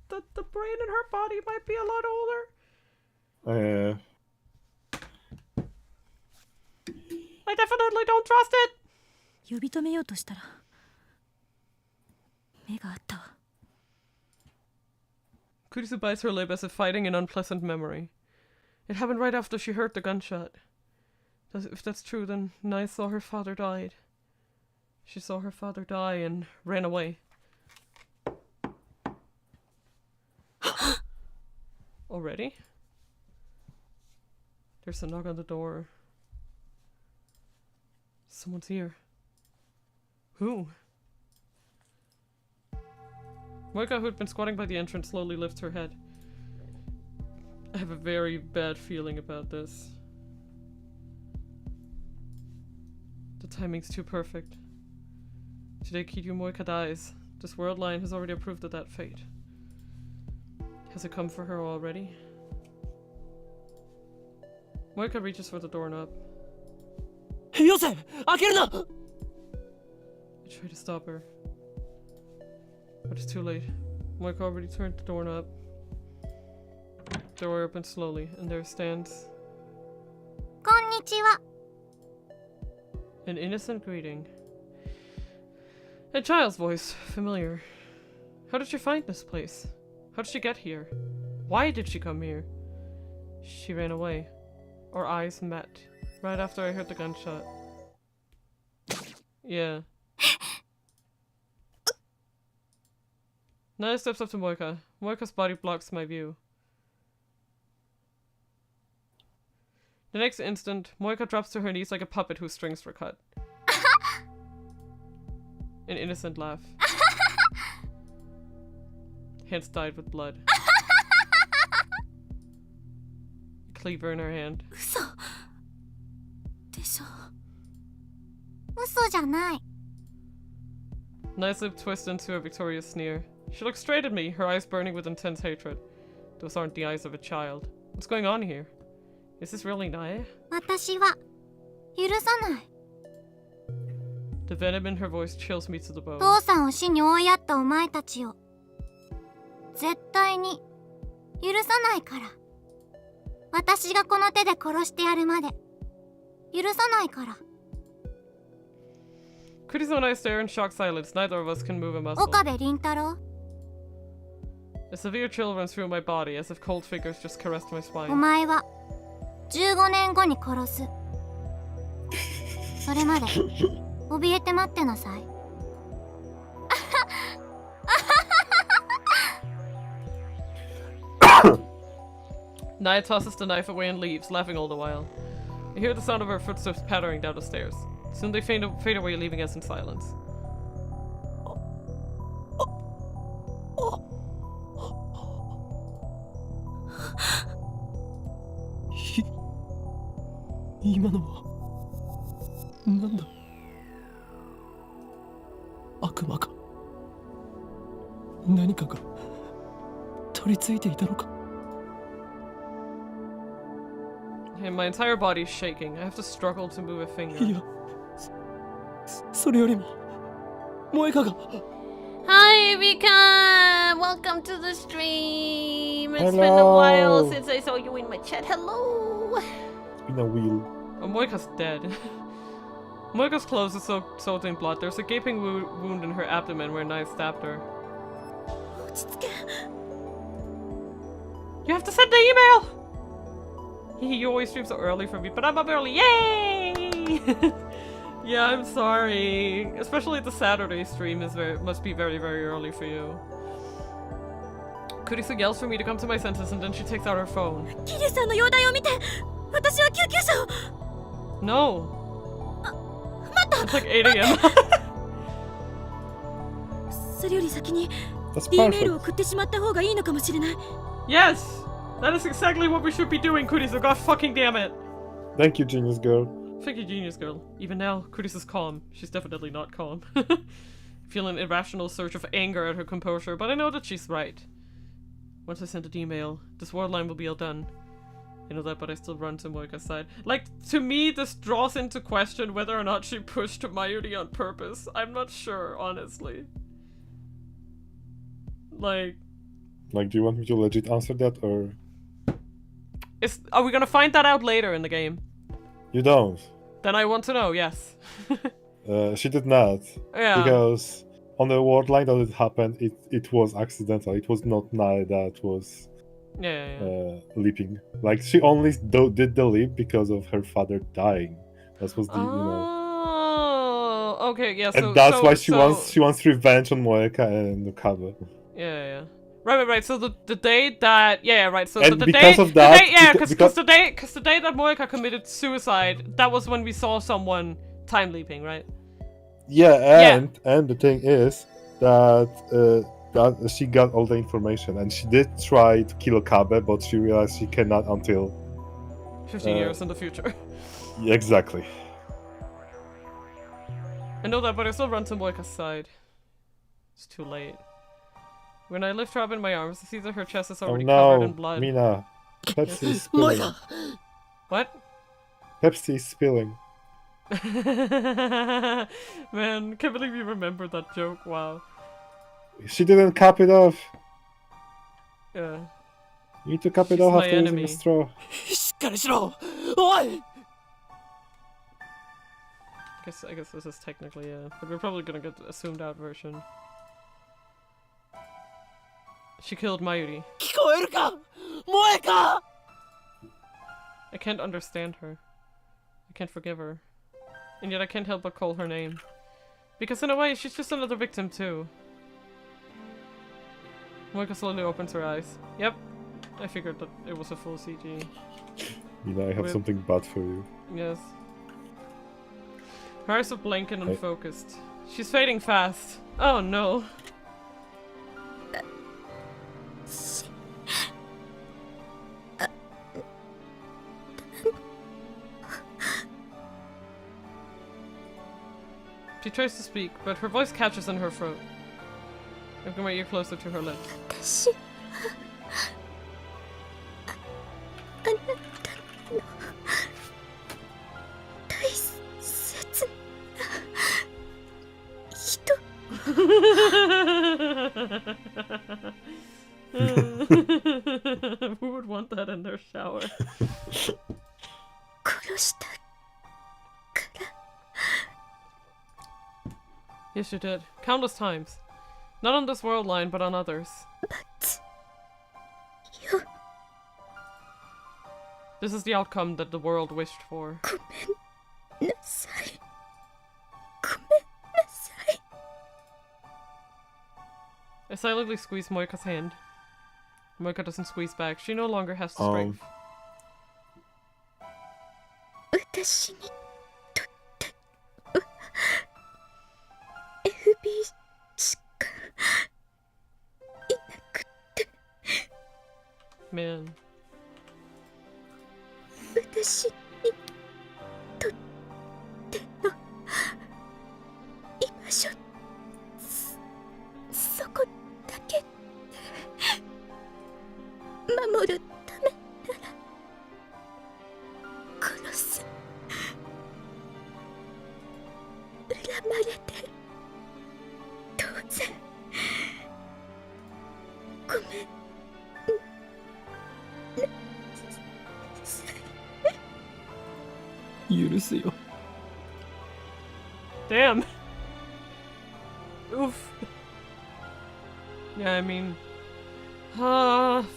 The brain in her body might be a lot older. I definitely don't trust it. 呼び止めようとしたら目があったわ。 Kurisu bites her lip as if fighting an unpleasant memory. It happened right after she heard the gunshot. If that's true, then Nai saw her father died. She saw her father die and ran away. Already? There's a knock on the door. Someone's here. Who? Moika, who had been squatting by the entrance, slowly lifts her head. I have a very bad feeling about this. The timing's too perfect. Today Kiryu Moika dies. This world line has already approved of that fate. Has it come for her already? Moika reaches for the doorknob. よせ、開けるな。 I try to stop her. But it's too late. Moika already turned the doorknob. The door opens slowly, and there stands こんにちは。 an innocent greeting. A child's voice, familiar. How did she find this place? How did she get here? Why did she come here? She ran away. Our eyes met, right after I heard the gunshot. Yeah. Naya steps up to Moika. Moika's body blocks my view. The next instant, Moika drops to her knees like a puppet whose strings were cut. An innocent laugh. Hands dyed with blood. A cleaver in her hand. 嘘でしょ。嘘じゃない。 Nice lip twists into a victorious sneer. She looks straight at me, her eyes burning with intense hatred. Those aren't the eyes of a child. What's going on here? Is this really Nae? 私は許さない。 The venom in her voice chills me to the bone. 父さんを死に追いやったお前たちを絶対に許さないから。私がこの手で殺してやるまで許さないから。Kurisu and I stare in shocked silence. Neither of us can move a muscle. 岡部倫太郎 A severe chill runs through my body as if cold fingers just caressed my お spine. 前は15年後に殺すそれまで怯えて待ってなさい Naya tosses the knife away and leaves, laughing all the while. I hear the sound of her footsteps pattering down the stairs. Soon they fade away, leaving us in silence. And my entire body is shaking. I have to struggle to move a finger. Hi, Vika! Welcome to the stream! It's been a Hello. while since I saw you in my chat. Hello! It's been a wheel. Oh, Moika's dead. Moika's clothes are soaked in blood. There's a gaping wound in her abdomen where Naya stabbed her. You have to send the email! You always stream so early for me, but I'm up early. Yay! Yeah, I'm sorry. Especially the Saturday stream must be very, very early for you. Kurisu yells for me to come to my senses and then she takes out her phone. 桐生さんの容体を見て私は救急車を No! It's like 8 a.m. それより先に That's D メール perfect. を送ってしまった方がいいのかもしれない Yes! That is exactly what we should be doing, Kurisu. God fucking damn it! Thank you, genius girl. Thank you, genius girl. Even now, Kurisu's calm. She's definitely not calm. Feel an irrational surge of anger at her composure, but I know that she's right. Once I send an email, this war line will be all done. I know that, but I still run to Moika's side. Like, to me, this draws into question whether or not she pushed Mayuri on purpose. I'm not sure, honestly. Like, do you want me to legit answer that, or are we gonna find that out later in the game? you don't? Then I want to know, yes. She did not. Yeah. Because on the word line that it happened, it was accidental. It was not Nai that was leaping. Like, she only did the leap because of her father dying. That was the, Oh, okay, yeah. So and that's why she wants revenge on Moeka and Okabe. Yeah. Right. So the day that right. So And the because day, of that, the day, because the day that Moeka committed suicide, that was when we saw someone time leaping, right? Yeah, and the thing is that she got all the information, and she did try to kill Okabe, but she realized she cannot until 15 years in the future. Yeah, exactly. I know that, but I still run to Moika's side. It's too late. When I lift her up in my arms, I see that her chest is already covered in blood. Mina, Pepsi is spilling. What? Pepsi is spilling. Man, can't believe you remembered that joke. Wow. She didn't cap it off. Yeah. You need to cap it She's off my after using enemy. the straw. しっかりしろおい I guess this is technically but we're probably gonna get the assumed out version. She killed Mayuri. 聞こえるか萌えか I can't understand her. I can't forgive her. And yet I can't help but call her name. Because in a way, she's just another victim too. Moika slowly opens her eyes. Yep. I figured that it was a full CG. Mina, I have something bad for you. Yes. Her eyes are blank and unfocused. She's fading fast. Oh no. She tries to speak, but her voice catches in her throat. I bring my ear closer to her lips. Who would want that in their shower? Yes, you did. Countless times. Not on this world line, but on others. But... you... This is the outcome that the world wished for. ごめんなさい。ごめんなさい。 I silently squeeze Moika's hand. Moika doesn't squeeze back. She no longer has the strength. 私にとっては FB しかいなくて Man. 私にとっての居場所そこだけ守るためなら殺す恨まれて当然ごめんなさい許すよ。 Damn. Oof. Yeah, I mean...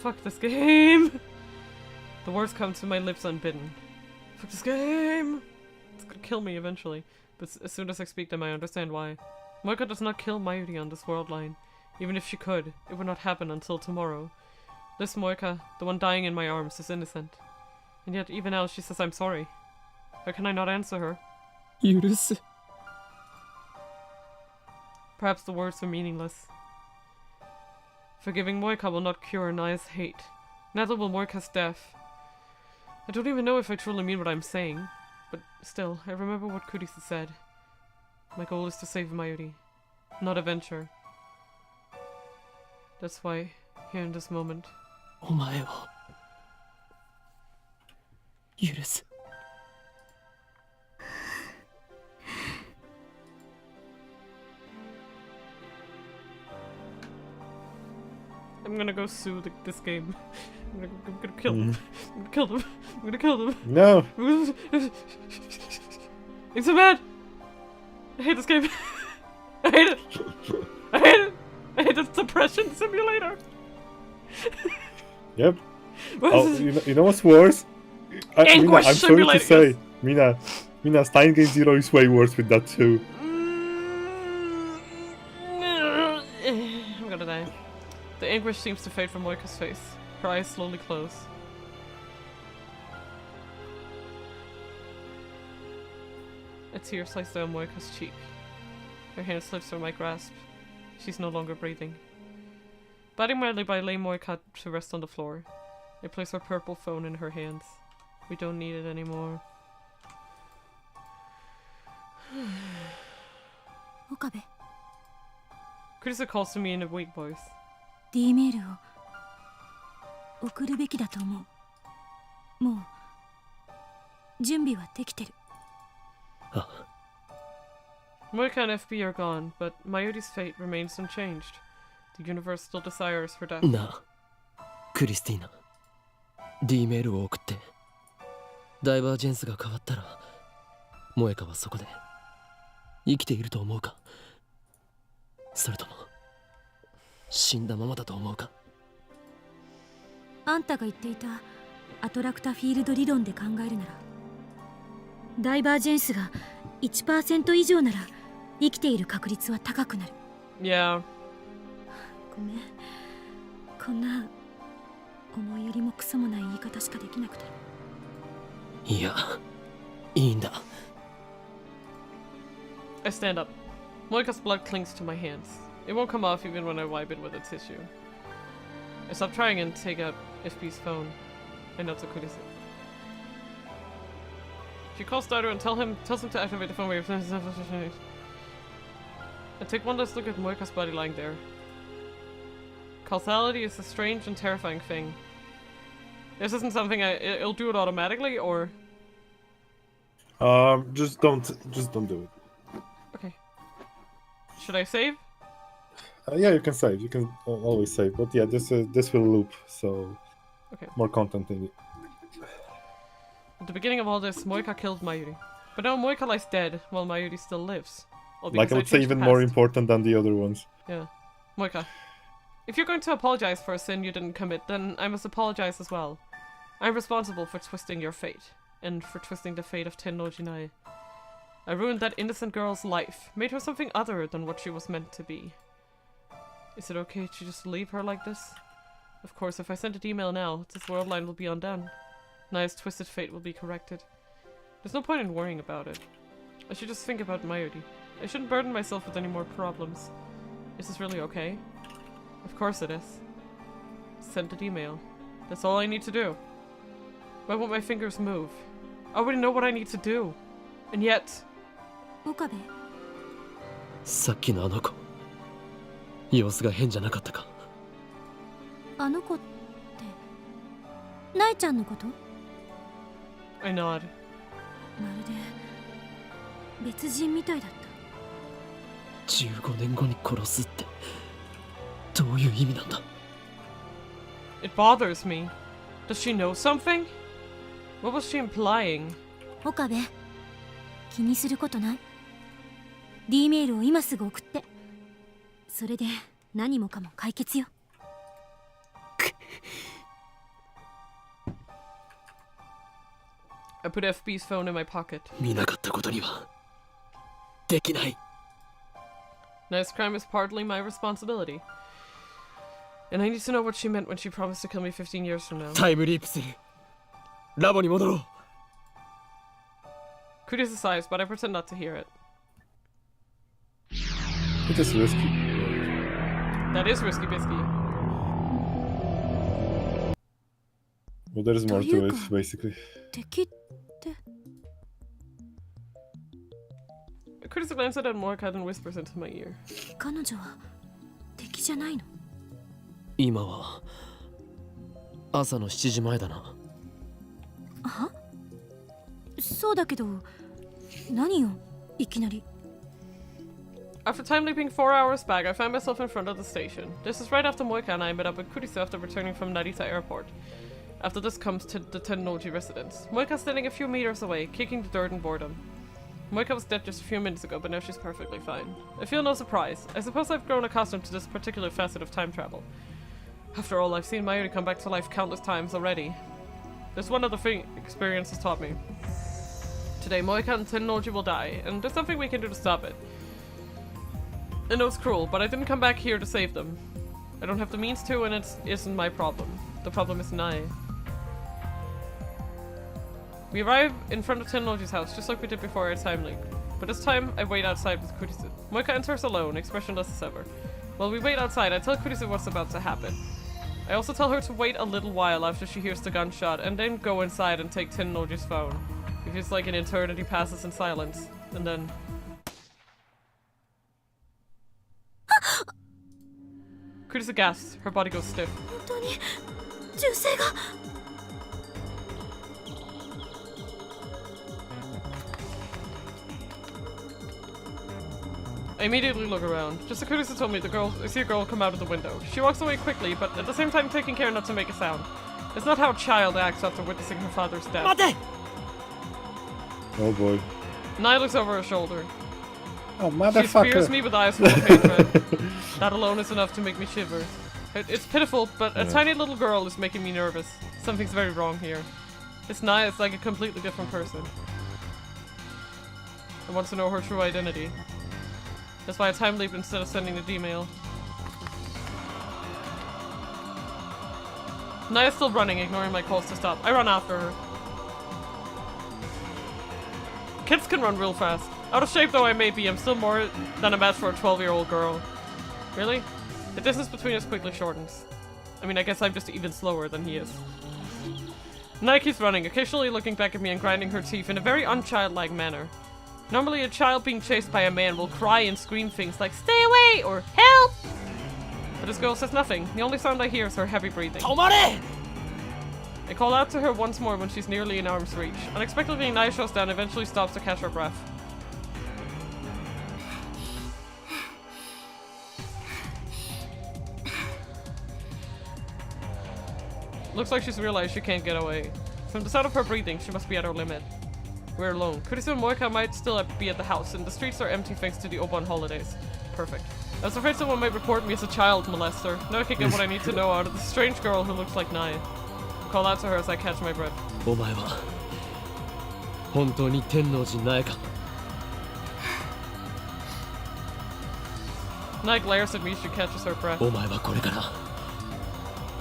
fuck this game. The words come to my lips unbidden. Fuck this game. It's gonna kill me eventually. But as soon as I speak them, I understand why. Moika does not kill Mayuri on this world line. Even if she could, it would not happen until tomorrow. This Moika, the one dying in my arms, is innocent. And yet, even now, she says I'm sorry. How can I not answer her? 許す。 Perhaps the words are meaningless. Forgiving Moika will not cure Naya's hate. Neither will Moika's death. I don't even know if I truly mean what I'm saying. But still, I remember what Kurisu said. My goal is to save Mayuri, not avenge her. That's why, here in this moment... お前を許す。 I'm gonna go sue this game. I'm gonna kill them. I'm gonna kill them. I'm gonna kill them. No. It's so bad. I hate this game. I hate it. I hate it. I hate the suppression simulator. Yep. What Oh, is this? you know what's worse? Mina, Anguish I'm sorry to simulator, say, Mina, Steins Gate Zero is way worse with that too. I'm gonna die. The anguish seems to fade from Moika's face. Her eyes slowly close. A tear slices down Moika's cheek. Her hand slips from my grasp. She's no longer breathing. Biting mildly, I lay Moika to rest on the floor. I place her purple phone in her hands. We don't need it anymore. 岡部 Kurisa calls to me in a weak voice. D メールを送るべきだと思う。もう準備はできてる。あ、 Moika and FB are gone, but Mayuri's fate remains unchanged. The universe still desires her death. なあ、クリスティーナ。D メールを送って。ダイバージェンスが変わったら、萌香はそこで生きていると思うか？それとも死んだままだと思うか？あんたが言っていたアトラクタフィールド理論で考えるなら、ダイバージェンスが 1% 以上なら生きている確率は高くなる。Yeah. ごめん、こんな思いやりもクソもない言い方しかできなくて。いや、いいんだ。I stand up. Moika's blood clings to my hands. It won't come off even when I wipe it with a tissue. I stop trying and take out FB's phone. I nod to Kurisu. She calls Daru and tells him to activate the phone wave. I take one last look at Moika's body lying there. Causality is a strange and terrifying thing. This isn't something it'll do it automatically, or... Just don't do it. Okay. Should I save? Yeah, you can save. You can always save. But yeah, this will loop, so Okay. more content in it. At the beginning of all this, Moika killed Mayuri. But now Moika lies dead, while Mayuri still lives. Like, I would say even more important than the other ones. Yeah. Moika, if you're going to apologize for a sin you didn't commit, then I must apologize as well. I'm responsible for twisting your fate, and for twisting the fate of Tenno Jinai. I ruined that innocent girl's life, made her something other than what she was meant to be. Is it okay to just leave her like this? Of course, if I send an email now, this world line will be undone. Naya's twisted fate will be corrected. There's no point in worrying about it. I should just think about Mayuri. I shouldn't burden myself with any more problems. Is this really okay? Of course it is. Send an email. That's all I need to do. Why won't my fingers move? I already know what I need to do. And yet... Okabe? さっきのあの子、様子が変じゃなかったか。あの子ってナイちゃんのこと？ I nod. まるで別人みたいだった。15年後に殺すってどういう意味なんだ？ It bothers me. Does she know something? What was she implying? 岡部、気にすることない。D メールを今すぐ送って。それで何もかも解決よ。I put FB's phone in my pocket. 見なかったことにはできない。 Naya's crime is partly my responsibility. And I need to know what she meant when she promised to kill me 15 years from now. タイムリープする。ラボに戻ろう。Kurisu sighs, but I pretend not to hear it. It is risky. That is risky bisky. But there is more to it, basically. 敵って。Kurisu glances at Morika and whispers into my ear. 彼女は敵じゃないの？今は朝の7時前だな。は？そうだけど何よいきなり。After time leaping 4 hours back, I found myself in front of the station. This is right after Moika and I met up with Kurisu after returning from Narita Airport. After this comes to the Tennoji residence. Moika standing a few meters away, kicking the dirt in boredom. Moika was dead just a few minutes ago, but now she's perfectly fine. I feel no surprise. I suppose I've grown accustomed to this particular facet of time travel. After all, I've seen Mayuri come back to life countless times already. There's one other thing experience has taught me. Today, Moika and Tennoji will die, and there's nothing we can do to stop it. I know it's cruel, but I didn't come back here to save them. I don't have the means to, and it isn't my problem. The problem is Nai. We arrive in front of Tennoji's house, just like we did before our time leak. But this time, I wait outside with Kurisu. Moika enters alone, expressionless as ever. While we wait outside, I tell Kurisu what's about to happen. I also tell her to wait a little while after she hears the gunshot, and then go inside and take Tennoji's phone. It feels like an eternity passes in silence, and then... Kurisu gasps, her body goes stiff. 本当に銃声が。I immediately look around. Just as Kurisu told me, I see a girl come out of the window. She walks away quickly, but at the same time taking care not to make a sound. It's not how a child acts after witnessing her father's death. Oh boy. Nai looks over her shoulder. Oh, motherfucker. She spears me with eyes full of hatred. That alone is enough to make me shiver. It's pitiful, but a tiny little girl is making me nervous. Something's very wrong here. This Nai is like a completely different person. I want to know her true identity. That's why I time leap instead of sending an email. Naya's still running, ignoring my calls to stop. I run after her. Kids can run real fast. Out of shape though I may be, I'm still more than a match for a 12-year-old girl. Really? The distance between us quickly shortens. I mean, I guess I'm just even slower than he is. Naya keeps running, occasionally looking back at me and grinding her teeth in a very unchildlike manner. Normally a child being chased by a man will cry and scream things like "Stay away!" or "Help!" But this girl says nothing. The only sound I hear is her heavy breathing. I call out to her once more when she's nearly in arm's reach. Unexpectedly, Naya shows down and eventually stops to catch her breath. Looks like she's realized she can't get away. From the sound of her breathing, she must be at her limit. We're alone. Pretty soon Moika might still be at the house, and the streets are empty thanks to the Obon holidays. Perfect. I was afraid someone might report me as a child molester. Now I can get what I need to know out of the strange girl who looks like Naya. Call out to her as I catch my breath. お前は本当に天王寺ナエか Naya glares at me, she catches her breath. お前はこれから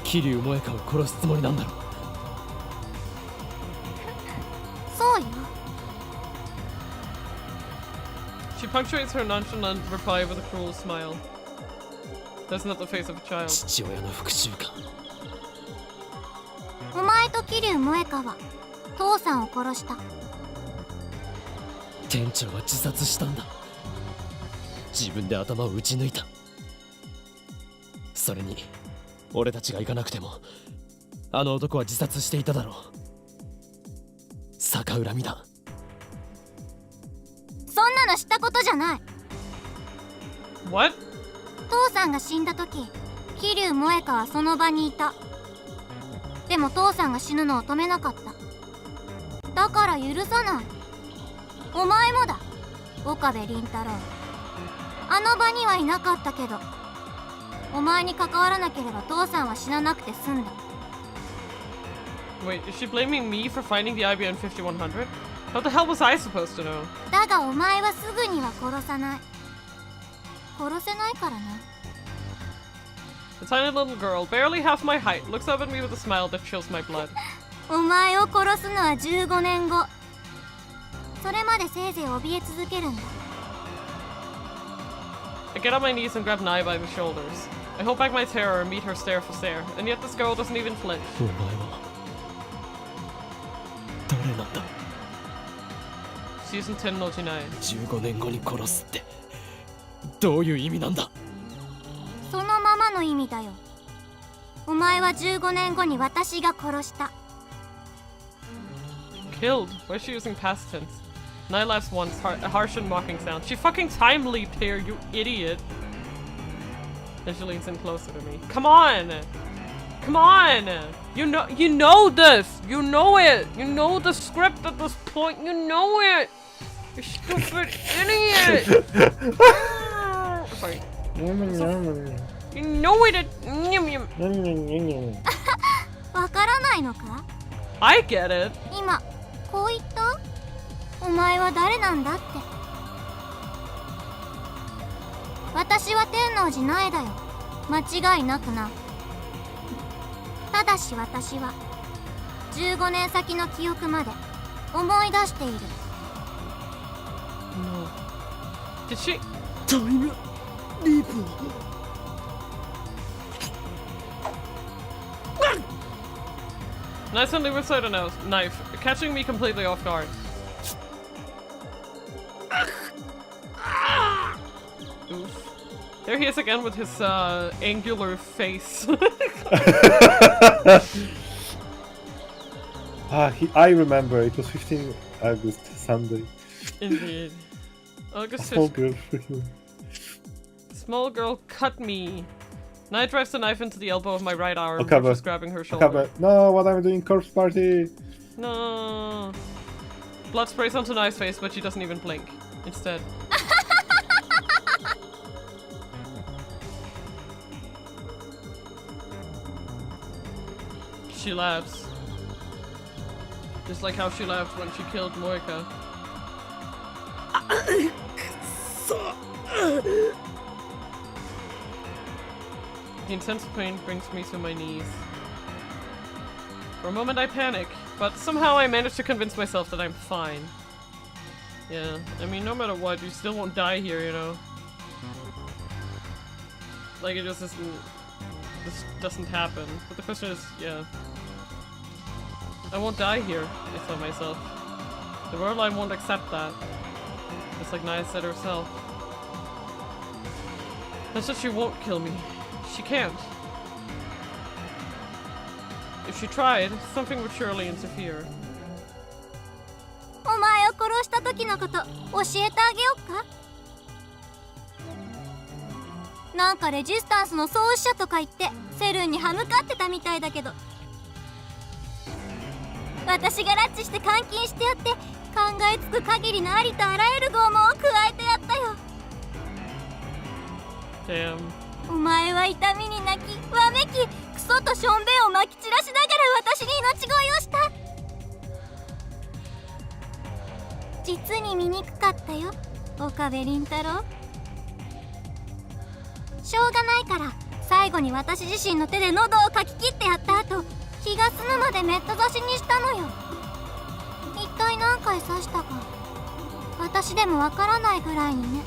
桐生萌香を殺すつもりなんだろう そうよ。 She punctuates her nonchalant reply with a cruel smile. That's not the face of a child. 父親の復讐か お前と桐生萌香は父さんを殺した。店長は自殺したんだ自分で頭を打ち抜いたそれに俺たちが行かなくてもあの男は自殺していただろう逆恨みだそんなの知ったことじゃない。 What? 父さんが死んだ時桐生萌香はその場にいた。でも父さんが死ぬのを止めなかった。だから許さない。お前もだ、岡部倫太郎。あの場にはいなかったけど、お前に関わらなければ父さんは死ななくて済んだ。 Wait, is she blaming me for finding the IBN 5100? How the hell was I supposed to know? だがお前はすぐには殺さない。殺せないからな。 The tiny little girl, barely half my height, looks up at me with a smile that chills my blood. お前を殺すのは15年後。それまでせいぜい怯え続けるんだ。 I get on my knees and grab Naya by the shoulders. I hold back my terror and meet her stare for stare, and yet this girl doesn't even flinch. お前は誰なんだ Season 10 no Jinai. 15年後に殺すってどういう意味なんだ そのままの意味だよ。お前は15年後に私が殺した。 Killed? Why is she using past tense? Naya laughs once, a harsh and mocking sound. She fucking time leaped here, you idiot! Then she leans in closer to me. Come on! Come on! You know this! You know it! You know the script at this point! You know it! You stupid idiot! Sorry. You know it! わからないのか I get it! 今こう言った？お前は誰なんだって。私は天王寺苗だよ。間違いなくな。ただし私は15年先の記憶まで思い出している。 No. Did she? タイムリープ And I suddenly whips out a knife, catching me completely off guard. Oof. There he is again with his angular face. I remember, it was 15 August, Sunday. Indeed. August Small 5th. girl freaking. Small girl cut me. Naya drives the knife into the elbow of my right arm, Okay, which is grabbing her shoulder. Okay, no, what I'm doing, corpse party! No. Blood sprays onto Naya's face, but she doesn't even blink. Instead. She laughs. Just like how she laughed when she killed Moika. The intense pain brings me to my knees. For a moment I panic, but somehow I manage to convince myself that I'm fine. Yeah, I mean, no matter what, you still won't die here, you know? Like, it just isn't... This doesn't happen. But the question is, yeah... I won't die here, I tell myself. The world line won't accept that. Just like Naya said herself. That's that she won't kill me. She can't. If she tried, something would surely interfere. お前を殺した時のこと教えてあげよっか。なんかレジスタンスの創始者とか言ってセルンに歯向かってたみたいだけど、私が拉致して監禁してやって考えつく限りのありとあらゆる拷問を加えてやったよ。 Damn. お前は痛みに泣きわめき、クソとしょんべんをまき散らしながら私に命乞いをした。実に醜かったよ、岡部倫太郎。しょうがないから最後に私自身の手で喉をかき切ってやった後、気が済むまでメット刺しにしたのよ。一体何回刺したか私でもわからないぐらいにね。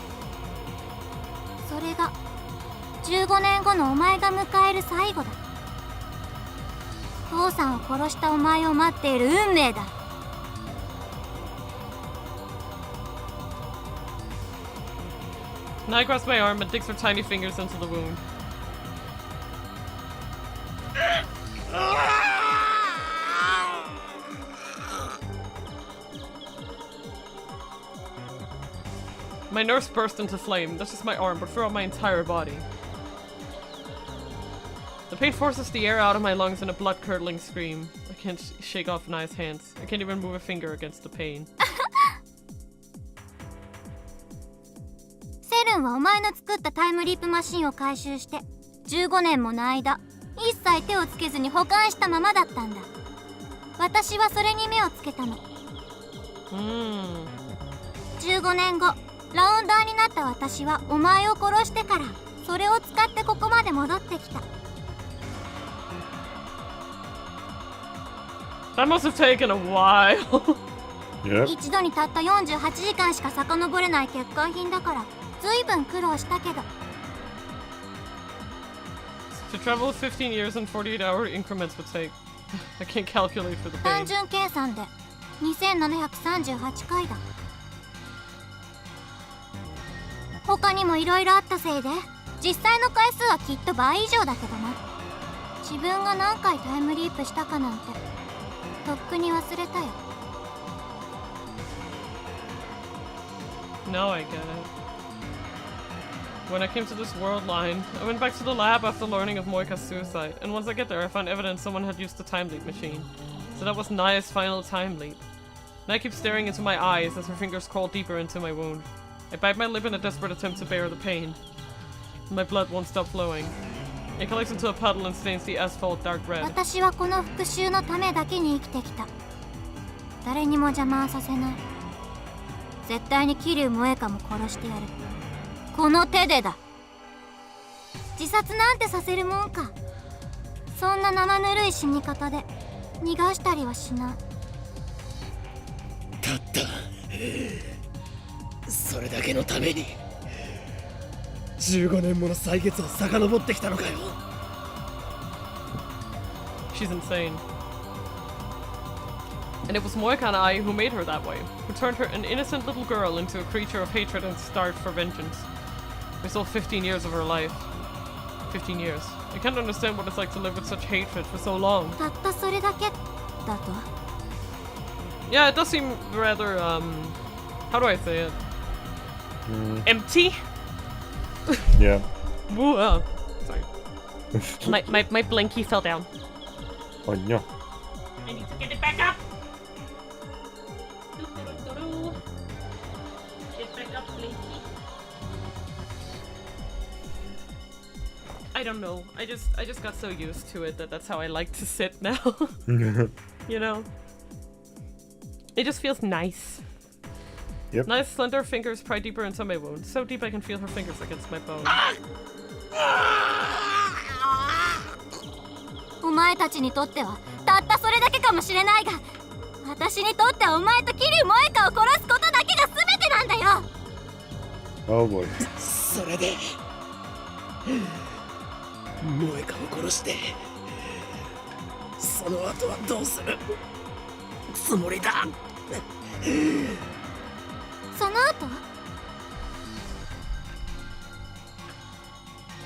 それが15年後のお前が迎える最後だ。父さんを殺したお前を待っている運命だ。Now I cross my arm and digs her tiny fingers into the wound. My nerves burst into flame. That's just my arm, but throughout my entire body. The pain forces the air out of my lungs in a blood-curdling scream. I can't shake off Nai's hands. I can't even move a finger against the pain. セルンはお前の作ったタイムリープマシンを回収して15年もの間一切手をつけずに保管したままだったんだ。私はそれに目をつけたの。15年後ラウンダーになった私はお前を殺してからそれを使ってここまで戻ってきた。 That must have taken a while. Yeah. 一度にたった48時間しか遡れない欠陥品だからずいぶん苦労したけど。 To travel 15 years in 48-hour increments would take. I can't calculate for the 単 pain. 純計算で2738回だ。他にもいろいろあったせいで実際の回数はきっと倍以上だけどな。自分が何回タイムリープしたかなんてとっくに忘れたよ。 Now I get it. When I came to this world line, I went back to the lab after learning of Moika's suicide, and once I get there I found evidence someone had used the time leap machine. So that was Naya's final time leap. Naya keeps staring into my eyes as her fingers crawl deeper into my wound. I bite my lip in a desperate attempt to bear the pain. My blood won't stop flowing. It collects into a puddle and stains the asphalt dark red. 私はこの復讐のためだけに生きてきた。誰にも邪魔はさせない。絶対に桐生萌香も殺してやる。この手でだ。自殺なんてさせるもんか。そんな生ぬるい死に方で逃がしたりはしない。たったそれだけのために15年もの歳月を遡ってきたのかよ。 She's insane. And it was Moika and I who made her that way, who turned her, an innocent little girl, into a creature of hatred and starved for vengeance. We stole 15 years of her life. 15 years. I can't understand what it's like to live with such hatred for so long. たったそれだけだと。 Yeah, it does seem rather, how do I say it? Empty? Yeah. Woo, sorry. my blankie fell down. Oh no. I need to get it back up! Get back up, blankie. I don't know. I just got so used to it that that's how I like to sit now. You know? It just feels nice. Yep. Nice slender fingers pry deeper into my wound. So deep I can feel her fingers against my bone. お前たちにとってはたったそれだけかもしれないが、私にとってはお前と桐生萌香を殺すことだけが全てなんだよ。 Oh boy. それで萌香を殺してその後はどうするつもりだ。その後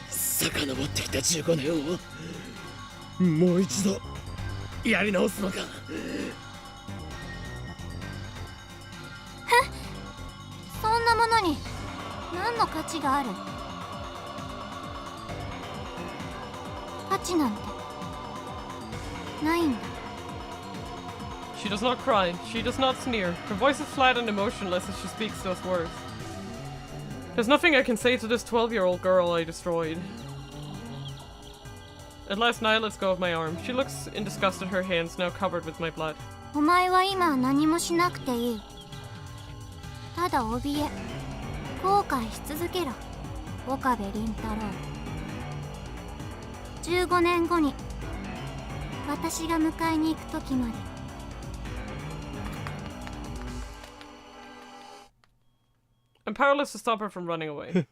遡ってきた15年をもう一度やり直すのか。そんなものに何の価値がある。価値なんてないんだ。She does not cry. She does not sneer. Her voice is flat and emotionless as she speaks those words. There's nothing I can say to this 12-year-old girl I destroyed. At last, Nia lets go of my arm. She looks in disgust at her hands, now covered with my blood. お前は今何もしなくていい。ただ怯え、後悔し続けろ、岡部倫太郎。15年後に私が迎えに行く時まで。I'm powerless to stop her from running away.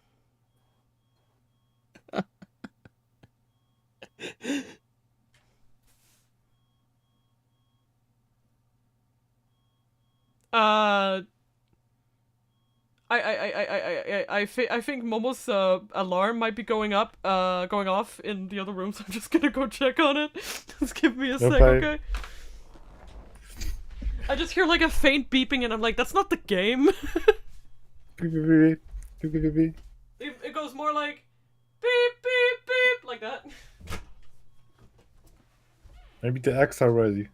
I think Momo's alarm might be going off in the other room, so I'm just gonna go check on it. Just give me a sec, okay? I just hear like a faint beeping and I'm like, that's not the game. It goes more like beep beep beep like that. Maybe the eggs are ready.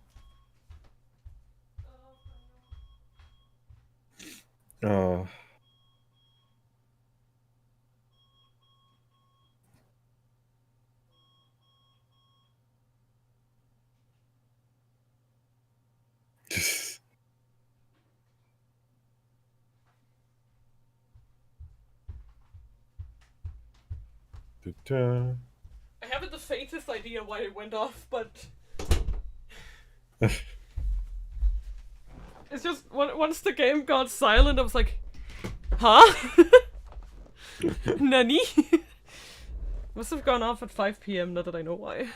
Oh. I haven't the faintest idea why it went off, but it's just once the game got silent, I was like, huh? Nani? Must have gone off at 5 p.m. Not that I know why.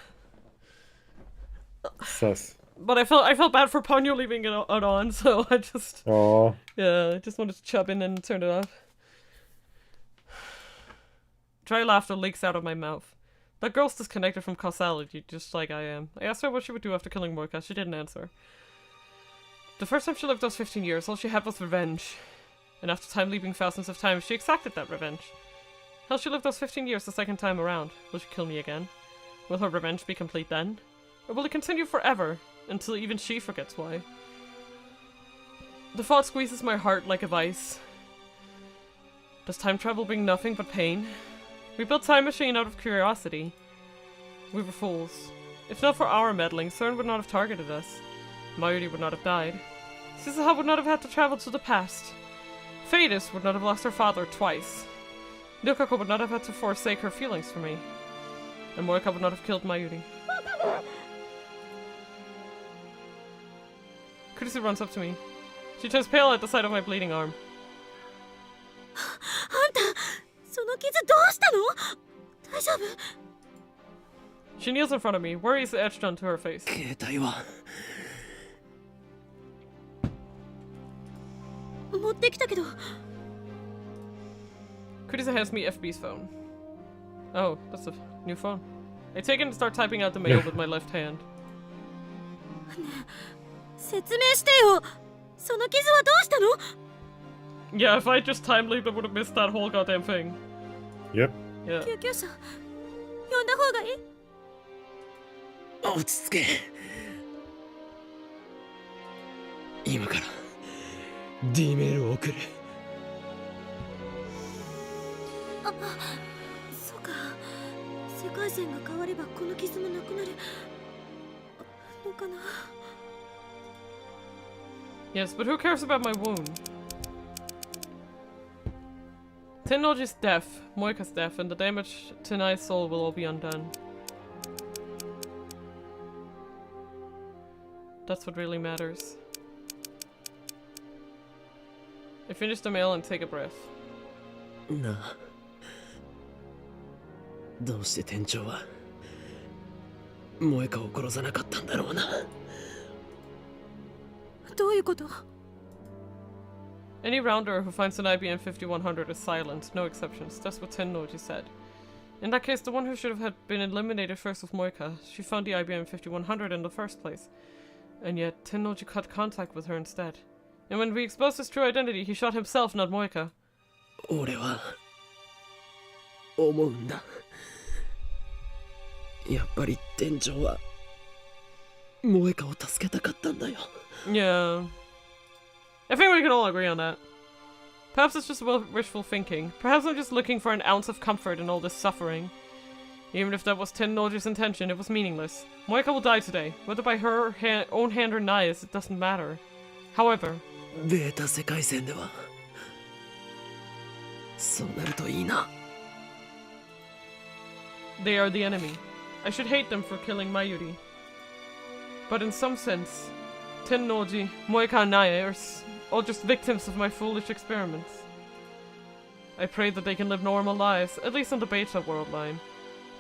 Sus. But I felt bad for Ponyo leaving it on, so I just I just wanted to chub in and turn it off. Dry laughter leaks out of my mouth. That girl's disconnected from causality, just like I am. I asked her what she would do after killing Moika. She didn't answer. The first time she lived those 15 years, all she had was revenge. And after time leaping thousands of times, she exacted that revenge. How she lived those 15 years the second time around? Will she kill me again? Will her revenge be complete then? Or will it continue forever, until even she forgets why? The thought squeezes my heart like a vice. Does time travel bring nothing but pain? We built Time Machine out of curiosity. We were fools. If not for our meddling, CERN would not have targeted us. Mayuri would not have died. Suzuha would not have had to travel to the past. Phaedus would not have lost her father twice. Ryukako would not have had to forsake her feelings for me. And Moika would not have killed Mayuri. Kurisu runs up to me. She turns pale at the sight of my bleeding arm. She kneels in front of me, worry is etched onto her face. Kurisu hands me FB's phone. Oh, that's a new phone. I take it and start typing out the mail with my left hand. Yeah, if I just time leaped, I would have missed that whole goddamn thing. Yep. Yeah. 落ち着け。今から D メールを送る。あ、そうか。世界線が変わればこの傷もなくなるのかな。Yes, but who cares about my wound? Tennoji's death, Moika's death, and the damage to Nai's soul will all be undone. That's what really matters. I finish the mail and take a breath. なあ。どうして店長は萌香を殺さなかったんだろうな。どういうこと？ Any rounder who finds an IBN 5100 is silent, no exceptions. That's what Tennoji said. In that case, the one who should have been eliminated first was Moika. She found the IBN 5100 in the first place. And yet, Tennoji cut contact with her instead. And when we exposed his true identity, he shot himself, not Moika. 俺は思うんだ。やっぱり店長は萌香を助けたかったんだよ。Yeah. I think we can all agree on that. Perhaps it's just wishful thinking. Perhaps I'm just looking for an ounce of comfort in all this suffering. Even if that was Tennoji's intention, it was meaningless. Moeka will die today. Whether by her own hand or Naya's, it doesn't matter. However... ベータ世界線ではそうなるといいな。 They are the enemy. I should hate them for killing Mayuri. But in some sense, Tennoji, Moeka and Naya are all just victims of my foolish experiments. I pray that they can live normal lives, at least on the Beta world line.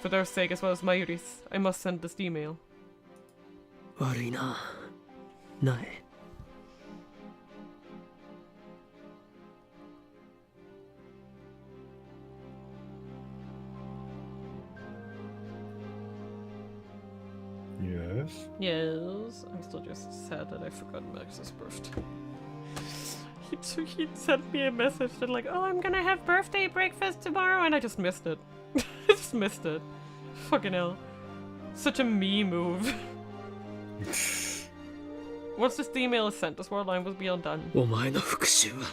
For their sake as well as Mayuri's, I must send this email. 悪いな、ナエ。 Yes. Yes, I'm still just sad that I forgot Max's birthday. He sent me a message that like, oh, I'm gonna have birthday breakfast tomorrow, and I just missed it. I just missed it. Fucking hell. Such a me move. Once this email is sent, this world line will be undone. お前の復讐は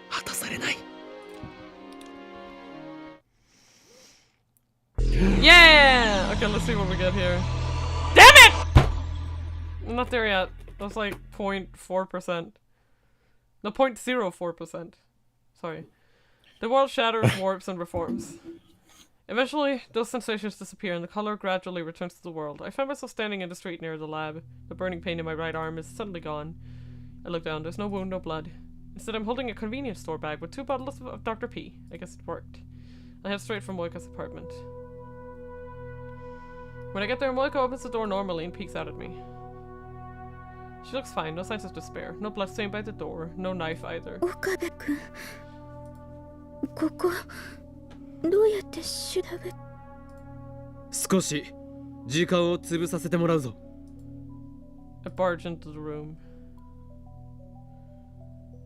果たされない。 Yeah! Okay, let's see what we get here. Damn it! I'm not there yet. That's like 0.4%. No, 0.04%. Sorry. The world shatters, warps, and reforms. Eventually, those sensations disappear and the color gradually returns to the world. I find myself standing in the street near the lab. The burning pain in my right arm is suddenly gone. I look down. There's no wound, no blood. Instead, I'm holding a convenience store bag with 2 bottles of Dr. P. I guess it worked. I head straight for Moika's apartment. When I get there, Moika opens the door normally and peeks out at me. She looks fine, no signs of despair. No blood stain by the door, no knife either. Okabe-kun, ここどうやって調べ？少し時間を潰させてもらうぞ。 I barge into the room.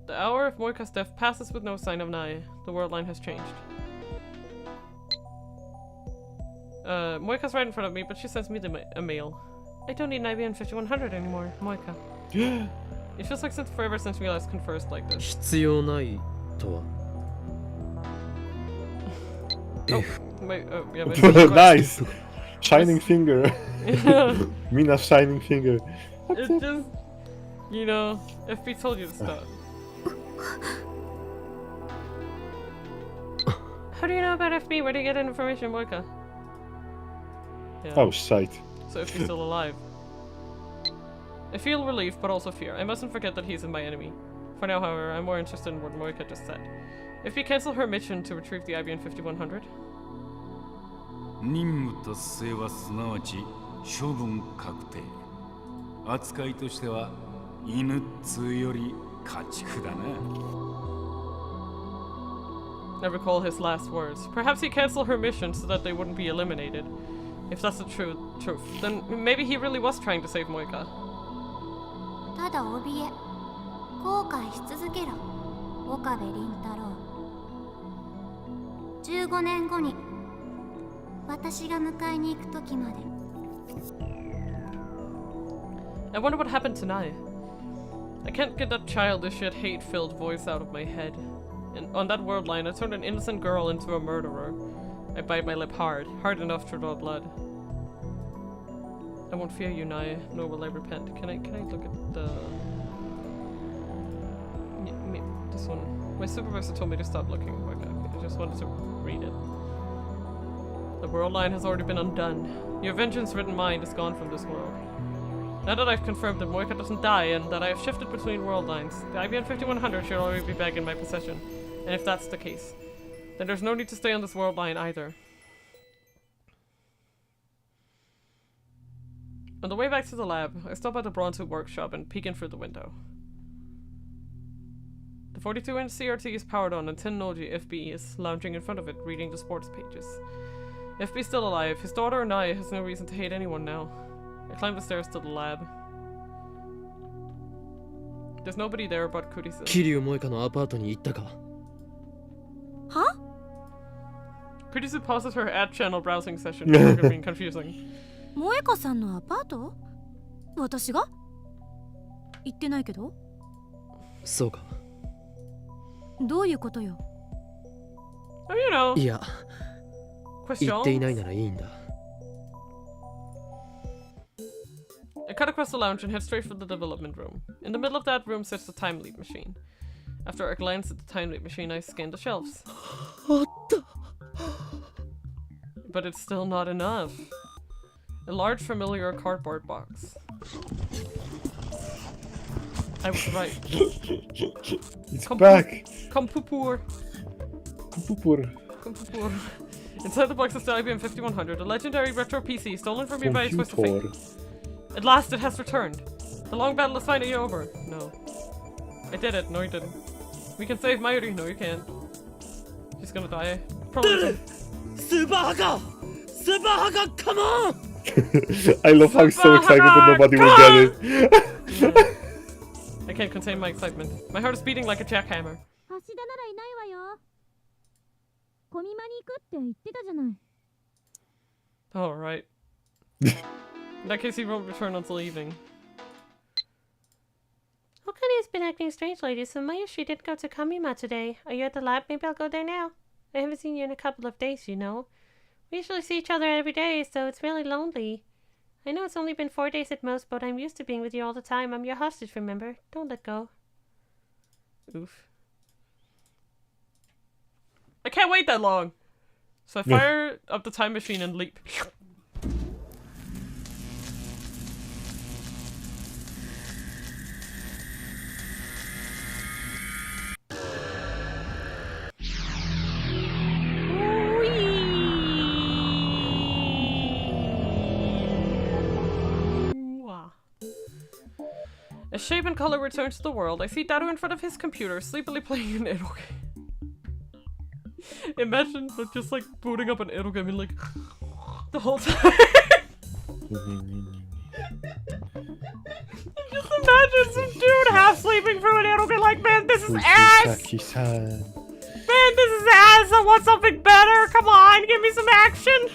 The hour of Moika's death passes with no sign of Naya. The world line has changed. Moika's right in front of me, but she sends me a mail. I don't need an IBN 5100 anymore, Moika. It feels like since forever since we last conversed like this. 必要ないとは。 Oh, yeah, Nice! Shining finger. Mina's shining finger. It's just, you know, FB told you to stop. How do you know about FB? Where do you get that information, Moika? Yeah. Oh, shite. So if he's still alive. I feel relief, but also fear. I mustn't forget that he isn't my enemy. For now, however, I'm more interested in what Moika just said. If we cancel her mission to retrieve the IBN 5100? 任務達成はすなわち処分確定。扱いとしては犬通より家畜だな。 I recall his last words. Perhaps he canceled her mission so that they wouldn't be eliminated. If that's the truth, then maybe he really was trying to save Moika. ただ怯え、後悔し続けろ、岡部倫太郎。15年後に私が迎えに行く時まで。I wonder what happened to Naya. I can't get that childish yet hate-filled voice out of my head. And on that world line, I turned an innocent girl into a murderer. I bite my lip hard enough to draw blood. I won't fear you, Naya, nor will I repent. Can I look at the... This one. My supervisor told me to stop looking. Okay, I just wanted to read it. The world line has already been undone. Your vengeance-ridden mind is gone from this world. Now that I've confirmed that Moika doesn't die and that I have shifted between world lines, the IBN 5100 should already be back in my possession. And if that's the case, then there's no need to stay on this world line either. On the way back to the lab, I stop at the Bronze workshop and peek in through the window. The 42-inch CRT is powered on and Tennoji FB is lounging in front of it, reading the sports pages. FB's still alive. His daughter Naya has no reason to hate anyone now. I climb the stairs to the lab. There's nobody there but Kurisu. 桐生萌香のアパートに行ったか。は？ Kurisu pauses her ad channel browsing session, being confusing. 萌香さんのアパート？私が言ってないけど。そうか。どういうことよ。Oh, you know. いや、言っていないならいいんだ。I cut across the lounge and head straight for the development room. In the middle of that room sits the time leap machine. After I glanced at the time leap machine, I scanned the shelves. But it's still not enough. A large familiar cardboard box. I was right. It's back! Kompupur. Inside the box is the IBN 5100, a legendary retro PC stolen from me by a twist of fate. At last it has returned. The long battle is finally over. No. I did it. No, you didn't. We can save Mayuri. No, you can't. She's gonna die. Probably. Super Haka! Super Haka, come on! I love how he's so excited but nobody will get it. Yeah. I can't contain my excitement. My heart is beating like a jackhammer. 橋田ならいないわよ。コミマに行くって言ってたじゃない。Alright. In that case, he won't return until evening. Okane's been acting strange lately, so Mayushi didn't go to Kamima today. Are you at the lab? Maybe I'll go there now. I haven't seen you in a couple of days, you know. We usually see each other every day, so it's really lonely. I know it's only been 4 days at most, but I'm used to being with you all the time. I'm your hostage, remember? Don't let go. Oof. I can't wait that long! So I fire up the time machine and leap. As shape and color return to the world, I see Daru in front of his computer, sleepily playing an eroge. Imagine just like booting up an eroge and like the whole time. Just imagine some dude half sleeping through an eroge like, man, this is ass! Man, this is ass! I want something better! Come on, give me some action!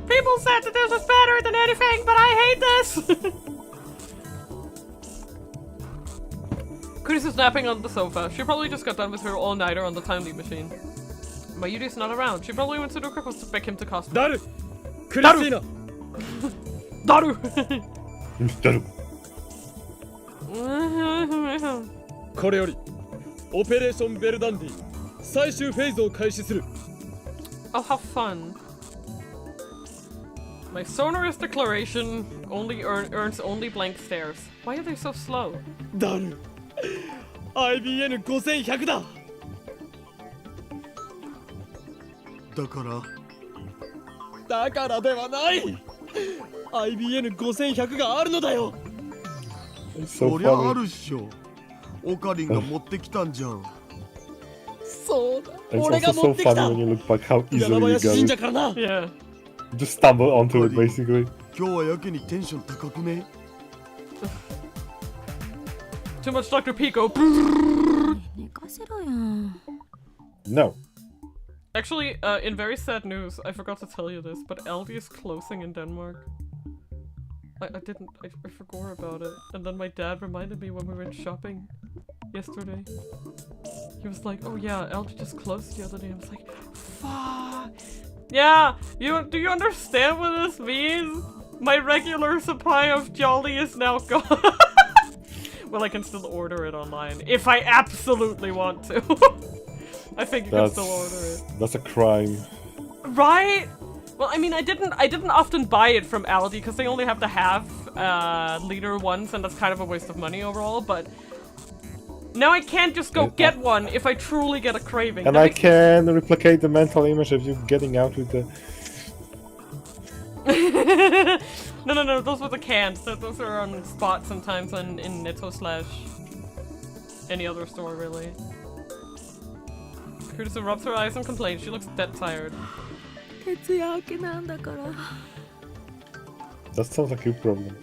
People said that this was better than anything, but I hate this! Kurisu snapping on the sofa. She probably just got done with her all-nighter on the time leap machine. Mayuri's not around. She probably went to the cripple to pick him to costume. Daru! Daru! Daru! Daru. これよりオペレーションベルダンディ最終フェーズを開始する。 Oh, how fun. My sonorous declaration only earns only blank stares. Why are they so slow? ダル IBN 5100だ。だからではない。IBN 5100があるのだよ。そりゃあるっしょ。オカリンが持ってきたんじゃん。そうだ。 It's 俺が also 持 so ってきた。 funny when you look back how 柳 easily you 林 got 神社 it. からな。 Yeah. Just stumble onto it basically. 今日はやけにテンション高くね。 Too much Dr. Pico. 寝かせろよ。 No. Actually, in very sad news, I forgot to tell you this, but Aldi is closing in Denmark. I forgot about it. And then my dad reminded me when we went shopping yesterday. He was like, oh yeah, Aldi just closed the other day. I was like, fuck. Yeah, do you understand what this means? My regular supply of Jolly is now gone. Well, I can still order it online if I absolutely want to. I think you can still order it. That's a crime. Right? Well, I mean, I didn't often buy it from Aldi because they only have the half-liter ones, and that's kind of a waste of money overall. But now I can't just go get one if I truly get a craving. And I can replicate the mental image of you getting out with the... No, those were the cans. Those are on spot sometimes in Netto / any other store, really. Kurisu rubs her eyes and complains. She looks dead tired. That sounds like your problem.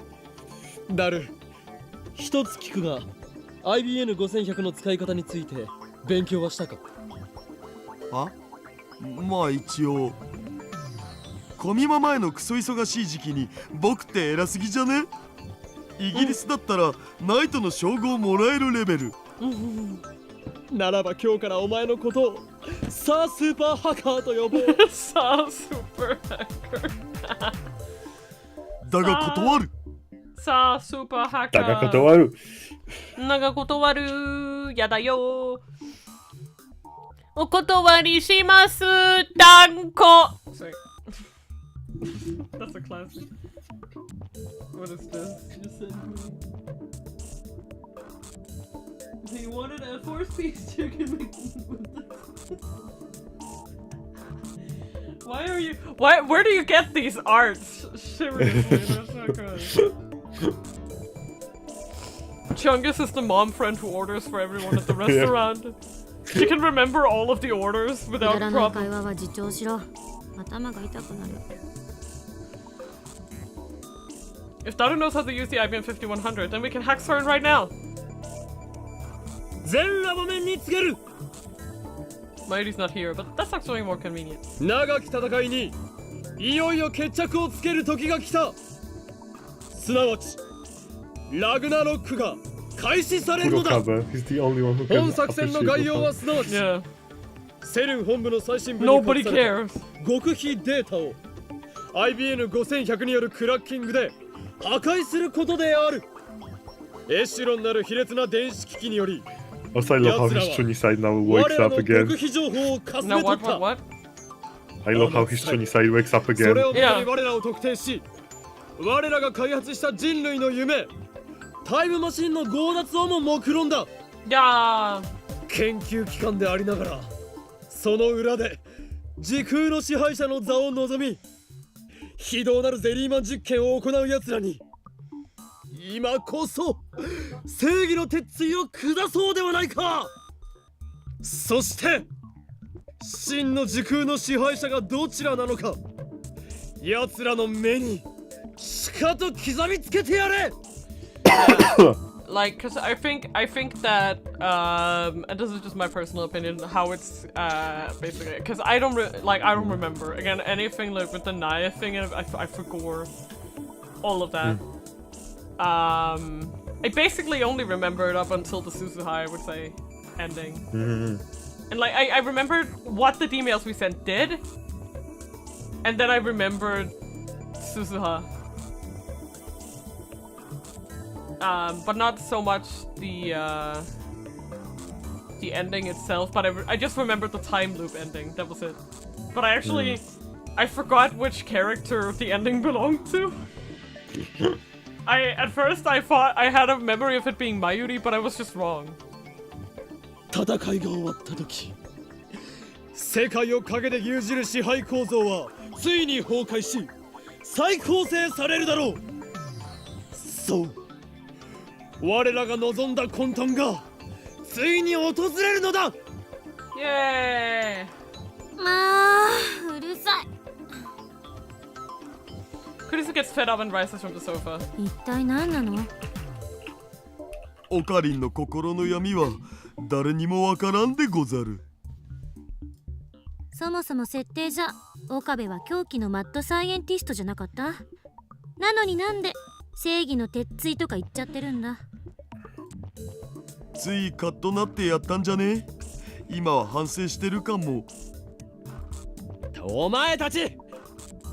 ダル、一つ聞くが、IBN 5100の使い方について勉強はしたか？あ？まあ一応コミマ前のクソ忙しい時期に僕って偉すぎじゃね？イギリスだったらナイトの称号もらえるレベル。ならば今日からお前のことをサースーパーハッカーと呼ぼう。サースーパーハッカー。だが断る。さあ、スーパーハッカー。だが断る。だが断る。やだよ。お断りします。断固。Sorry. That's a classic. What is this? Just send me. He wanted a 4-piece chicken. Why are you? Why? Where do you get these arts? Seriously, that's not good. Chungus is the mom friend who orders for everyone at the restaurant. She can remember all of the orders without problem. If Daru knows how to use the IBN 5100, then we can hack Soren right now. Mayuri's not here, but that's actually more convenient. 長き戦いにいよいよ決着をつける時が来た。すなわちラグナロックが開始されるのだ。本作戦の概要はすなわち、セルン本部の最新部に隠された極秘データを IBN5100 によるクラッキングで破壊することである。エシュロンなる卑劣な電子機器により Also, I love how History now wakes up again. No, what? I love how History wakes up again. それを我らを特定し、我らが開発した人類の夢、タイムマシンの強奪をも目論んだ。研究機関でありながら、その裏で時空の支配者の座を望み、非道なるゼリーマン実験を行う奴らに今こそ正義の鉄槌を下そうではないか。そして真の時空の支配者がどちらなのか、奴らの目にしかと刻みつけてやれ。Like, cause I think that and this is just my personal opinion, how it's basically, cause I don't remember again anything like with the Naya thing. I forgot all of that. I basically only remembered up until the Suzuha, I would say, ending. And like I remembered what the emails we sent did, and then I remembered Suzuha. But not so much the ending itself, but I just remembered the time loop ending, that was it. But I actually, I forgot which character the ending belonged to. At first I thought I had a memory of it being Mayuri, but I was just wrong. 戦いが終わった時、世界を陰で牛耳る支配構造はついに崩壊し、再構成されるだろう。そう。我らが望んだ混沌がついに訪れるのだ。イエーイ。まあ、うるさい。Kurisu gets fed up and rises from the sofa. 一体何なの？オカリンの心の闇は誰にもわからんでござる。そもそも設定じゃ岡部は狂気のマッドサイエンティストじゃなかった？なのになんで正義の鉄槌とか言っちゃってるんだ。ついカッとなってやったんじゃね？今は反省してるかも。お前たち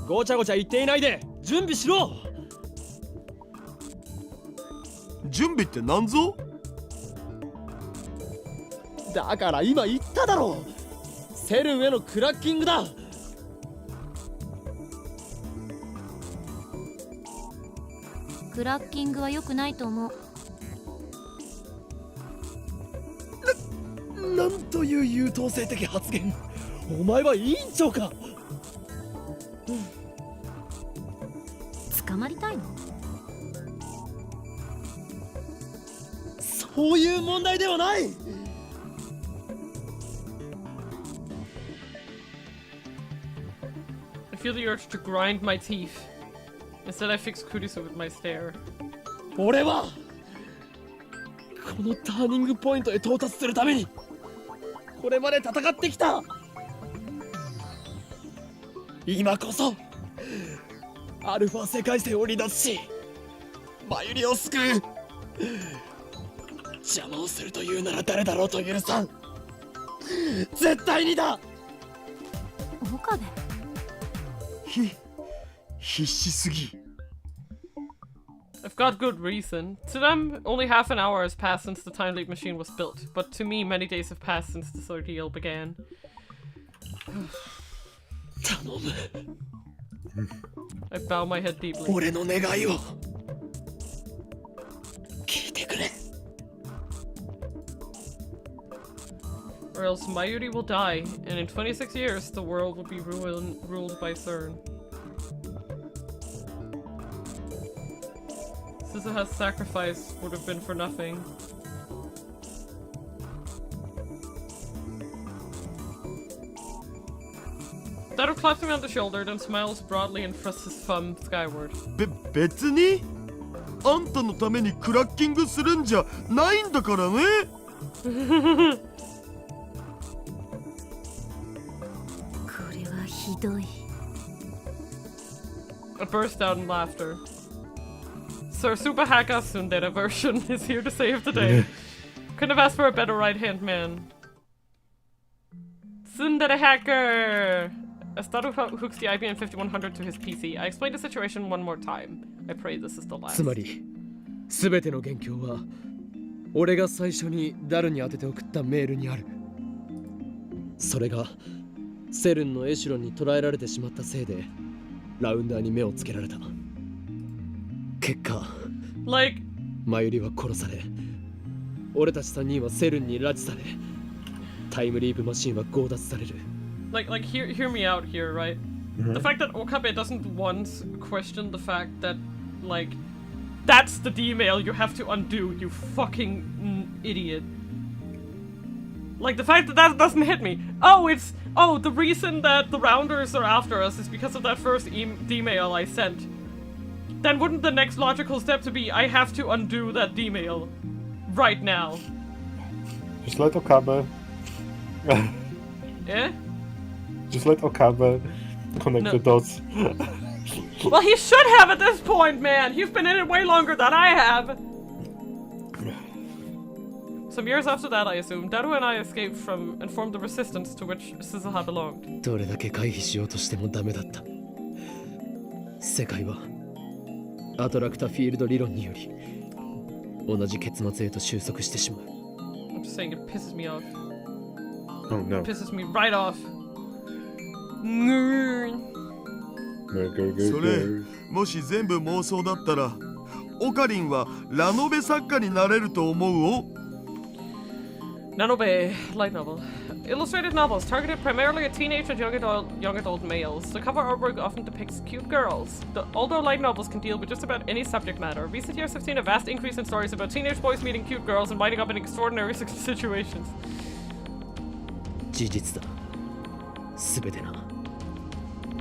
ごちゃごちゃ言っていないで準備しろ。準備って何ぞ？だから今言っただろう。セルンへのクラッキングだ。クラッキングは良くないと思う。なんという優等生的発言。お前は委員長か。捕まりたいの？そういう問題ではない。I feel the urge to grind my teeth. Instead I fix Kurisu with my stare. 俺はこのターニングポイントへ到達するためにこれまで戦ってきた。今こそアルファ世界線を離脱しマユリを救う。邪魔をするというなら誰だろうと許さん。絶対にだ。岡部、必死すぎ。 I've got good reason. To them, only half an hour has passed since the time leap machine was built, but to me, many days have passed since this ordeal began. I bow my head deeply. 俺の願いを聞いてくれ。 Or else Mayuri will die, and in 26 years, the world will be ruled by CERN. Suzuha's sacrifice would have been for nothing. Daru claps me on the shoulder, then smiles broadly and thrusts his thumb skyward. 別にあんたのためにクラッキングするんじゃないんだからね。これはひどい。 I burst out in laughter. Sir Super Haka Tsundere version is here to save the day. Couldn't have asked for a better right-hand man. Tsundere Hacker! As Daru hooks the IBN 5100 to his PC, I explain the situation one more time. I pray this is the last. つまり全ての元凶は俺が最初にダルに当てて送ったメールにある。それがセルンのエシュロンに捕らえられてしまったせいでラウンダーに目をつけられた。結果、マユリは殺され、俺たち3人はセルンに拉致され、タイムリープマシンは強奪される。Hear me out here, right? The fact that Okabe doesn't once question the fact that, that's the D-mail you have to undo, you fucking idiot. The fact that that doesn't hit me. Oh, the reason that the Rounders are after us is because of that first D-mail I sent. Then wouldn't the next logical step to be I have to undo that D-mail right now? Just let Okabe. Yeah? Just let Okabe connect the dots. Well, he should have at this point, man! He's been in it way longer than I have! Some years after that, I assume, Daru and I escaped from and formed the resistance to which Suzuha belonged. どれだけ回避しようとしてもダメだった。世界はアトラクタフィールド理論により同じ結末へと収束してしまう。I'm just saying it pisses me off. Oh no. It pisses me right off. それもし全部妄想だったらオカリンはラノベ作家になれると思うお。Nanobe light novel. Illustrated novels targeted primarily at teenage and young adult males. The cover artwork often depicts cute girls. Although light novels can deal with just about any subject matter, recent years have seen a vast increase in stories about teenage boys meeting cute girls and winding up in extraordinary situations. 事実だ。すべてな。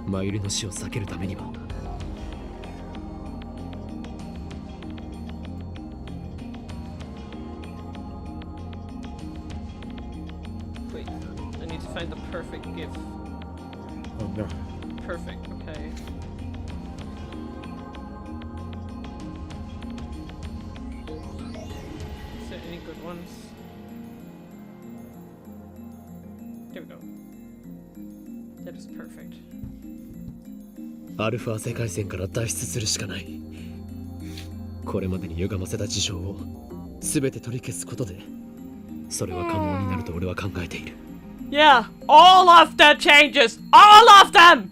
マユリの死を避けるためには。Wait, I need to find the perfect GIF. Oh no. Perfect, okay. Is there any good ones? There we go. That is perfect. アルファ世界線から脱出するしかない。これまでに歪ませた事象を全て取り消すことで、それは可能になると俺は考えている。Yeah, all of the changes! All of them!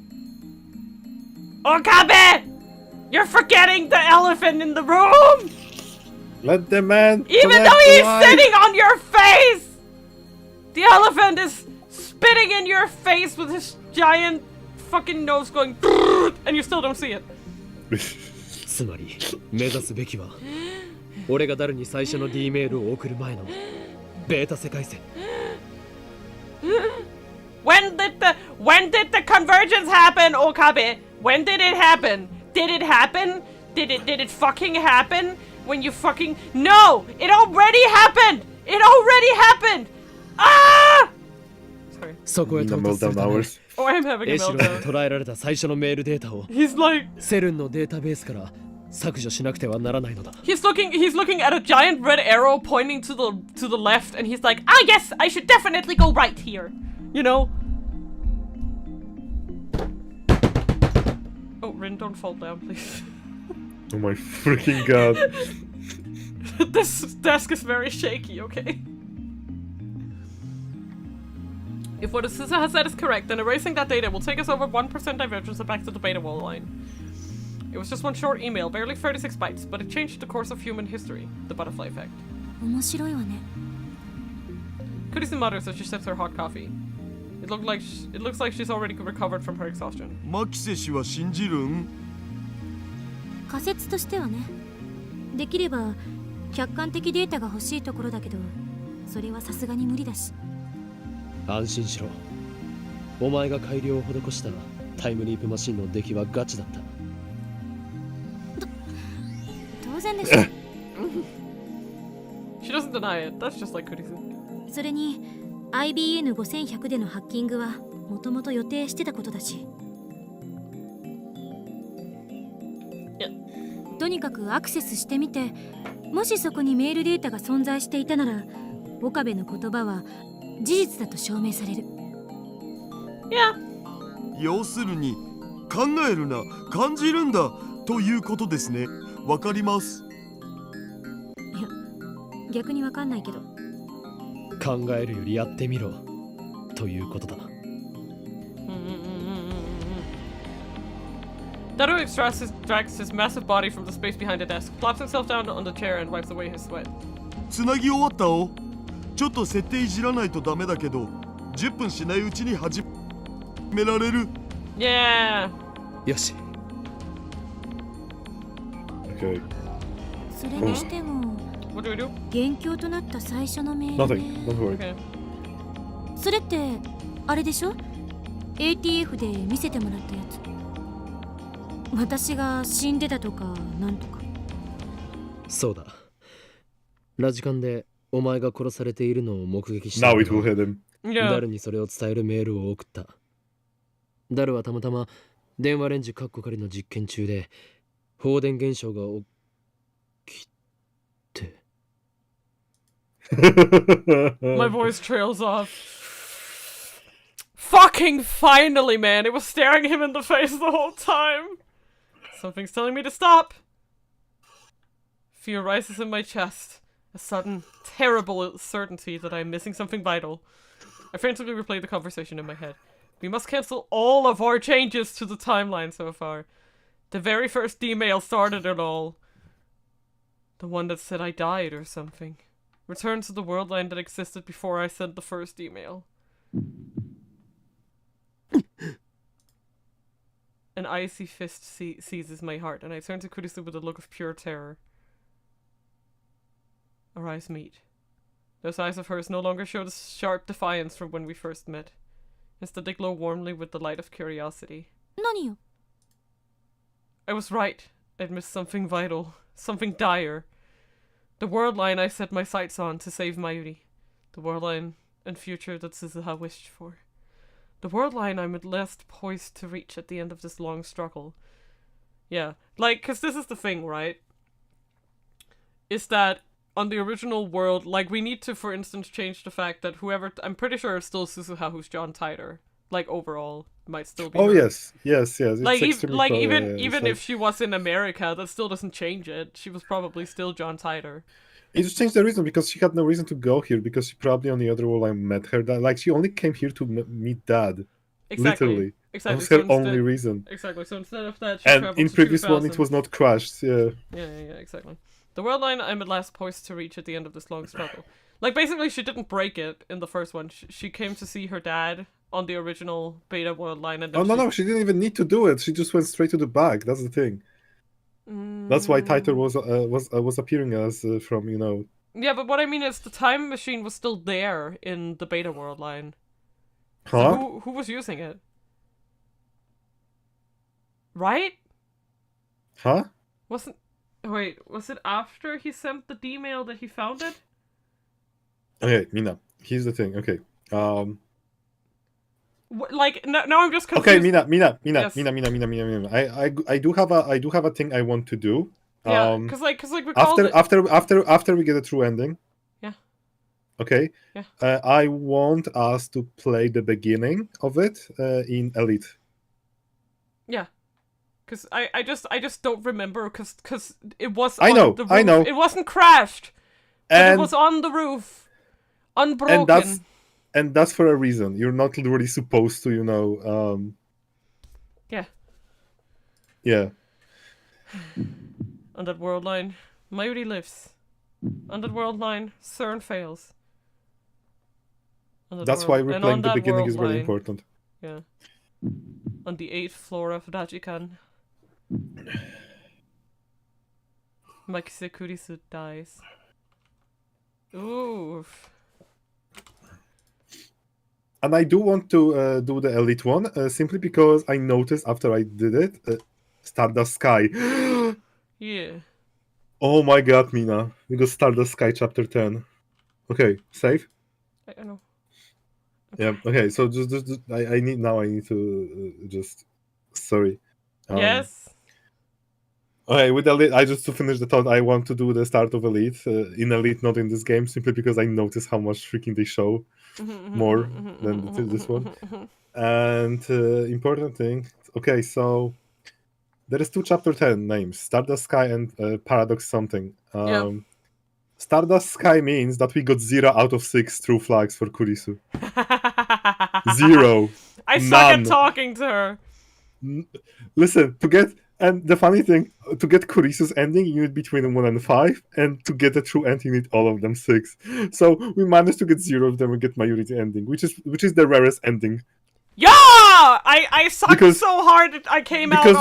Okabe! You're forgetting the elephant in the room! Let the man. Even though he's sitting on your face! The elephant is spitting in your face with his giant fucking nose going and you still don't see it. つまり目指すべきは俺がダルに最初の D メールを送る前のベータ世界線。When did the convergence happen, Okabe? When did it happen? Did it happen? Did it fucking happen? When you fucking No! It already happened! It already happened! Ah! Sorry. そこへ到達するため Oh, I'm having a エシロに meltdown. 捉えられた最初のメールデータを He's like セルンのデータベースから削除しなくてはならないのだ。 he's looking at a giant red arrow pointing to the left, and he's like, ah yes, I should definitely go right here. You know? Oh, Rin, don't fall down, please. Oh my freaking god. This desk is very shaky, okay? If what Azusa has said is correct, then erasing that data will take us over 1% divergence and back to the beta wall line. It was just one short email, barely 36 bytes, but it changed the course of human history. The butterfly effect. 面白いわね。 Kurisu mutters as she sips her hot coffee. It looks like she's already recovered from her exhaustion. マキセ氏は信じるん？仮説としてはね。できれば客観的データが欲しいところだけど、それはさすがに無理だし。安心しろ。お前が改良を施したタイムリープマシンの出来はガチだった。当然でしょ。She doesn't deny it. That's just like Kurisu. それに IBN5100 でのハッキングはもともと予定してたことだし。とにかくアクセスしてみて、もしそこにメールデータが存在していたなら、岡部の言葉は事実だと証明される。要するに考えるな、感じるんだということですね。わかります。いや、逆にわかんないけど。考えるよりやってみろということだ。Daru extracts his massive body from the space behind the desk, plops himself down on the chair and wipes away his sweat. つなぎ終わったお。ちょっと設定いじらないとダメだけど、10分しないうちに始められる。Yeah. よし。Okay. それにしても、What do we do? 元凶となった最初のメールで。 Nothing. Don't worry. Okay. それってあれでしょ？ ATF で見せてもらったやつ。私が死んでたとかなんとか。そうだ。ラジカンでお前が殺されているのを目撃した。 Now it will hit him. ダルにそれを伝えるメールを送った。ダルはたまたま電話レンジカッコ仮の実験中で放電現象が起きて。My voice trails off. Fucking finally, man! It was staring him in the face the whole time! Something's telling me to stop! Fear rises in my chest. A sudden, terrible certainty that I am missing something vital. I frantically replay the conversation in my head. We must cancel all of our changes to the timeline so far. The very first email started it all. The one that said I died or something. Return to the world line that existed before I sent the first email. An icy fist seizes my heart, and I turn to Kurisu with a look of pure terror. Our eyes meet. Those eyes of hers no longer show the sharp defiance from when we first met. Instead, they glow warmly with the light of curiosity. 何よ? I was right. I'd missed something vital, something dire. The world line I set my sights on to save Mayuri. The world line and future that Suzuha wished for. The world line I'm at last poised to reach at the end of this long struggle. Yeah, like, because this is the thing, right? Is that on the original world, like, we need to, for instance, change the fact that whoever, I'm pretty sure it's still Suzuha who's John Titor. Like, overall, might still be. Oh, her. yes. It's like, extremely even if she was in America, that still doesn't change it. She was probably still John Titor. It just changed the reason because she had no reason to go here because she probably on the other world I met her dad. Like she only came here to meet dad. Exactly. Literally. Exactly. That was So her only reason. Exactly. So instead of that, she And traveled in to previous 2000. one it was not crashed. Yeah. Yeah, exactly. The world line I'm at last poised to reach at the end of this long struggle. Like basically, she didn't break it in the first one. She came to see her dad on the original beta world line, and then No, she didn't even need to do it. She just went straight to the back. That's the thing. That's why Titor was appearing as from, you know. Yeah, but what I mean is the time machine was still there in the beta world line. Huh? So who was using it? Right? Huh? Was it after he sent the email that he found it? Okay, Mina. Here's the thing. Okay. Like now I'm just confused. Okay, Mina. Yes. Mina. I do have a thing I want to do. Yeah, because like we after we get a true ending. Yeah. Okay. Yeah. I want us to play the beginning of it in Elite. Yeah. Because I just don't remember because it was I on know, the roof. I know. It wasn't crashed. But it was on the roof. Unbroken. And that's for a reason. You're not really supposed to, you know. Yeah. Yeah. On that world line, Mayuri lives. On that world line, CERN fails. That's why we're playing the beginning is really important. Yeah. On the 8th floor of Dajikan, Makise Kurisu dies. Oof. And I do want to do the Elite one, simply because I noticed after I did it, Stardust Sky. Yeah. Oh my god, Mina. We got Stardust Sky chapter 10. Okay, save? I know. Yeah, okay, so just I need to just... Sorry. Yes? Okay, with Elite, I just to finish the thought, I want to do the start of Elite. In Elite, not in this game, simply because I noticed how much freaking they show more than this one. And important thing, okay, so there is 2 chapter 10 names, Stardust Sky and Paradox something. Yeah. Stardust Sky means that we got 0 out of 6 true flags for Kurisu. 0. I suck at talking to her. Listen, and the funny thing, to get Kurisu's ending, you need between 1 and 5, and to get a true ending, you need all of them 6. So we managed to get 0 of them and get Mayuri's ending, which is the rarest ending. Yeah, I sucked so hard that I came out on top.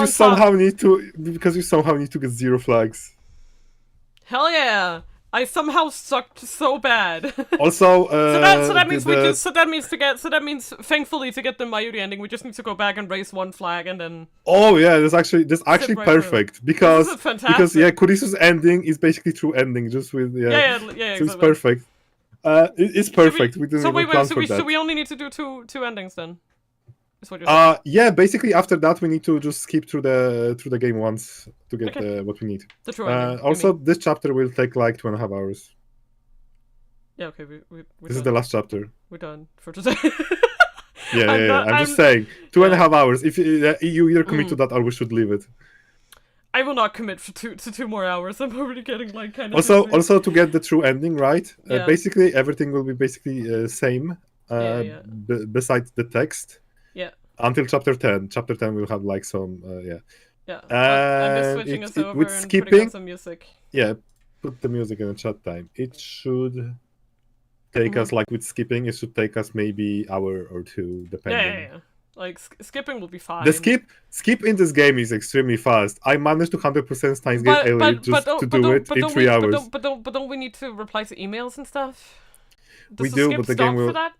Because you somehow need to get 0 flags. Hell yeah! I somehow sucked so bad. Also, so that means thankfully to get the Mayuri ending, we just need to go back and raise 1 flag and then. Oh yeah, that's actually perfect because Kurisu's ending is basically true ending, just with yeah. So exactly. it's perfect. It's perfect. So we only need to do two endings then. Is what you're saying. Yeah, basically after that we need to just skip through the game once to get what we need. The true ending. Also, this chapter will take like 2.5 hours. Yeah, okay, this is the last chapter. We're done for today. I'm just saying 2.5 hours. If you either commit to that or we should leave it. I will not commit to 2 more hours. I'm already getting like kind of. Also to get the true ending right, basically everything will be basically same. Besides the text. Yeah. Until chapter 10. Chapter 10 will have like some Yeah. I'm just switching us over with and skipping, putting on some music. Yeah, put the music in the chat time. It should take us, like with skipping, it should take us maybe hour or 2, depending. Yeah. Like skipping will be fine. The skip in this game is extremely fast. I managed to 100% Steins Gate Elite just to do it in 3 hours. But don't we need to reply to emails and stuff? We do, but the game will. For that?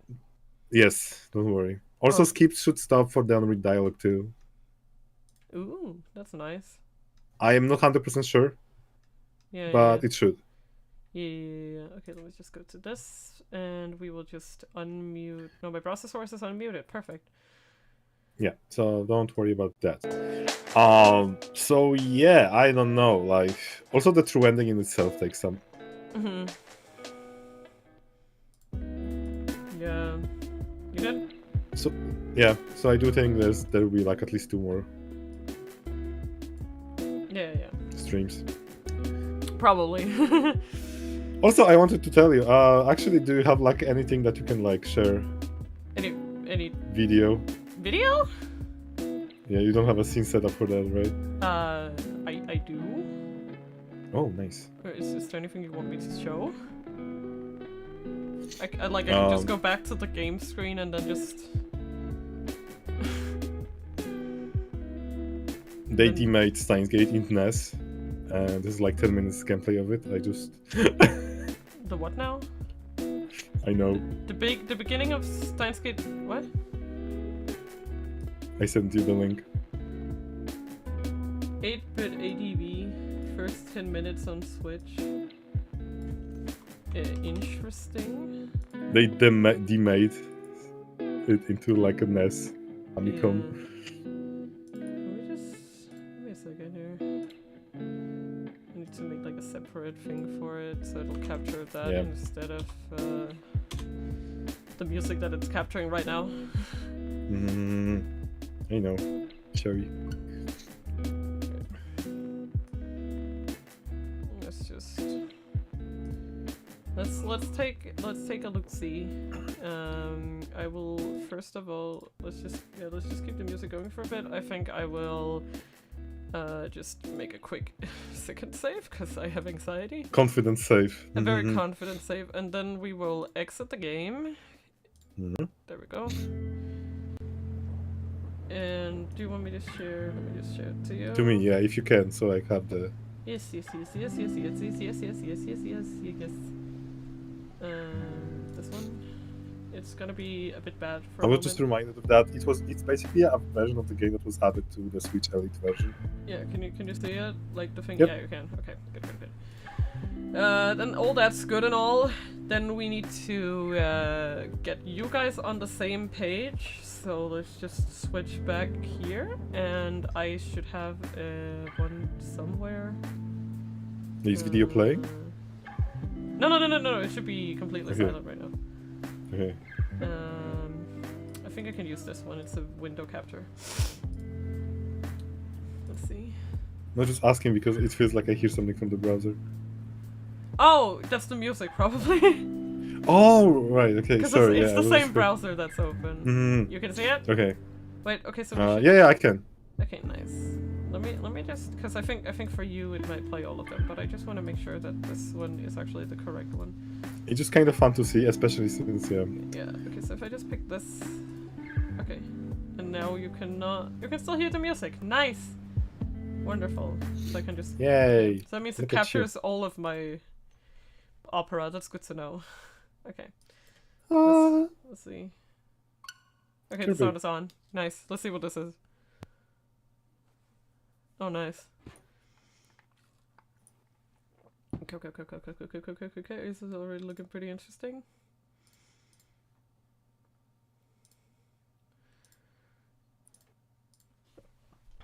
Yes, don't worry. Also, skip should stop for the unread dialogue too. Ooh, that's nice. I am not 100% sure. Yeah. But it should. Yeah. Okay, let me just go to this, and we will just unmute. No, my browser source is unmuted. Perfect. Yeah, so don't worry about that. So yeah, I don't know. Like, also the true ending in itself takes some. Yeah. You good? So yeah, so I do think there will be like at least 2 more. Yeah. Streams. Probably. Also, I wanted to tell you. Actually, do you have like anything that you can like share? Any video? Video? Yeah, you don't have a scene set up for that, right? I do. Oh, nice. Is there anything you want me to show? I can just go back to the game screen and then just. They demade Steins Gate in NES, and this is like 10 minutes gameplay of it. I just. The what now? I know. The beginning of Steins Gate. What? I sent you the link. 8-bit ADV, first 10 minutes on Switch. Interesting. They demade it into like a NES Famicom. Let me a second here. I need to make like a separate thing for it so it'll capture that instead of the music that it's capturing right now. I know, Cherry. Let's take a look. See, I will first of all let's just keep the music going for a bit. I think I will just make a quick second save because I have anxiety. Confident save. A very confident save, and then we will exit the game. There we go. And do you want me to share? Let me just share it to you. To me, yeah, if you can, so I have the. Yes. This one. It's gonna be a bit bad for I was just reminded of that. It's basically a version of the game that was added to the Switch Elite version. Yeah, can you see it? Like the thing? Yep. Yeah, you can. Okay, good. Then all that's good and all. Then we need to get you guys on the same page. So let's just switch back here, and I should have one somewhere. Is video playing? No. It should be completely silent right now. Okay. I think I can use this one. It's a window capture. Let's see. I'm just asking because it feels like I hear something from the browser. Oh, that's the music probably. Oh, right. Okay, sorry. It's the same browser that's open. You can see it? Okay. Wait. Okay. So. Yeah, I can. Okay, nice. Let me just, because I think for you it might play all of them, but I just want to make sure that this one is actually the correct one. It's just kind of fun to see, especially since Yeah. Okay. So if I just pick this, okay, and now you can still hear the music. Nice. Wonderful. So I can just. Yay. So that means it captures all of my opera. That's good to know. Okay. Let's see. Okay, the sound is on. Nice. Let's see what this is. Oh, nice. Okay. This is already looking pretty interesting.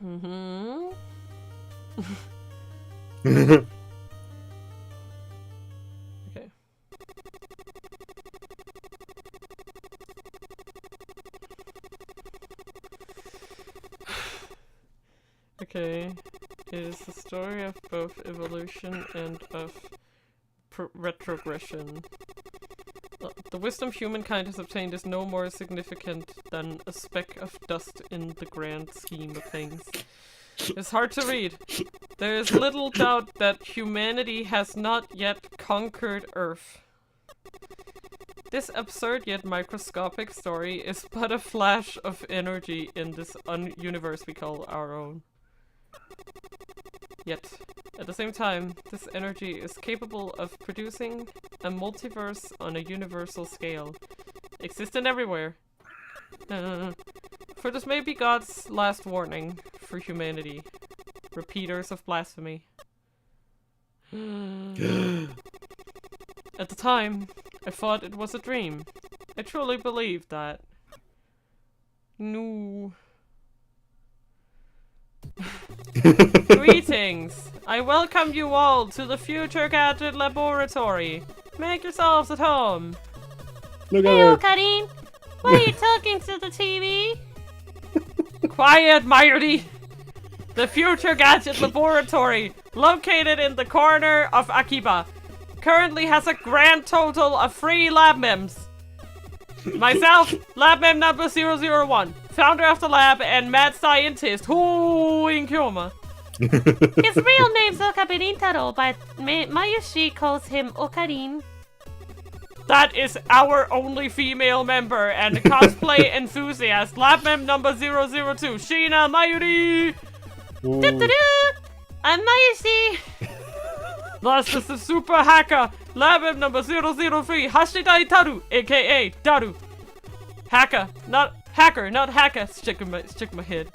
Okay. Okay, it is the story of both evolution and of retrogression. The wisdom humankind has obtained is no more significant than a speck of dust in the grand scheme of things. It's hard to read. There is little doubt that humanity has not yet conquered Earth. This absurd yet microscopic story is but a flash of energy in this universe we call our own. Yet, at the same time, this energy is capable of producing a multiverse on a universal scale, existent everywhere. For this may be God's last warning for humanity, repeaters of blasphemy. At the time, I thought it was a dream. I truly believed that. No. Greetings! I welcome you all to the Future Gadget Laboratory. Make yourselves at home. Look Hey, at Karin! Why are you talking to the TV? Quiet, Marty! The Future Gadget Laboratory, located in the corner of Akiba, currently has a grand total of 3 lab mems. Myself, lab mem number 001, founder of the lab and mad scientist, in Kyoma. His real name's Okarin Taro, but Mayushi calls him Okarin. That is our only female member and cosplay enthusiast, lab mem number 002, Shina Mayuri! I'm Mayushi! This is the super hacker, lab mem number 003, Hashida Taru, aka Daru. Hacker, not hacker, stick my head.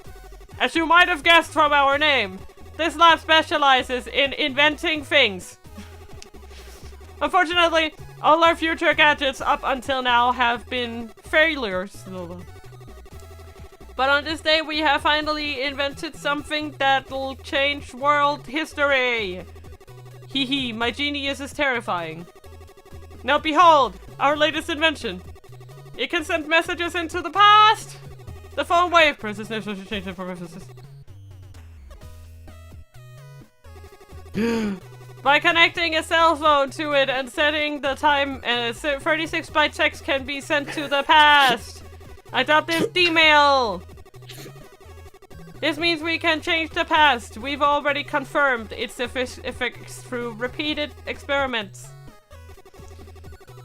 As you might have guessed from our name, this lab specializes in inventing things. Unfortunately, All our future gadgets up until now have been failures. But on this day, we have finally invented something that'll change world history. Hee hee, my genius is terrifying. Now behold, our latest invention. It can send messages into the past. The phone wave. Princess never should change it for references. By connecting a cell phone to it and setting the time, 36-byte text can be sent to the past. I got this email. This means we can change the past. We've already confirmed its effects through repeated experiments.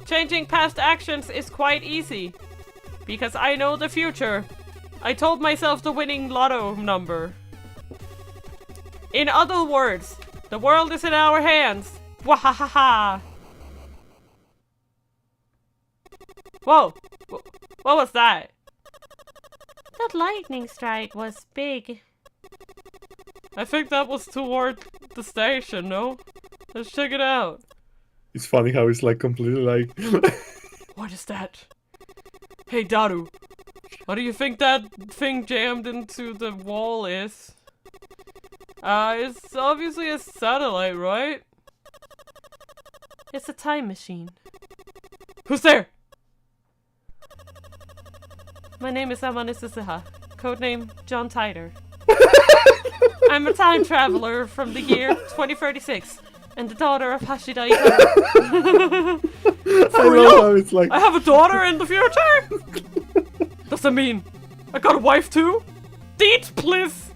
Changing past actions is quite easy. Because I know the future. I told myself the winning lotto number. In other words, the world is in our hands. Wahahaha. Whoa. What was that? That lightning strike was big. I think that was toward the station, no? Let's check it out. It's funny how it's like completely like... What is that? Hey Daru, what do you think that thing jammed into the wall is? It's obviously a satellite, right? It's a time machine. Who's there? My name is Amane Susuha, codename John Tider. I'm a time traveler from the year 2036 and the daughter of Hashida Ito. For real? It's like... I have a daughter in the future? Does that mean I got a wife too? Deet, please!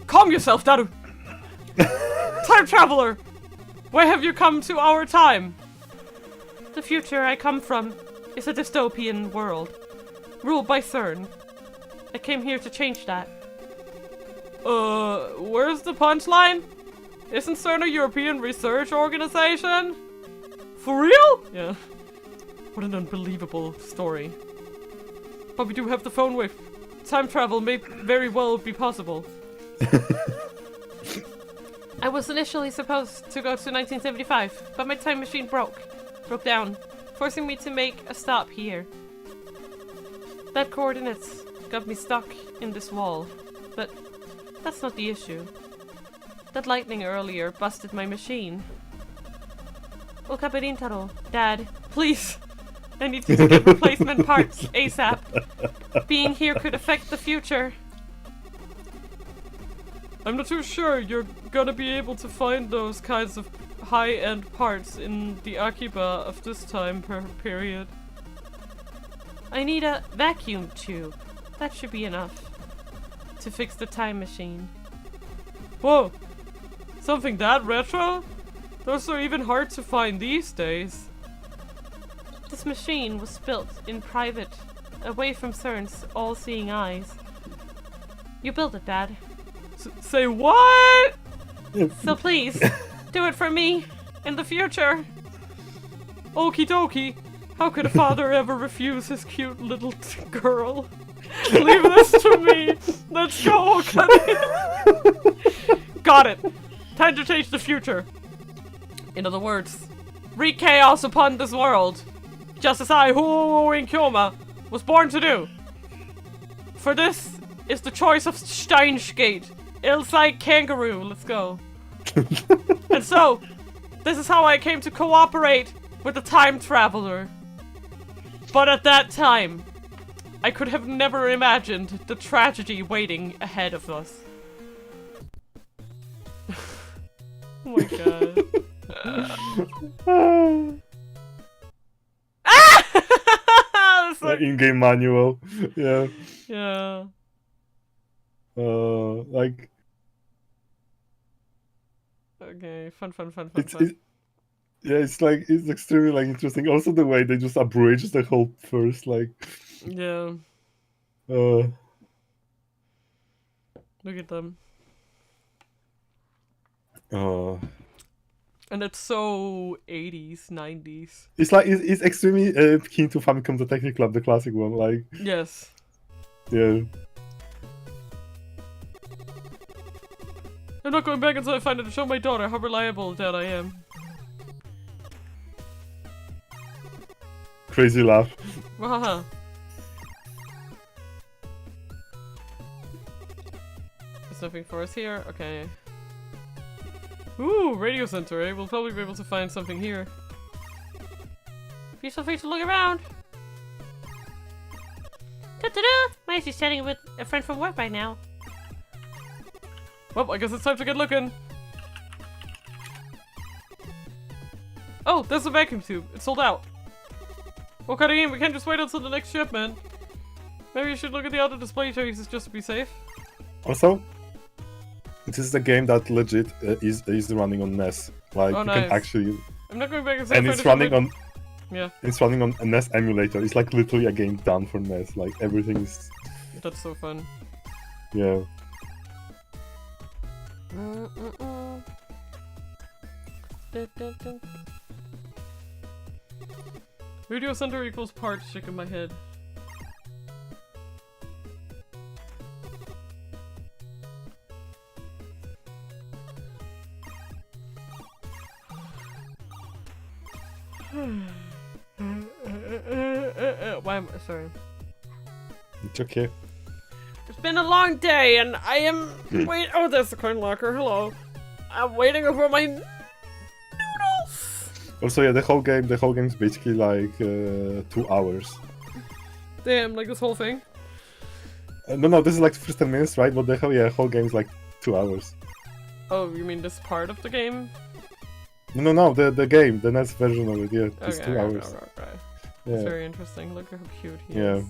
Calm yourself, Daru! Time traveler! Where have you come to our time? The future I come from is a dystopian world, ruled by CERN. I came here to change that. Where's the punchline? Isn't CERN a European research organization? For real? Yeah. What an unbelievable story. But we do have the phone wave. Time travel may very well be possible. I was initially supposed to go to 1975, but my time machine broke down, forcing me to make a stop here. That coordinates got me stuck in this wall, but that's not the issue. That lightning earlier busted my machine. Okabe Rintaro, Dad, please! I need you to get replacement parts ASAP. Being here could affect the future. I'm not too sure you're gonna be able to find those kinds of high-end parts in the Akiba of this time period. I need a vacuum tube. That should be enough to fix the time machine. Whoa! Something that retro? Those are even hard to find these days. This machine was built in private, away from CERN's all-seeing eyes. You built it, Dad. Say what? So please, do it for me, in the future. Okie dokie. How could a father ever refuse his cute little girl? Leave this to me. Let's go, Okane. Got it. Time to change the future. In other words, wreak chaos upon this world. Just as I, Huo Kyoma, was born to do. For this is the choice of Steins Ill-sight kangaroo. Let's go. And so, this is how I came to cooperate with the time traveler. But at that time, I could have never imagined the tragedy waiting ahead of us. Oh my god. Like... in-game manual. Yeah. Yeah. Like... Okay, fun. Yeah, it's like, it's extremely like interesting. Also the way they just abridge the whole first, like... Yeah. Look at them. And it's so 80s, 90s. It's like, it's extremely keen to Famicom Detective Club, the classic one, like... Yes. Yeah. I'm not going back until I find out to show my daughter how reliable that I am. crazy laugh. Wow. There's nothing for us here. Okay. Ooh, radio center, eh? We'll probably be able to find something here. Feel free to look around. Da-da-da! Maisie's chatting with a friend from work right now. Well, I guess it's time to get looking. Oh, there's a vacuum tube. It's sold out. Well, Karim, we can't just wait until the next shipment. Maybe you should look at the other display choices just to be safe. Also, this is a game that legit is running on NES. Like, oh, you nice. can actually... I'm not going back and say And it's running on... Yeah. It's running on a NES emulator. It's like literally a game done for NES. Like, everything is... That's so fun. Yeah. Radio center equals parts shaking my head. Why am I sorry? It's okay. It's been a long day and I am wait oh there's the coin locker, hello. I'm waiting for my noodles. Also, yeah, the whole game's basically like 2 hours. Damn, like this whole thing? No, this is like the first 10 minutes, right? But the whole game's like 2 hours. Oh, you mean this part of the game? No, the game, the NES version of it, yeah, it's Okay, 2 hours. Okay. Yeah. It's very interesting. Look at how cute he Yeah. is.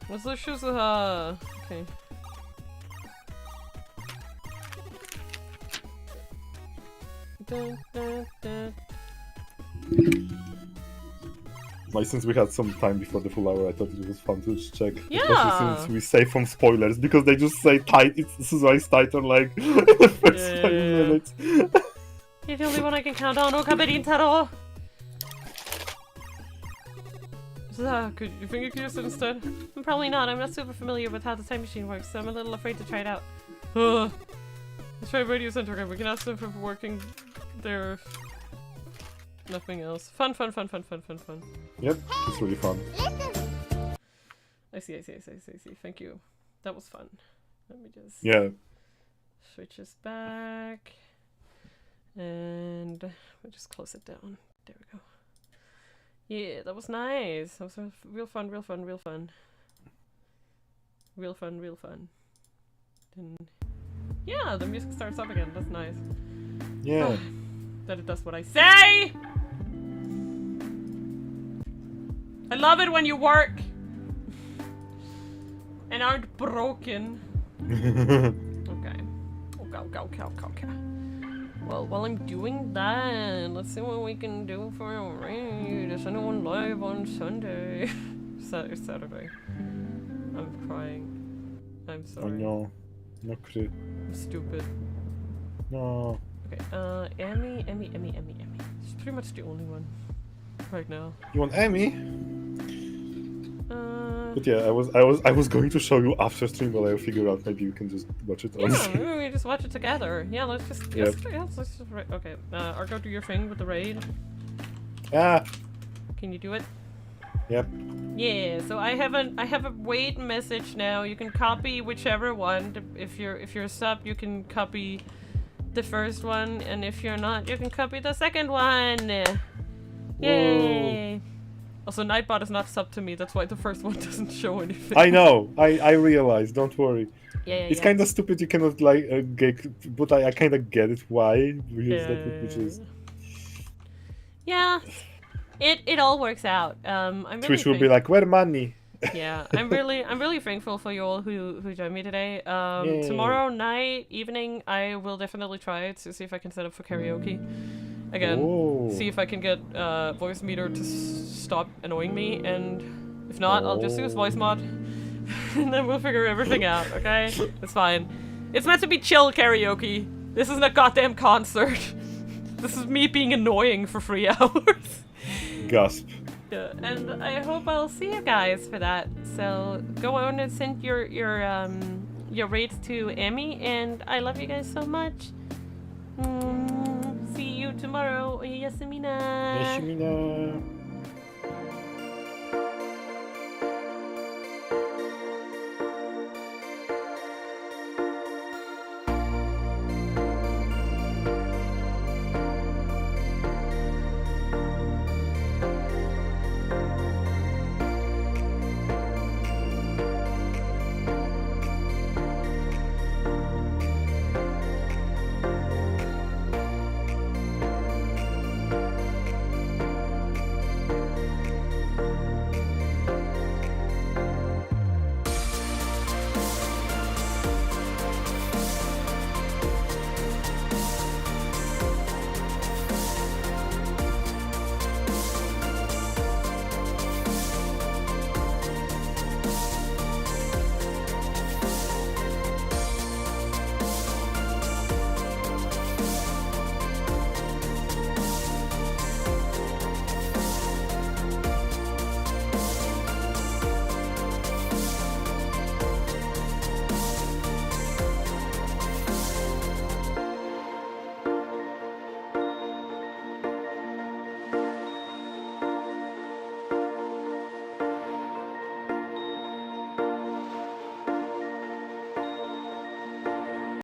What's the shoes? Okay. Like, since we had some time before the full hour, I thought it was fun to just check. Yeah. Especially since we save from spoilers, because they just say this is why it's title like the first 5 minutes. You're the only one I can count on. Okaberintaro! Could you think you could use it instead? Probably not. I'm not super familiar with how the time machine works, so I'm a little afraid to try it out. Let's try Radio Center again. We can ask them for working there. Nothing else. Fun. Yep, it's really fun. I see. Thank you. That was fun. Let me just switch this back. And we'll just close it down. There we go. Yeah, that was nice. That was real fun. And yeah, the music starts up again. That's nice. Yeah. That it does what I say! I love it when you work! And aren't broken. Okay. Well, while I'm doing that, let's see what we can do for a raid. Is anyone live on Sunday? It's Saturday. I'm crying. I'm sorry. Oh no. No crit. I'm stupid. No. Okay, Emmy. She's pretty much the only one right now. You want Emmy? But yeah, I was going to show you after stream, but I figured out maybe you can just watch it on stream. Yeah, maybe we just watch it together. Yeah, let's just okay. Argo, do your thing with the raid. Yeah. Can you do it? Yep. Yeah, so I have a wait message now. You can copy whichever one. If you're a sub, you can copy the first one, and if you're not, you can copy the second one. Yay! Whoa. Also, Nightbot is not sub to me. That's why the first one doesn't show anything. I know. I realize. Don't worry. Yeah. It's kind of stupid. You cannot like get, but I kind of get it why. Which is. Yeah. It all works out. I'm really Twitch will be like, where money? Yeah, I'm really thankful for you all who joined me today. Tomorrow night, evening, I will definitely try to see if I can set up for karaoke. Again, see if I can get Voice Meter to stop annoying me, and if not, I'll just use Voice Mod, and then we'll figure everything out, okay? It's fine. It's meant to be chill karaoke. This isn't a goddamn concert. This is me being annoying for 3 hours. Gasp. Yeah, and I hope I'll see you guys for that. So go on and send your your rates to Emmy, and I love you guys so much. See you tomorrow. Yasumina. Yasumina.